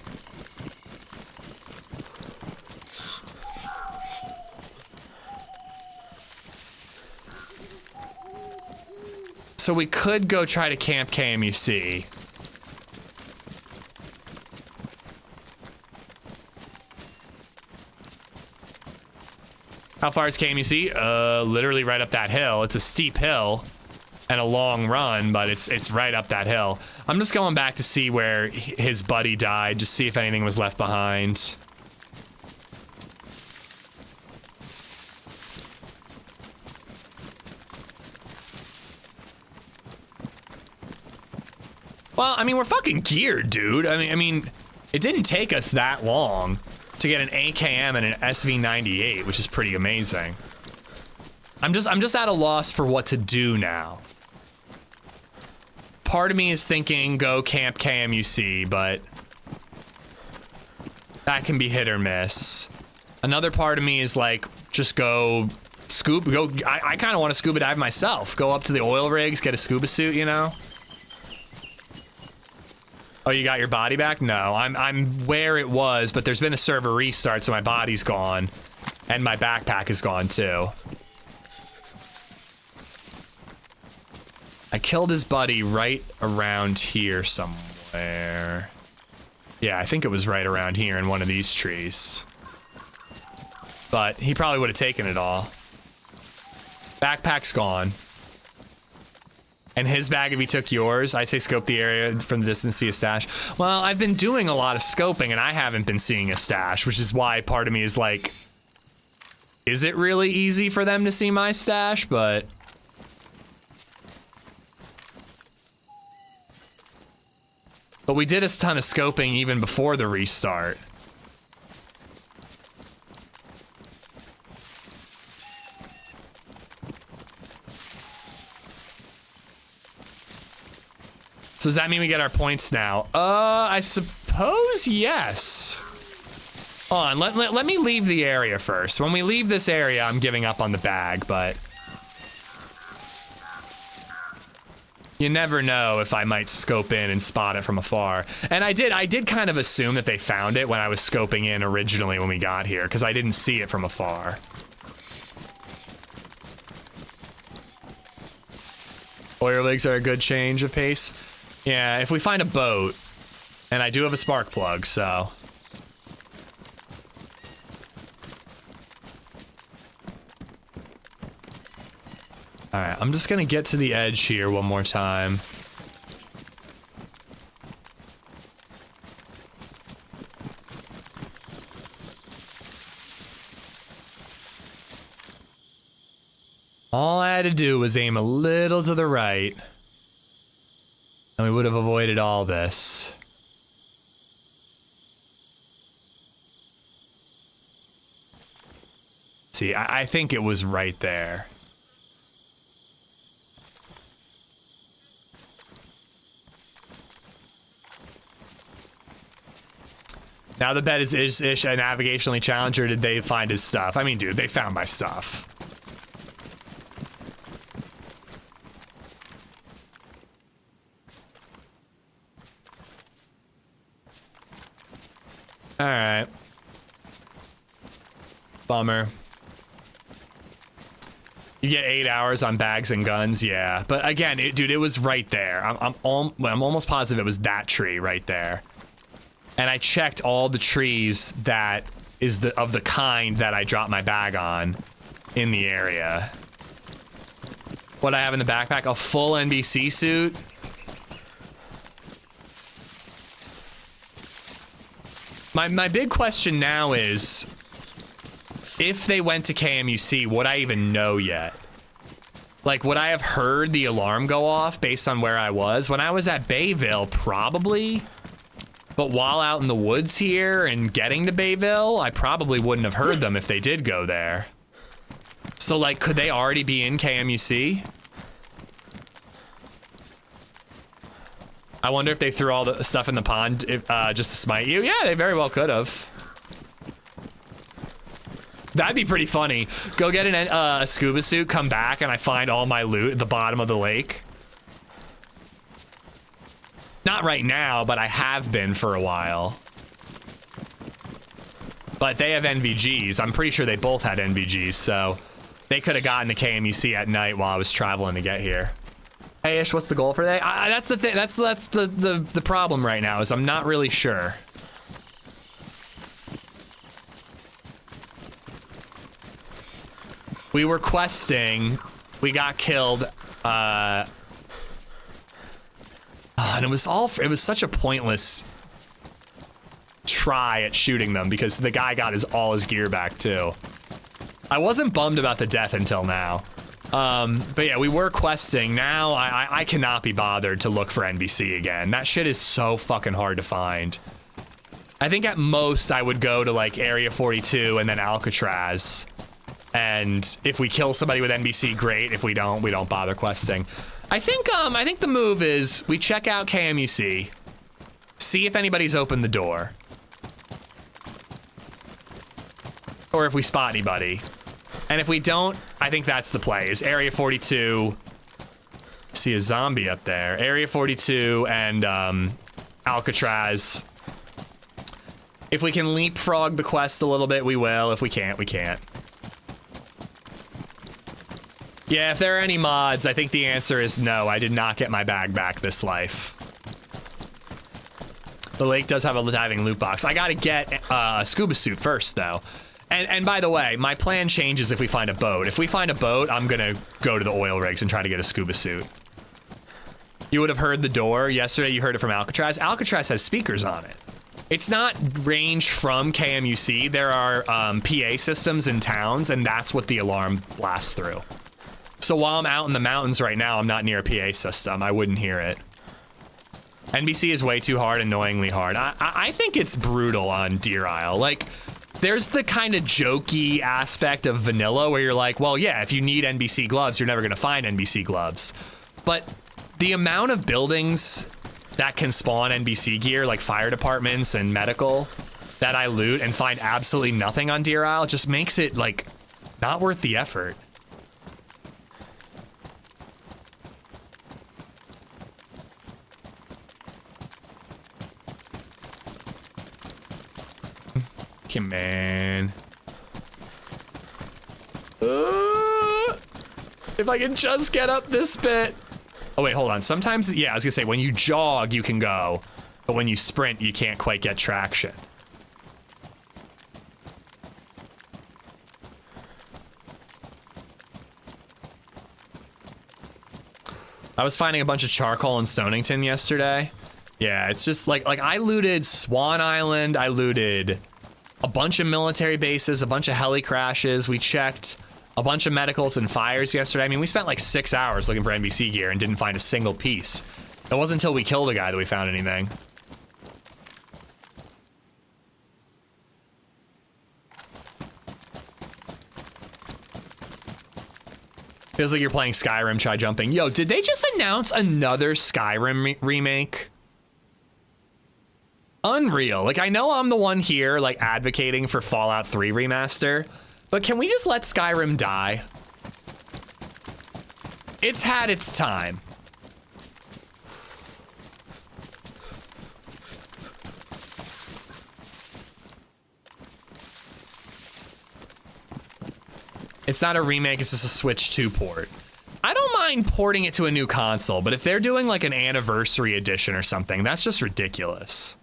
So we could go try to camp KMUC. How far is KMUC? Literally right up that hill. It's a steep hill and a long run, but it's right up that hill. I'm just going back to see where his buddy died, just see if anything was left behind. Well, I mean, we're fucking geared, dude. I mean, it didn't take us that long to get an AKM and an SV98, which is pretty amazing. I'm just at a loss for what to do now. Part of me is thinking go camp KMUC, but that can be hit or miss. Another part of me is like, just go I kind of want to scuba dive myself. Go up to the oil rigs, get a scuba suit, you know? Oh, you got your body back? No, I'm where it was, but there's been a server restart, so my body's gone. And my backpack is gone too. I killed his buddy right around here somewhere. Yeah, I think it was right around here in one of these trees. But he probably would have taken it all. Backpack's gone. And his bag, if he took yours, I'd say scope the area from the distance, see a stash. Well, I've been doing a lot of scoping and I haven't been seeing a stash, which is why part of me is like, is it really easy for them to see my stash? But we did a ton of scoping even before the restart. So does that mean we get our points now? I suppose yes. Hold on, let me leave the area first. When we leave this area, I'm giving up on the bag, but you never know if I might scope in and spot it from afar. And I did kind of assume that they found it when I was scoping in originally when we got here, because I didn't see it from afar. Oil rigs are a good change of pace. Yeah, if we find a boat, and I do have a spark plug, so. All right, I'm just gonna get to the edge here one more time. All I had to do was aim a little to the right, and we would have avoided all this. See, I think it was right there. Now the bet is Ish a navigationally challenged, or did they find his stuff? I mean, dude, they found my stuff. All right. Bummer. You get 8 hours on bags and guns, yeah. But again, dude, it was right there. I'm almost positive it was that tree right there. And I checked all the trees that is of the kind that I dropped my bag on in the area. What I have in the backpack? A full NBC suit. My big question now is, if they went to KMUC, would I even know yet? Like, would I have heard the alarm go off based on where I was? When I was at Bayville, probably. But while out in the woods here and getting to Bayville, I probably wouldn't have heard them if they did go there. So, like, could they already be in KMUC? I wonder if they threw all the stuff in the pond just to smite you. Yeah, they very well could have. That'd be pretty funny. Go get a scuba suit, come back, and I find all my loot at the bottom of the lake. Not right now, but I have been for a while. But they have NVGs. I'm pretty sure they both had NVGs, so they could have gotten to KMUC at night while I was traveling to get here. Hey Ish, what's the goal for today? That's the thing. That's the problem right now, is I'm not really sure. We were questing, we got killed, and it was such a pointless try at shooting them because the guy got all his gear back too. I wasn't bummed about the death until now. But yeah, we were questing. Now I cannot be bothered to look for NBC again. That shit is so fucking hard to find. I think at most I would go to like Area 42 and then Alcatraz. And if we kill somebody with NBC, great. If we don't bother questing. I think the move is we check out KMUC, see if anybody's opened the door. Or if we spot anybody. And if we don't, I think that's the play, is Area 42, see a zombie up there. Area 42 and Alcatraz. If we can leapfrog the quest a little bit, we will. If we can't, we can't. Yeah, if there are any mods, I think the answer is no. I did not get my bag back this life. The lake does have a diving loot box. I gotta get a scuba suit first, though. And by the way, my plan changes if we find a boat. If we find a boat, I'm gonna go to the oil rigs and try to get a scuba suit. You would have heard the door. Yesterday you heard it from Alcatraz. Alcatraz has speakers on it. It's not range from KMUC. There are PA systems in towns, and that's what the alarm blasts through. So while I'm out in the mountains right now, I'm not near a PA system. I wouldn't hear it. NBC is way too hard, annoyingly hard. I think it's brutal on Deer Isle. Like, there's the kind of jokey aspect of vanilla where you're like, well, yeah, if you need NBC gloves, you're never gonna find NBC gloves. But the amount of buildings that can spawn NBC gear, like fire departments and medical, that I loot and find absolutely nothing on Deer Isle just makes it, like, not worth the effort. Come on. If I can just get up this bit. Oh wait, hold on. Sometimes, yeah, I was gonna say, when you jog, you can go, but when you sprint, you can't quite get traction. I was finding a bunch of charcoal in Stonington yesterday. Yeah, it's just like I looted Swan Island, I looted a bunch of military bases, a bunch of heli crashes. We checked a bunch of medicals and fires yesterday. I mean, we spent like 6 hours looking for NBC gear and didn't find a single piece. It wasn't until we killed a guy that we found anything. Feels like you're playing Skyrim, try jumping. Yo, did they just announce another Skyrim remake? Unreal. Like, I know I'm the one here, like, advocating for Fallout 3 remaster, but can we just let Skyrim die? It's had its time. It's not a remake, it's just a Switch 2 port. I don't mind porting it to a new console, but if they're doing like an anniversary edition or something, that's just ridiculous.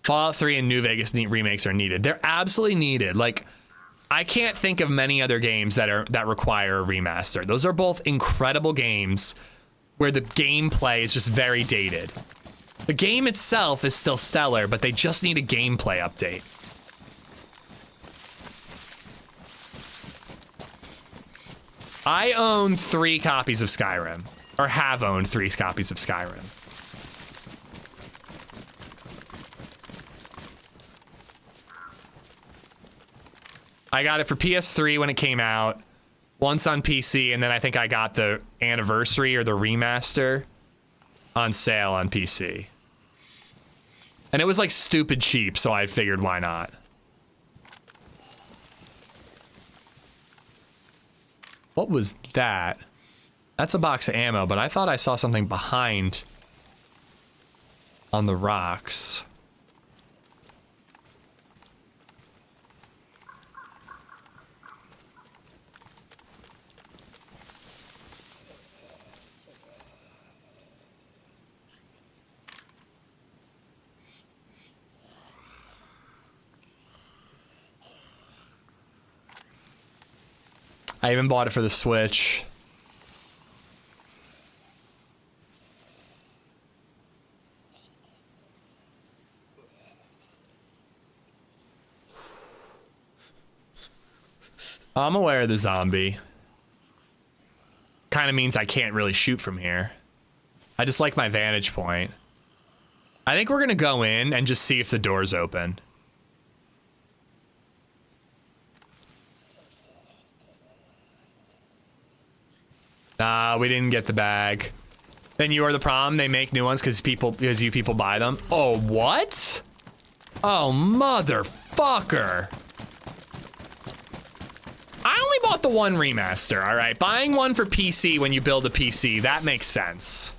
Fallout 3 and New Vegas remakes are needed. They're absolutely needed. Like, I can't think of many other games that require a remaster. Those are both incredible games where the gameplay is just very dated. The game itself is still stellar, but they just need a gameplay update. I own 3 copies of Skyrim, or have owned 3 copies of Skyrim. I got it for PS3 when it came out, once on PC, and then I think I got the anniversary or the remaster on sale on PC. And it was like stupid cheap, so I figured why not. What was that? That's a box of ammo, but I thought I saw something behind on the rocks. I even bought it for the Switch. I'm aware of the zombie. Kind of means I can't really shoot from here. I just like my vantage point. I think we're gonna go in and just see if the door's open. Nah, we didn't get the bag. Then you are the problem. They make new ones because you people buy them. Oh, what? Oh, motherfucker. I only bought the one remaster, all right? Buying one for PC when you build a PC, that makes sense.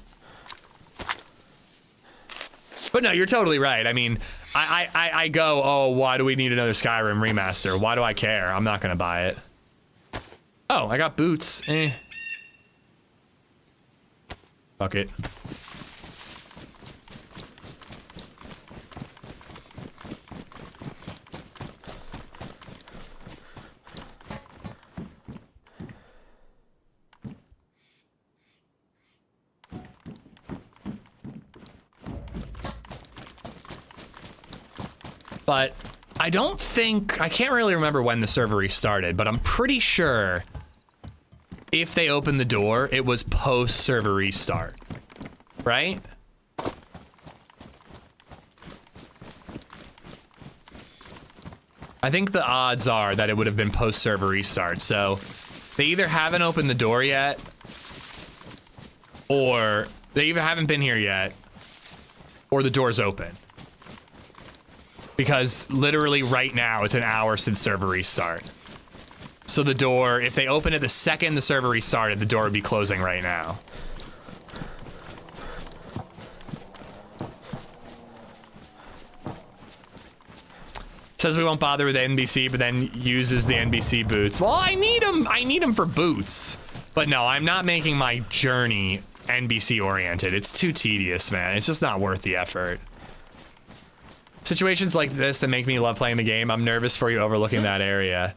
But no, you're totally right. I mean, I go, oh, why do we need another Skyrim remaster? Why do I care? I'm not gonna buy it. Oh, I got boots. Eh. Fuck it. But I don't think, I can't really remember when the server restarted, but I'm pretty sure if they opened the door, it was post-server restart, right? I think the odds are that it would have been post-server restart, so they either haven't opened the door yet, or they either haven't been here yet, or the door's open. Because literally right now, it's an hour since server restart. So the door, if they open it the second the server restarted, the door would be closing right now. Says we won't bother with the NBC, but then uses the NBC boots. Well, I need them for boots. But no, I'm not making my journey NBC oriented. It's too tedious, man. It's just not worth the effort. Situations like this that make me love playing the game, I'm nervous for you overlooking that area.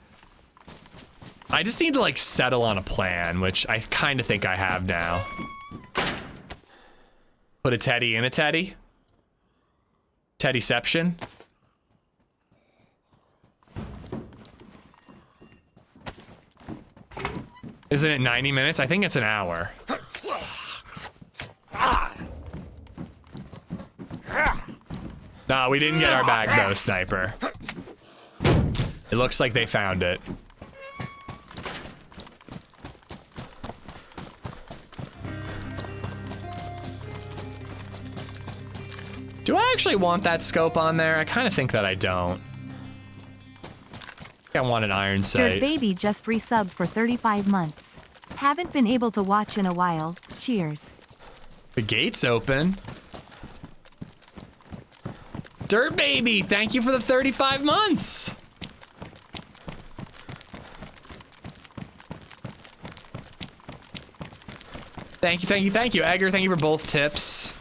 I just need to like settle on a plan, which I kind of think I have now. Put a teddy in a teddy. Teddyception. Isn't it 90 minutes? I think it's an hour. No, we didn't get our bag though, sniper. It looks like they found it. Do I actually want that scope on there? I kind of think that I don't. I want an iron sight. Dirt Baby just resubbed for 35 months. Haven't been able to watch in a while. Cheers. The gate's open. Dirt Baby, thank you for the 35 months. Thank you, thank you, thank you. Edgar, thank you for both tips.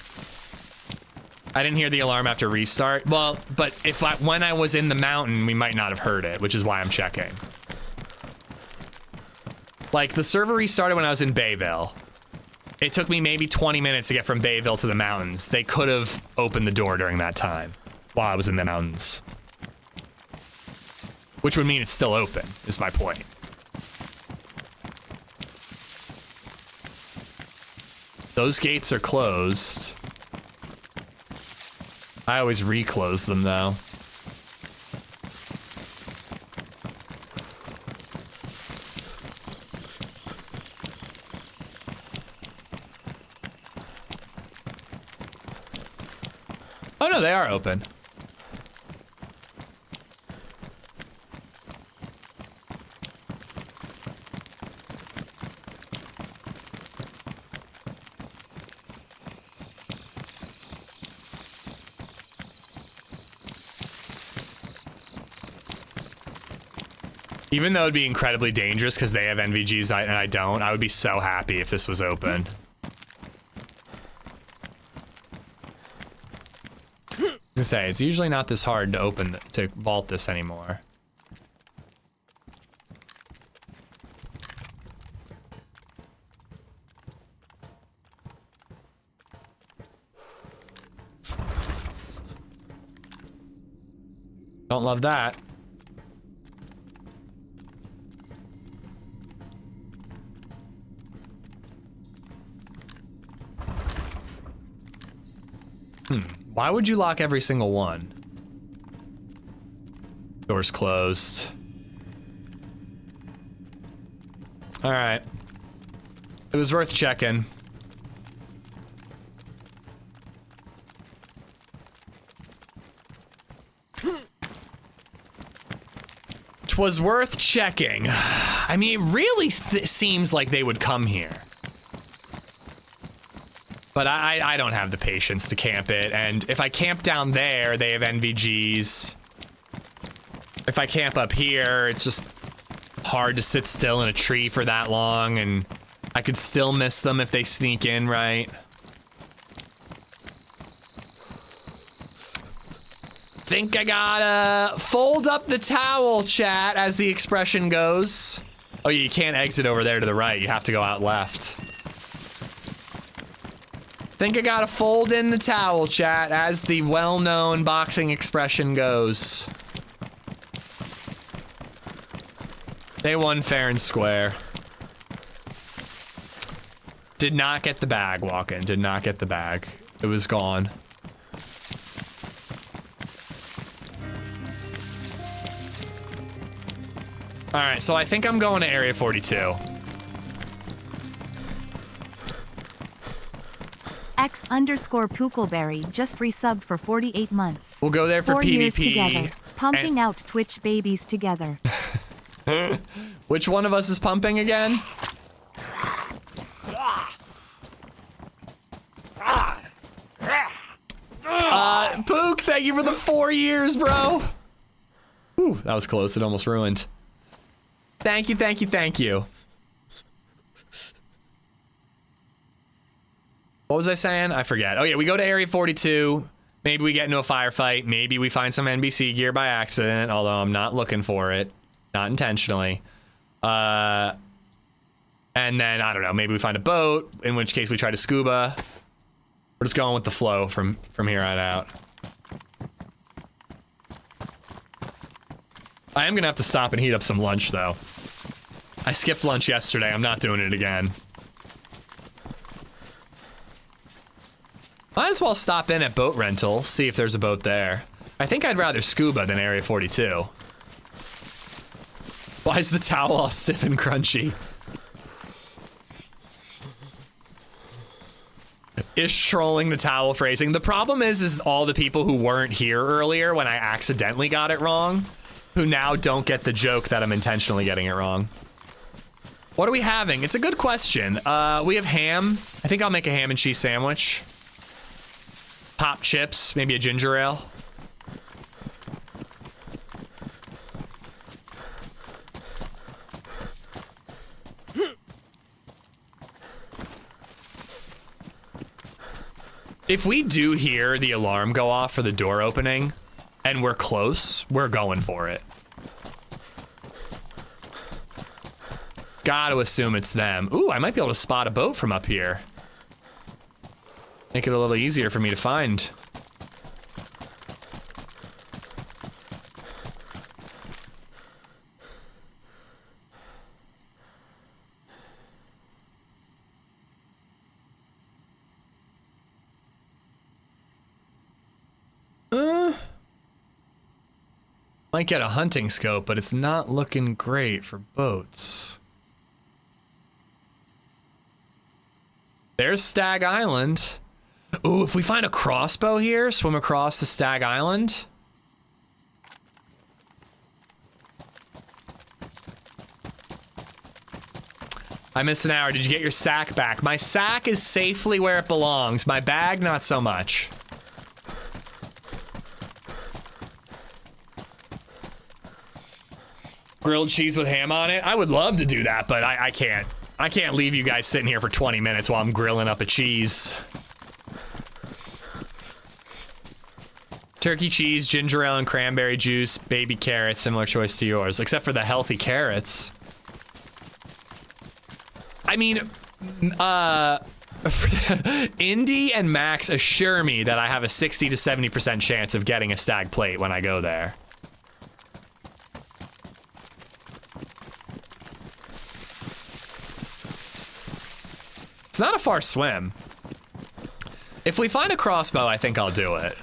I didn't hear the alarm after restart. Well, but when I was in the mountain, we might not have heard it, which is why I'm checking. Like, the server restarted when I was in Bayville. It took me maybe 20 minutes to get from Bayville to the mountains. They could have opened the door during that time while I was in the mountains. Which would mean it's still open, is my point. Those gates are closed. I always reclose them though. Oh no, they are open. Even though it'd be incredibly dangerous because they have NVGs and I don't, I would be so happy if this was open. I was gonna say, it's usually not this hard to open, to vault this anymore. Don't love that. Why would you lock every single one? Door's closed. All right. It was worth checking. Twas worth checking. I mean, it really seems like they would come here. But I don't have the patience to camp it, and if I camp down there, they have NVGs. If I camp up here, it's just hard to sit still in a tree for that long, and I could still miss them if they sneak in, right? Think I gotta fold up the towel, chat, as the expression goes. Oh, you can't exit over there to the right. You have to go out left. Think I gotta fold in the towel, chat, as the well-known boxing expression goes. They won fair and square. Did not get the bag, walk-in. Did not get the bag. It was gone. All right, so I think I'm going to Area 42. X_Puckleberry just resubbed for 48 months. We'll go there for 4 years PvP. together. Pumping out Twitch babies together. Which one of us is pumping again? Pook, thank you for the 4 years, bro. Ooh, that was close. It almost ruined. Thank you, thank you, thank you. What was I saying? I forget. Oh yeah, we go to Area 42. Maybe we get into a firefight. Maybe we find some NBC gear by accident, although I'm not looking for it. Not intentionally. And then, I don't know, maybe we find a boat, in which case we try to scuba. We're just going with the flow from here on out. I am gonna have to stop and heat up some lunch, though. I skipped lunch yesterday. I'm not doing it again. Might as well stop in at boat rental, see if there's a boat there. I think I'd rather scuba than Area 42. Why is the towel all stiff and crunchy? Ish trolling the towel phrasing. The problem is all the people who weren't here earlier when I accidentally got it wrong, who now don't get the joke that I'm intentionally getting it wrong. What are we having? It's a good question. We have ham. I think I'll make a ham and cheese sandwich. Pop chips, maybe a ginger ale. If we do hear the alarm go off for the door opening and we're close, we're going for it. Gotta assume it's them. Ooh, I might be able to spot a boat from up here. Make it a little easier for me to find. Might get a hunting scope, but it's not looking great for boats. There's Stag Island. Ooh, if we find a crossbow here, swim across to Stag Island. I missed an hour. Did you get your sack back? My sack is safely where it belongs. My bag, not so much. Grilled cheese with ham on it? I would love to do that, but I can't. I can't leave you guys sitting here for 20 minutes while I'm grilling up a cheese. Turkey cheese, ginger ale, and cranberry juice, baby carrots, similar choice to yours, except for the healthy carrots. I mean, Indy and Max assure me that I have a 60 to 70% chance of getting a stag plate when I go there. It's not a far swim. If we find a crossbow, I think I'll do it.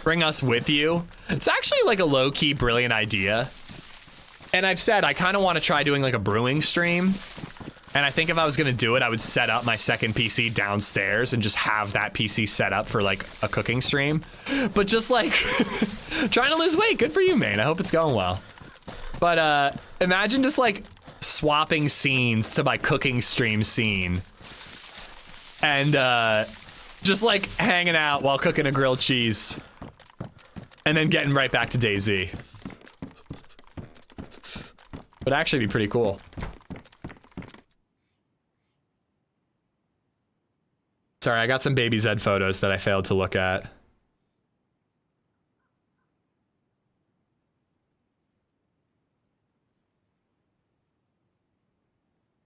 Bring us with you. It's actually like a low-key brilliant idea. And I've said I kind of want to try doing like a brewing stream. And I think if I was going to do it, I would set up my second PC downstairs and just have that PC set up for like a cooking stream. But just like trying to lose weight. Good for you, man. I hope it's going well. But imagine just like swapping scenes to my cooking stream scene. And just like hanging out while cooking a grilled cheese. And then getting right back to DayZ. Would actually be pretty cool. Sorry, I got some LadyZed photos that I failed to look at.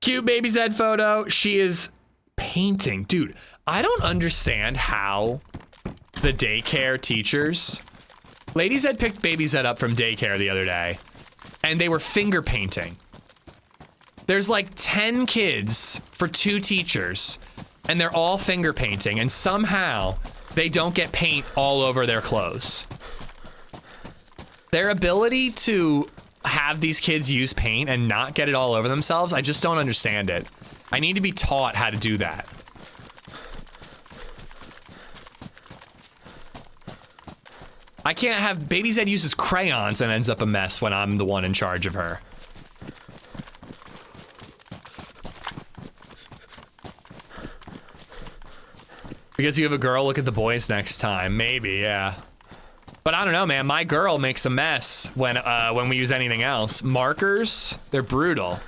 Cute LadyZed photo. She is painting. Dude, I don't understand how the daycare teachers... LadyZed picked LadyZed up from daycare the other day, and they were finger painting. There's like 10 kids for 2 teachers, and they're all finger painting, and somehow they don't get paint all over their clothes. Their ability to have these kids use paint and not get it all over themselves, I just don't understand it. I need to be taught how to do that. I can't have LadyZed uses crayons and ends up a mess when I'm the one in charge of her. Because you have a girl, look at the boys next time. Maybe, yeah. But I don't know, man. My girl makes a mess when we use anything else. Markers, they're brutal.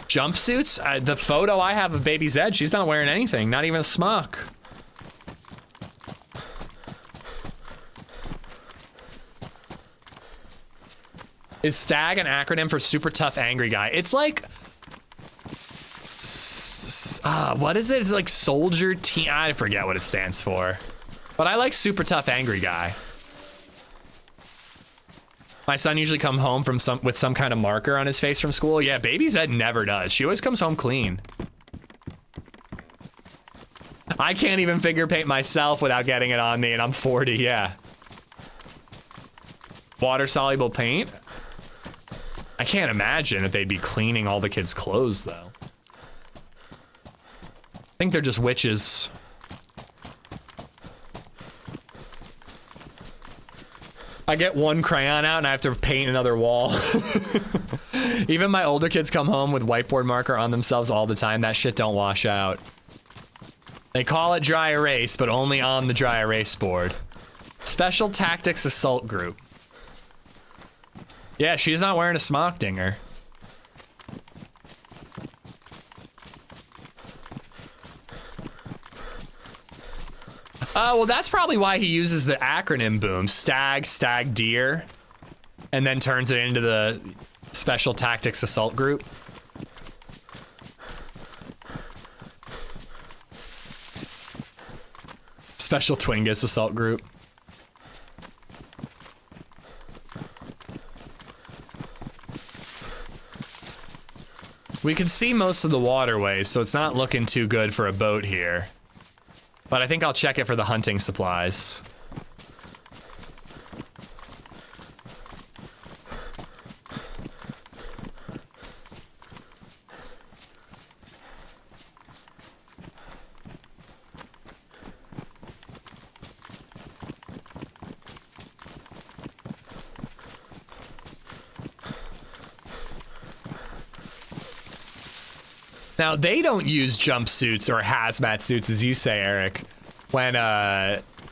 Jumpsuits, the photo I have of LadyZed, she's not wearing anything, not even a smock. Is STAG an acronym for super tough angry guy? It's like, what is it? It's like soldier team. I forget what it stands for, but I like super tough angry guy. My son usually come home from with some kind of marker on his face from school. Yeah, LadyZed never does. She always comes home clean. I can't even finger paint myself without getting it on me, and I'm 40. Yeah. Water soluble paint. I can't imagine if they'd be cleaning all the kids' clothes, though. I think they're just witches. I get one crayon out and I have to paint another wall. Even my older kids come home with whiteboard marker on themselves all the time. That shit don't wash out. They call it dry erase, but only on the dry erase board. Special Tactics Assault Group. Yeah, she's not wearing a smock dinger. Well, that's probably why he uses the acronym boom. Stag, deer, and then turns it into the Special Tactics Assault Group. Special Twingus Assault Group. We can see most of the waterways, so it's not looking too good for a boat here. But I think I'll check it for the hunting supplies. Now, they don't use jumpsuits or hazmat suits, as you say, Eric, when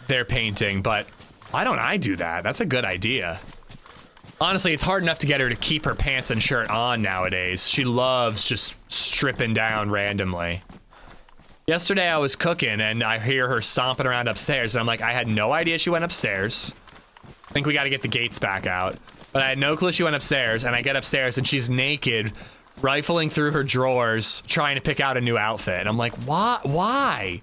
they're painting, but why don't I do that? That's a good idea. Honestly, it's hard enough to get her to keep her pants and shirt on nowadays. She loves just stripping down randomly. Yesterday, I was cooking, and I hear her stomping around upstairs, and I'm like, I had no idea she went upstairs. I think we got to get the gates back out. But I had no clue she went upstairs, and I get upstairs, and she's naked, rifling through her drawers, trying to pick out a new outfit. And I'm like, why?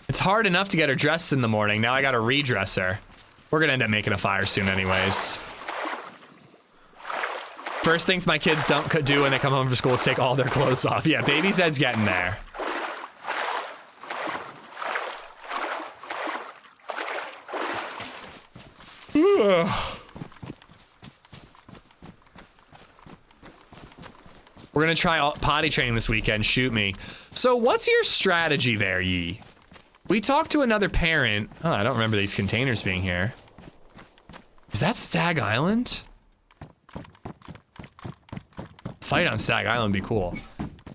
It's hard enough to get her dressed in the morning. Now I gotta redress her. We're gonna end up making a fire soon anyways. First things my kids don't do when they come home from school is take all their clothes off. Yeah, LadyZed's getting there. Ugh. We're gonna try potty training this weekend. Shoot me. So what's your strategy there, Yee? We talked to another parent. Oh, I don't remember these containers being here. Is that Stag Island? Fight on Stag Island would be cool.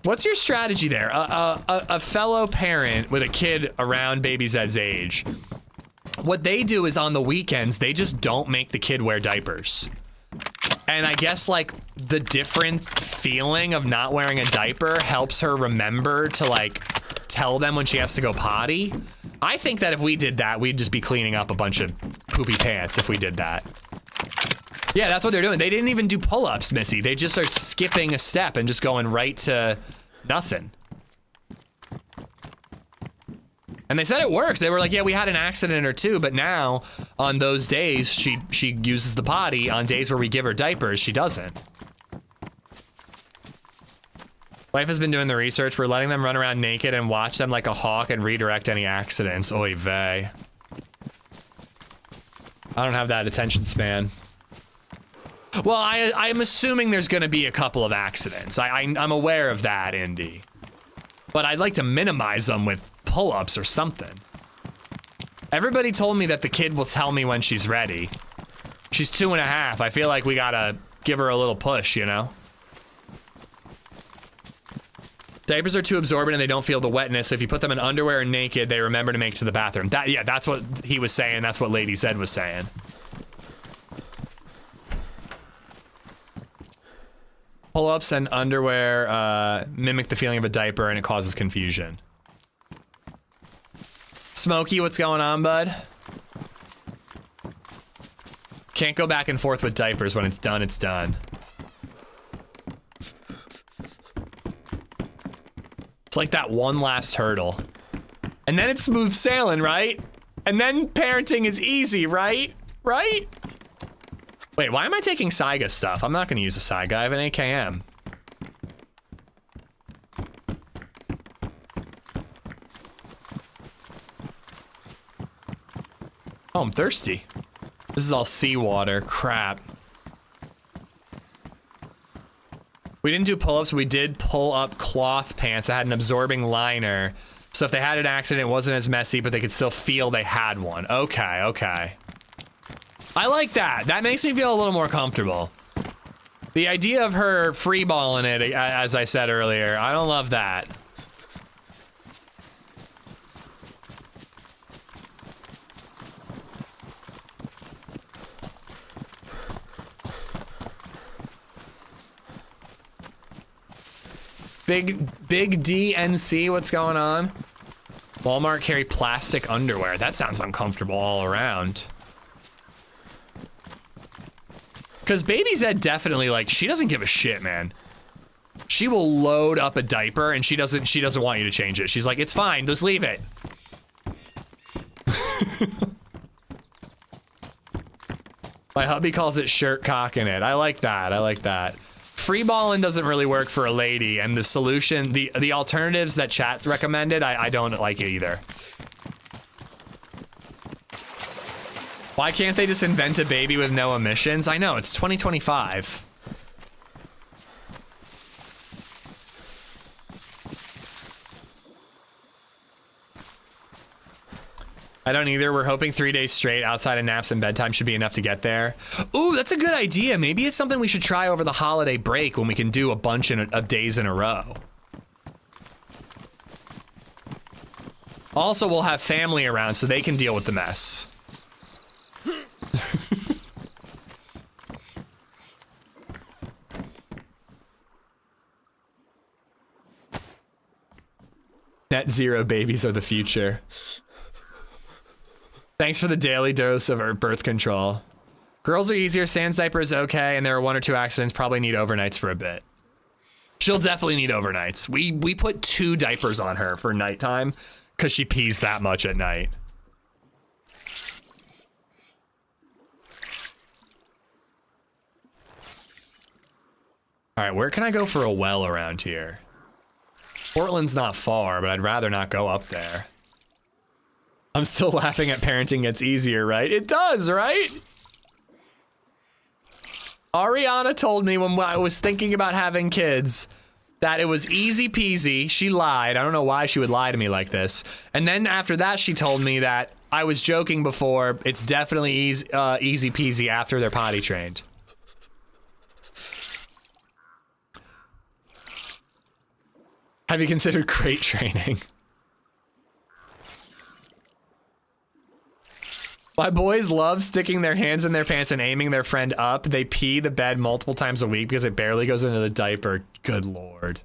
What's your strategy there? A fellow parent with a kid around LadyZed's age. What they do is on the weekends, they just don't make the kid wear diapers. And I guess like the different feeling of not wearing a diaper helps her remember to like tell them when she has to go potty. I think that if we did that, we'd just be cleaning up a bunch of poopy pants if we did that. Yeah, that's what they're doing. They didn't even do pull-ups, Missy. They just are skipping a step and just going right to nothing. And they said it works. They were like, yeah, we had an accident or two, but now on those days, she uses the potty. On days where we give her diapers, she doesn't. Life has been doing the research. We're letting them run around naked and watch them like a hawk and redirect any accidents. Oy vey. I don't have that attention span. Well, I'm assuming there's gonna be a couple of accidents. I'm aware of that, Indy. But I'd like to minimize them with pull-ups or something. Everybody told me that the kid will tell me when she's ready. She's 2.5. I feel like we gotta give her a little push, you know? Diapers are too absorbent and they don't feel the wetness. If you put them in underwear and naked, they remember to make it to the bathroom. Yeah, that's what he was saying. That's what LadyZed was saying. Pull-ups and underwear mimic the feeling of a diaper and it causes confusion. Smokey, what's going on, bud? Can't go back and forth with diapers. When it's done, it's done. It's like that one last hurdle. And then it's smooth sailing, right? And then parenting is easy, right? Right? Wait, why am I taking Saiga stuff? I'm not gonna use a Saiga, I have an AKM. Oh, I'm thirsty. This is all seawater, crap. We didn't do pull-ups, but we did pull up cloth pants that had an absorbing liner. So if they had an accident, it wasn't as messy, but they could still feel they had one. Okay, okay. I like that. That makes me feel a little more comfortable. The idea of her freeballing it, as I said earlier, I don't love that. Big DNC, what's going on? Walmart carry plastic underwear. That sounds uncomfortable all around. Because LadyZed definitely, like, she doesn't give a shit, man. She will load up a diaper and she doesn't want you to change it. She's like, it's fine, just leave it. My hubby calls it shirt cocking it. I like that, I like that. Freeballing doesn't really work for a lady, and the solution, the alternatives that chat recommended, I don't like it either. Why can't they just invent a baby with no emissions? I know, it's 2025. I don't either. We're hoping 3 days straight outside of naps and bedtime should be enough to get there. Ooh, that's a good idea. Maybe it's something we should try over the holiday break when we can do a bunch of days in a row. Also, we'll have family around so they can deal with the mess. Net zero babies are the future. Thanks for the daily dose of birth control. Girls are easier, sans diaper is okay, and there are 1 or 2 accidents, probably need overnights for a bit. She'll definitely need overnights. We put 2 diapers on her for nighttime because she pees that much at night. All right, where can I go for a well around here? Portland's not far, but I'd rather not go up there. I'm still laughing at parenting gets easier, right? It does, right? Ariana told me when I was thinking about having kids that it was easy peasy. She lied. I don't know why she would lie to me like this. And then after that, she told me that I was joking before. It's definitely easy peasy after they're potty trained. Have you considered crate training? My boys love sticking their hands in their pants and aiming their friend up. They pee the bed multiple times a week because it barely goes into the diaper. Good lord.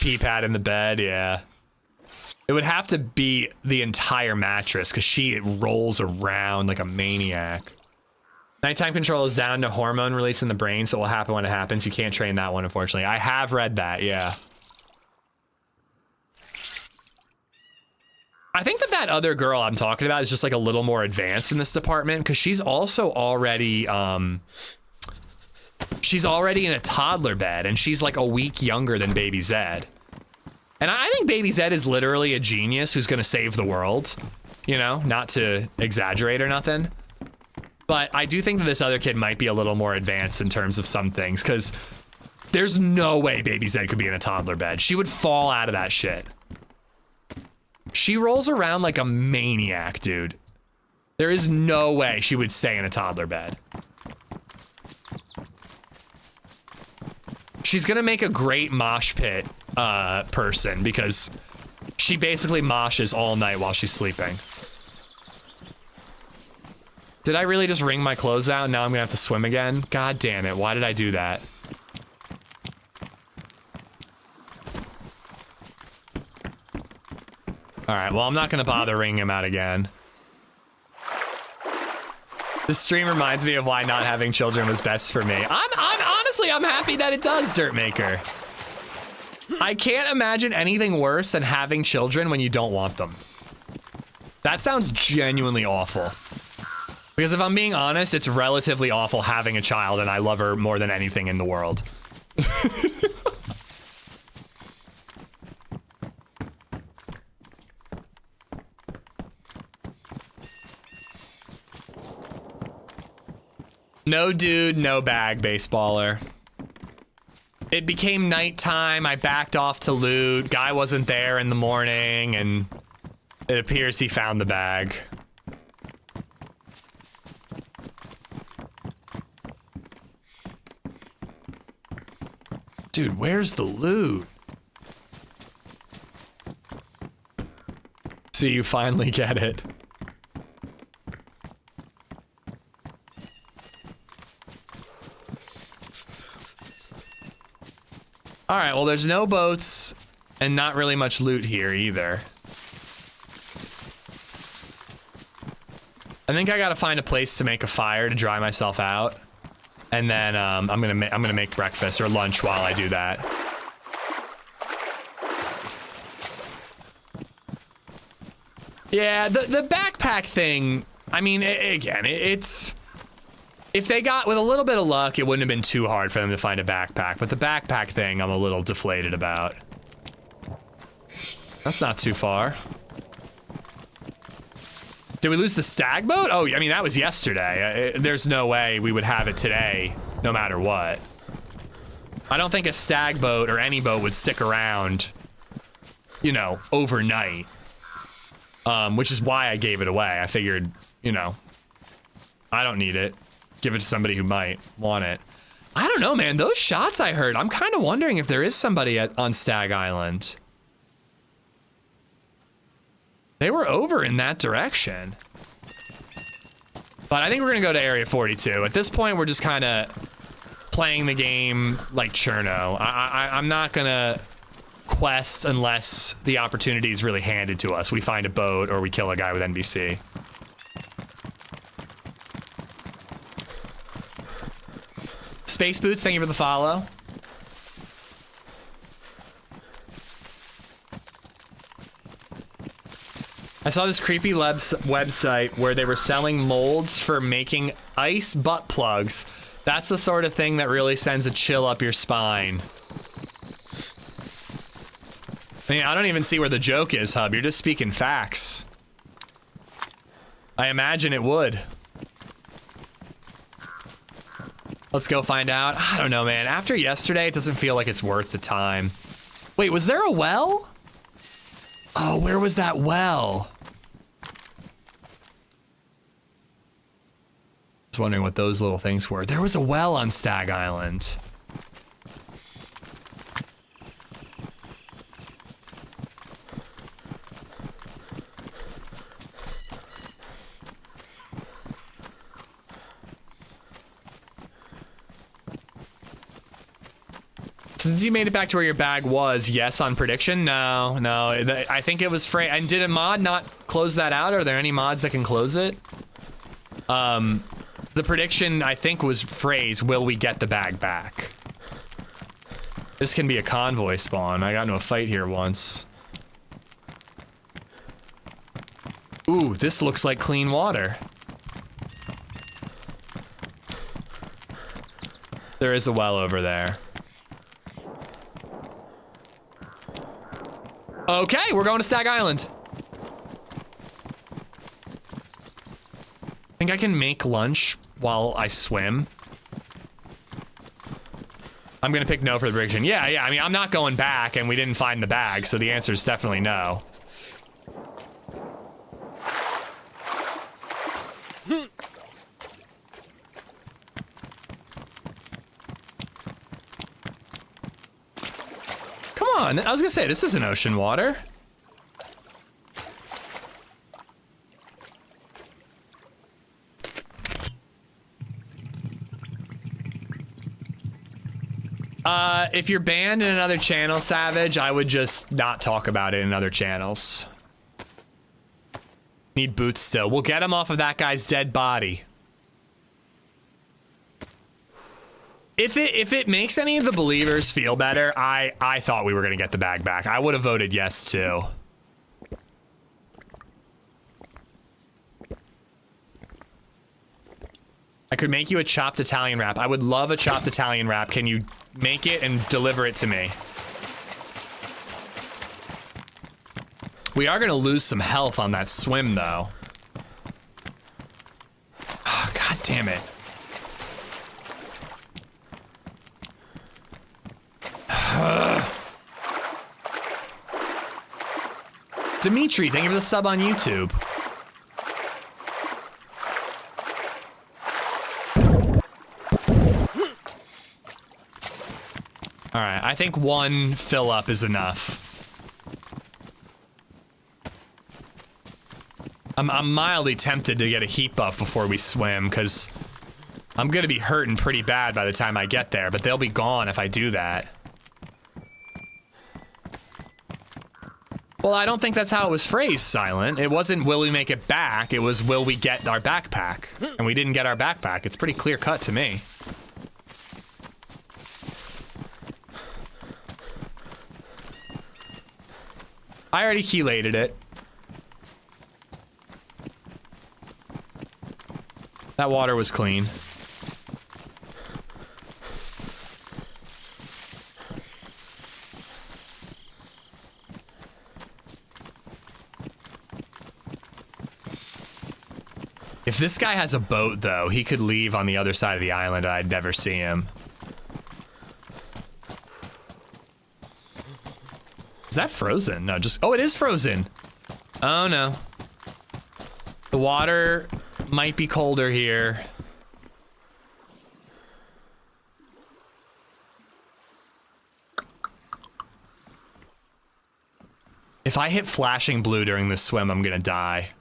Pee pad in the bed, yeah. It would have to be the entire mattress because she rolls around like a maniac. Nighttime control is down to hormone release in the brain, so it will happen when it happens. You can't train that one, unfortunately. I have read that, yeah. I think that other girl I'm talking about is just like a little more advanced in this department because she's also already, she's already in a toddler bed and she's like a week younger than LadyZed. And I think LadyZed is literally a genius who's gonna save the world, you know, not to exaggerate or nothing. But I do think that this other kid might be a little more advanced in terms of some things because there's no way LadyZed could be in a toddler bed. She would fall out of that shit. She rolls around like a maniac, dude. There is no way she would stay in a toddler bed. She's gonna make a great mosh pit person because she basically moshes all night while she's sleeping. Did I really just wring my clothes out and now I'm gonna have to swim again? God damn it, why did I do that? All right, well, I'm not gonna bother wringing him out again. This stream reminds me of why not having children was best for me. I'm happy that it does, Dirtmaker. I can't imagine anything worse than having children when you don't want them. That sounds genuinely awful. Because if I'm being honest, it's relatively awful having a child and I love her more than anything in the world. No dude, no bag, baseballer. It became nighttime. I backed off to loot. Guy wasn't there in the morning, and it appears he found the bag. Dude, where's the loot? See, you finally get it. All right, well, there's no boats and not really much loot here either. I think I gotta find a place to make a fire to dry myself out. And then I'm gonna make breakfast or lunch while I do that. Yeah, the backpack thing, I mean, it's... If they got, with a little bit of luck, it wouldn't have been too hard for them to find a backpack, but the backpack thing I'm a little deflated about. That's not too far. Did we lose the stag boat? Oh, I mean, that was yesterday. There's no way we would have it today, no matter what. I don't think a stag boat or any boat would stick around, you know, overnight. Which is why I gave it away. I figured, you know, I don't need it. Give it to somebody who might want it. I don't know, man. Those shots I heard, I'm kind of wondering if there is somebody on Stag Island. They were over in that direction. But I think we're gonna go to Area 42. At this point, we're just kind of playing the game like Cherno. I'm not gonna quest unless the opportunity is really handed to us. We find a boat or we kill a guy with NBC. Space Boots, thank you for the follow. I saw this creepy website where they were selling molds for making ice butt plugs. That's the sort of thing that really sends a chill up your spine. I mean, I don't even see where the joke is, Hub. You're just speaking facts. I imagine it would. Let's go find out. I don't know, man. After yesterday, it doesn't feel like it's worth the time. Wait, was there a well? Oh, where was that well? I was wondering what those little things were. There was a well on Stag Island. Since you made it back to where your bag was, yes on prediction? No. I think it was Frey. And did a mod not close that out? Are there any mods that can close it? The prediction, I think, was phrase, will we get the bag back? This can be a convoy spawn. I got into a fight here once. Ooh, this looks like clean water. There is a well over there. Okay, we're going to Stag Island. Think I can make lunch while I swim? I'm gonna pick no for the prediction. Yeah, I mean, I'm not going back and we didn't find the bag, so the answer is definitely no. Come on, I was gonna say, this isn't ocean water. If you're banned in another channel, Savage, I would just not talk about it in other channels. Need boots still. We'll get him off of that guy's dead body. If it makes any of the believers feel better, I thought we were gonna get the bag back. I would have voted yes too. I could make you a chopped Italian wrap. I would love a chopped Italian wrap. Can you make it and deliver it to me? We are gonna lose some health on that swim though. Oh, God damn it. Dimitri, thank you for the sub on YouTube. All right, I think one fill up is enough. I'm mildly tempted to get a heat buff before we swim, because I'm gonna be hurting pretty bad by the time I get there, but they'll be gone if I do that. Well, I don't think that's how it was phrased, Silent. It wasn't, will we make it back? It was, will we get our backpack? And we didn't get our backpack. It's pretty clear cut to me. I already chelated it. That water was clean. If this guy has a boat, though, he could leave on the other side of the island and I'd never see him. Is that frozen? No, just... Oh, it is frozen. Oh, no. The water might be colder here. If I hit flashing blue during this swim, I'm gonna die.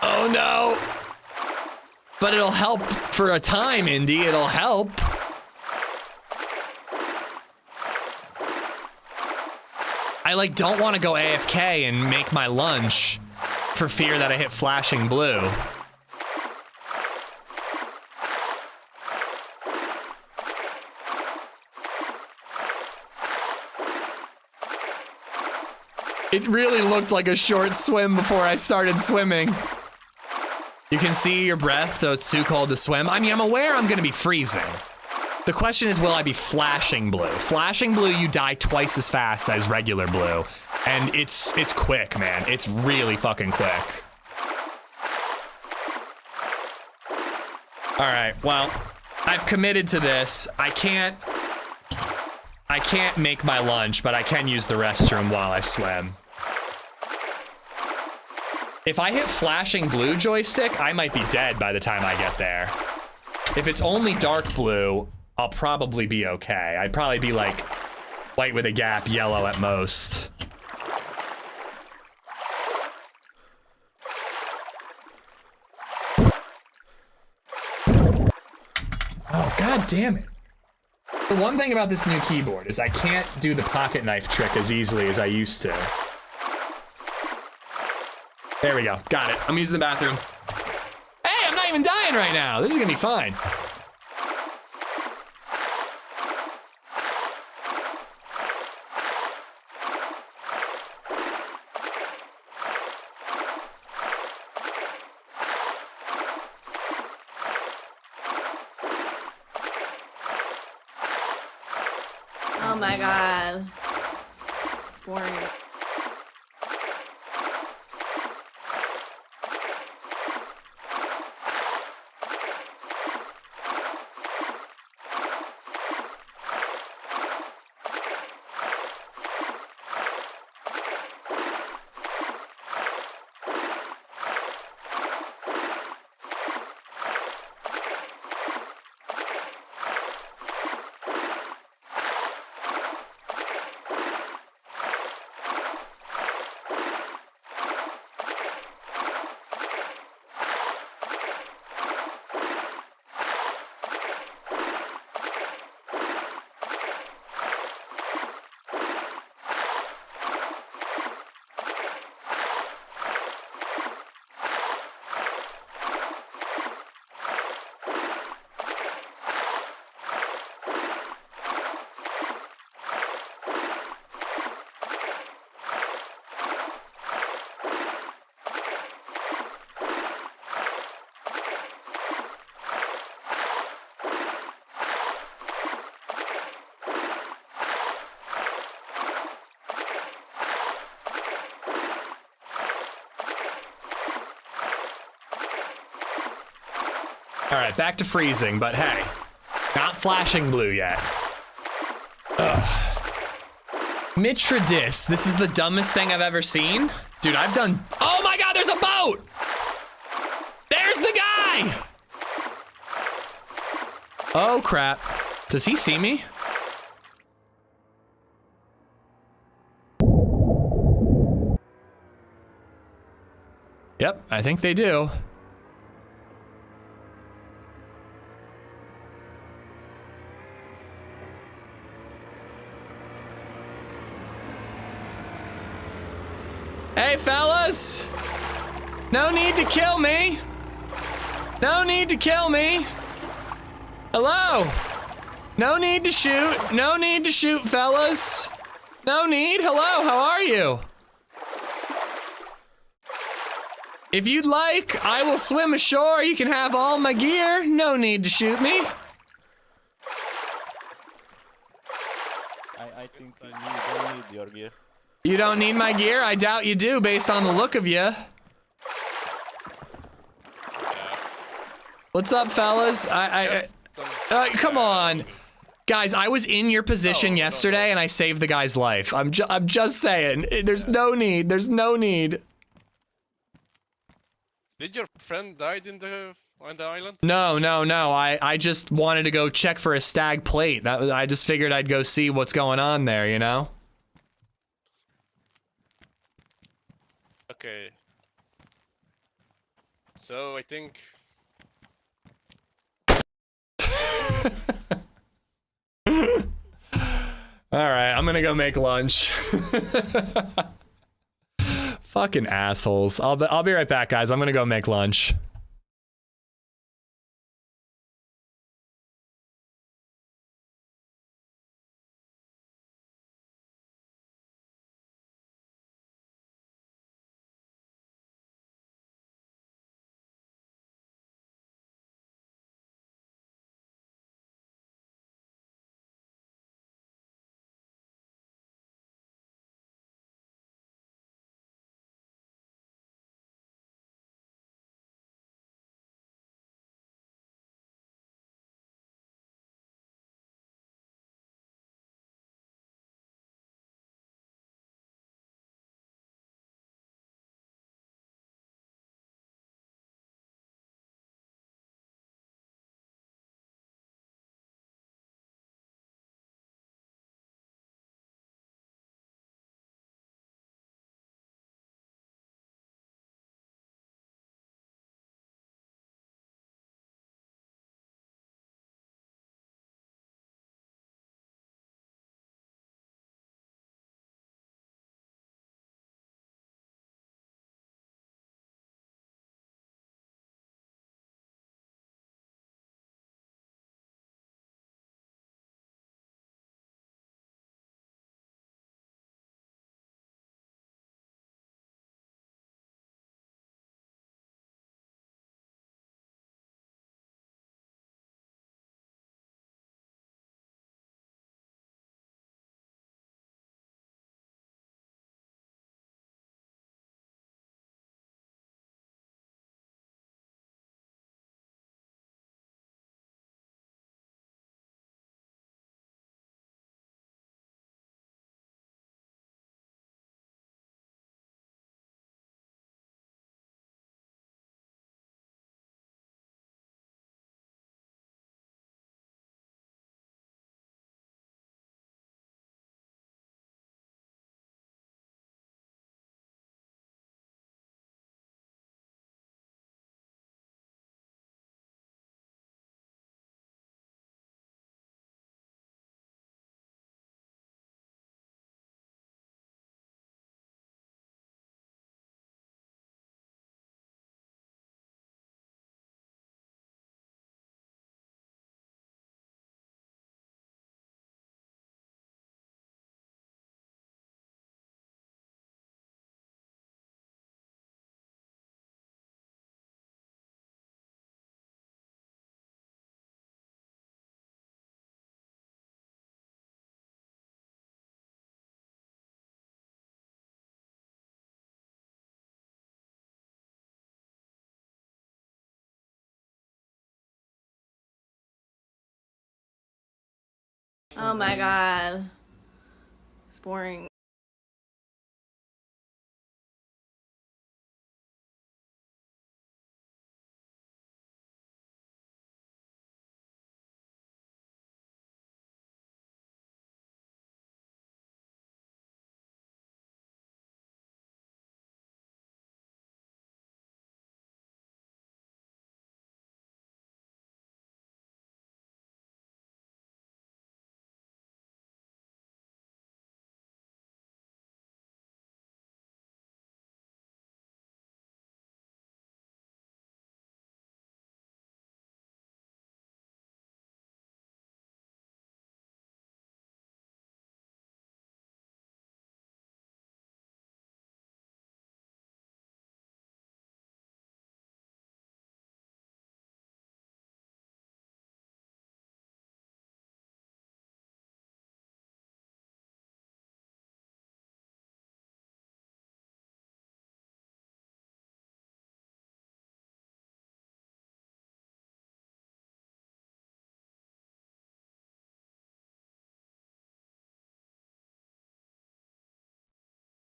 Oh no! But it'll help for a time, Indy. It'll help. I like don't want to go AFK and make my lunch for fear that I hit flashing blue. It really looked like a short swim before I started swimming. You can see your breath, though it's too cold to swim. I mean, I'm aware I'm gonna be freezing. The question is, will I be flashing blue? Flashing blue, you die twice as fast as regular blue. And it's quick, man. It's really fucking quick. All right, well, I've committed to this. I can't make my lunch, but I can use the restroom while I swim. If I hit flashing blue joystick, I might be dead by the time I get there. If it's only dark blue, I'll probably be okay. I'd probably be like white with a gap, yellow at most. Oh, god damn it. The one thing about this new keyboard is I can't do the pocket knife trick as easily as I used to. There we go. Got it. I'm using the bathroom. Hey, I'm not even dying right now. This is gonna be fine. Oh my god. It's boring. All right, back to freezing, but hey, not flashing blue yet. Ugh. Mitradis, this is the dumbest thing I've ever seen. Dude, I've done, oh my God, there's a boat! There's the guy! Oh crap, does he see me? Yep, I think they do. Hey, fellas! No need to kill me! No need to kill me! Hello! No need to shoot! No need to shoot, fellas! No need! Hello, how are you? If you'd like, I will swim ashore. You can have all my gear. No need to shoot me. I think you don't need your gear. You don't need my gear? I doubt you do, based on the look of you. What's up, fellas? Come on. Guys, I was in your position yesterday and I saved the guy's life. I'm just saying. There's no need. There's no need. Did your friend died on the island? No. I just wanted to go check for a stag plate. I just figured I'd go see what's going on there, you know? Okay. So I think All right, I'm gonna go make lunch. Fucking assholes. I'll be right back, guys. I'm gonna go make lunch. Oh my god. It's boring.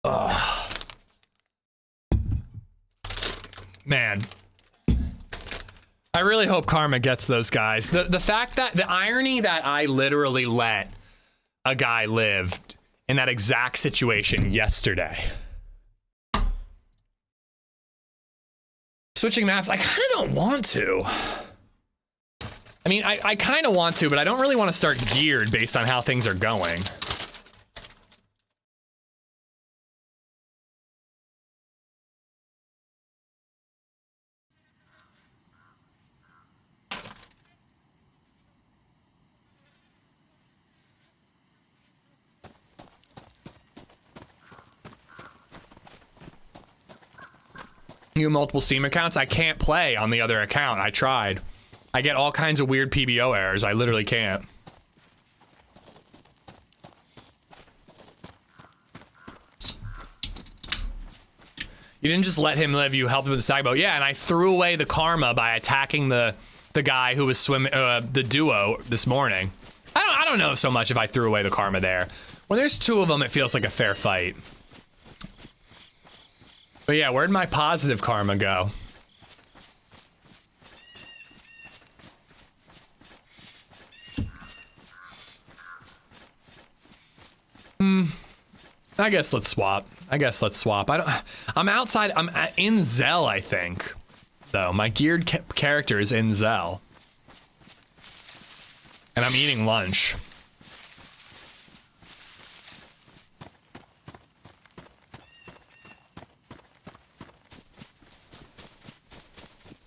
Ugh. Man. I really hope karma gets those guys. The fact that the irony that I literally let a guy live in that exact situation yesterday. Switching maps, I kind of don't want to. I mean, I kind of want to, but I don't really want to start geared based on how things are going. You have multiple Steam accounts? I can't play on the other account. I tried. I get all kinds of weird PBO errors. I literally can't. You didn't just let him live, you helped him with the stag boat. Yeah, and I threw away the karma by attacking the guy who was swimming, the duo this morning. I don't know so much if I threw away the karma there. When there's two of them, it feels like a fair fight. But yeah, where'd my positive karma go? I guess let's swap. I'm outside. I'm in Zell, I think. Though my geared character is in Zell. And I'm eating lunch.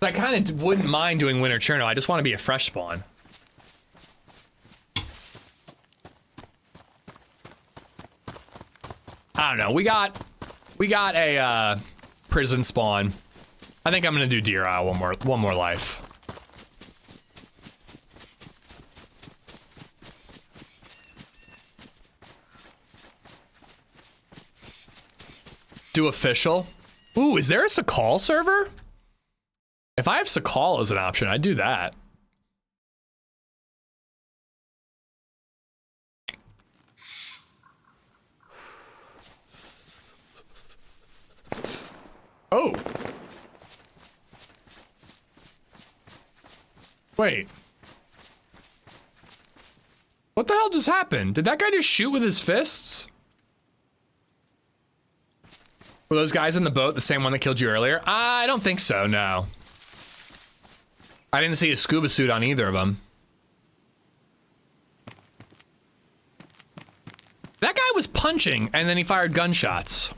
I kind of wouldn't mind doing Winter Cherno. I just want to be a fresh spawn. I don't know. We got a prison spawn. I think I'm gonna do Deer Isle one more life. Do official. Ooh, is there a Sakal server? If I have Sakal as an option, I'd do that. Oh. Wait. What the hell just happened? Did that guy just shoot with his fists? Were those guys in the boat the same one that killed you earlier? I don't think so, no. I didn't see a scuba suit on either of them. That guy was punching and then he fired gunshots.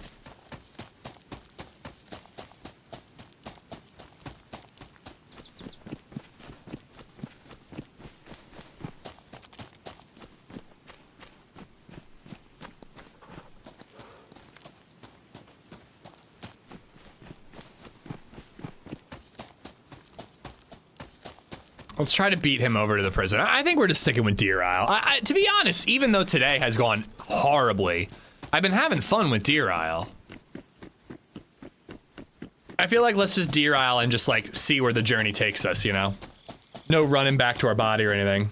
Let's try to beat him over to the prison. I think we're just sticking with Deer Isle. To be honest, even though today has gone horribly, I've been having fun with Deer Isle. I feel like let's just Deer Isle and just like see where the journey takes us, you know? No running back to our body or anything.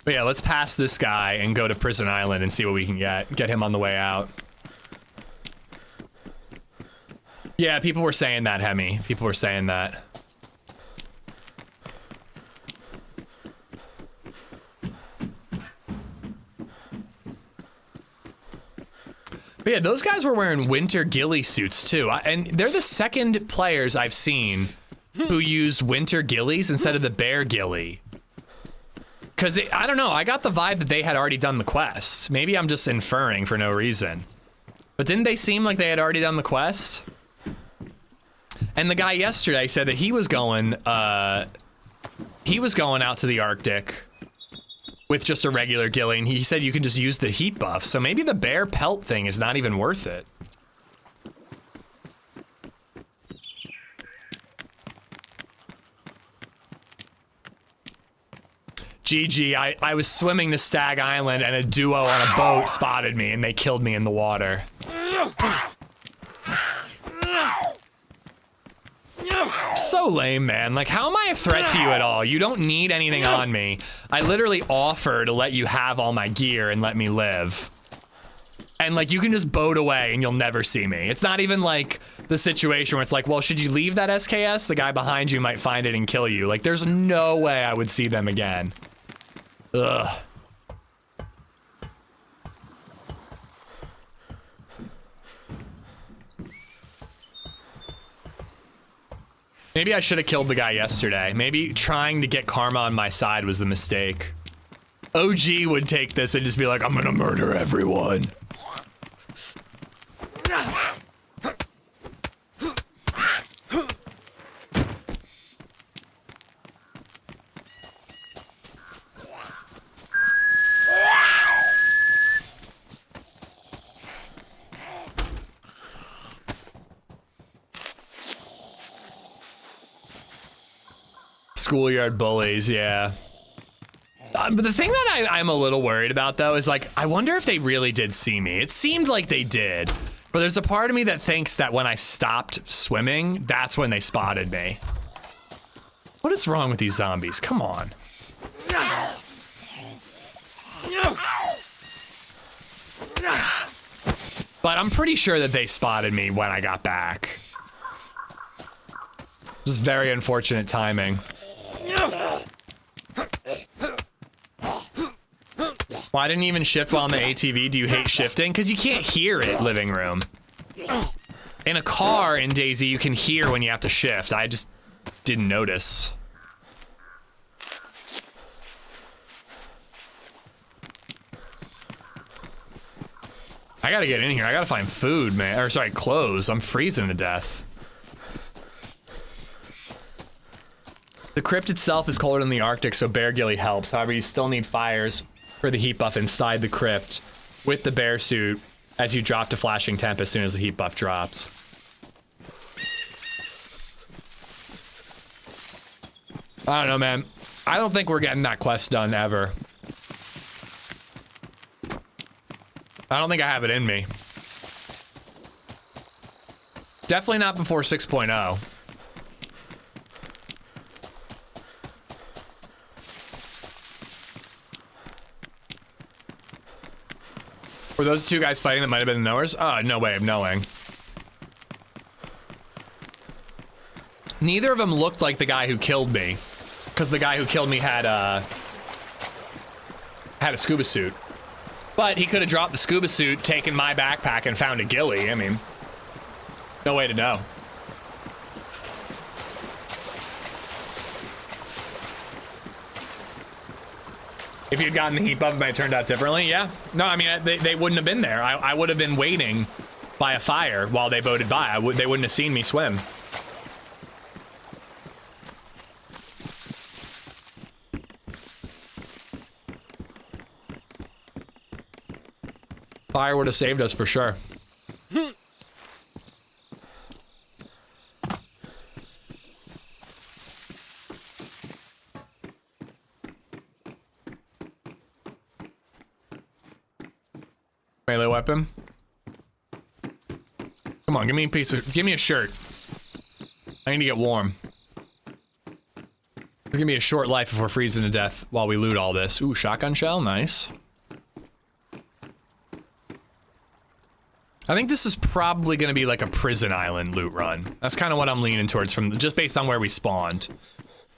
But yeah, let's pass this guy and go to Prison Island and see what we can get him on the way out. Yeah, people were saying that, Hemi. People were saying that. But yeah, those guys were wearing winter ghillie suits too. And they're the second players I've seen who use winter ghillies instead of the bear ghillie. Because, I don't know, I got the vibe that they had already done the quest. Maybe I'm just inferring for no reason. But didn't they seem like they had already done the quest? And the guy yesterday said that he was going out to the Arctic with just a regular ghillie, and he said you can just use the heat buff. So maybe the bear pelt thing is not even worth it. GG, I was swimming to Stag Island and a duo on a boat spotted me and they killed me in the water. So lame, man. Like, how am I a threat to you at all? You don't need anything on me. I literally offer to let you have all my gear and let me live. And like, you can just boat away and you'll never see me. It's not even like the situation where it's like, well, should you leave that SKS? The guy behind you might find it and kill you. Like, there's no way I would see them again. Ugh. Maybe I should have killed the guy yesterday. Maybe trying to get karma on my side was the mistake. OG would take this and just be like, I'm gonna murder everyone. Schoolyard bullies, yeah. But the thing that I'm a little worried about, though, is like, I wonder if they really did see me. It seemed like they did. But there's a part of me that thinks that when I stopped swimming, that's when they spotted me. What is wrong with these zombies? Come on. But I'm pretty sure that they spotted me when I got back. This is very unfortunate timing. Why didn't you even shift while on the ATV? Do you hate shifting? Because you can't hear it, living room. In a car in DayZ, you can hear when you have to shift. I just didn't notice. I gotta get in here. I gotta find food, man. Or sorry, clothes. I'm freezing to death. The crypt itself is colder than the Arctic, so bear ghillie helps. However, you still need fires for the heat buff inside the crypt with the bear suit as you drop to flashing temp as soon as the heat buff drops. I don't know, man. I don't think we're getting that quest done ever. I don't think I have it in me. Definitely not before 6.0. Were those two guys fighting that might have been the knowers? No way of knowing. Neither of them looked like the guy who killed me, because the guy who killed me had a scuba suit. But he could have dropped the scuba suit, taken my backpack, and found a ghillie. I mean, no way to know. If you'd gotten the heat buff, it might have turned out differently, yeah. No, I mean, they wouldn't have been there. I would have been waiting by a fire while they boated by. They wouldn't have seen me swim. Fire would have saved us for sure. Melee weapon. Come on, give me a shirt. I need to get warm. It's gonna be a short life if we're freezing to death while we loot all this. Ooh, shotgun shell, nice. I think this is probably gonna be like a prison island loot run. That's kind of what I'm leaning towards from just based on where we spawned.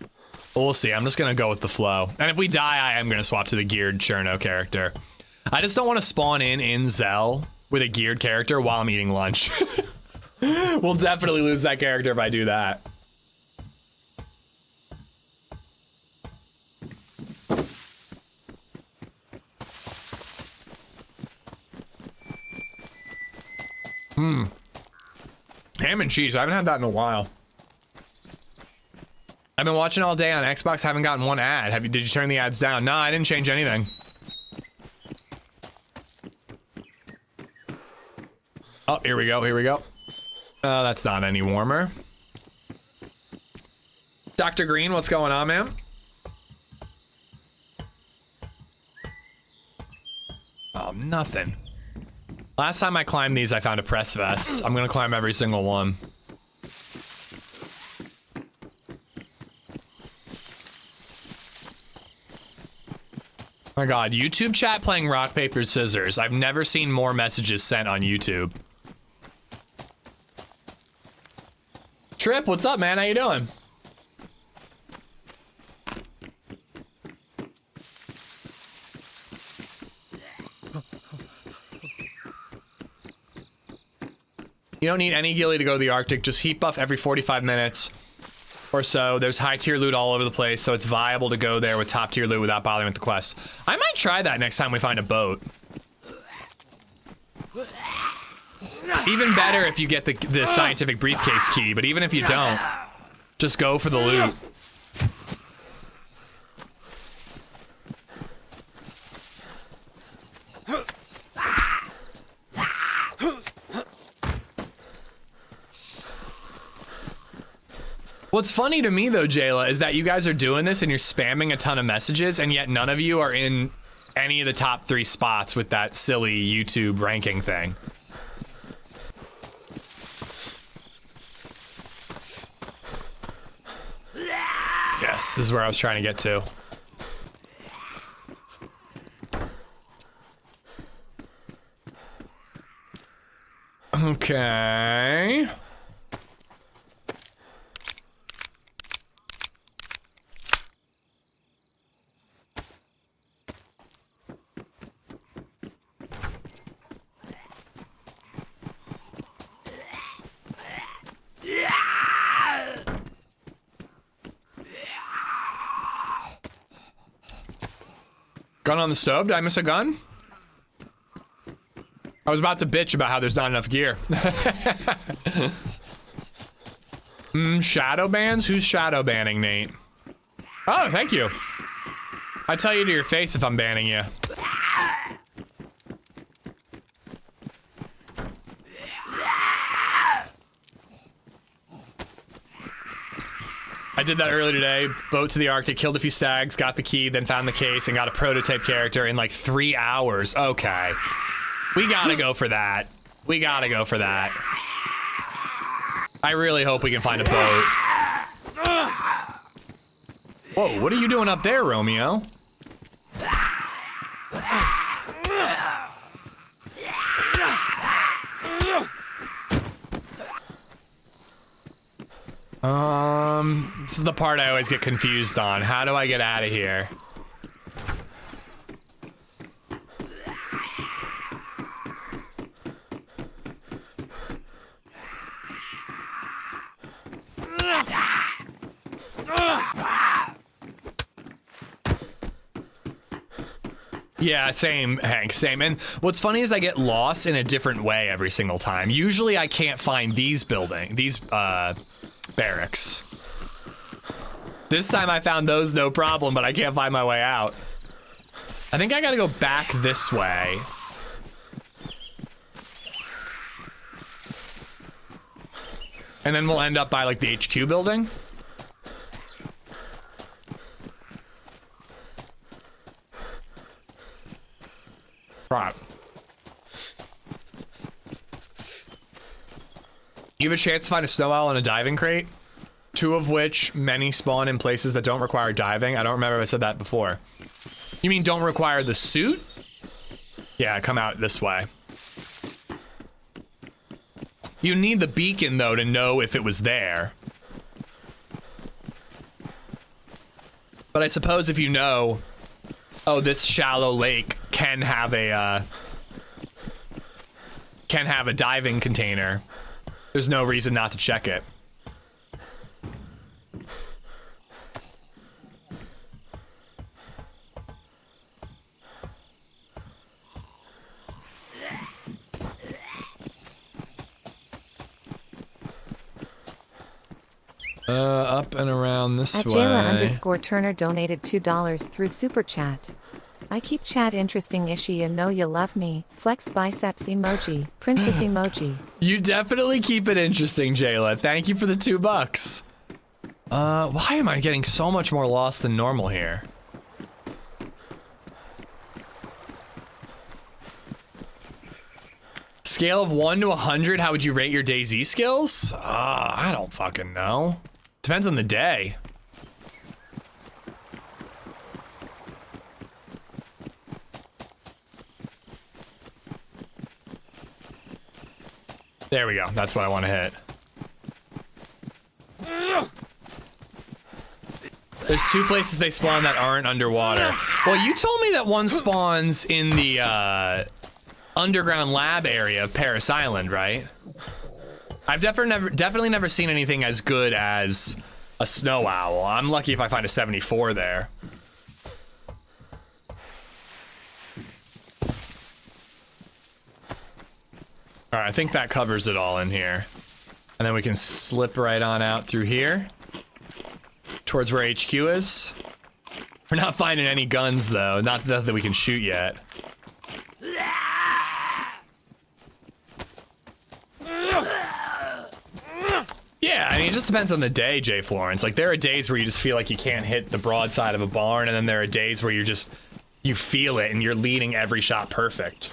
But we'll see, I'm just gonna go with the flow. And if we die, I am gonna swap to the geared Cherno character. I just don't want to spawn in Zell with a geared character while I'm eating lunch. We'll definitely lose that character if I do that. Ham and cheese. I haven't had that in a while. I've been watching all day on Xbox. Haven't gotten one ad. Did you turn the ads down? No, I didn't change anything. Oh, here we go. Here we go. Oh, that's not any warmer. Dr. Green, what's going on, man? Oh, nothing. Last time I climbed these, I found a press vest. I'm gonna climb every single one. Oh my god, YouTube chat playing rock, paper, scissors. I've never seen more messages sent on YouTube. Trip, what's up, man? How you doing? You don't need any ghillie to go to the Arctic. Just heat buff every 45 minutes or so. There's high tier loot all over the place, so it's viable to go there with top tier loot without bothering with the quest. I might try that next time we find a boat. Even better if you get the scientific briefcase key, but even if you don't, just go for the loot. What's funny to me though, Jayla, is that you guys are doing this and you're spamming a ton of messages, and yet none of you are in any of the top 3 spots with that silly YouTube ranking thing. Yes, this is where I was trying to get to. Okay. Gun on the stove? Did I miss a gun? I was about to bitch about how there's not enough gear. Shadow bans? Who's shadow banning, Nate? Oh, thank you. I tell you to your face if I'm banning you. I did that earlier today. Boat to the Arctic, killed a few stags, got the key, then found the case, and got a prototype character in like 3 hours. Okay. We gotta go for that. We gotta go for that. I really hope we can find a boat. Whoa, what are you doing up there, Romeo? This is the part I always get confused on. How do I get out of here? Yeah, same, Hank, same. And what's funny is I get lost in a different way every single time. Usually I can't find these barracks. This time I found those no problem, but I can't find my way out. I think I gotta go back this way. And then we'll end up by like the HQ building. Right. You have a chance to find a snow owl in a diving crate? 2 of which many spawn in places that don't require diving. I don't remember if I said that before. You mean don't require the suit? Yeah, come out this way. You need the beacon, though, to know if it was there. But I suppose if you know, oh, this shallow lake can have a diving container, there's no reason not to check it. Up and around this way. Jayla_Turner donated $2 through Super Chat. I keep chat interesting ishy and know you love me. Flex biceps emoji. Princess emoji. You definitely keep it interesting, Jayla. Thank you for the $2. Why am I getting so much more lost than normal here? Scale of 1 to 100, how would you rate your DayZ skills? I don't fucking know. Depends on the day. There we go. That's what I want to hit. There's 2 places they spawn that aren't underwater. Well, you told me that one spawns in the underground lab area of Paris Island, right? I've definitely never seen anything as good as a snow owl. I'm lucky if I find a 74 there. All right, I think that covers it all in here. And then we can slip right on out through here towards where HQ is. We're not finding any guns though, not that we can shoot yet. Yeah, I mean, it just depends on the day, Jay Florence. Like, there are days where you just feel like you can't hit the broadside of a barn, and then there are days where you feel it, and you're leading every shot perfect.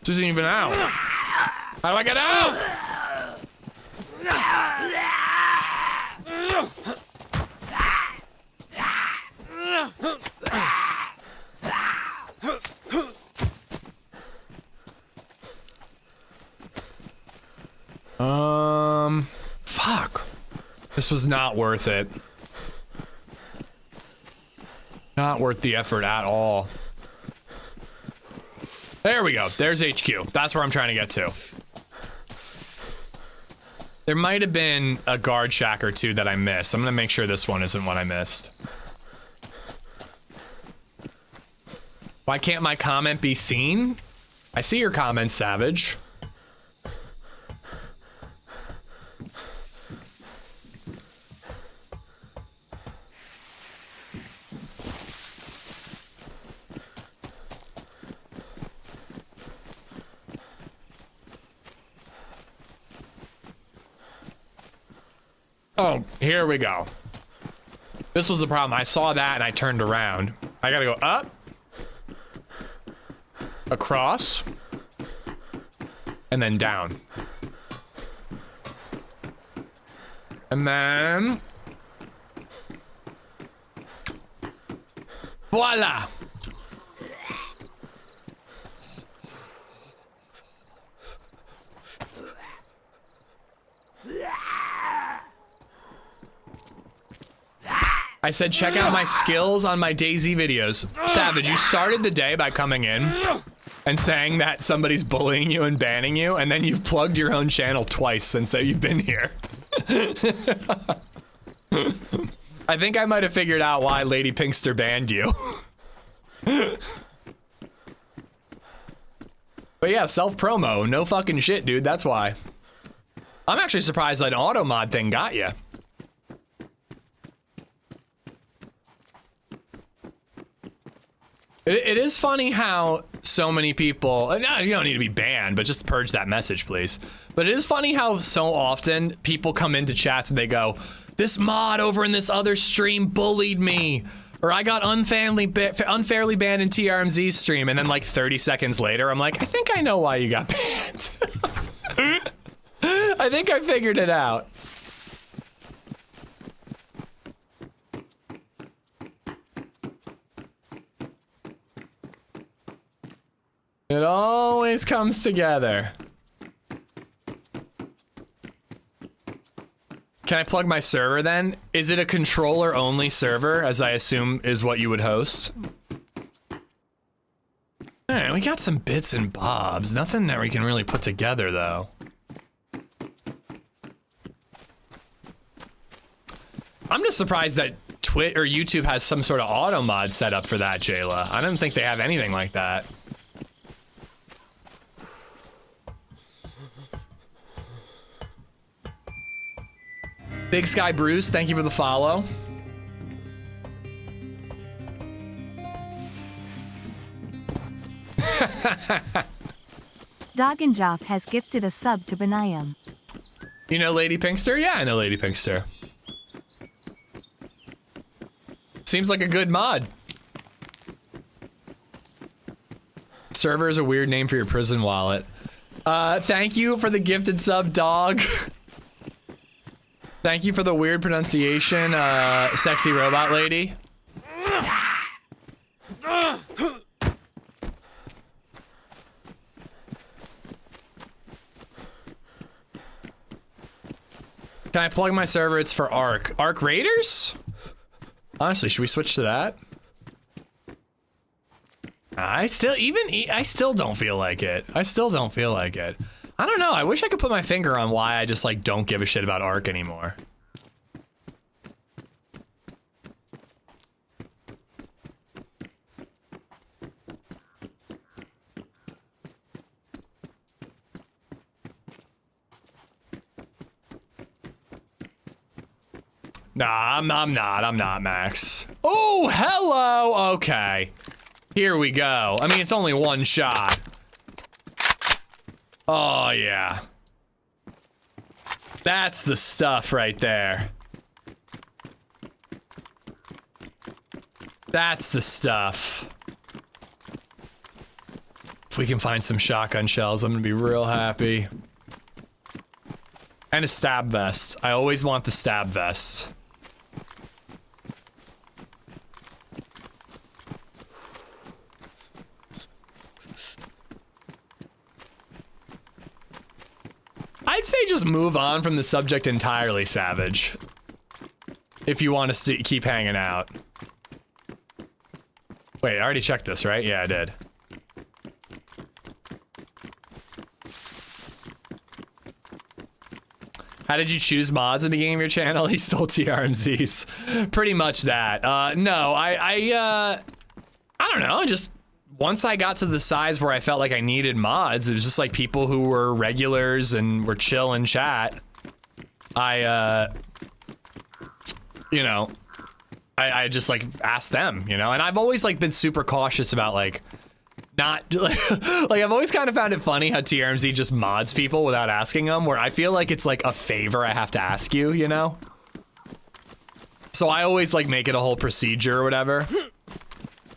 This isn't even out. How do I get out? Fuck. This was not worth it. Not worth the effort at all. There we go. There's HQ. That's where I'm trying to get to. There might have been a guard shack or 2 that I missed. I'm gonna make sure this one isn't one I missed. Why can't my comment be seen? I see your comment, Savage. Oh, here we go. This was the problem. I saw that and I turned around. I gotta go up, across, and then down. And then... voila! I said check out my skills on my DayZ videos. Savage, you started the day by coming in and saying that somebody's bullying you and banning you, and then you've plugged your own channel twice since you've been here. I think I might have figured out why Lady Pinkster banned you. But yeah, self-promo, no fucking shit, dude, that's why. I'm actually surprised that auto mod thing got you. It is funny how so many people, you don't need to be banned, but just purge that message, please. But it is funny how so often people come into chats and they go, this mod over in this other stream bullied me, Or I got unfairly banned in TRMZ's stream, and then like 30 seconds later, I'm like, I think I know why you got banned. I think I figured it out. It always comes together. Can I plug my server then? Is it a controller only server, as I assume is what you would host? All right, we got some bits and bobs. Nothing that we can really put together though. I'm just surprised that Twitch or YouTube has some sort of auto mod set up for that, Jayla. I don't think they have anything like that. Big Sky Bruce, thank you for the follow. Doggenjoff has gifted a sub to Benayam. You know Lady Pinkster? Yeah, I know Lady Pinkster. Seems like a good mod. Server is a weird name for your prison wallet. Thank you for the gifted sub, dog. Thank you for the weird pronunciation, sexy robot lady. Can I plug my server? It's for ARC. ARC Raiders? Honestly, should we switch to that? I still don't feel like it. I still don't feel like it. I don't know. I wish I could put my finger on why I just like don't give a shit about ARC anymore. Nah, I'm not, Max. Oh, hello. Okay. Here we go. I mean, it's only one shot. Oh, yeah. That's the stuff right there. That's the stuff. If we can find some shotgun shells, I'm gonna be real happy. And a stab vest. I always want the stab vest. I'd say just move on from the subject entirely, Savage. If you want to keep hanging out. Wait, I already checked this, right? Yeah, I did. How did you choose mods at the beginning of your channel? He stole TRMZs. Pretty much that. No, I don't know, just once I got to the size where I felt like I needed mods, it was just like people who were regulars and were chill in chat. You know, I just like asked them, you know, and I've always like been super cautious about like not like I've always kind of found it funny how TRMZ just mods people without asking them, where I feel like it's like a favor I have to ask you, you know? So I always like make it a whole procedure or whatever.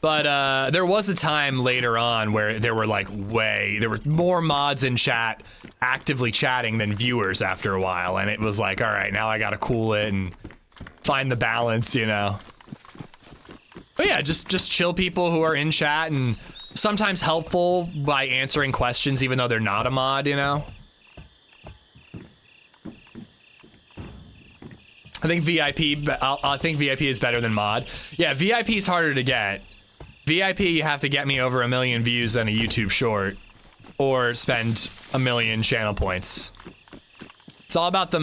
But there was a time later on where there were like there were more mods in chat actively chatting than viewers after a while, and it was like, all right, now I gotta cool it and find the balance, you know. But yeah, just chill people who are in chat and sometimes helpful by answering questions even though they're not a mod, you know. I think VIP is better than mod. Yeah, VIP is harder to get. VIP, you have to get me over 1 million views on a YouTube short, or spend 1 million channel points. It's all about the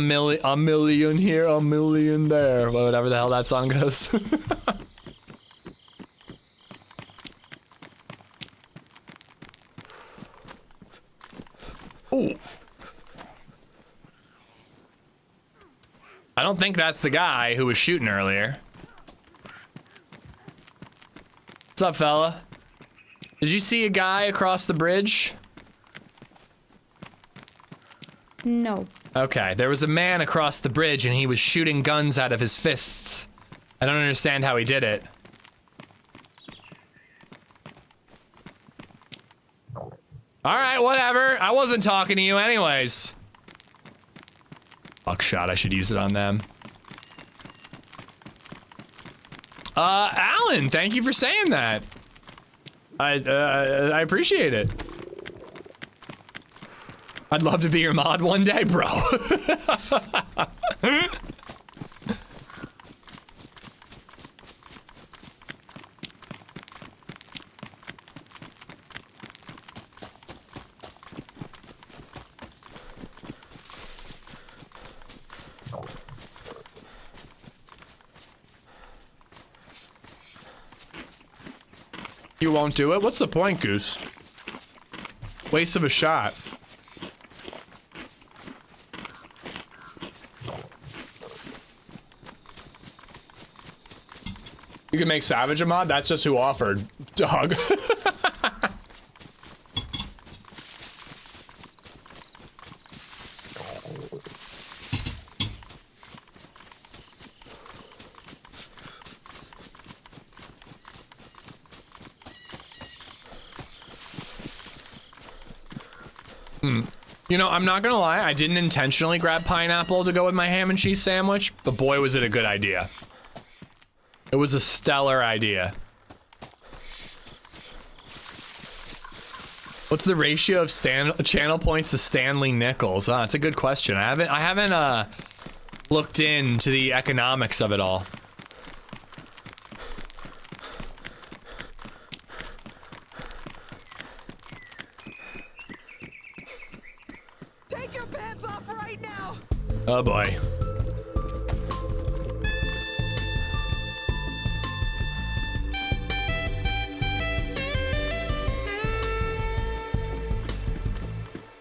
a million here, a million there, whatever the hell that song goes. Ooh. I don't think that's the guy who was shooting earlier. What's up, fella? Did you see a guy across the bridge? No. Okay, there was a man across the bridge and he was shooting guns out of his fists. I don't understand how he did it. I wasn't talking to you anyways. Buckshot, I should use it on them. Alan, thank you for saying that. I appreciate it. I'd love to be your mod one day, bro. You won't do it? What's the point, Goose? Waste of a shot. You can make Savage a mod? That's just who offered. Dog. You know, I'm not gonna lie, I didn't intentionally grab pineapple to go with my ham and cheese sandwich, but boy was it a good idea. It was a stellar idea. What's the ratio of channel points to Stanley Nichols? It's a good question. I haven't looked into the economics of it all. Take your pants off right now. Oh boy.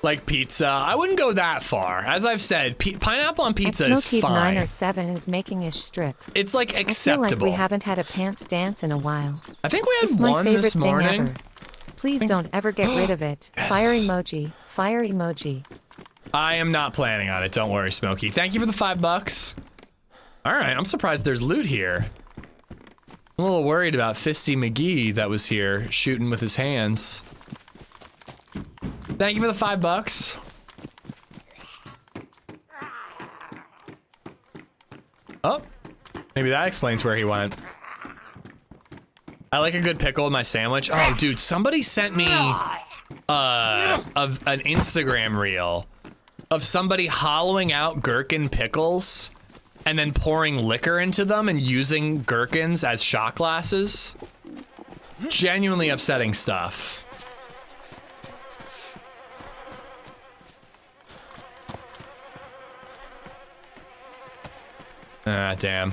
Like pizza, I wouldn't go that far. As I've said, pineapple on pizza is fine. 9 or 7 is making ish strip. It's like acceptable. I feel like we haven't had a pants dance in a while. I think we had it's one my favorite this morning. Thing ever. Please don't ever get rid of it. Yes. Fire emoji. Fire emoji. I am not planning on it. Don't worry, Smokey. Thank you for the $5. All right, I'm surprised there's loot here. I'm a little worried about Fisty McGee that was here shooting with his hands. Thank you for the $5. Oh, maybe that explains where he went. I like a good pickle in my sandwich. Oh, dude, somebody sent me of an Instagram reel of somebody hollowing out gherkin pickles and then pouring liquor into them and using gherkins as shot glasses. Genuinely upsetting stuff. Ah, damn.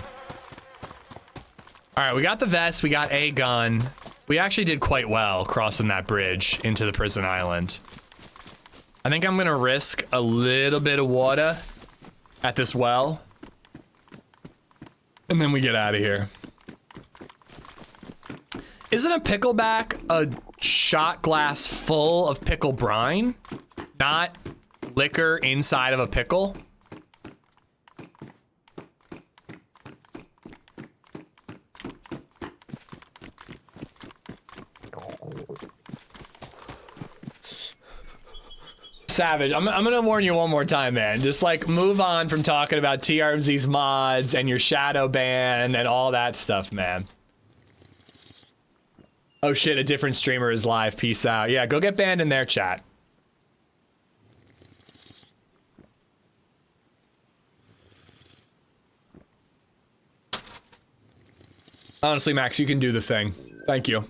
All right, we got the vest, we got a gun. We actually did quite well crossing that bridge into the prison island. I think I'm gonna risk a little bit of water at this well. And then we get out of here. Isn't a pickleback a shot glass full of pickle brine? Not liquor inside of a pickle? Savage, I'm gonna warn you one more time, man. Just like move on from talking about TRMZ's mods and your shadow ban and all that stuff, man. Oh shit, a different streamer is live. Peace out. Yeah, go get banned in their chat. Honestly, Max, you can do the thing. Thank you.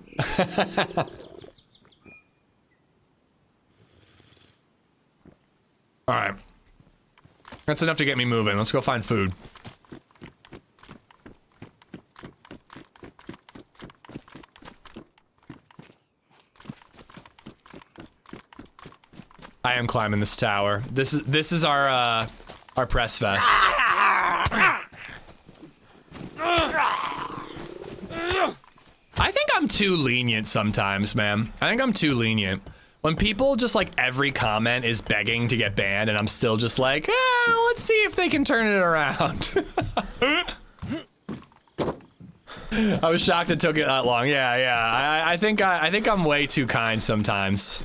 All right. That's enough to get me moving. Let's go find food. I am climbing this tower. This is our press vest. I think I'm too lenient sometimes, man. I think I'm too lenient. When people just like every comment is begging to get banned and I'm still just like, let's see if they can turn it around. I was shocked it took it that long. Yeah. I think I'm way too kind sometimes.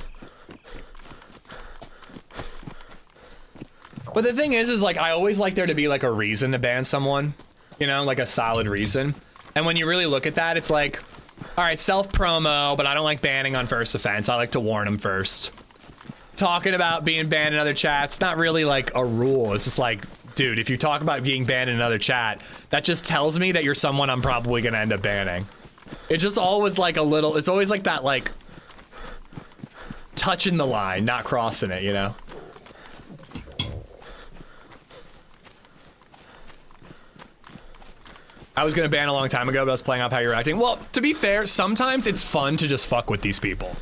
But the thing is like, I always like there to be like a reason to ban someone, you know, like a solid reason. And when you really look at that, it's like, all right, self-promo, but I don't like banning on first offense. I like to warn them first. Talking about being banned in other chats, not really like a rule. It's just like, dude, if you talk about being banned in another chat, that just tells me that you're someone I'm probably gonna end up banning. It's just always like a little, it's always like that, like, touching the line, not crossing it, you know? I was gonna ban a long time ago, but I was playing off how you're acting. Well, to be fair, sometimes it's fun to just fuck with these people.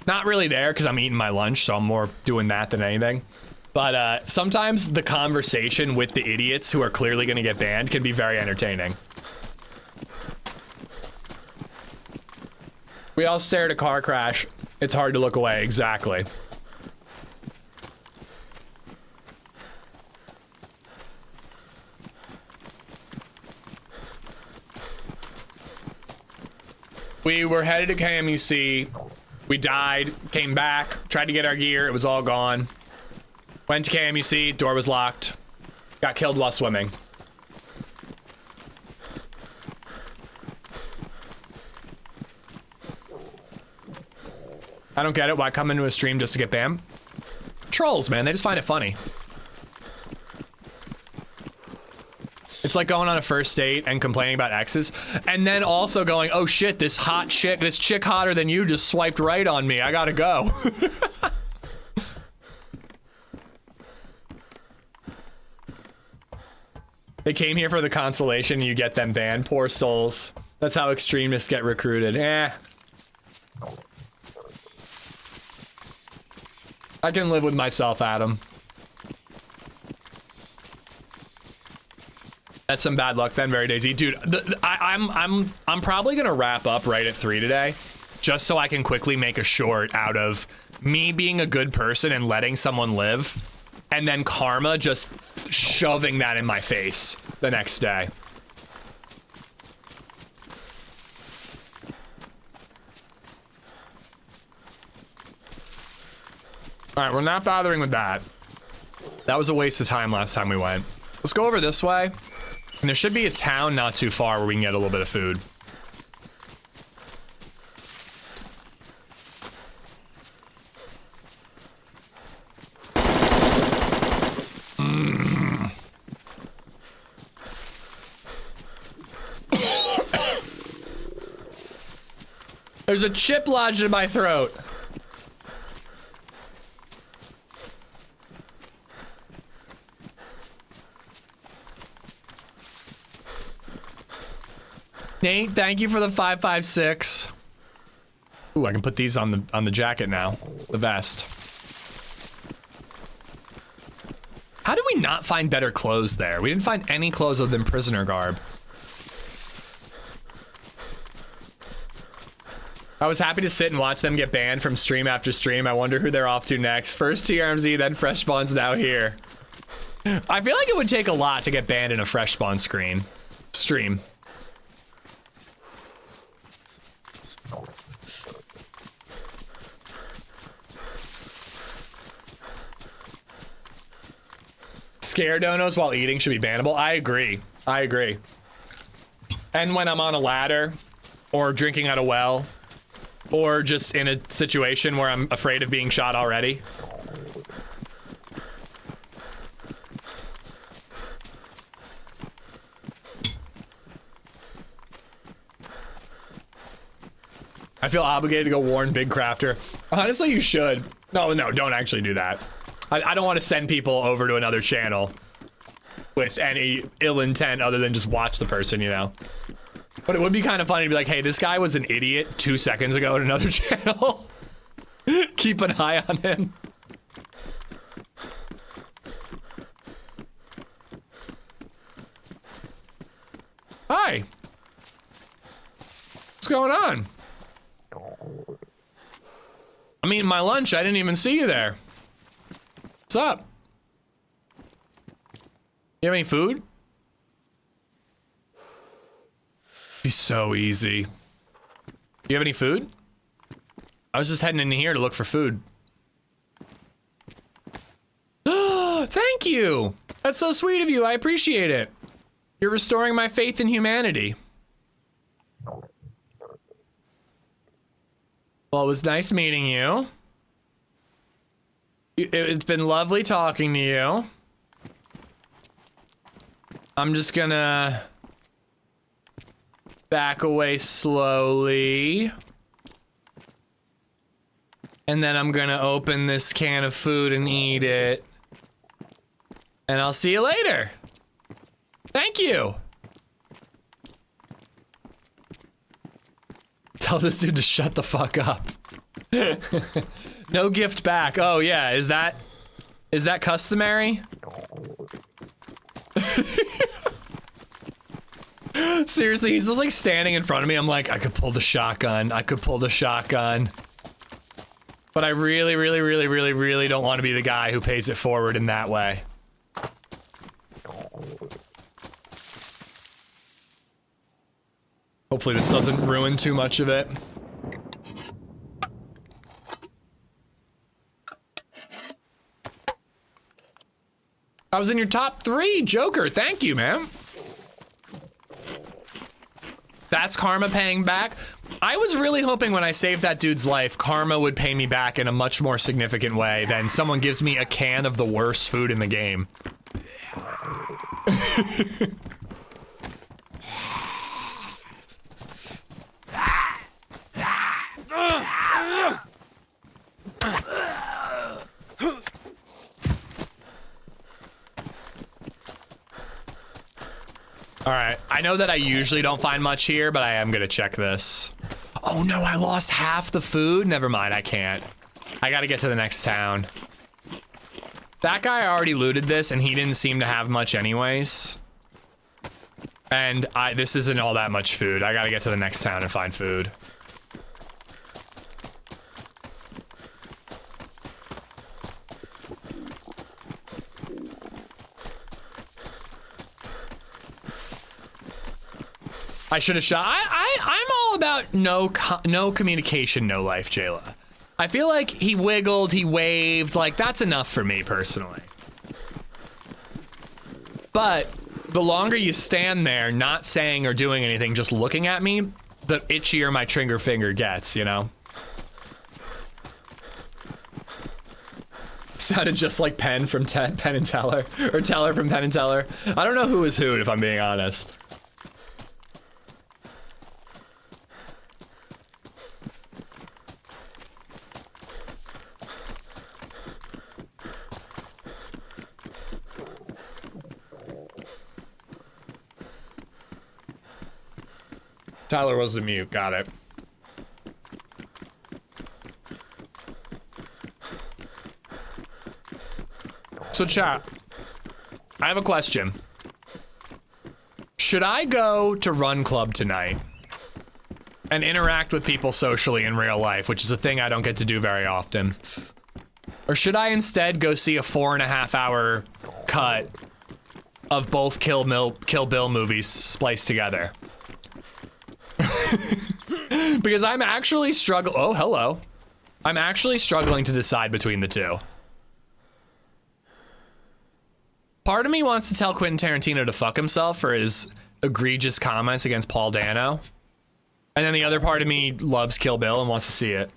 Not really there, because I'm eating my lunch, so I'm more doing that than anything. But sometimes the conversation with the idiots who are clearly gonna get banned can be very entertaining. We all stare at a car crash. It's hard to look away, exactly. We were headed to KMUC. We died, came back, tried to get our gear. It was all gone. Went to KMUC, door was locked. Got killed while swimming. I don't get it. Why come into a stream just to get banned? Trolls, man. They just find it funny. It's like going on a first date and complaining about exes, and then also going, oh shit, this hot chick, this chick hotter than you just swiped right on me. I gotta go. They came here for the consolation, you get them banned. Poor souls. That's how extremists get recruited. Eh. I can live with myself, Adam. That's some bad luck then, very DayZ. Dude, I'm probably gonna wrap up right at 3 today, just so I can quickly make a short out of me being a good person and letting someone live, and then karma just shoving that in my face the next day. All right, we're not bothering with that. That was a waste of time last time we went. Let's go over this way. And there should be a town not too far where we can get a little bit of food. There's a chip lodged in my throat. Nate, thank you for the 556. Ooh, I can put these on the jacket now. The vest. How did we not find better clothes there? We didn't find any clothes other than prisoner garb. I was happy to sit and watch them get banned from stream after stream. I wonder who they're off to next. First TRMZ, then Fresh Spawn's now here. I feel like it would take a lot to get banned in a Fresh Spawn stream. Scare donos while eating should be bannable. I agree. I agree. And when I'm on a ladder or drinking at a well or just in a situation where I'm afraid of being shot already. I feel obligated to go warn Big Crafter. Honestly, you should. No, don't actually do that. I don't want to send people over to another channel with any ill intent other than just watch the person, you know? But it would be kind of funny to be like, hey, this guy was an idiot 2 seconds ago in another channel. Keep an eye on him. Hi. What's going on? I'm eating my lunch. I didn't even see you there. What's up? You have any food? Be so easy. You have any food? I was just heading in here to look for food. Thank you. That's so sweet of you. I appreciate it. You're restoring my faith in humanity. Well, it was nice meeting you. It's been lovely talking to you. I'm just gonna back away slowly. And then I'm gonna open this can of food and eat it. And I'll see you later. Thank you. Tell this dude to shut the fuck up. No gift back. Oh yeah, is that customary? Seriously, he's just like standing in front of me. I'm like, I could pull the shotgun. I could pull the shotgun. But I really, really, really, really, really don't want to be the guy who pays it forward in that way. Hopefully this doesn't ruin too much of it. I was in your top 3, Joker. Thank you, man. That's karma paying back. I was really hoping when I saved that dude's life, karma would pay me back in a much more significant way than someone gives me a can of the worst food in the game. All right, I know that I usually don't find much here, but I am gonna check this. Oh no, I lost half the food? Never mind, I can't. I gotta get to the next town. That guy already looted this and he didn't seem to have much anyways. And this isn't all that much food. I gotta get to the next town and find food. I should have shot. I'm all about no communication, no life, Jayla. I feel like he wiggled, he waved, like that's enough for me personally. But the longer you stand there, not saying or doing anything, just looking at me, the itchier my trigger finger gets, you know? Sounded just like Penn from Penn and Teller, or Teller from Penn and Teller. I don't know who is who, if I'm being honest. Tyler was the mute, got it. So chat, I have a question. Should I go to Run Club tonight and interact with people socially in real life, which is a thing I don't get to do very often? Or should I instead go see a 4.5 hour cut of both Kill Bill movies spliced together? Because I'm actually I'm actually struggling to decide between the two. Part of me wants to tell Quentin Tarantino to fuck himself for his egregious comments against Paul Dano. And then the other part of me loves Kill Bill and wants to see it.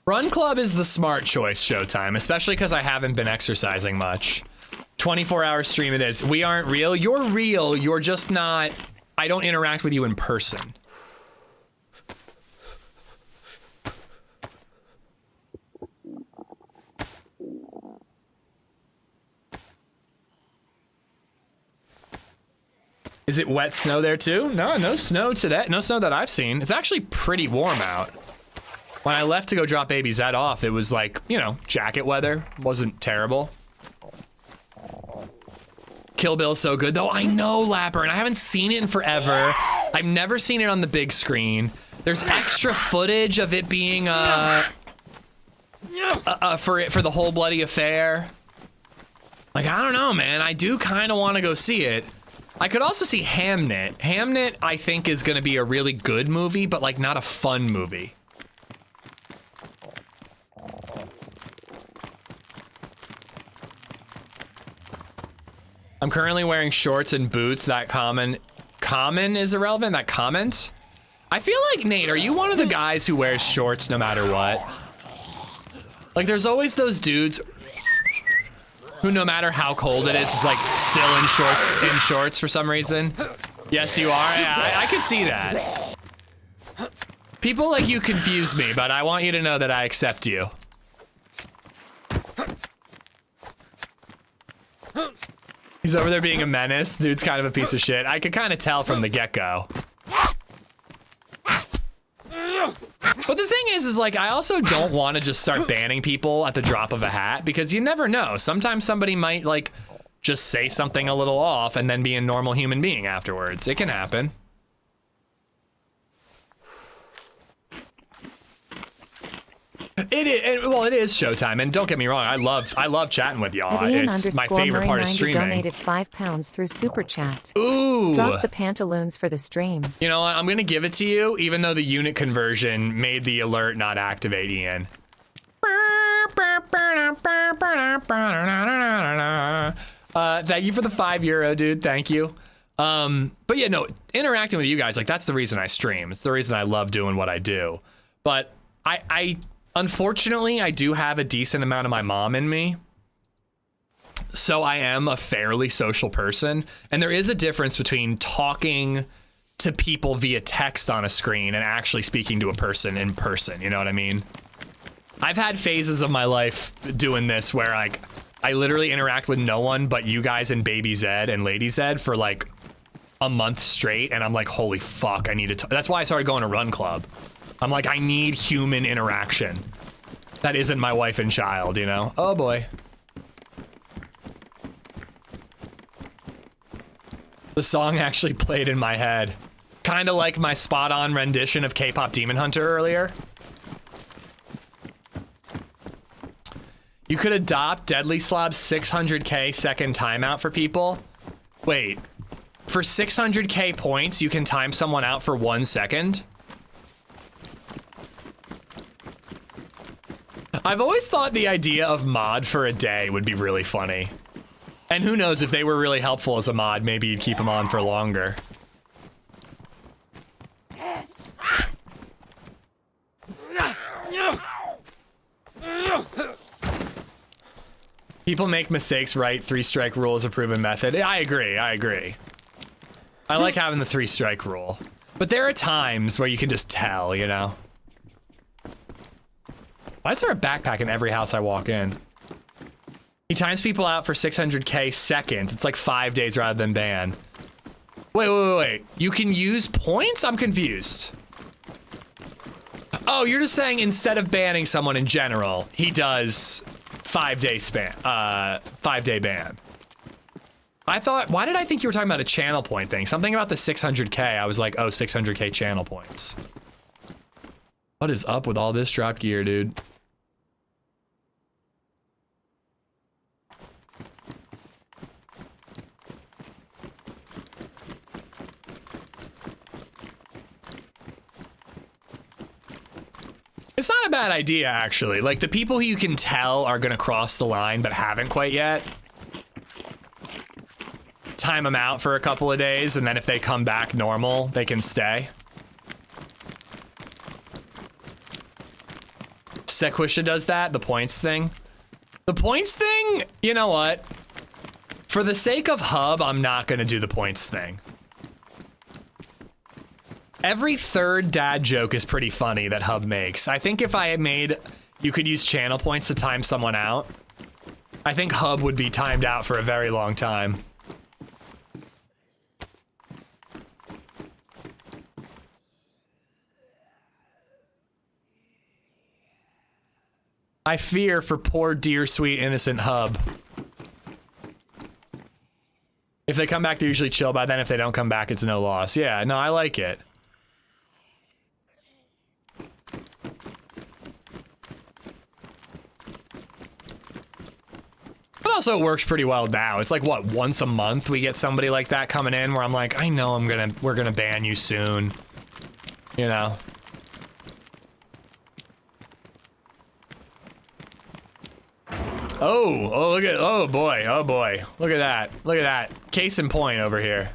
Run Club is the smart choice, Showtime, especially because I haven't been exercising much. 24-hour stream it is. We aren't real. You're real. You're just not... I don't interact with you in person. Is it wet snow there too? No snow today. No snow that I've seen. It's actually pretty warm out. When I left to go drop ABZ off, it was like, you know, jacket weather. Wasn't terrible. Kill Bill's so good, though. I know, Lapper, and I haven't seen it in forever. I've never seen it on the big screen. There's extra footage of it being for the whole bloody affair. Like, I don't know, man. I do kind of want to go see it. I could also see Hamnet. Hamnet, I think, is going to be a really good movie, but like not a fun movie. I'm currently wearing shorts and boots. That common is irrelevant. That comment. I feel like, Nate, are you one of the guys who wears shorts no matter what? Like, there's always those dudes who, no matter how cold it is like still in shorts for some reason. Yes, you are. Yeah, I could see that. People like you confuse me, but I want you to know that I accept you. He's over there being a menace. Dude's kind of a piece of shit. I could kind of tell from the get-go. But the thing is like, I also don't want to just start banning people at the drop of a hat, because you never know. Sometimes somebody might like just say something a little off and then be a normal human being afterwards. It can happen. It is showtime, and don't get me wrong, I love chatting with y'all. It's my favorite part of streaming. Donated £5 through Super Chat. Ooh. Drop the pantaloons for the stream. You know what? I'm gonna give it to you, even though the unit conversion made the alert not activate, Ian. Thank you for the €5, dude. Thank you. But yeah, no, interacting with you guys, like, that's the reason I stream. It's the reason I love doing what I do. But unfortunately, I do have a decent amount of my mom in me. So I am a fairly social person. And there is a difference between talking to people via text on a screen and actually speaking to a person in person. You know what I mean? I've had phases of my life doing this where like I literally interact with no one but you guys and BabyZed and LadyZed for like a month straight. And I'm like, holy fuck, I need to. That's why I started going to Run Club. I'm like, I need human interaction. That isn't my wife and child, you know? Oh boy. The song actually played in my head. Kind of like my spot-on rendition of K-pop Demon Hunter earlier. You could adopt Deadly Slob's 600k second timeout for people. Wait, for 600k points, you can time someone out for 1 second? I've always thought the idea of mod for a day would be really funny. And who knows, if they were really helpful as a mod, maybe you'd keep them on for longer. People make mistakes, right? 3-strike rule is a proven method. I agree. I like having the 3-strike rule. But there are times where you can just tell, you know? Why is there a backpack in every house I walk in? He times people out for 600k seconds. It's like 5 days rather than ban. Wait. You can use points? I'm confused. Oh, you're just saying instead of banning someone in general, he does 5-day span, 5-day ban. I thought, why did I think you were talking about a channel point thing? Something about the 600k. I was like, oh, 600k channel points. What is up with all this drop gear, dude? It's not a bad idea, actually. Like, the people who you can tell are gonna cross the line but haven't quite yet, time them out for a couple of days, and then if they come back normal, they can stay. Sequisha does that, the points thing. The points thing, you know what? For the sake of Hub, I'm not gonna do the points thing. Every third dad joke is pretty funny that Hub makes. I think if I had made, you could use channel points to time someone out, I think Hub would be timed out for a very long time. I fear for poor, dear, sweet, innocent Hub. If they come back, they're usually chill by then. If they don't come back, it's no loss. Yeah, no, I like it. But also works pretty well now. It's like, what, once a month we get somebody like that coming in where I'm like, I know we're gonna ban you soon. You know? Oh, look at, oh boy, look at that. Case in point over here.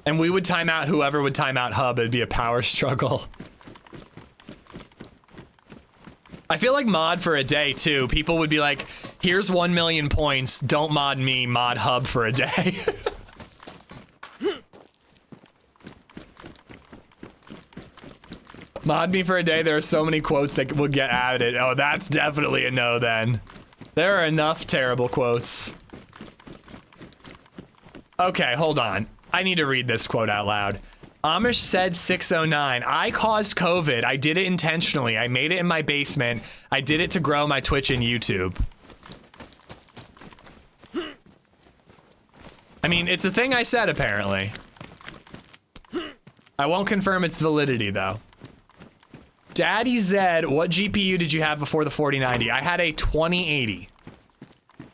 And we would time out whoever would time out Hub. It'd be a power struggle. I feel like mod for a day too. People would be like, here's 1 million points. Don't mod me, mod Hub for a day. Mod me for a day. There are so many quotes that will get added. Oh, that's definitely a no then. There are enough terrible quotes. Okay, hold on. I need to read this quote out loud. AmishZed 609. I caused COVID. I did it intentionally. I made it in my basement. I did it to grow my Twitch and YouTube. I mean, it's a thing I said, apparently. I won't confirm its validity, though. DayZ, what GPU did you have before the 4090? I had a 2080.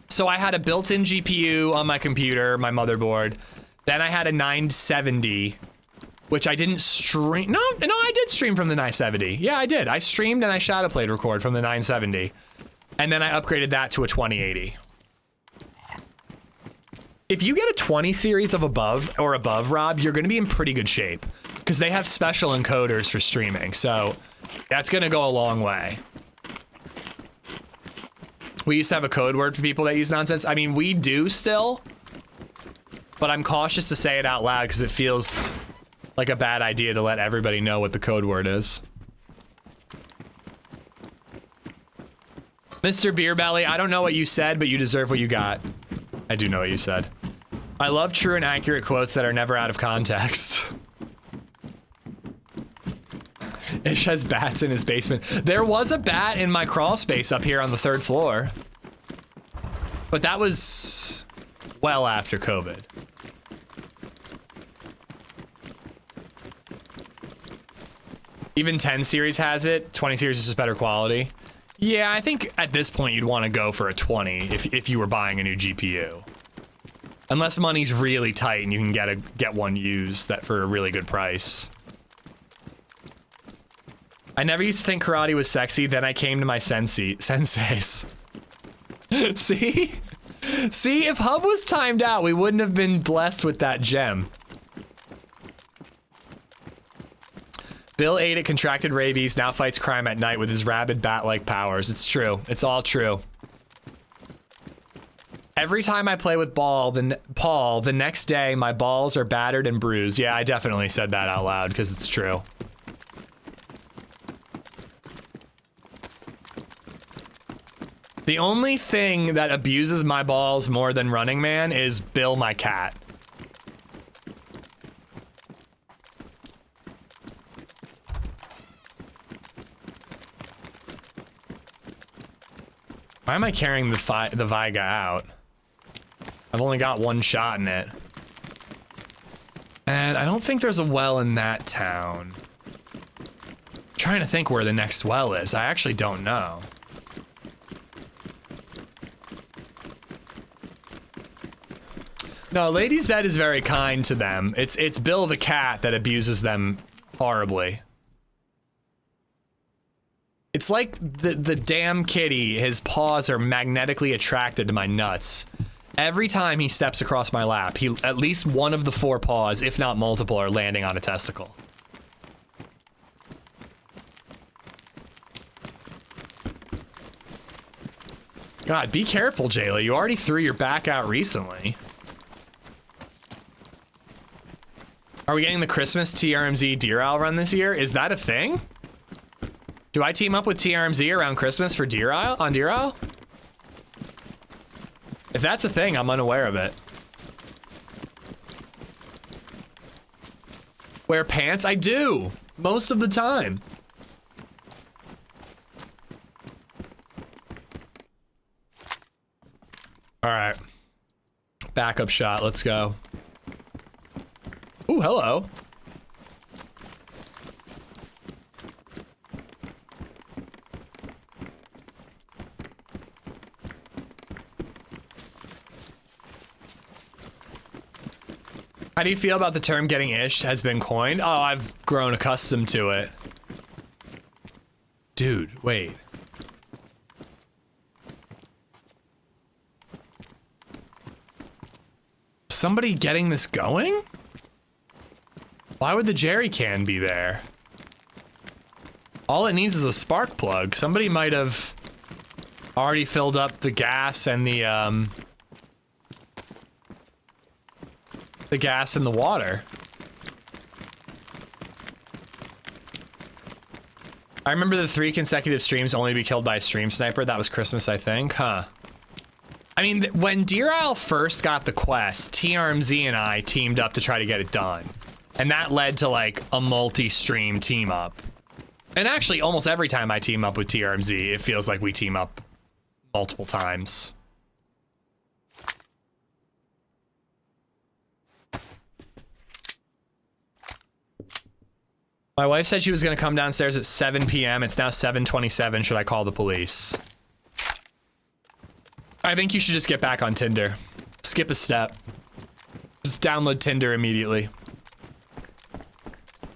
So I had a built-in GPU on my computer, my motherboard. Then I had a 970, which I didn't stream. No, I did stream from the 970. Yeah, I did. I streamed and I shadow played record from the 970. And then I upgraded that to a 2080. If you get a 20 series of above, Rob, you're gonna be in pretty good shape. Because they have special encoders for streaming, so that's gonna go a long way. We used to have a code word for people that use nonsense. I mean, we do still, but I'm cautious to say it out loud because it feels like a bad idea to let everybody know what the code word is. Mr. Beerbelly, I don't know what you said, but you deserve what you got. I do know what you said. I love true and accurate quotes that are never out of context. Ish has bats in his basement. There was a bat in my crawl space up here on the 3rd floor. But that was well after COVID. Even 10 series has it. 20 series is just better quality. Yeah, I think at this point you'd want to go for a 20 if you were buying a new GPU. Unless money's really tight and you can get one used that for a really good price. I never used to think karate was sexy, then I came to my senseis. See? See, if Hub was timed out, we wouldn't have been blessed with that gem. Bill ate it, contracted rabies, now fights crime at night with his rabid bat-like powers. It's true. It's all true. Every time I play with Paul, the next day, my balls are battered and bruised. Yeah, I definitely said that out loud because it's true. The only thing that abuses my balls more than Running Man is Bill, my cat. Why am I carrying the Viga out? I've only got one shot in it. And I don't think there's a well in that town. I'm trying to think where the next well is. I actually don't know. No, LadyZed is very kind to them. It's Bill the cat that abuses them horribly. It's like the damn kitty, his paws are magnetically attracted to my nuts. Every time he steps across my lap, at least one of the 4 paws, if not multiple, are landing on a testicle. God, be careful, Jayla. You already threw your back out recently. Are we getting the Christmas TRMZ Deer Isle run this year? Is that a thing? Do I team up with TRMZ around Christmas for Deer Isle, on Deer Isle? If that's a thing, I'm unaware of it. Wear pants? I do, most of the time. All right, backup shot, let's go. Ooh, hello. How do you feel about the term getting ish has been coined? Oh, I've grown accustomed to it. Dude, wait. Somebody getting this going? Why would the jerry can be there? All it needs is a spark plug. Somebody might have already filled up the gas and the gas and the water. I remember the 3 consecutive streams only to be killed by a stream sniper. That was Christmas, I think. Huh. I mean, when Deer Isle first got the quest, TRMZ and I teamed up to try to get it done. And that led to, like, a multi-stream team up. And actually, almost every time I team up with TRMZ, it feels like we team up multiple times. My wife said she was going to come downstairs at 7 p.m. It's now 7:27. Should I call the police? I think you should just get back on Tinder. Skip a step. Just download Tinder immediately.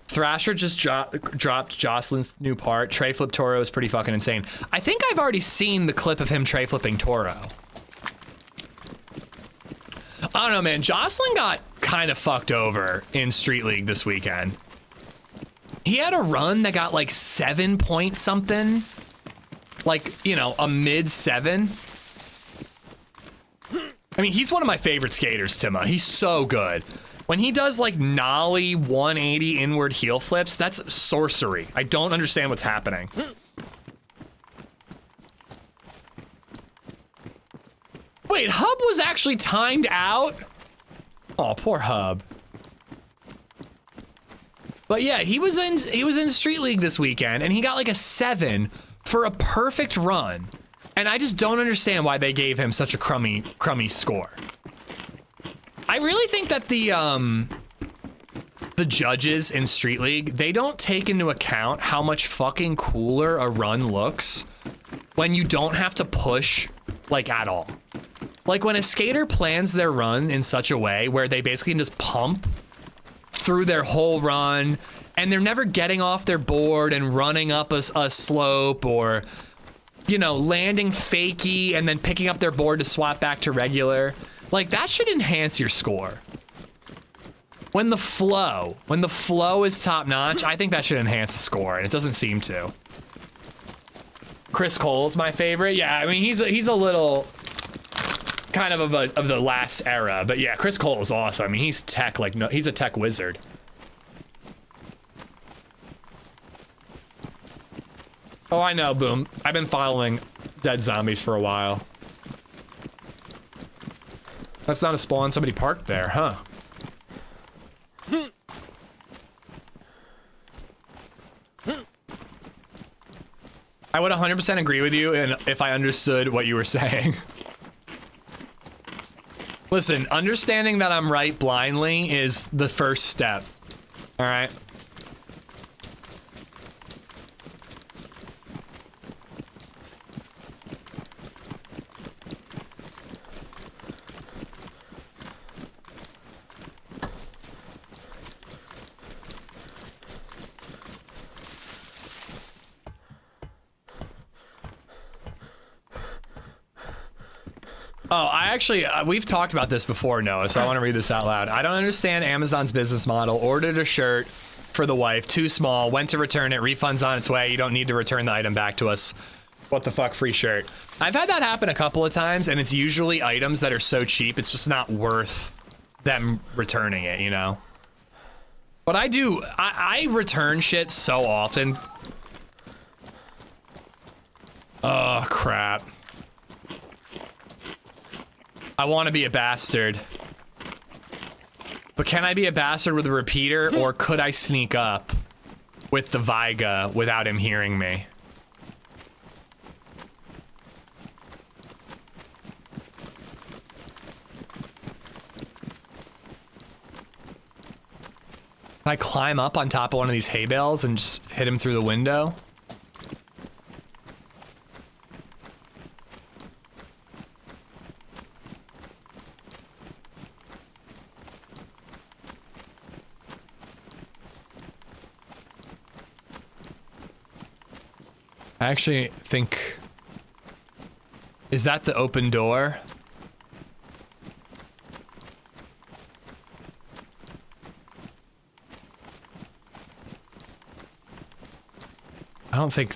Thrasher just dropped Jocelyn's new part. Tray flip Toro is pretty fucking insane. I think I've already seen the clip of him tray flipping Toro. I don't know, man. Jocelyn got kind of fucked over in Street League this weekend. He had a run that got like 7 point something. Like, you know, a mid 7. I mean, he's one of my favorite skaters, Tima. He's so good. When he does like nollie 180 inward heel flips, that's sorcery. I don't understand what's happening. Wait, Hub was actually timed out? Oh, poor Hub. But yeah, he was in Street League this weekend and he got like a 7 for a perfect run. And I just don't understand why they gave him such a crummy score. I really think that the judges in Street League, they don't take into account how much fucking cooler a run looks when you don't have to push like at all. Like when a skater plans their run in such a way where they basically can just pump through their whole run and they're never getting off their board and running up a slope or, you know, landing fakie and then picking up their board to swap back to regular. Like that should enhance your score. When the flow is top notch, I think that should enhance the score, and it doesn't seem to. Chris Cole's my favorite. Yeah, I mean he's a little kind of the last era, but yeah, Chris Cole is awesome. I mean he's tech like no, he's a tech wizard. Oh, I know, Boom. I've been following Dead Zombies for a while. That's not a spawn. Somebody parked there, huh? I would 100% agree with you if I understood what you were saying. Listen, understanding that I'm right blindly is the first step. All right? Oh, I actually, we've talked about this before, Noah, so I want to read this out loud. I don't understand Amazon's business model. Ordered a shirt for the wife, too small, went to return it, refund's on its way. You don't need to return the item back to us. What the fuck, free shirt. I've had that happen a couple of times, and it's usually items that are so cheap, it's just not worth them returning it, you know? But I return shit so often. Oh, crap. I want to be a bastard. But can I be a bastard with a repeater, or could I sneak up with the Viga without him hearing me? Can I climb up on top of one of these hay bales and just hit him through the window? I actually think... Is that the open door?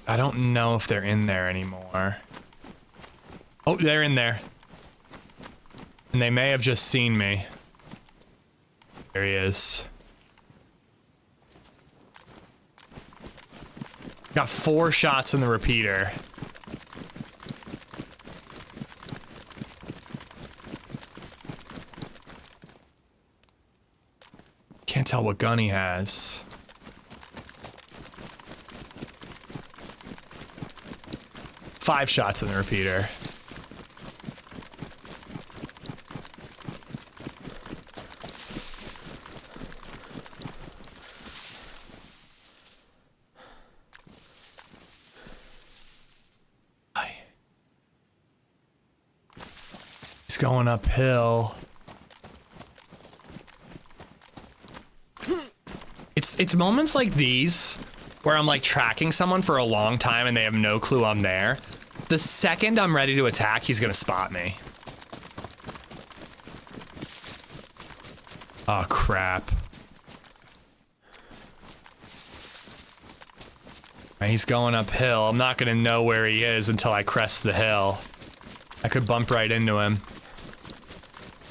I don't know if they're in there anymore. Oh, they're in there. And they may have just seen me. There he is. Got 4 shots in the repeater. Can't tell what gun he has. Five shots in the repeater. He's going uphill. It's moments like these where I'm like tracking someone for a long time and they have no clue I'm there. The second I'm ready to attack, he's gonna spot me. Oh, crap. And he's going uphill. I'm not gonna know where he is until I crest the hill. I could bump right into him.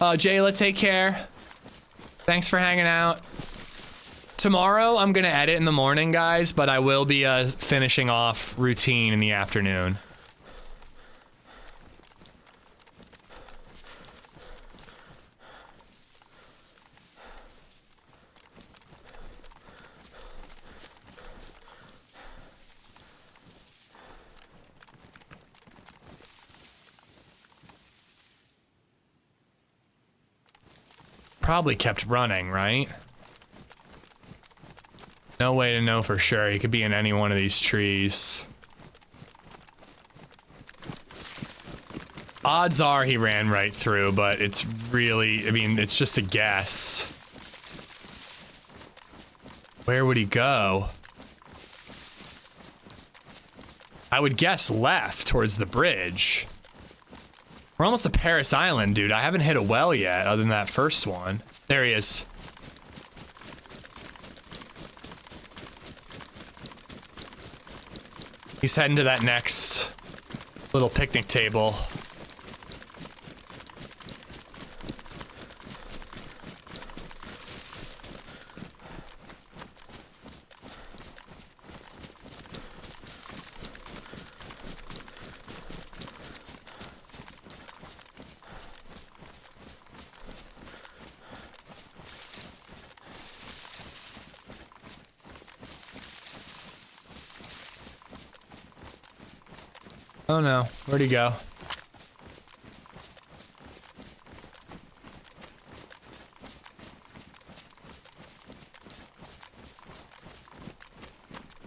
Oh, Jayla, take care. Thanks for hanging out. Tomorrow, I'm gonna edit in the morning, guys, but I will be finishing off routine in the afternoon. Probably kept running, right? No way to know for sure. He could be in any one of these trees. Odds are he ran right through, but it's really, I mean, it's just a guess. Where would he go? I would guess left towards the bridge. We're almost to Paris Island, dude. I haven't hit a well yet, other than that first one. There he is. He's heading to that next little picnic table. Oh no, where'd he go?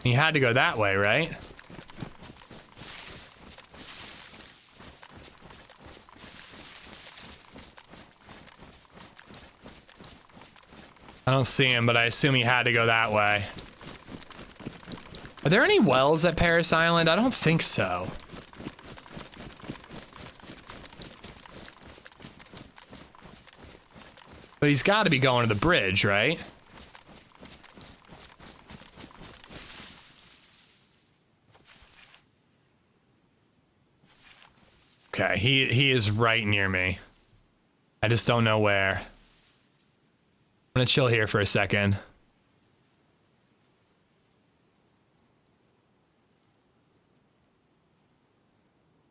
He had to go that way, right? I don't see him, but I assume he had to go that way. Are there any wells at Paris Island? I don't think so. But he's got to be going to the bridge, right? Okay, he is right near me. I just don't know where. I'm gonna chill here for a second.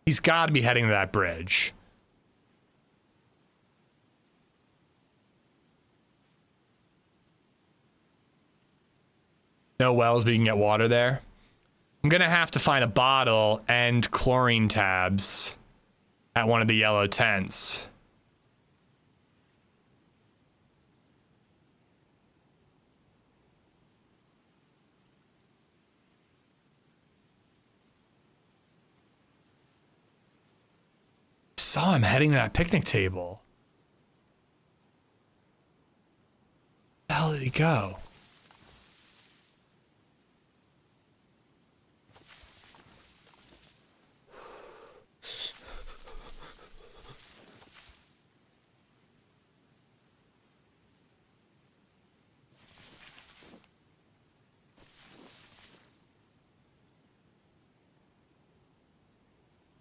He's got to be heading to that bridge. No wells, but you can get water there. I'm gonna have to find a bottle and chlorine tabs at one of the yellow tents. Saw him heading to that picnic table. Where the hell did he go?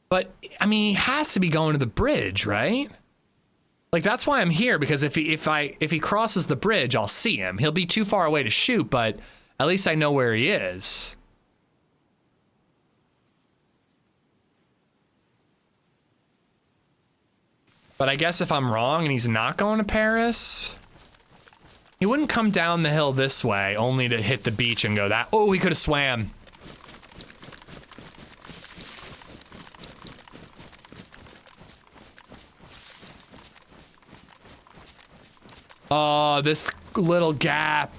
But I mean, he has to be going to the bridge, right? Like, that's why I'm here, because if he crosses the bridge, I'll see him. He'll be too far away to shoot, but at least I know where he is. But I guess if I'm wrong and he's not going to Paris, he wouldn't come down the hill this way, only to hit the beach and go that. Oh, he could have swam. Oh, this little gap.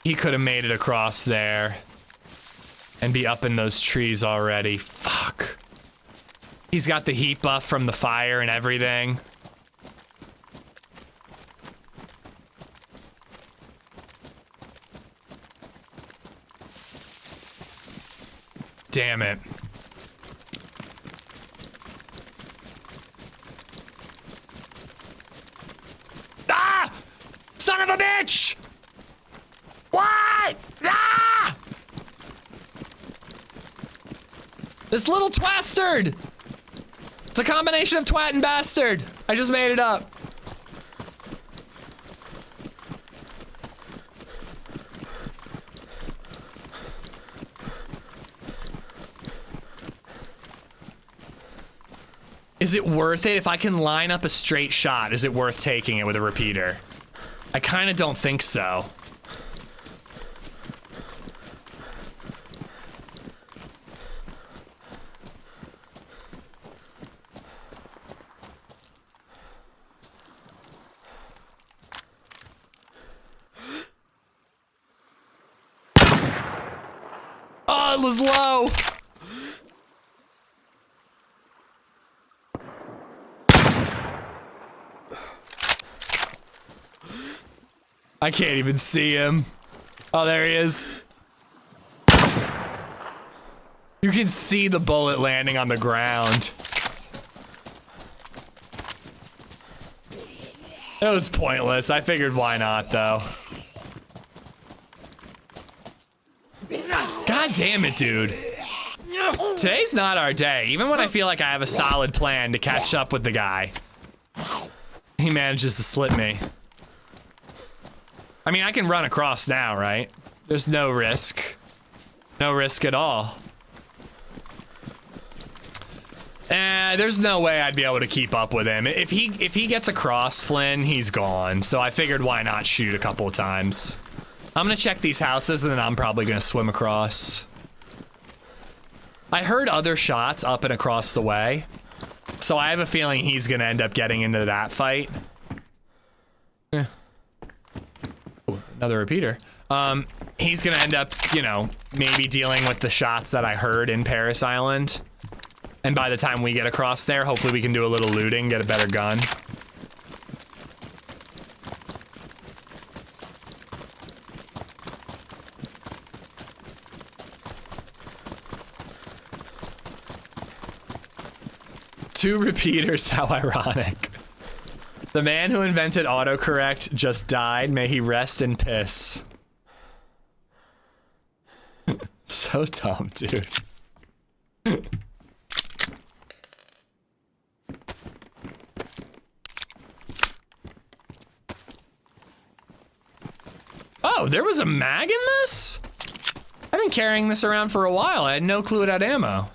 He could have made it across there and be up in those trees already. Fuck. He's got the heat buff from the fire and everything. Damn it. Ah! Son of a bitch! What? Ah! This little twastard! It's a combination of twat and bastard. I just made it up. Is it worth it? If I can line up a straight shot, is it worth taking it with a repeater? I kind of don't think so. Oh, it was low. I can't even see him. Oh, there he is. You can see the bullet landing on the ground. It was pointless. I figured why not, though. God damn it, dude. Today's not our day. Even when I feel like I have a solid plan to catch up with the guy, he manages to slip me. I mean, I can run across now, right? There's no risk. No risk at all. There's no way I'd be able to keep up with him. If he gets across Flynn, he's gone. So I figured why not shoot a couple of times. I'm gonna check these houses and then I'm probably gonna swim across. I heard other shots up and across the way, so I have a feeling he's gonna end up getting into that fight. Yeah. Ooh, another repeater. He's gonna end up, you know, maybe dealing with the shots that I heard in Paris Island. And by the time we get across there, hopefully we can do a little looting, get a better gun. Two repeaters, how ironic. The man who invented autocorrect just died. May he rest in piss. So dumb, dude. Oh, there was a mag in this? I've been carrying this around for a while. I had no clue it had ammo.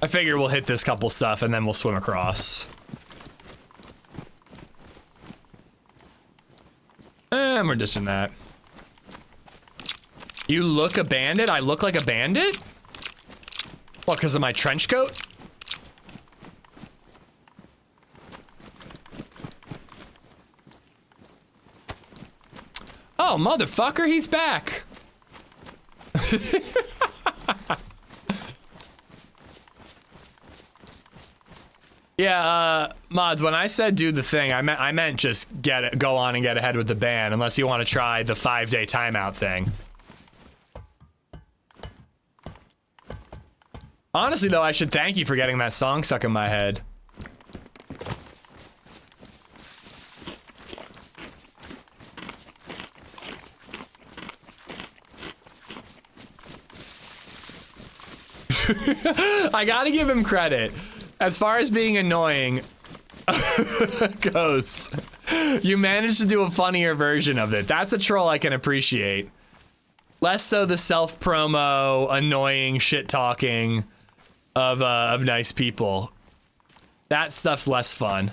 I figure we'll hit this couple stuff and then we'll swim across. And we're just in that. You look a bandit? I look like a bandit? What, because of my trench coat? Oh, motherfucker, he's back. Yeah, mods, when I said do the thing, I meant just go on and get ahead with the ban, unless you want to try the 5-day timeout thing. Honestly, though, I should thank you for getting that song stuck in my head. I gotta give him credit. As far as being annoying goes, you managed to do a funnier version of it. That's a troll I can appreciate. Less so the self-promo, annoying shit-talking of nice people. That stuff's less fun.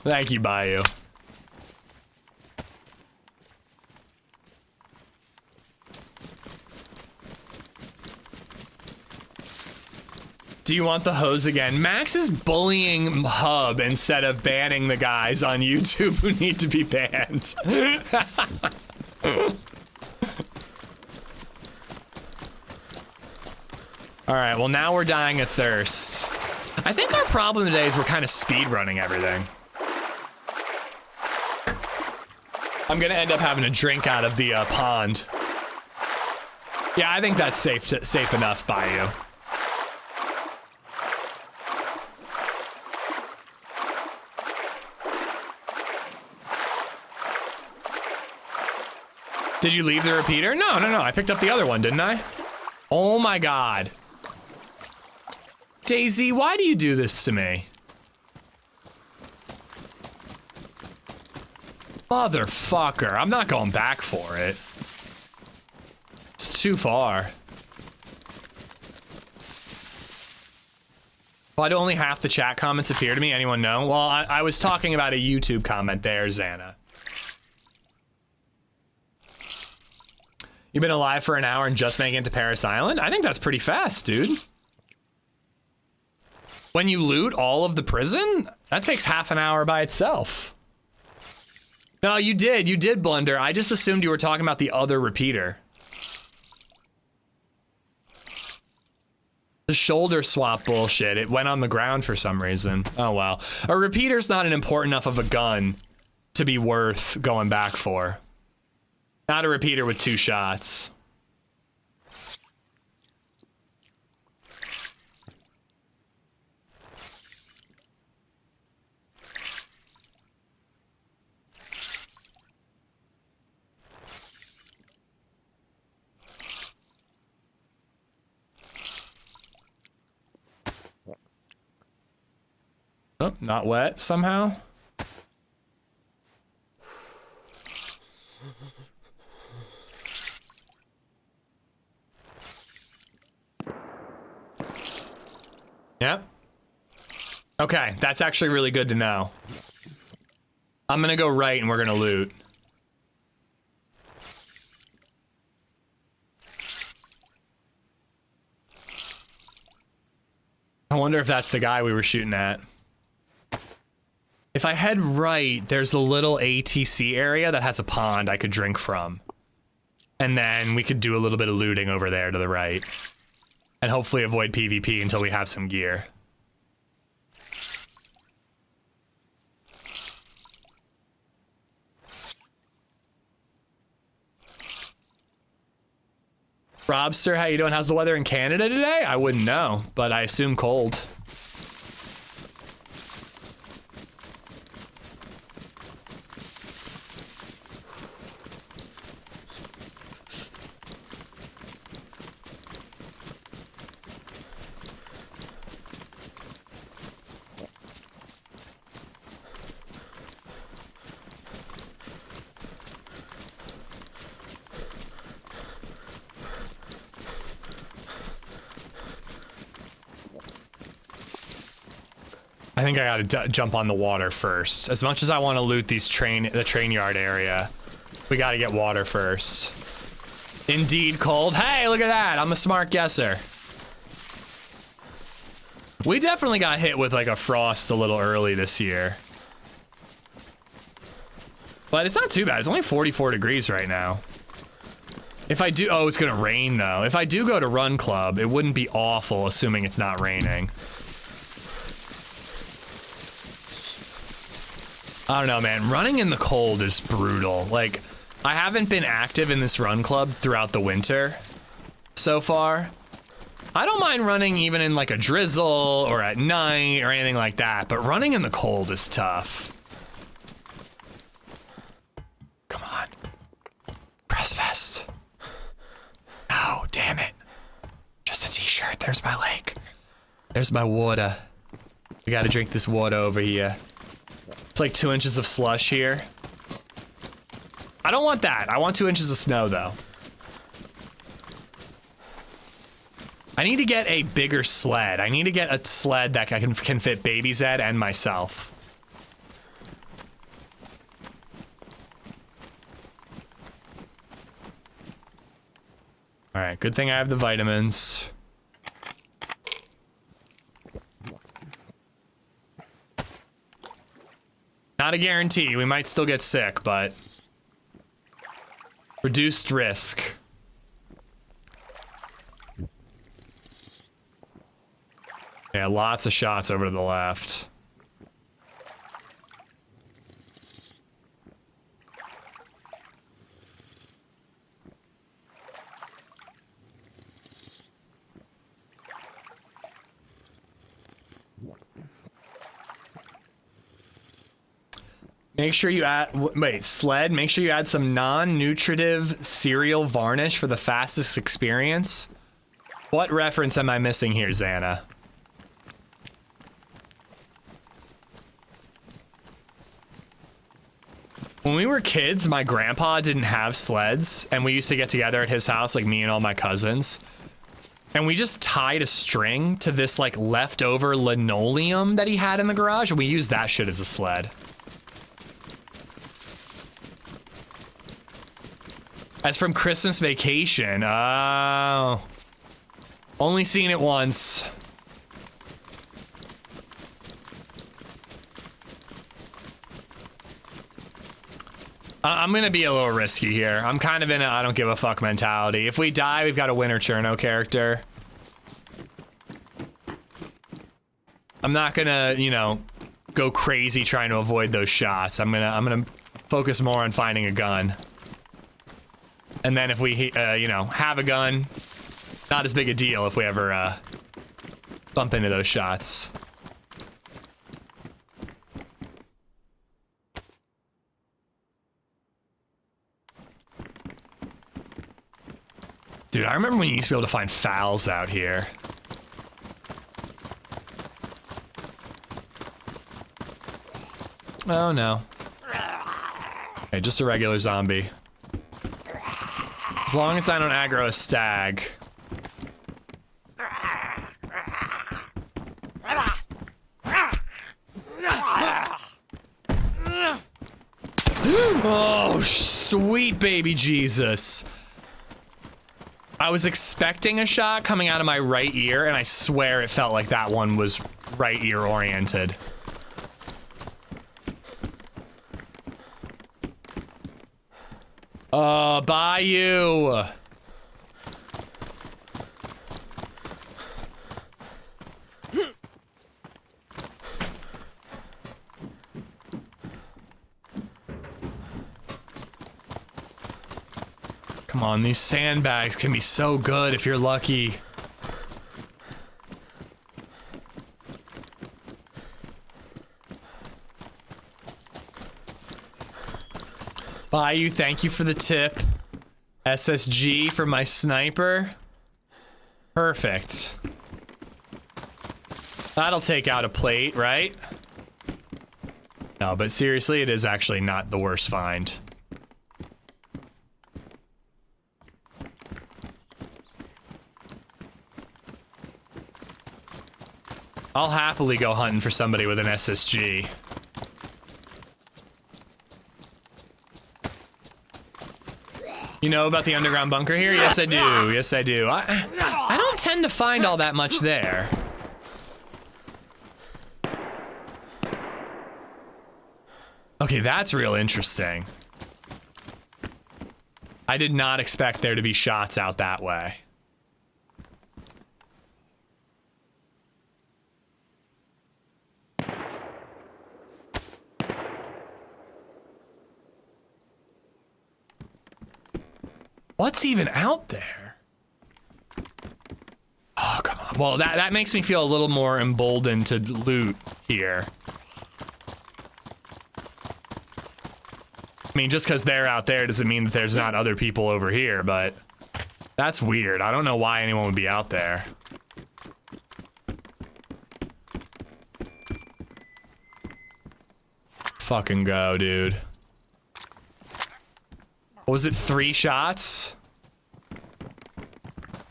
Thank you, Bayou. Do you want the hose again? Max is bullying Hub instead of banning the guys on YouTube who need to be banned. All right, well now we're dying of thirst. I think our problem today is we're kind of speed running everything. I'm gonna end up having a drink out of the pond. Yeah, I think that's safe enough, Bayou. Did you leave the repeater? No. I picked up the other one, didn't I? Oh my god. DayZ, why do you do this to me? Motherfucker, I'm not going back for it. It's too far. Why do only half the chat comments appear to me? Anyone know? Well, I was talking about a YouTube comment there, Xana. You've been alive for an hour and just making it to Paris Island? I think that's pretty fast, dude. When you loot all of the prison, that takes half an hour by itself. No, you did blunder. I just assumed you were talking about the other repeater. The shoulder swap bullshit, it went on the ground for some reason. Oh well. A repeater's not an important enough of a gun to be worth going back for. Not a repeater with 2 shots. Oh, not wet somehow. Yep. Okay, that's actually really good to know. I'm gonna go right and we're gonna loot. I wonder if that's the guy we were shooting at. If I head right, there's a little ATC area that has a pond I could drink from. And then we could do a little bit of looting over there to the right. And hopefully avoid PvP until we have some gear. Robster, how you doing? How's the weather in Canada today? I wouldn't know, but I assume cold. I think I gotta jump on the water first. As much as I want to loot the train yard area, we gotta get water first. Indeed cold. Hey, look at that. I'm a smart guesser. We definitely got hit with like a frost a little early this year. But it's not too bad. It's only 44 degrees right now. If I do, oh, it's gonna rain though. If I do go to Run Club, it wouldn't be awful assuming it's not raining. I don't know, man. Running in the cold is brutal. Like, I haven't been active in this Run Club throughout the winter so far. I don't mind running even in like a drizzle or at night or anything like that, but running in the cold is tough. Come on. Press vest. Oh, damn it. Just a t-shirt. There's my lake. There's my water. We gotta drink this water over here. It's like 2 inches of slush here. I don't want that. I want 2 inches of snow though. I need to get a bigger sled. I need to get a sled that can fit LadyZed and myself. All right, good thing I have the vitamins. Not a guarantee. We might still get sick, but reduced risk. Yeah, lots of shots over to the left. Make sure you add, wait, sled, make sure you add some non-nutritive cereal varnish for the fastest experience. What reference am I missing here, Xana? When we were kids, my grandpa didn't have sleds, and we used to get together at his house, like me and all my cousins. And we just tied a string to this like leftover linoleum that he had in the garage, and we used that shit as a sled. That's from Christmas Vacation. Oh. Only seen it once. I'm gonna be a little risky here. I'm kind of in a I don't give a fuck mentality. If we die, we've got a Winter Cherno character. I'm not gonna, you know, go crazy trying to avoid those shots. I'm gonna focus more on finding a gun. And then if we, you know, have a gun, not as big a deal if we ever bump into those shots. Dude, I remember when you used to be able to find fowls out here. Oh no. Okay, just a regular zombie. As long as I don't aggro a stag. Oh, sweet baby Jesus. I was expecting a shot coming out of my right ear, and I swear it felt like that one was right ear oriented. Bayou. Come on, these sandbags can be so good if you're lucky. Bayou, thank you for the tip. SSG for my sniper. Perfect. That'll take out a plate, right? No, but seriously, it is actually not the worst find. I'll happily go hunting for somebody with an SSG. You know about the underground bunker here? Yes, I do. Yes, I do. I don't tend to find all that much there. Okay, that's real interesting. I did not expect there to be shots out that way. What's even out there? Oh, come on. Well, that makes me feel a little more emboldened to loot here. I mean, just because they're out there doesn't mean that there's not other people over here, but that's weird. I don't know why anyone would be out there. Fucking go, dude. What was it, 3 shots?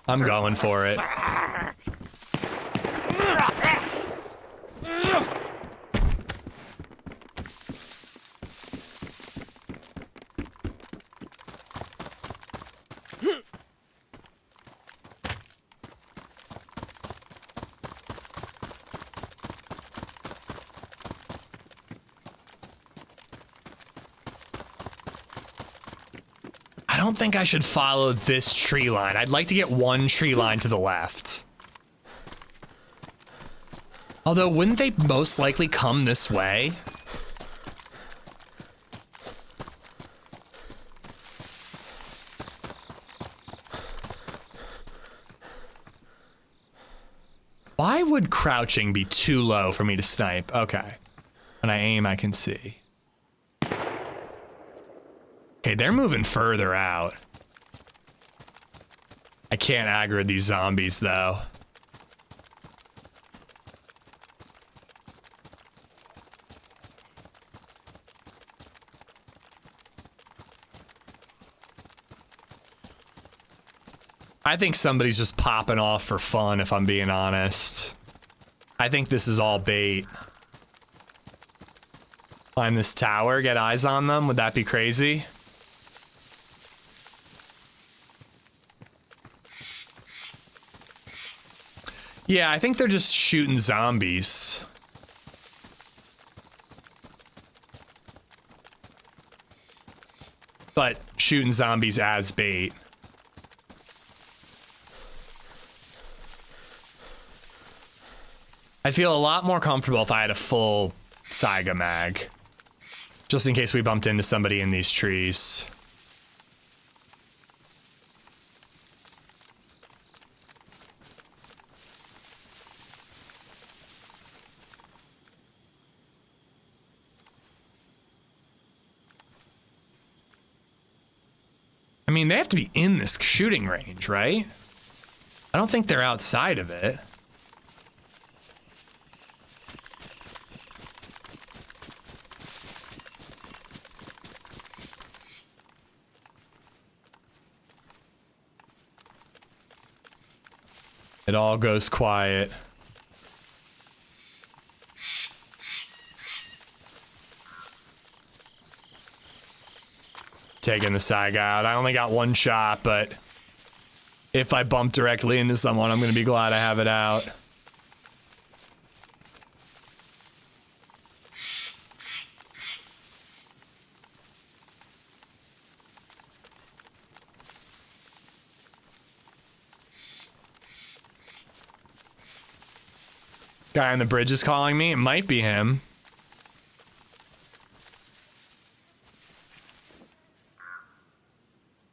I'm going for it. I don't think I should follow this tree line. I'd like to get one tree line to the left. Although, wouldn't they most likely come this way? Why would crouching be too low for me to snipe? Okay. When I aim, I can see. Okay, they're moving further out. I can't aggro these zombies, though. I think somebody's just popping off for fun, if I'm being honest. I think this is all bait. Climb this tower, get eyes on them. Would that be crazy? Yeah, I think they're just shooting zombies. But shooting zombies as bait. I'd feel a lot more comfortable if I had a full Saiga mag. Just in case we bumped into somebody in these trees. I mean, they have to be in this shooting range, right? I don't think they're outside of it. It all goes quiet. Taking the Saiga out. I only got one shot, but if I bump directly into someone, I'm gonna be glad I have it out. Guy on the bridge is calling me. It might be him.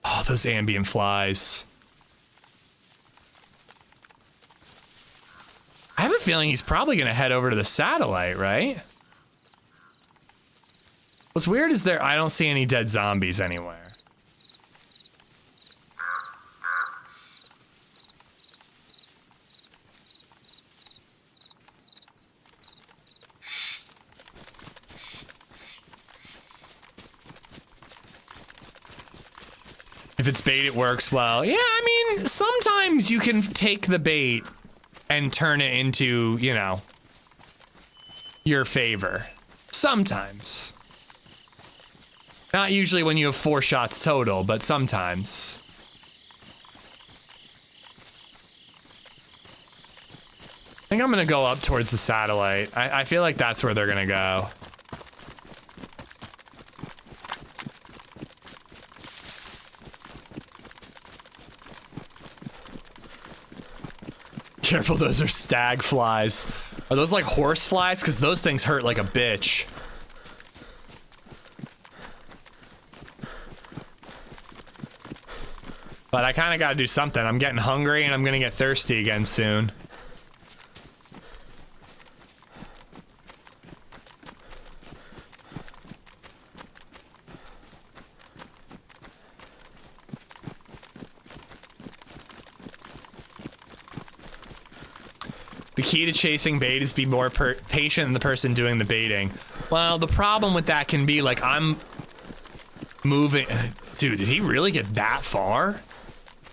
Oh, those ambient flies. I have a feeling he's probably going to head over to the satellite, right? What's weird is I don't see any dead zombies anywhere. If it's bait, it works well. Yeah, I mean, sometimes you can take the bait and turn it into, you know, your favor. Sometimes. Not usually when you have 4 shots total, but sometimes. I think I'm gonna go up towards the satellite. I feel like that's where they're gonna go. careful, those are stag flies. Are those like horse flies? Because those things hurt like a bitch. But I kind of got to do something. I'm getting hungry and I'm going to get thirsty again soon. The key to chasing bait is be more patient than the person doing the baiting. Well, the problem with that can be like I'm moving. Dude, did he really get that far?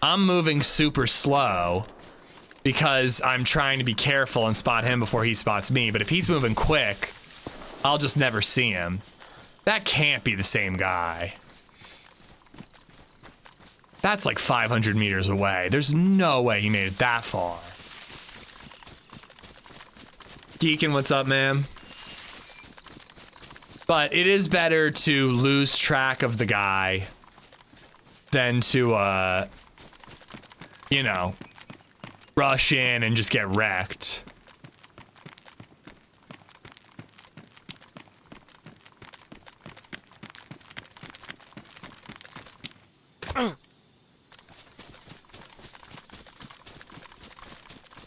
I'm moving super slow because I'm trying to be careful and spot him before he spots me. But if he's moving quick, I'll just never see him. That can't be the same guy. That's like 500 meters away. There's no way he made it that far. Geekin', what's up, man? But it is better to lose track of the guy than to, you know, rush in and just get wrecked.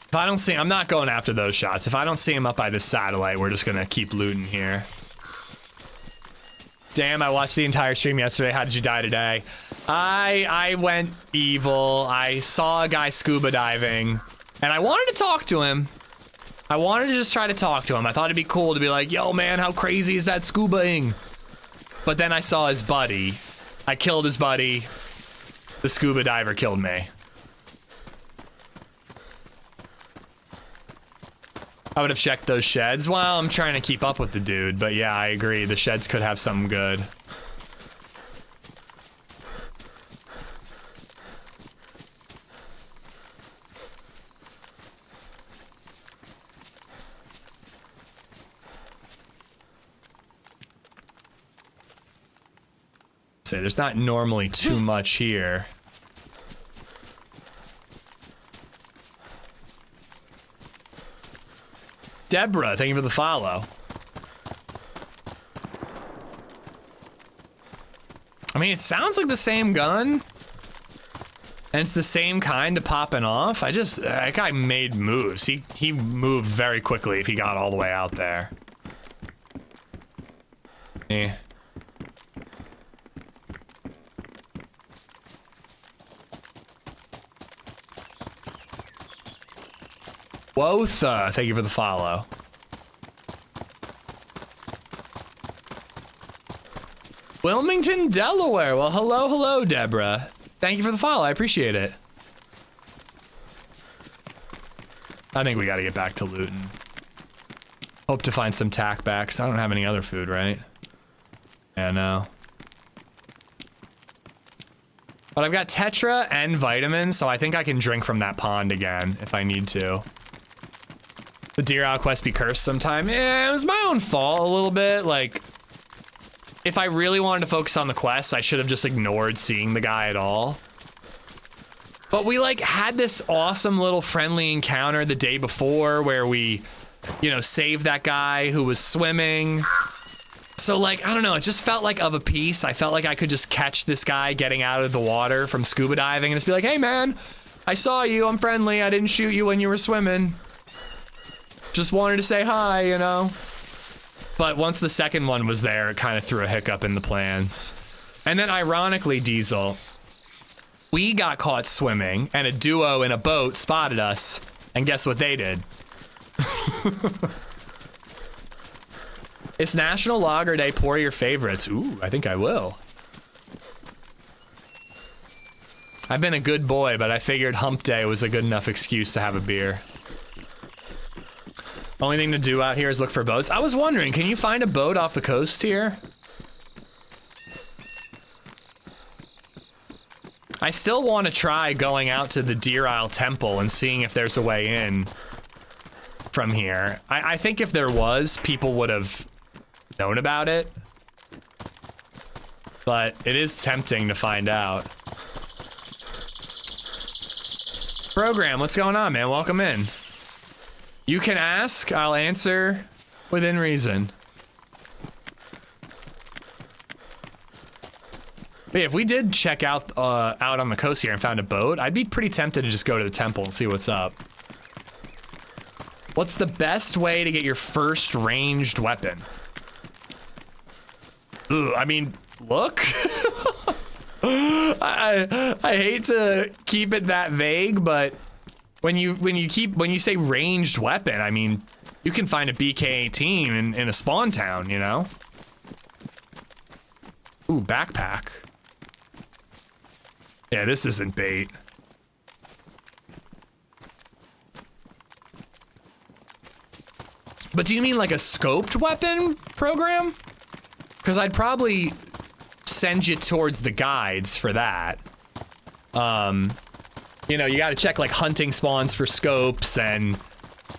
If I don't see, I'm not going after those shots. If I don't see him up by this satellite, we're just gonna keep looting here. Damn, I watched the entire stream yesterday. How did you die today? I went evil. I saw a guy scuba diving, and I wanted to talk to him. I wanted to just try to talk to him. I thought it'd be cool to be like, yo, man, how crazy is that scubaing? But then I saw his buddy. I killed his buddy. The scuba diver killed me. I would have checked those sheds. Well, I'm trying to keep up with the dude, but yeah, I agree. The sheds could have something good. Say, there's not normally too much here. Deborah, thank you for the follow. I mean, it sounds like the same gun. And it's the same kind of popping off. That guy made moves. He moved very quickly if he got all the way out there. Eh. Wotha, thank you for the follow. Wilmington, Delaware. Well, hello, Deborah. Thank you for the follow. I appreciate it. I think we got to get back to looting. Hope to find some tack backs. I don't have any other food, right? Yeah, no. But I've got Tetra and vitamins, so I think I can drink from that pond again if I need to. The Deer Owl quest be cursed sometime? Yeah, it was my own fault a little bit. Like, if I really wanted to focus on the quest, I should have just ignored seeing the guy at all. But we like had this awesome little friendly encounter the day before where we, you know, saved that guy who was swimming. So like, I don't know, it just felt like of a piece. I felt like I could just catch this guy getting out of the water from scuba diving and just be like, hey man, I saw you, I'm friendly, I didn't shoot you when you were swimming. Just wanted to say hi, you know? But once the second one was there, it kind of threw a hiccup in the plans. And then ironically, Diesel, we got caught swimming and a duo in a boat spotted us. And guess what they did? It's National Lager Day, pour your favorites. Ooh, I think I will. I've been a good boy, but I figured hump day was a good enough excuse to have a beer. Only thing to do out here is look for boats. I was wondering, can you find a boat off the coast here? I still want to try going out to the Deer Isle Temple and seeing if there's a way in from here. I think if there was, people would have known about it. But it is tempting to find out. Program, what's going on, man? Welcome in. You can ask, I'll answer within reason. But yeah, if we did check out on the coast here and found a boat, I'd be pretty tempted to just go to the temple and see what's up. What's the best way to get your first ranged weapon? Ooh, I mean, look. I hate to keep it that vague, but when you say ranged weapon, I mean, you can find a BK-18 in a spawn town, you know? Ooh, backpack. Yeah, this isn't bait. But do you mean like a scoped weapon program? Because I'd probably send you towards the guides for that. You know, you got to check like hunting spawns for scopes, and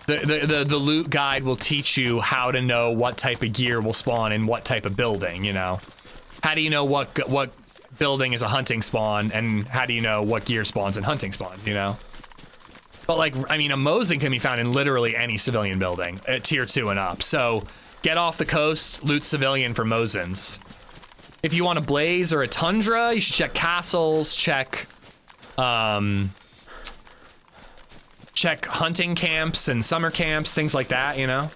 the loot guide will teach you how to know what type of gear will spawn in what type of building, you know? How do you know what building is a hunting spawn, and how do you know what gear spawns in hunting spawns, you know? But like, I mean, a Mosin can be found in literally any civilian building at tier 2 and up. So get off the coast, loot civilian for Mosins. If you want a Blaze or a Tundra, you should check castles, check hunting camps and summer camps, things like that, you know?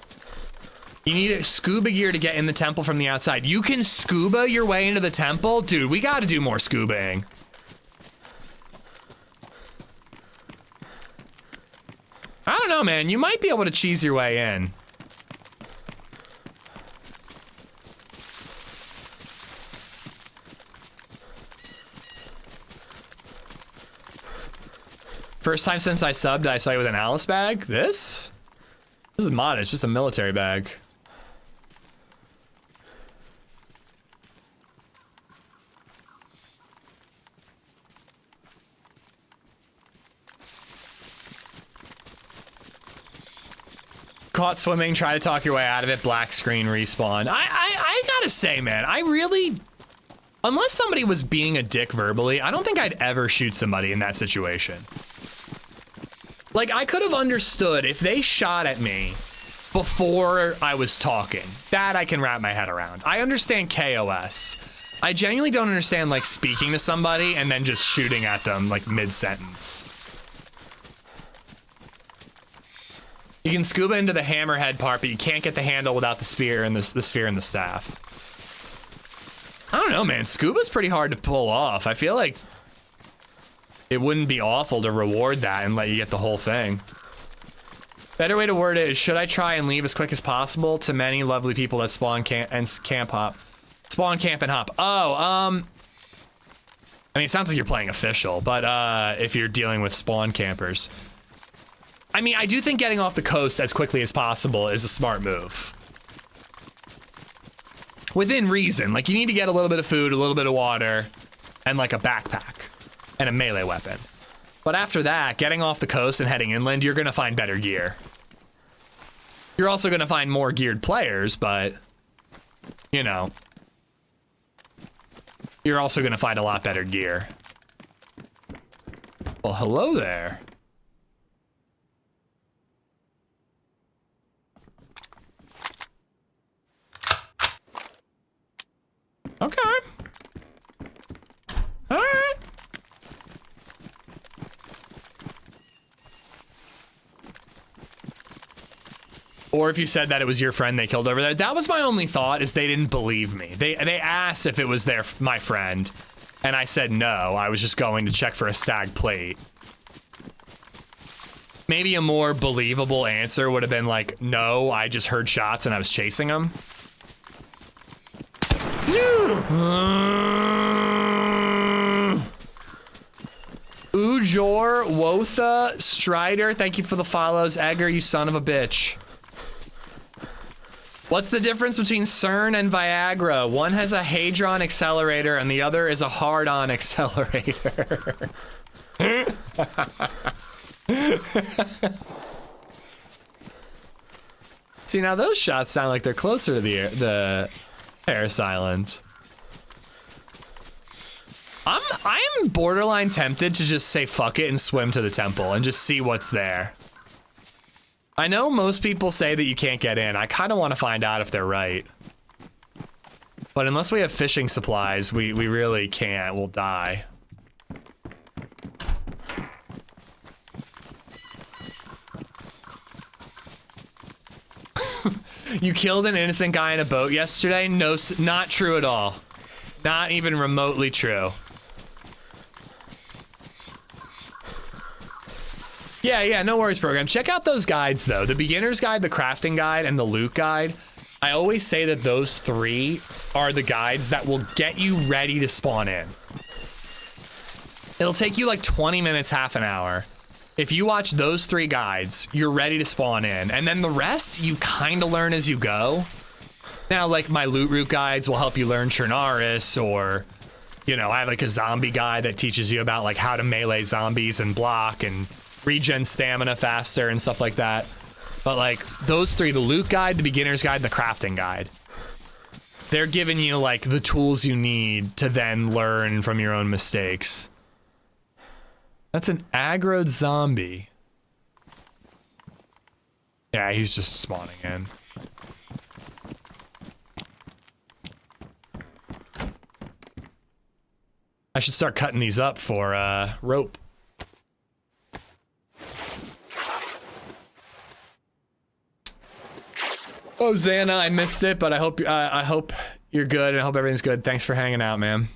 You need a scuba gear to get in the temple from the outside. You can scuba your way into the temple? Dude, we gotta do more scubaing. I don't know, man. You might be able to cheese your way in. First time since I subbed, I saw you with an Alice bag. This is mod. It's just a military bag. Caught swimming, try to talk your way out of it, black screen respawn. I gotta say, man, I really, unless somebody was being a dick verbally, I don't think I'd ever shoot somebody in that situation. Like, I could have understood if they shot at me before I was talking. That I can wrap my head around. I understand KOS. I genuinely don't understand, like, speaking to somebody and then just shooting at them, like, mid-sentence. You can scuba into the hammerhead part, but you can't get the handle without the spear and the sphere and the staff. I don't know, man. Scuba's pretty hard to pull off. I feel like it wouldn't be awful to reward that and let you get the whole thing. Better way to word it is, should I try and leave as quick as possible to many lovely people that spawn camp and hop? Spawn, camp, and hop. Oh, I mean, it sounds like you're playing official, but if you're dealing with spawn campers. I mean, I do think getting off the coast as quickly as possible is a smart move. Within reason. Like, you need to get a little bit of food, a little bit of water, and like a backpack and a melee weapon. But after that, getting off the coast and heading inland, you're gonna find better gear. You're also gonna find more geared players, but, you know, you're also gonna find a lot better gear. Well, hello there. Okay. All right. Or if you said that it was your friend they killed over there. That was my only thought, is they didn't believe me. They asked if it was my friend, and I said no. I was just going to check for a stag plate. Maybe a more believable answer would have been like, no, I just heard shots and I was chasing them. Ujor, Wotha, Strider, thank you for the follows. Egger, you son of a bitch. What's the difference between CERN and Viagra? One has a Hadron accelerator and the other is a hard-on accelerator. See, now those shots sound like they're closer to the Paris Island. I'm borderline tempted to just say fuck it and swim to the temple and just see what's there. I know most people say that you can't get in. I kind of want to find out if they're right. But unless we have fishing supplies, we really can't. We'll die. You killed an innocent guy in a boat yesterday? No, not true at all. Not even remotely true. Yeah, no worries, program. Check out those guides, though. The beginner's guide, the crafting guide, and the loot guide. I always say that those 3 are the guides that will get you ready to spawn in. It'll take you like 20 minutes, half an hour. If you watch those 3 guides, you're ready to spawn in. And then the rest, you kind of learn as you go. Now, like my loot route guides will help you learn Chernaris, or, you know, I have like a zombie guide that teaches you about like how to melee zombies and block and regen stamina faster and stuff like that. But like those 3, the loot guide, the beginner's guide, the crafting guide, they're giving you like the tools you need to then learn from your own mistakes. That's an aggroed zombie. Yeah, he's just spawning in. I should start cutting these up for rope. Oh, Xana, I missed it, but I hope you're good, and I hope everything's good. Thanks for hanging out, man.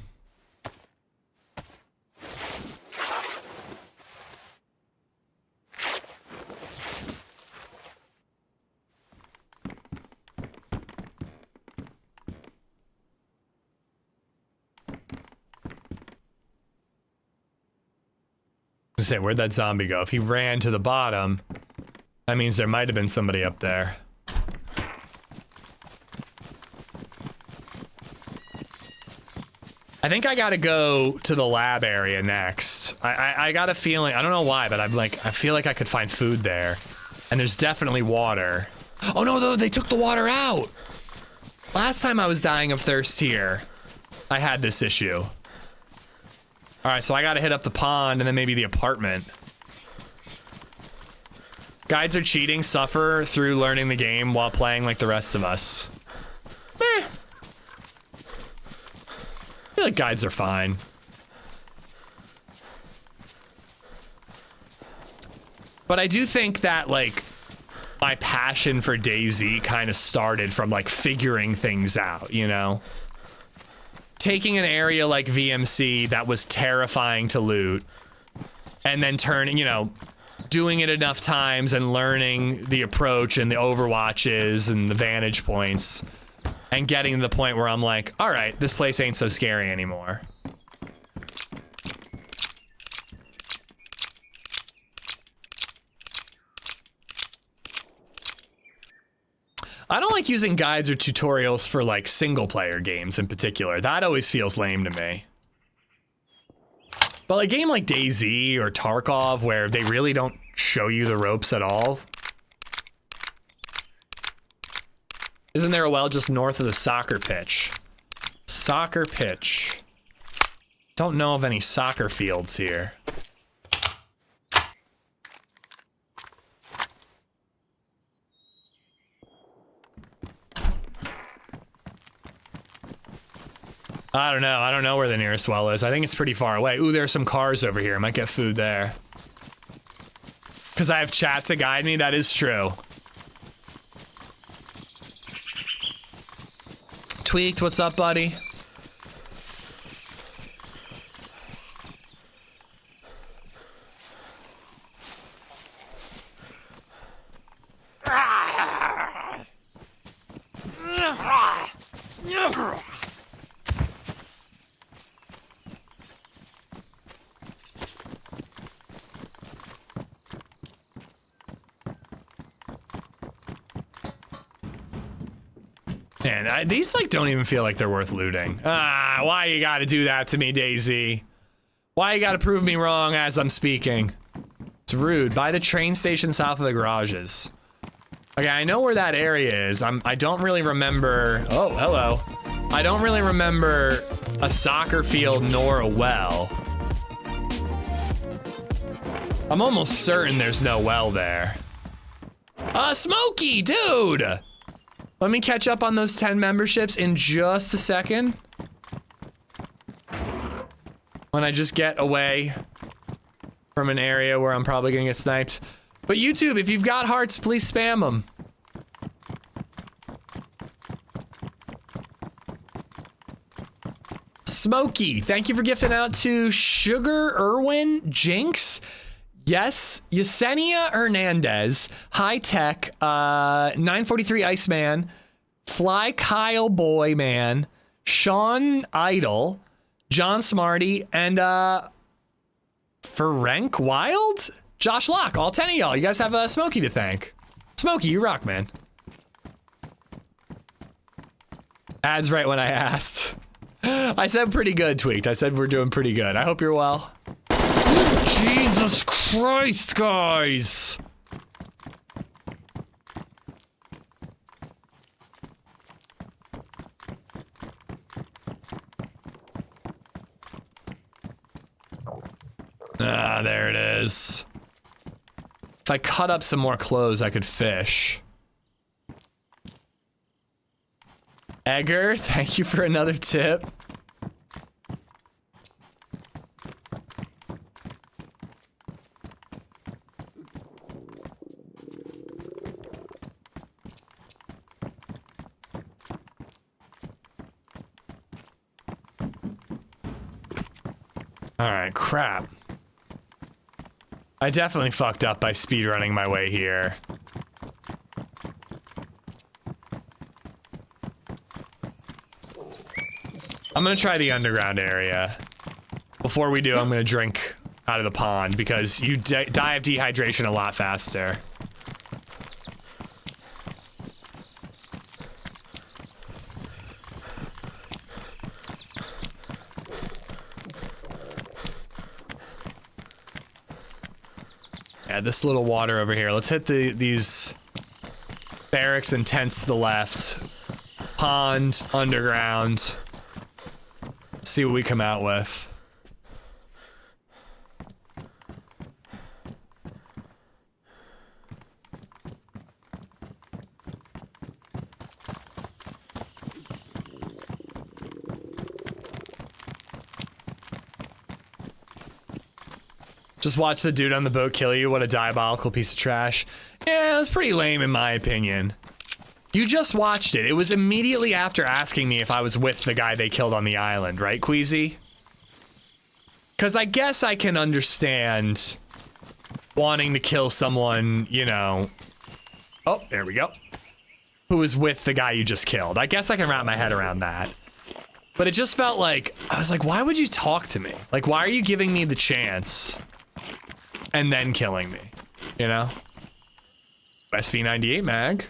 I was gonna say, where'd that zombie go? If he ran to the bottom, that means there might have been somebody up there. I think I gotta go to the lab area next. I got a feeling, I don't know why, but I'm like, I feel like I could find food there. And there's definitely water. Oh no, though, they took the water out. Last time I was dying of thirst here, I had this issue. All right, so I gotta hit up the pond and then maybe the apartment. Guides are cheating, suffer through learning the game while playing like the rest of us. Eh. I feel like guides are fine. But I do think that, like, my passion for DayZ kind of started from, like, figuring things out, you know? Taking an area like VMC that was terrifying to loot, and then turning, you know, doing it enough times and learning the approach and the overwatches and the vantage points, and getting to the point where I'm like, all right, this place ain't so scary anymore. I don't like using guides or tutorials for like single player games in particular. That always feels lame to me. But a game like DayZ or Tarkov, where they really don't show you the ropes at all. Isn't there a well just north of the soccer pitch? Soccer pitch. Don't know of any soccer fields here. I don't know. I don't know where the nearest well is. I think it's pretty far away. Ooh, there are some cars over here. Might get food there. Because I have chat to guide me. That is true. Tweaked, what's up, buddy? Man, these like don't even feel like they're worth looting. Ah, why you gotta do that to me, DayZ? Why you gotta prove me wrong as I'm speaking? It's rude. By the train station south of the garages. Okay, I know where that area is. I don't really remember. Oh, hello. I don't really remember a soccer field nor a well. I'm almost certain there's no well there. Smokey, dude. Let me catch up on those 10 memberships in just a second. When I just get away from an area where I'm probably gonna get sniped. But YouTube, if you've got hearts, please spam them. Smokey, thank you for gifting out to Sugar Irwin Jinx. Yes, Yesenia Hernandez, High Tech, 943 Iceman, Fly Kyle Boy Man, Sean Idol, John Smarty, and Ferenc Wild, Josh Locke. All 10 of y'all. You guys have Smokey to thank. Smokey, you rock, man. Ads right when I asked. I said pretty good, Tweaked. I said we're doing pretty good. I hope you're well. Jesus Christ, guys. Ah, there it is. If I cut up some more clothes, I could fish. Egger, thank you for another tip. All right, crap. I definitely fucked up by speedrunning my way here. I'm gonna try the underground area. Before we do, I'm gonna drink out of the pond because you die of dehydration a lot faster. Yeah, this little water over here. Let's hit these barracks and tents to the left. Pond, underground. See what we come out with. Just watch the dude on the boat kill you. What a diabolical piece of trash. Yeah, it was pretty lame in my opinion. You just watched it. It was immediately after asking me if I was with the guy they killed on the island, right, Queasy? Because I guess I can understand wanting to kill someone, you know... Oh, there we go. Who was with the guy you just killed. I guess I can wrap my head around that. But it just felt like... I was like, why would you talk to me? Like, why are you giving me the chance and then killing me? You know? SV98 mag.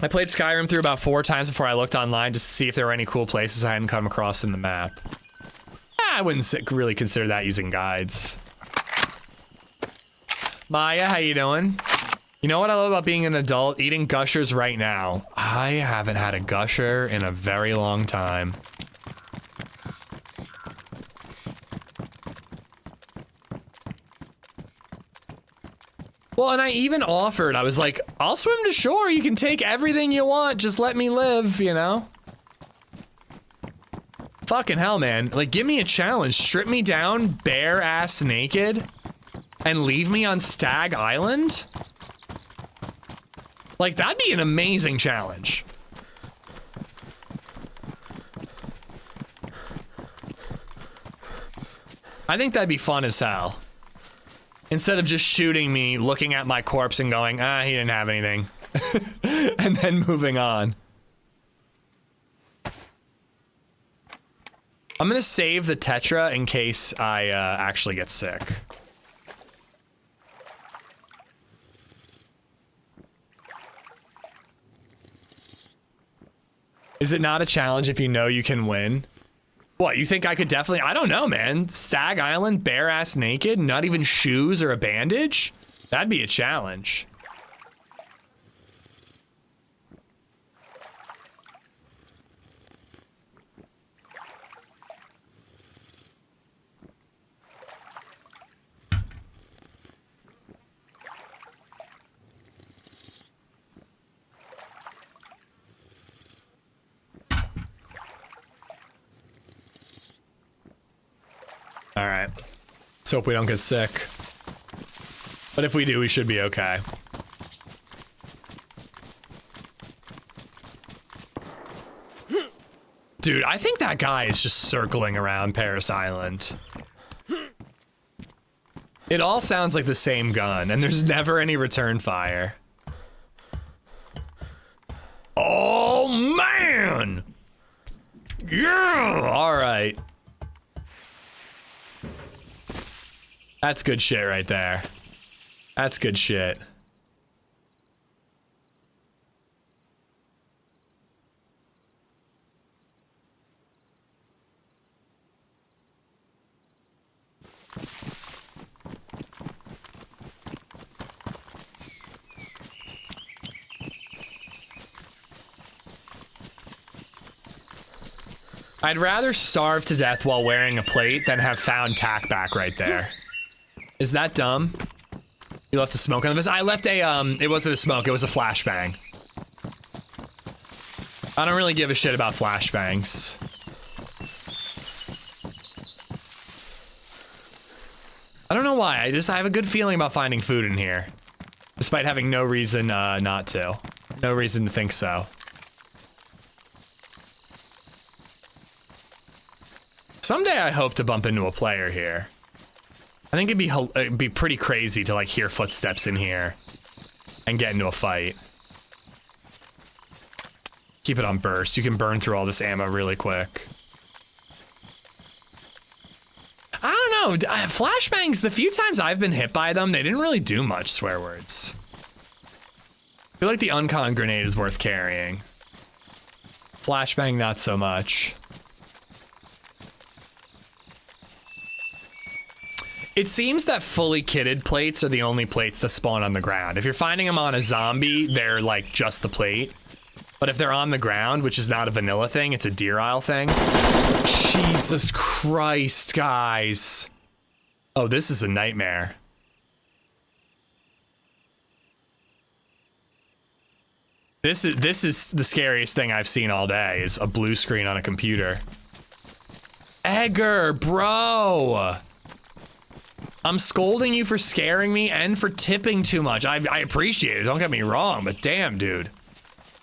I played Skyrim through about 4 times before I looked online just to see if there were any cool places I hadn't come across in the map. I wouldn't really consider that using guides. Maya, how you doing? You know what I love about being an adult? Eating gushers right now. I haven't had a gusher in a very long time. Well, and I even offered, I was like, I'll swim to shore. You can take everything you want. Just let me live, you know? Fucking hell, man. Like, give me a challenge. Strip me down, bare ass naked, and leave me on Stag Island? Like, that'd be an amazing challenge. I think that'd be fun as hell. Instead of just shooting me, looking at my corpse and going, ah, he didn't have anything. And then moving on. I'm gonna save the Tetra in case I actually get sick. Is it not a challenge if you know you can win? What, you think I could definitely... I don't know, man. Stag Island, bare-ass naked, not even shoes or a bandage? That'd be a challenge. All right. Let's hope we don't get sick. But if we do, we should be okay. Dude, I think that guy is just circling around Paris Island. It all sounds like the same gun, and there's never any return fire. Oh, man! Yeah! All right. That's good shit right there. That's good shit. I'd rather starve to death while wearing a plate than have found tack back right there. Is that dumb? You left a smoke on this? I left a, it wasn't a smoke, it was a flashbang. I don't really give a shit about flashbangs. I don't know why, I have a good feeling about finding food in here. Despite having no reason, not to. No reason to think so. Someday I hope to bump into a player here. I think it'd be pretty crazy to like hear footsteps in here and get into a fight. Keep it on burst. You can burn through all this ammo really quick. I don't know. Flashbangs, the few times I've been hit by them, they didn't really do much, swear words. I feel like the uncon grenade is worth carrying. Flashbang, not so much. It seems that fully kitted plates are the only plates that spawn on the ground. If you're finding them on a zombie, they're like just the plate. But if they're on the ground, which is not a vanilla thing, it's a deer isle thing. Jesus Christ, guys. Oh, this is a nightmare. This is the scariest thing I've seen all day, is a blue screen on a computer. Edgar, bro. I'm scolding you for scaring me and for tipping too much. I appreciate it, don't get me wrong, but damn, dude.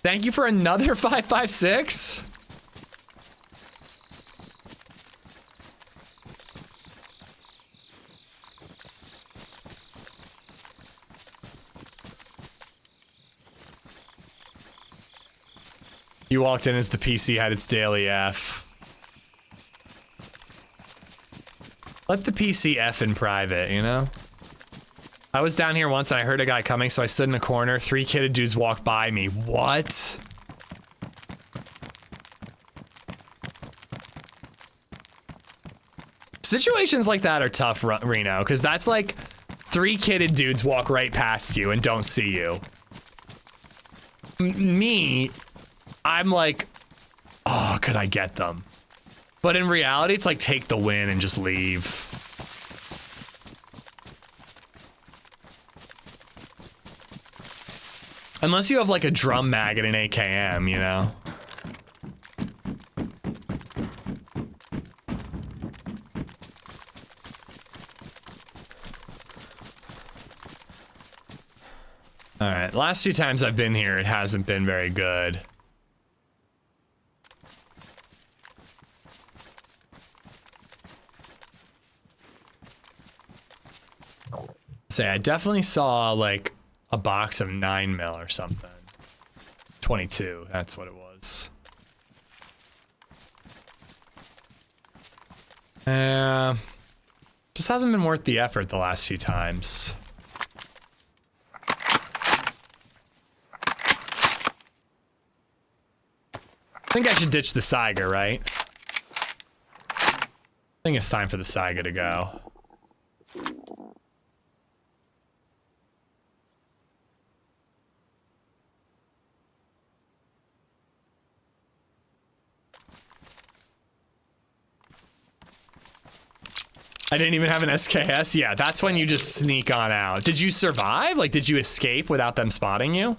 Thank you for another 556. You walked in as the PC had its daily F. Let the PC F in private, you know? I was down here once and I heard a guy coming, so I stood in a corner. 3 kitted dudes walked by me. What? Situations like that are tough, Reno, because that's like 3 kitted dudes walk right past you and don't see you. Me, I'm like, oh, could I get them? But in reality, it's like take the win and just leave. Unless you have like a drum mag at an AKM, you know? All right, last few times I've been here, it hasn't been very good. Say, I definitely saw like a box of 9mm or something. 22, that's what it was. Just hasn't been worth the effort the last few times. I think I should ditch the Saiga, right? I think it's time for the Saiga to go. I didn't even have an SKS? Yeah, that's when you just sneak on out. Did you survive? Like, did you escape without them spotting you?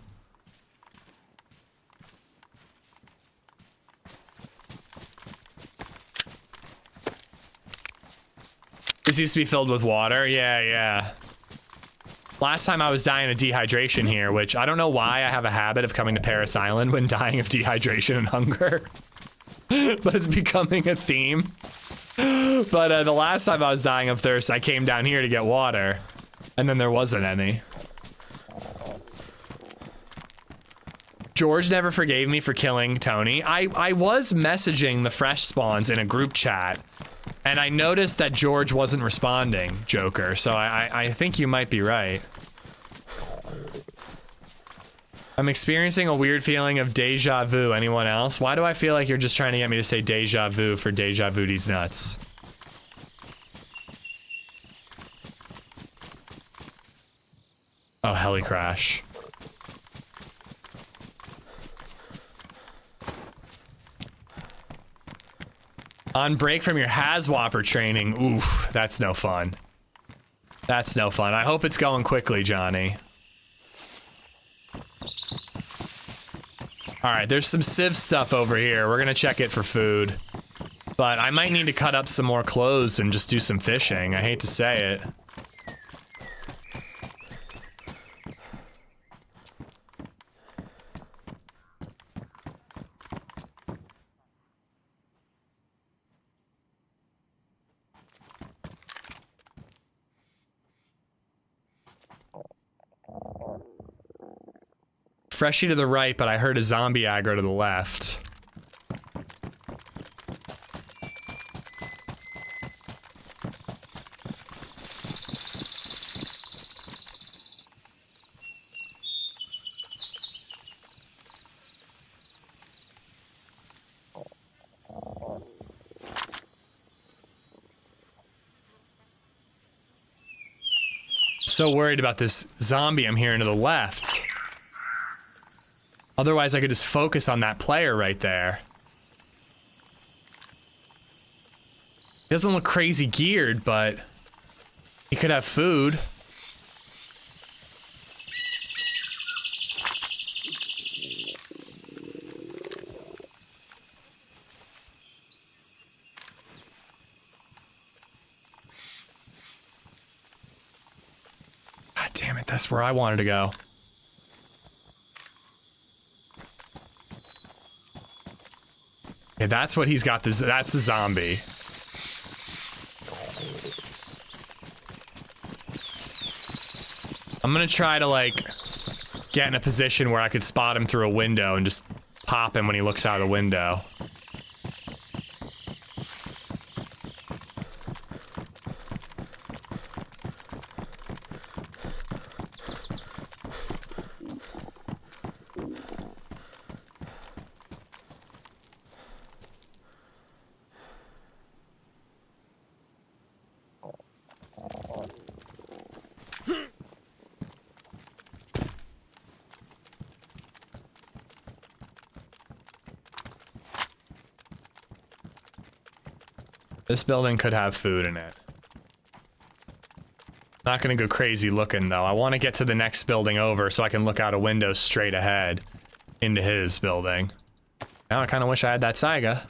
This used to be filled with water. Yeah, yeah. Last time I was dying of dehydration here, which I don't know why I have a habit of coming to Paris Island when dying of dehydration and hunger. But it's becoming a theme. But the last time I was dying of thirst, I came down here to get water. And then there wasn't any. George never forgave me for killing Tony. I was messaging the fresh spawns in a group chat. And I noticed that George wasn't responding, Joker, so I think you might be right. I'm experiencing a weird feeling of deja vu. Anyone else? Why do I feel like you're just trying to get me to say deja vu for deja vu these nuts? Oh, heli crash. On break from your Haswhopper training. Oof, that's no fun. That's no fun. I hope it's going quickly, Johnny. Alright, there's some Civ stuff over here. We're gonna check it for food. But I might need to cut up some more clothes and just do some fishing. I hate to say it. Freshie to the right, but I heard a zombie aggro to the left. So worried about this zombie I'm hearing to the left. Otherwise, I could just focus on that player right there. He doesn't look crazy geared, but he could have food. God damn it, that's where I wanted to go. Yeah, that's what he's got. That's the zombie. I'm gonna try to, like, get in a position where I could spot him through a window and just pop him when he looks out of the window. This building could have food in it. Not gonna go crazy looking though. I want to get to the next building over so I can look out a window straight ahead into his building. Now I kind of wish I had that Saiga.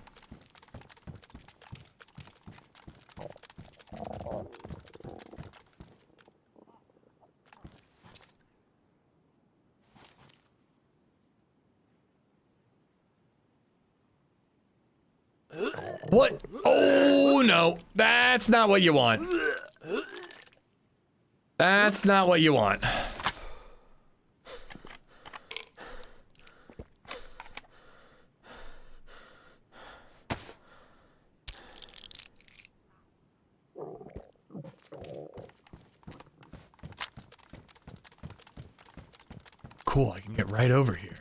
What? Oh no, that's not what you want. That's not what you want. Cool, I can get right over here.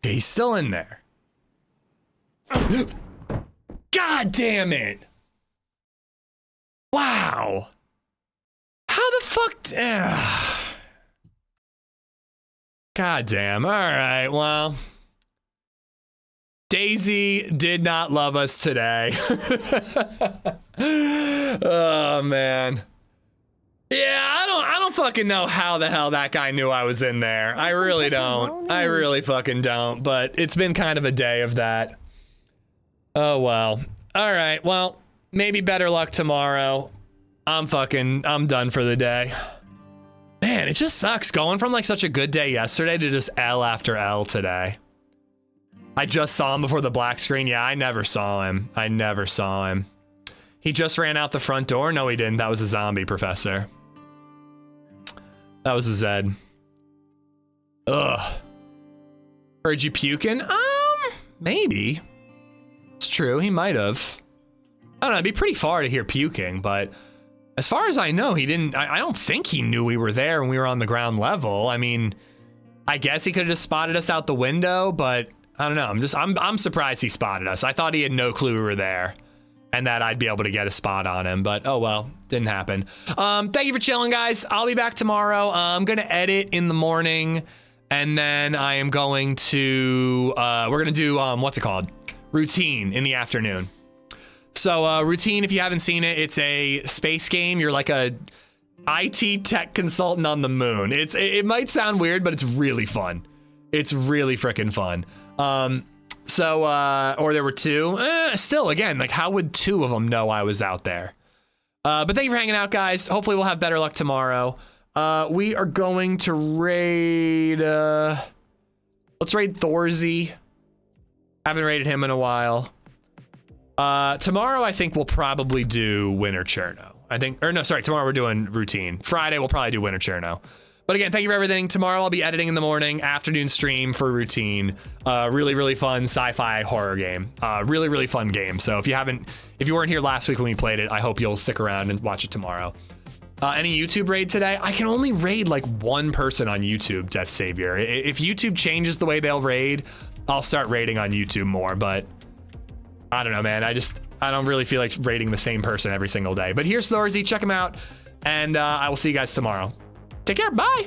Okay, he's still in there. God damn it! Wow! How the fuck? God damn. Alright, well. DayZ did not love us today. Oh, man. Yeah, I don't don't fucking know how the hell that guy knew I was in there. I really don't. I really fucking don't. But it's been kind of a day of that. Oh, well. All right. Well, maybe better luck tomorrow. I'm done for the day. Man, it just sucks going from like such a good day yesterday to just L after L today. I just saw him before the black screen. Yeah, I never saw him. I never saw him. He just ran out the front door. No, he didn't. That was a zombie, Professor. That was a Zed. Ugh. Heard you puking? Maybe. It's true. He might have. I don't know. It'd be pretty far to hear puking, but as far as I know, he didn't. I don't think he knew we were there when we were on the ground level. I mean, I guess he could have just spotted us out the window, but I don't know. I'm surprised he spotted us. I thought he had no clue we were there and that I'd be able to get a spot on him, but oh well, didn't happen. Thank you for chilling, guys. I'll be back tomorrow. I'm gonna edit in the morning, and then I am going to, we're gonna do, what's it called? Routine in the afternoon. So Routine, if you haven't seen it, it's a space game. You're like a IT tech consultant on the moon. It might sound weird, but it's really fun. It's really freaking fun. Or there were two. Still, again, like how would two of them know I was out there? But thank you for hanging out, guys. Hopefully we'll have better luck tomorrow. We are going to raid, let's raid Thorzy. Haven't raided him in a while. Tomorrow, I think we'll probably do Winter Cherno. Tomorrow we're doing Routine. Friday, we'll probably do Winter Cherno. But again, thank you for everything. Tomorrow I'll be editing in the morning, afternoon stream for Routine. Really, really fun sci-fi horror game. Really, really fun game. So if you weren't here last week when we played it, I hope you'll stick around and watch it tomorrow. Any YouTube raid today? I can only raid like one person on YouTube, Death Savior. If YouTube changes the way they'll raid, I'll start raiding on YouTube more, but I don't know, man. I don't really feel like raiding the same person every single day. But here's Thorzy, check him out, and I will see you guys tomorrow. Take care, bye!